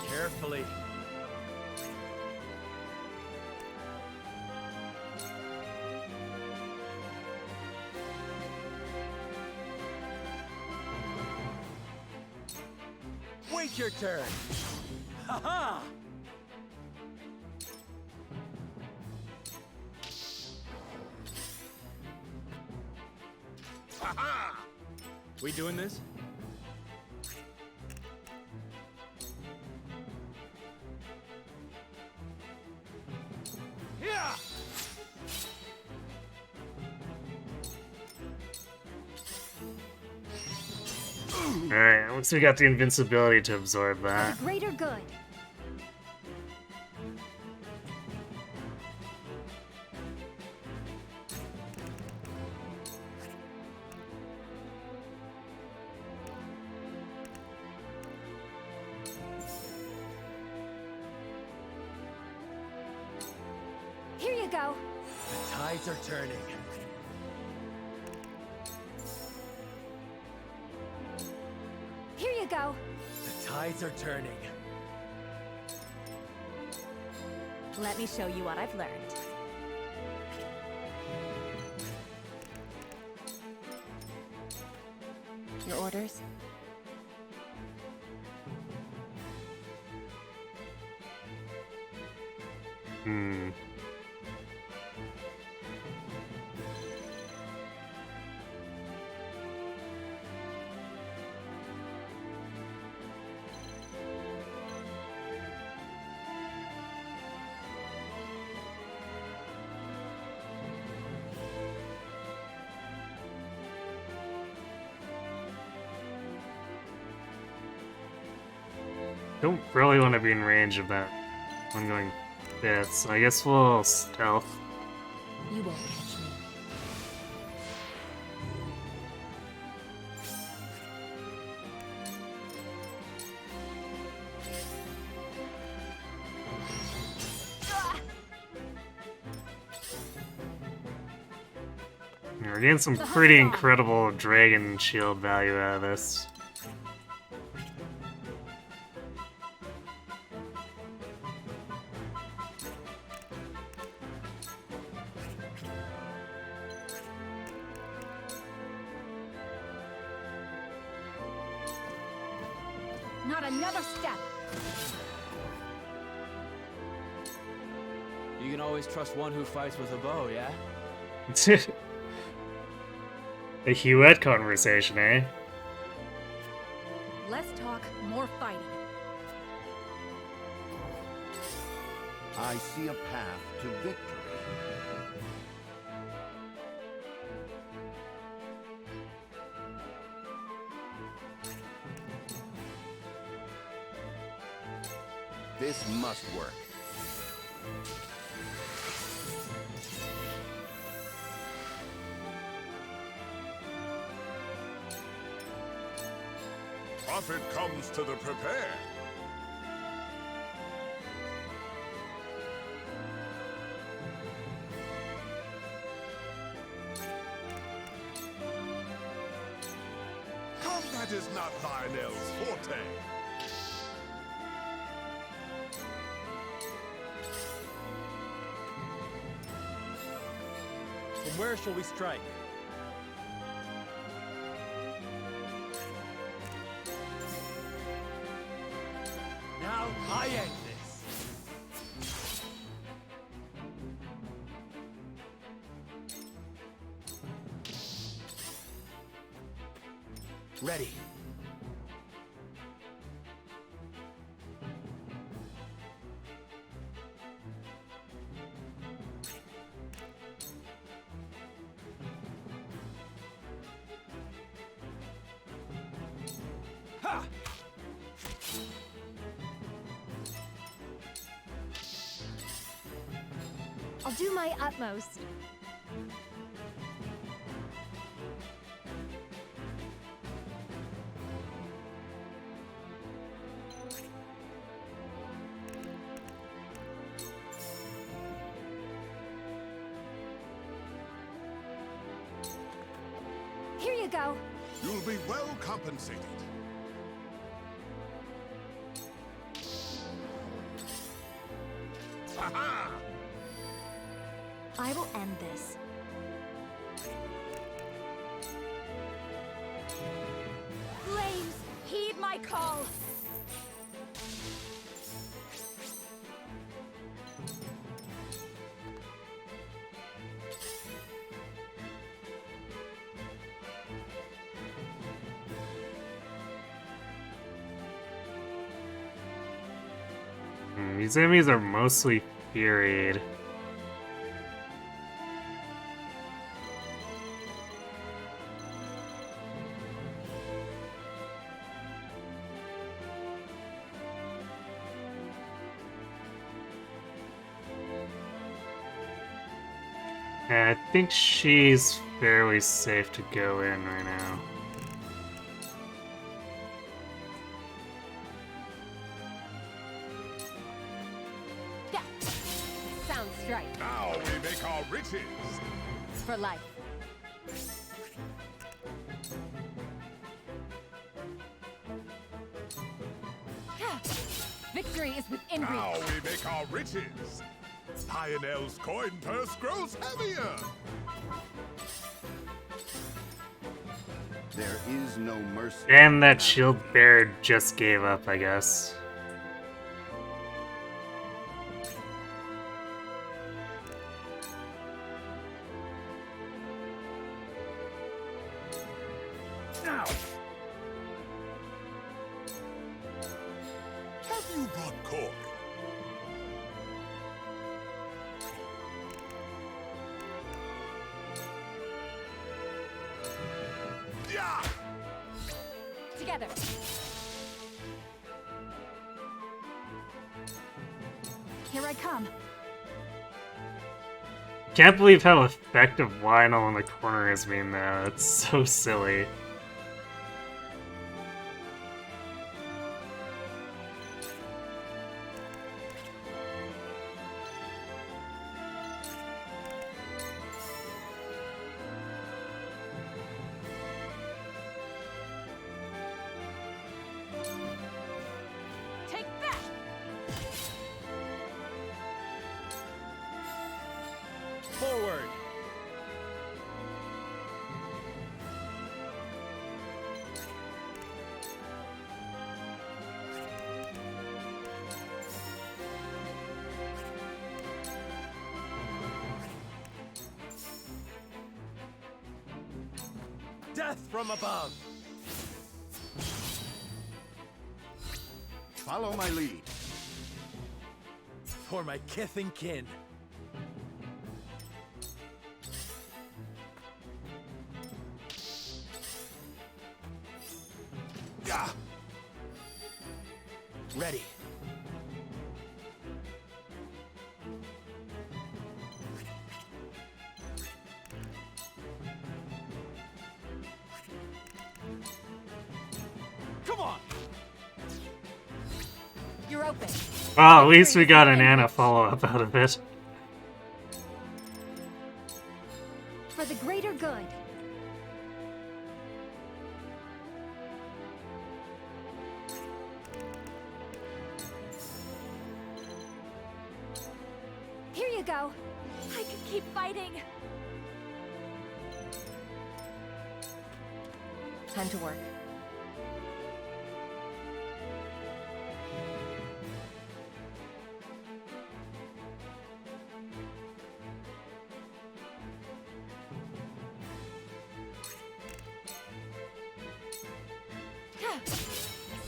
Carefully. Wait your turn. Ha-ha! Ha-ha! We doing this? Yeah! Alright, looks like we got the invincibility to absorb that. Greater good. Here you go. The tides are turning. Here you go. The tides are turning. Let me show you what I've learned. Your orders? Hmm. Don't really want to be in range of that ongoing bit, so I guess we'll stealth. You won't catch me. We're getting some pretty incredible dragon shield value out of this. Not another step. You can always trust one who fights with a bow, yeah? A Huette conversation, eh? Less talk, more fighting. I see a path to victory. This must work. profit comes to the prepared. Combat is not Lionel's forte. From where shall we strike? Now I end this. Ready. Ha! I'll do my utmost. Here you go. You'll be well compensated. Ha-ha! I will end this. Flames, heed my call. These enemies are mostly Furied. I think she's fairly safe to go in right now. Yeah. Sounds right. Now we make our riches. For life. Victory is within reach. Now we make our riches. Lionel's coin purse grows heavier. There is no mercy. And that shield bearer just gave up, I guess. Now. Have you brought Cork? Yeah! Together. Here I come. Can't believe how effective Lionel in the corner has been though. It's so silly. Take that! Forward! Death from above! Follow my lead. For my kith and kin. Yeah! Ready. Come on! are open. Well, at least we got an Anna follow-up out of it. For the greater good. Here you go. I can keep fighting. Time to work.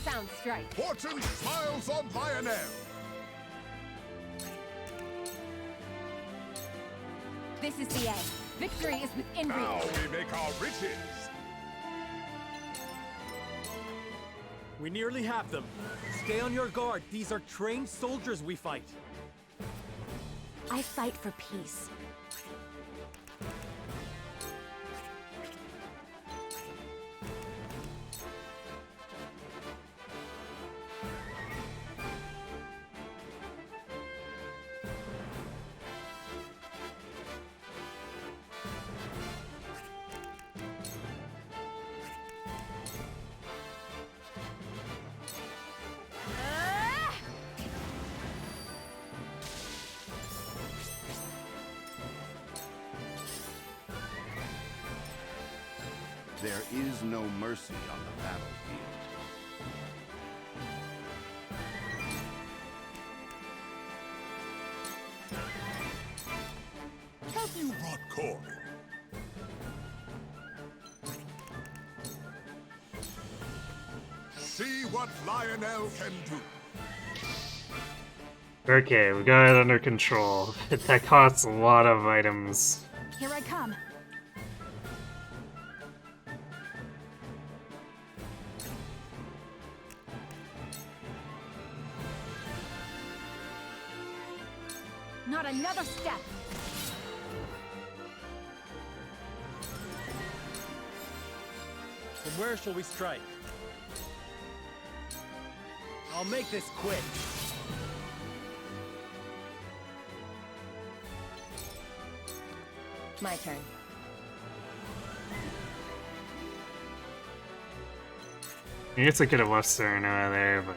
Sound strike. Fortune smiles on Lionel. This is the end. Victory is within Now reach. we make our riches. We nearly have them. Stay on your guard. These are trained soldiers we fight. I fight for peace. There is no mercy on the battlefield. Have you brought corn? See what Lionel can do. Okay, we got it under control. That costs a lot of items. Here I come. Not another step. From where shall we strike? I'll make this quick. My turn. I guess I could have left Serena there, but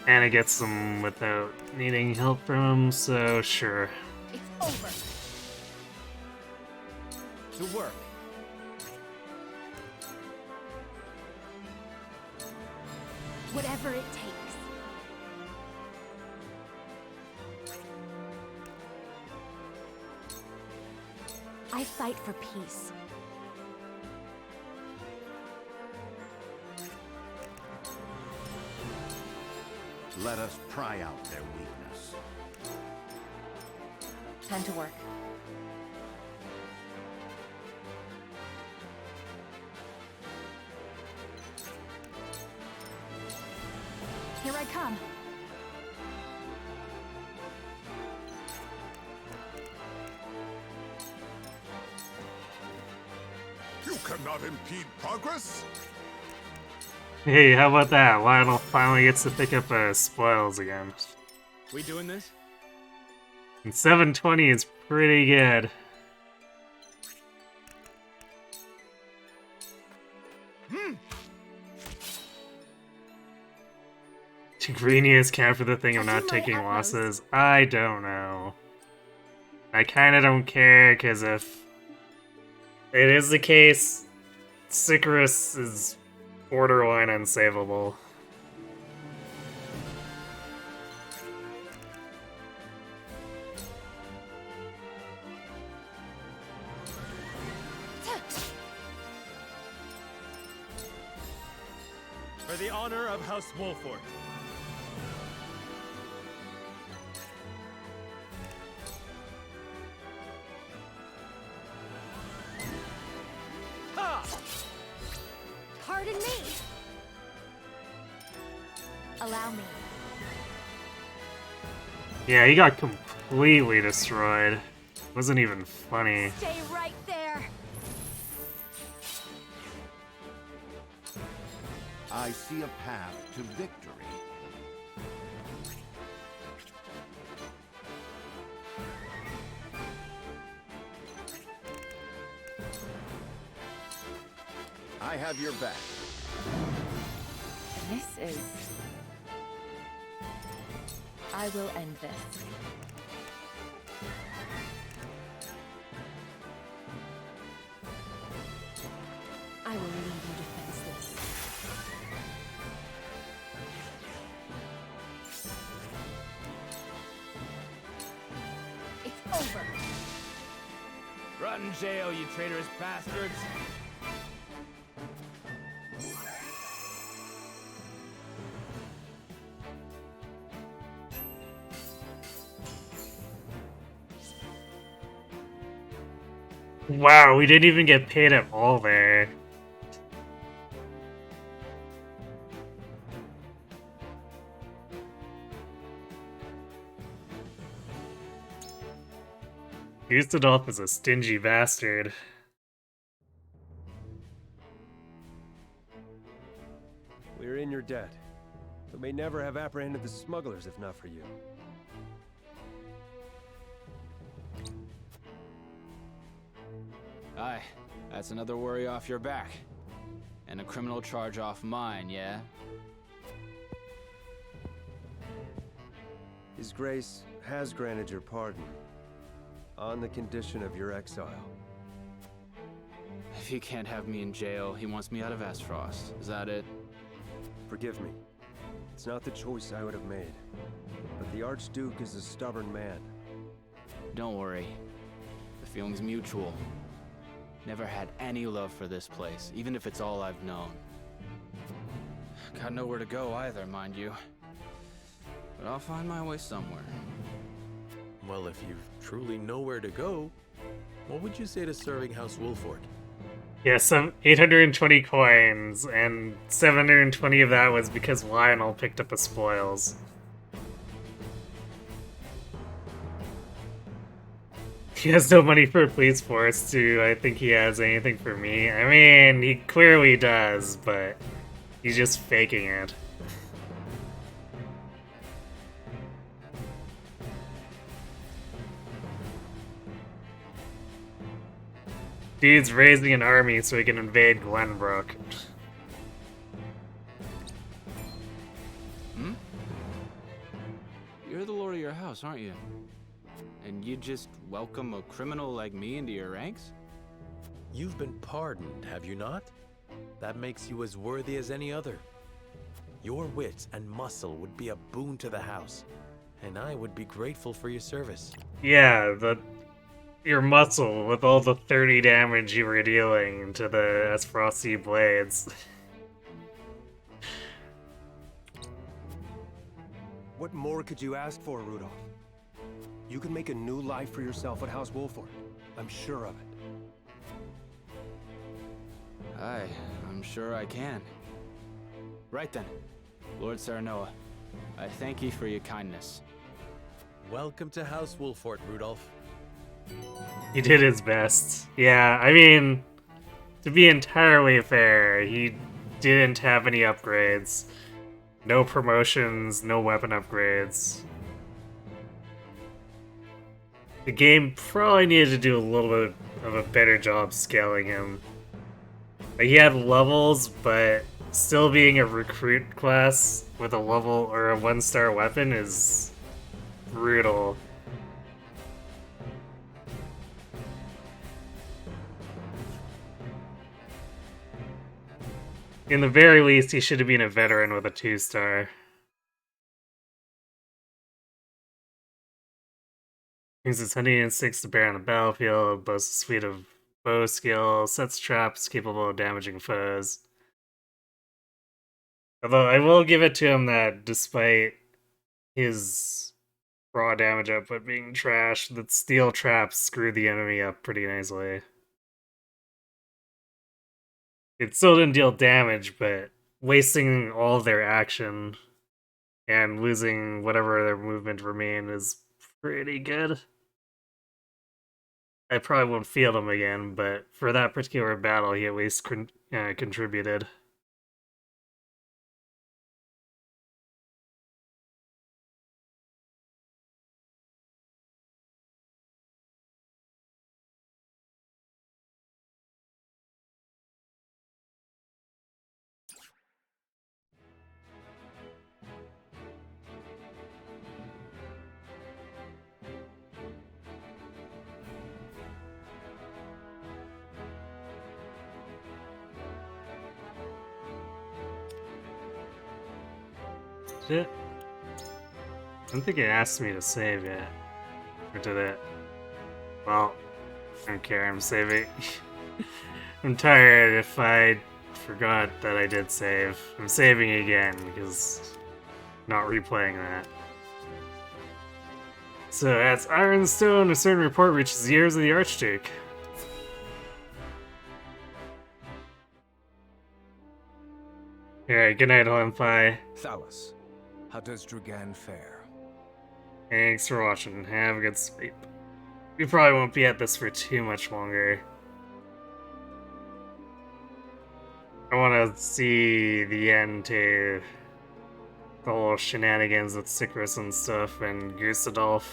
Anna gets them without needing help from him, so sure. It's over. To work. Whatever it takes. I fight for peace. Let us pry out their weakness. Time to work. Here I come. You cannot impede progress. Hey, how about that? Lionel finally gets to pick up spoils again. We doing this? And 720 is pretty good. Do Greenius count for the thing of not taking losses? I don't know. I kinda don't care, because if it is the case, Sicarus is borderline unsavable. For the honor of House Wolford. Ha! Pardon me. Allow me. Yeah, he got completely destroyed. Wasn't even funny. Stay right there. I see a path to victory. I have your back. This is... I will end this. I will leave you defenseless. It's over. Rot in jail, you traitorous bastards! Wow, we didn't even get paid at all there. Gustadolf is a stingy bastard. We're in your debt, but may never have apprehended the smugglers if not for you. Aye, that's another worry off your back. And a criminal charge off mine, yeah? His Grace has granted your pardon, on the condition of your exile. If he can't have me in jail, he wants me out of Esfrost. Is that it? Forgive me. It's not the choice I would have made. But the Archduke is a stubborn man. Don't worry. The feeling's mutual. Never had any love for this place, even if it's all I've known. Got nowhere to go either, mind you. But I'll find my way somewhere. Well, if you've truly nowhere to go, what would you say to serving House Wolford? Yeah, some 820 coins, and 720 of that was because Lionel picked up the spoils. He has no money for a police force, too. I think he has anything for me. I mean, he clearly does, but he's just faking it. Dude's raising an army so he can invade Glenbrook. Hmm? You're the lord of your house, aren't you? And you just welcome a criminal like me into your ranks? You've been pardoned, have you not? That makes you as worthy as any other. Your wits and muscle would be a boon to the house, and I would be grateful for your service. Yeah, your muscle with all the 30 damage you were dealing to the Esfrosti blades. What more could you ask for, Rudolph? You can make a new life for yourself at House Wolford. I'm sure of it. Aye, I'm sure I can. Right then, Lord Serenoa, I thank you for your kindness. Welcome to House Wolford, Rudolph. He did his best. Yeah, I mean, to be entirely fair, he didn't have any upgrades. No promotions, no weapon upgrades. The game probably needed to do a little bit of a better job scaling him. Like, he had levels, but still being a recruit class with a level or a 1-star weapon is brutal. In the very least, he should have been a veteran with a 2-star. Uses hunting instincts to bear on the battlefield, boasts a suite of bow skill, sets traps capable of damaging foes. Although I will give it to him that despite his raw damage output being trash, that steel traps screw the enemy up pretty nicely. It still didn't deal damage, but wasting all of their action and losing whatever their movement remained is pretty good. I probably won't field him again, but for that particular battle, he at least contributed. Did it? I don't think it asked me to save yet. Or did it? Well, I don't care, I'm saving. I'm tired if I forgot that I did save. I'm saving again because I'm not replaying that. So that's Ironstone. A certain report reaches the ears of the Archduke. Alright, good night, Olymphi. Thalos, how does Dragan fare? Thanks for watching. Have a good sleep. We probably won't be at this for too much longer. I want to see the end to the whole shenanigans with Sicarus and stuff and Gusadolf.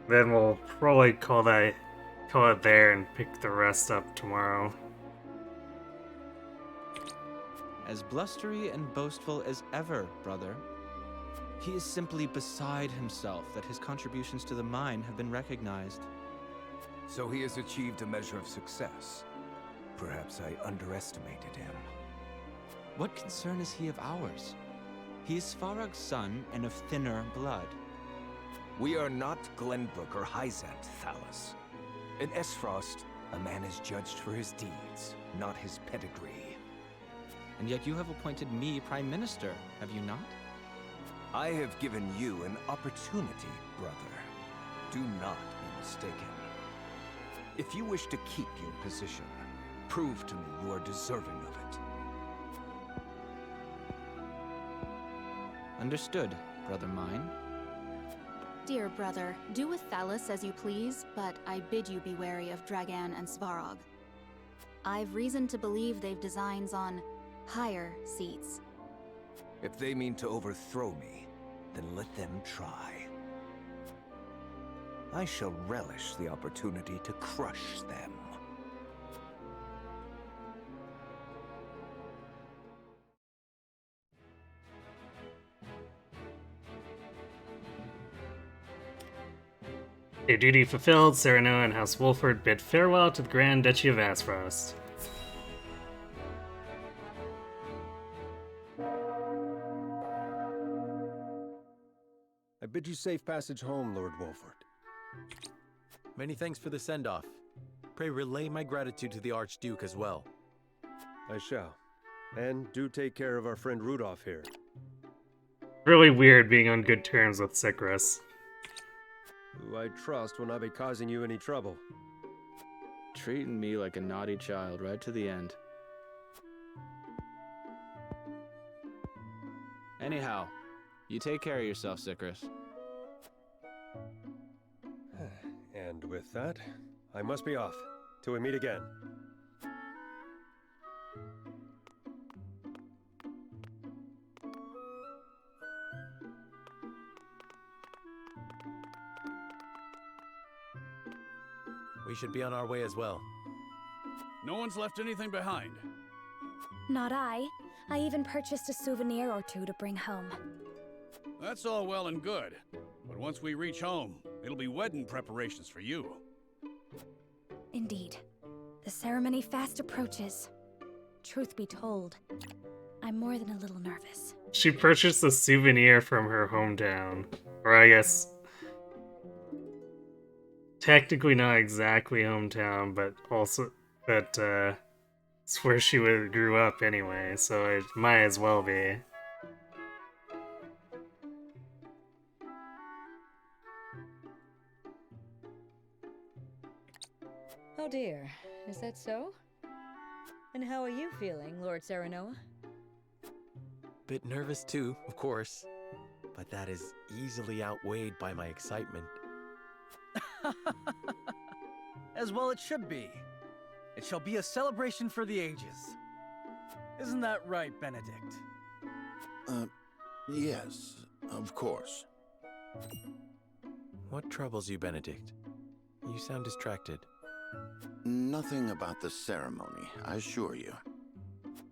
Then we'll probably call it there and pick the rest up tomorrow. As blustery and boastful as ever, brother. He is simply beside himself that his contributions to the mine have been recognized. So he has achieved a measure of success. Perhaps I underestimated him. What concern is he of ours? He is Svarog's son and of thinner blood. We are not Glenbrook or Hyzant, Thalos. In Esfrost, a man is judged for his deeds, not his pedigree. And yet you have appointed me Prime Minister, have you not? I have given you an opportunity, brother. Do not be mistaken. If you wish to keep your position, prove to me you are deserving of it. Understood, brother mine. Dear brother, do with Thalos as you please, but I bid you be wary of Dragan and Svarog. I've reason to believe they've designs on higher seats. If they mean to overthrow me, then let them try. I shall relish the opportunity to crush them. Their duty fulfilled, Serenoa and House Wolford bid farewell to the Grand Duchy of Asphost. I bid you safe passage home, Lord Wolford. Many thanks for the send-off. Pray relay my gratitude to the Archduke as well. I shall. And do take care of our friend Rudolph here. Really weird being on good terms with Sicarus. Who I trust will not be causing you any trouble. Treating me like a naughty child right to the end. Anyhow, you take care of yourself, Sicarus. And with that, I must be off. Till we meet again. We should be on our way as well. No one's left anything behind. Not I. I even purchased a souvenir or two to bring home. That's all well and good. But once we reach home, it'll be wedding preparations for you. Indeed. The ceremony fast approaches. Truth be told, I'm more than a little nervous. She purchased a souvenir from her hometown. Or I guess... technically not exactly hometown, but also... but, it's where she grew up anyway, so it might as well be. Oh dear, is that so? And how are you feeling, Lord Serenoa? Bit nervous too, of course. But that is easily outweighed by my excitement. As well it should be. It shall be a celebration for the ages. Isn't that right, Benedict? Yes, of course. What troubles you, Benedict? You sound distracted. Nothing about the ceremony, I assure you.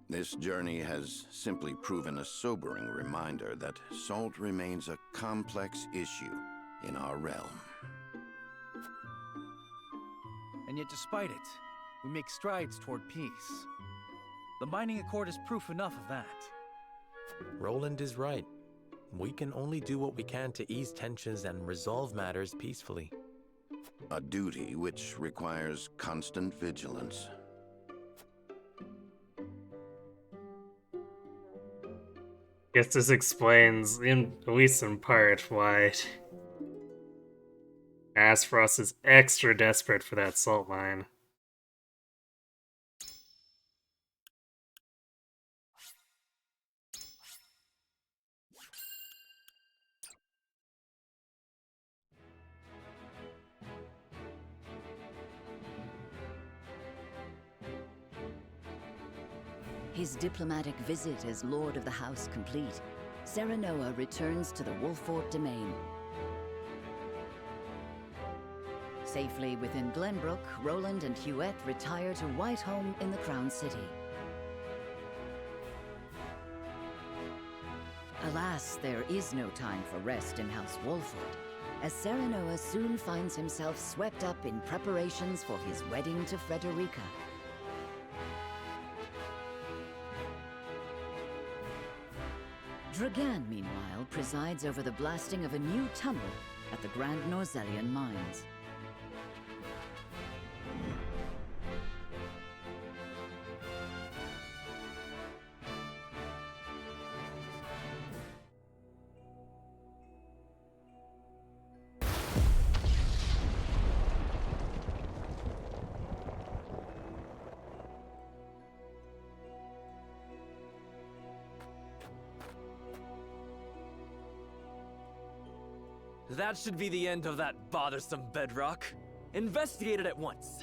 This journey has simply proven a sobering reminder that salt remains a complex issue in our realm. And yet despite it, we make strides toward peace. The Mining Accord is proof enough of that. Roland is right. We can only do what we can to ease tensions and resolve matters peacefully. A duty which requires constant vigilance. Guess this explains, at least in part, why Aspharos is extra desperate for that salt mine. His diplomatic visit as Lord of the House complete, Serenoa returns to the Wolfort domain. Safely within Glenbrook, Roland and Huette retire to Whiteholme in the Crown City. Alas, there is no time for rest in House Wolfort, as Serenoa soon finds himself swept up in preparations for his wedding to Frederica. Dragan, meanwhile, presides over the blasting of a new tunnel at the Grand Norzellian mines. That should be the end of that bothersome bedrock. Investigate it at once.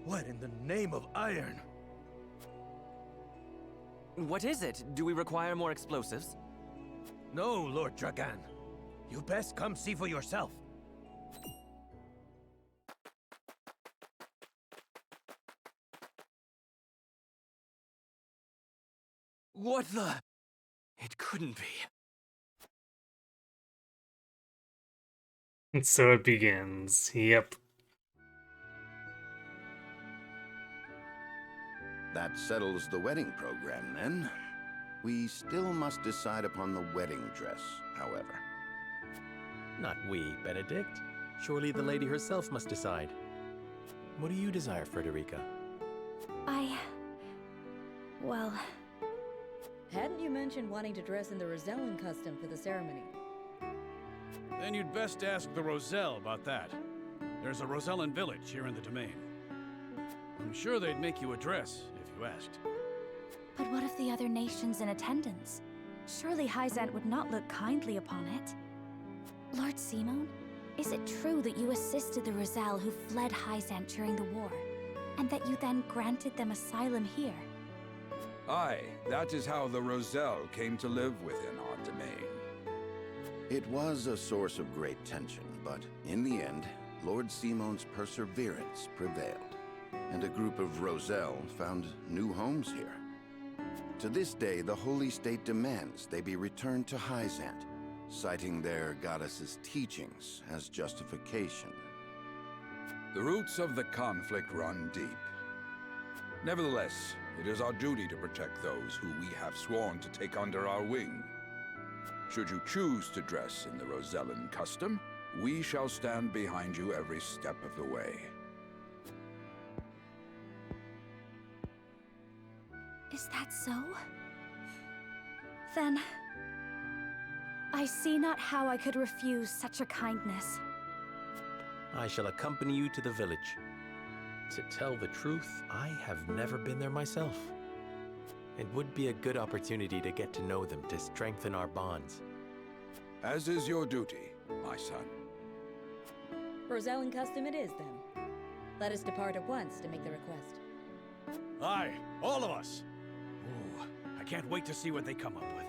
What in the name of iron? What is it? Do we require more explosives? No, Lord Dragan. You best come see for yourself. What the? It couldn't be. And so it begins. Yep. That settles the wedding program, then. We still must decide upon the wedding dress, however. Not we, Benedict. Surely the lady herself must decide. What do you desire, Frederica? Well... Hadn't you mentioned wanting to dress in the Rosellan custom for the ceremony? Then you'd best ask the Roselle about that. There's a Rosellan village here in the domain. I'm sure they'd make you a dress if you asked. But what of the other nations in attendance? Surely Hyzant would not look kindly upon it. Lord Simon, is it true that you assisted the Roselle who fled Hyzant during the war, and that you then granted them asylum here? Aye, that is how the Roselle came to live within our domain. It was a source of great tension, but in the end, Lord Simon's perseverance prevailed, and a group of Roselle found new homes here. To this day, the Holy State demands they be returned to Hyzant, citing their goddess's teachings as justification. The roots of the conflict run deep. Nevertheless, it is our duty to protect those who we have sworn to take under our wing. Should you choose to dress in the Rosellan custom, we shall stand behind you every step of the way. Is that so? Then... I see not how I could refuse such a kindness. I shall accompany you to the village. To tell the truth, I have never been there myself. It would be a good opportunity to get to know them, to strengthen our bonds. As is your duty, my son. Rosellan custom it is, then. Let us depart at once to make the request. Aye, all of us. Ooh, I can't wait to see what they come up with.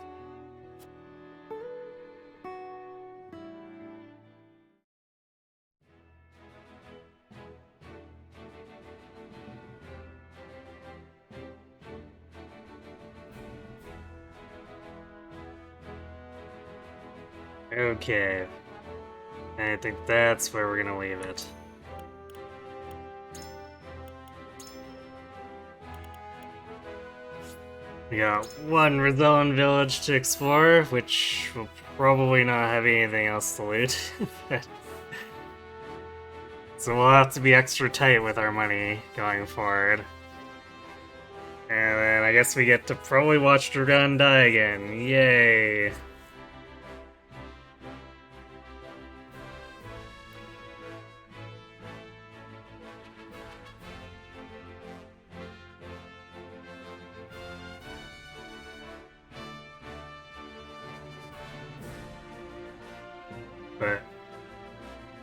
Okay. I think that's where we're gonna leave it. We got one Rosellan village to explore, which will probably not have anything else to loot. So we'll have to be extra tight with our money going forward. And then I guess we get to probably watch Dragon die again. Yay! But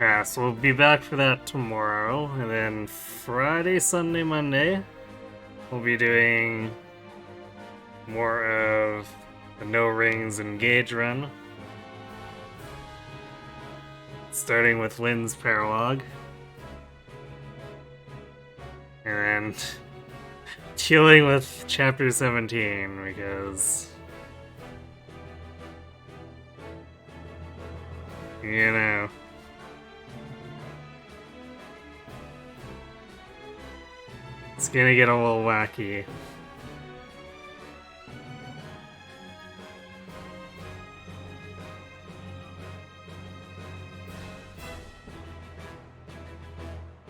yeah, so we'll be back for that tomorrow, and then Friday, Sunday, Monday, we'll be doing more of the No Rings Engage run. Starting with Lynn's Paralogue. And then dealing with Chapter 17, because you know. It's gonna get a little wacky.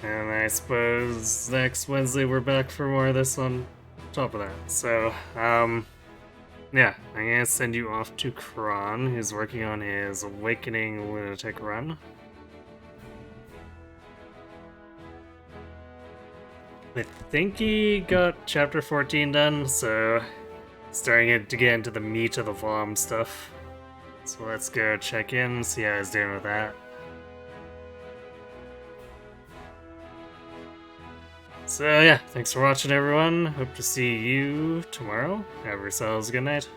And I suppose next Wednesday we're back for more of this on top of that. So, yeah, I'm gonna send you off to Kron, who's working on his Awakening Lunatic run. I think he got Chapter 14 done, so starting to get into the meat of the Vlom stuff. So let's go check in, see how he's doing with that. So yeah, thanks for watching everyone. Hope to see you tomorrow. Have yourselves a good night.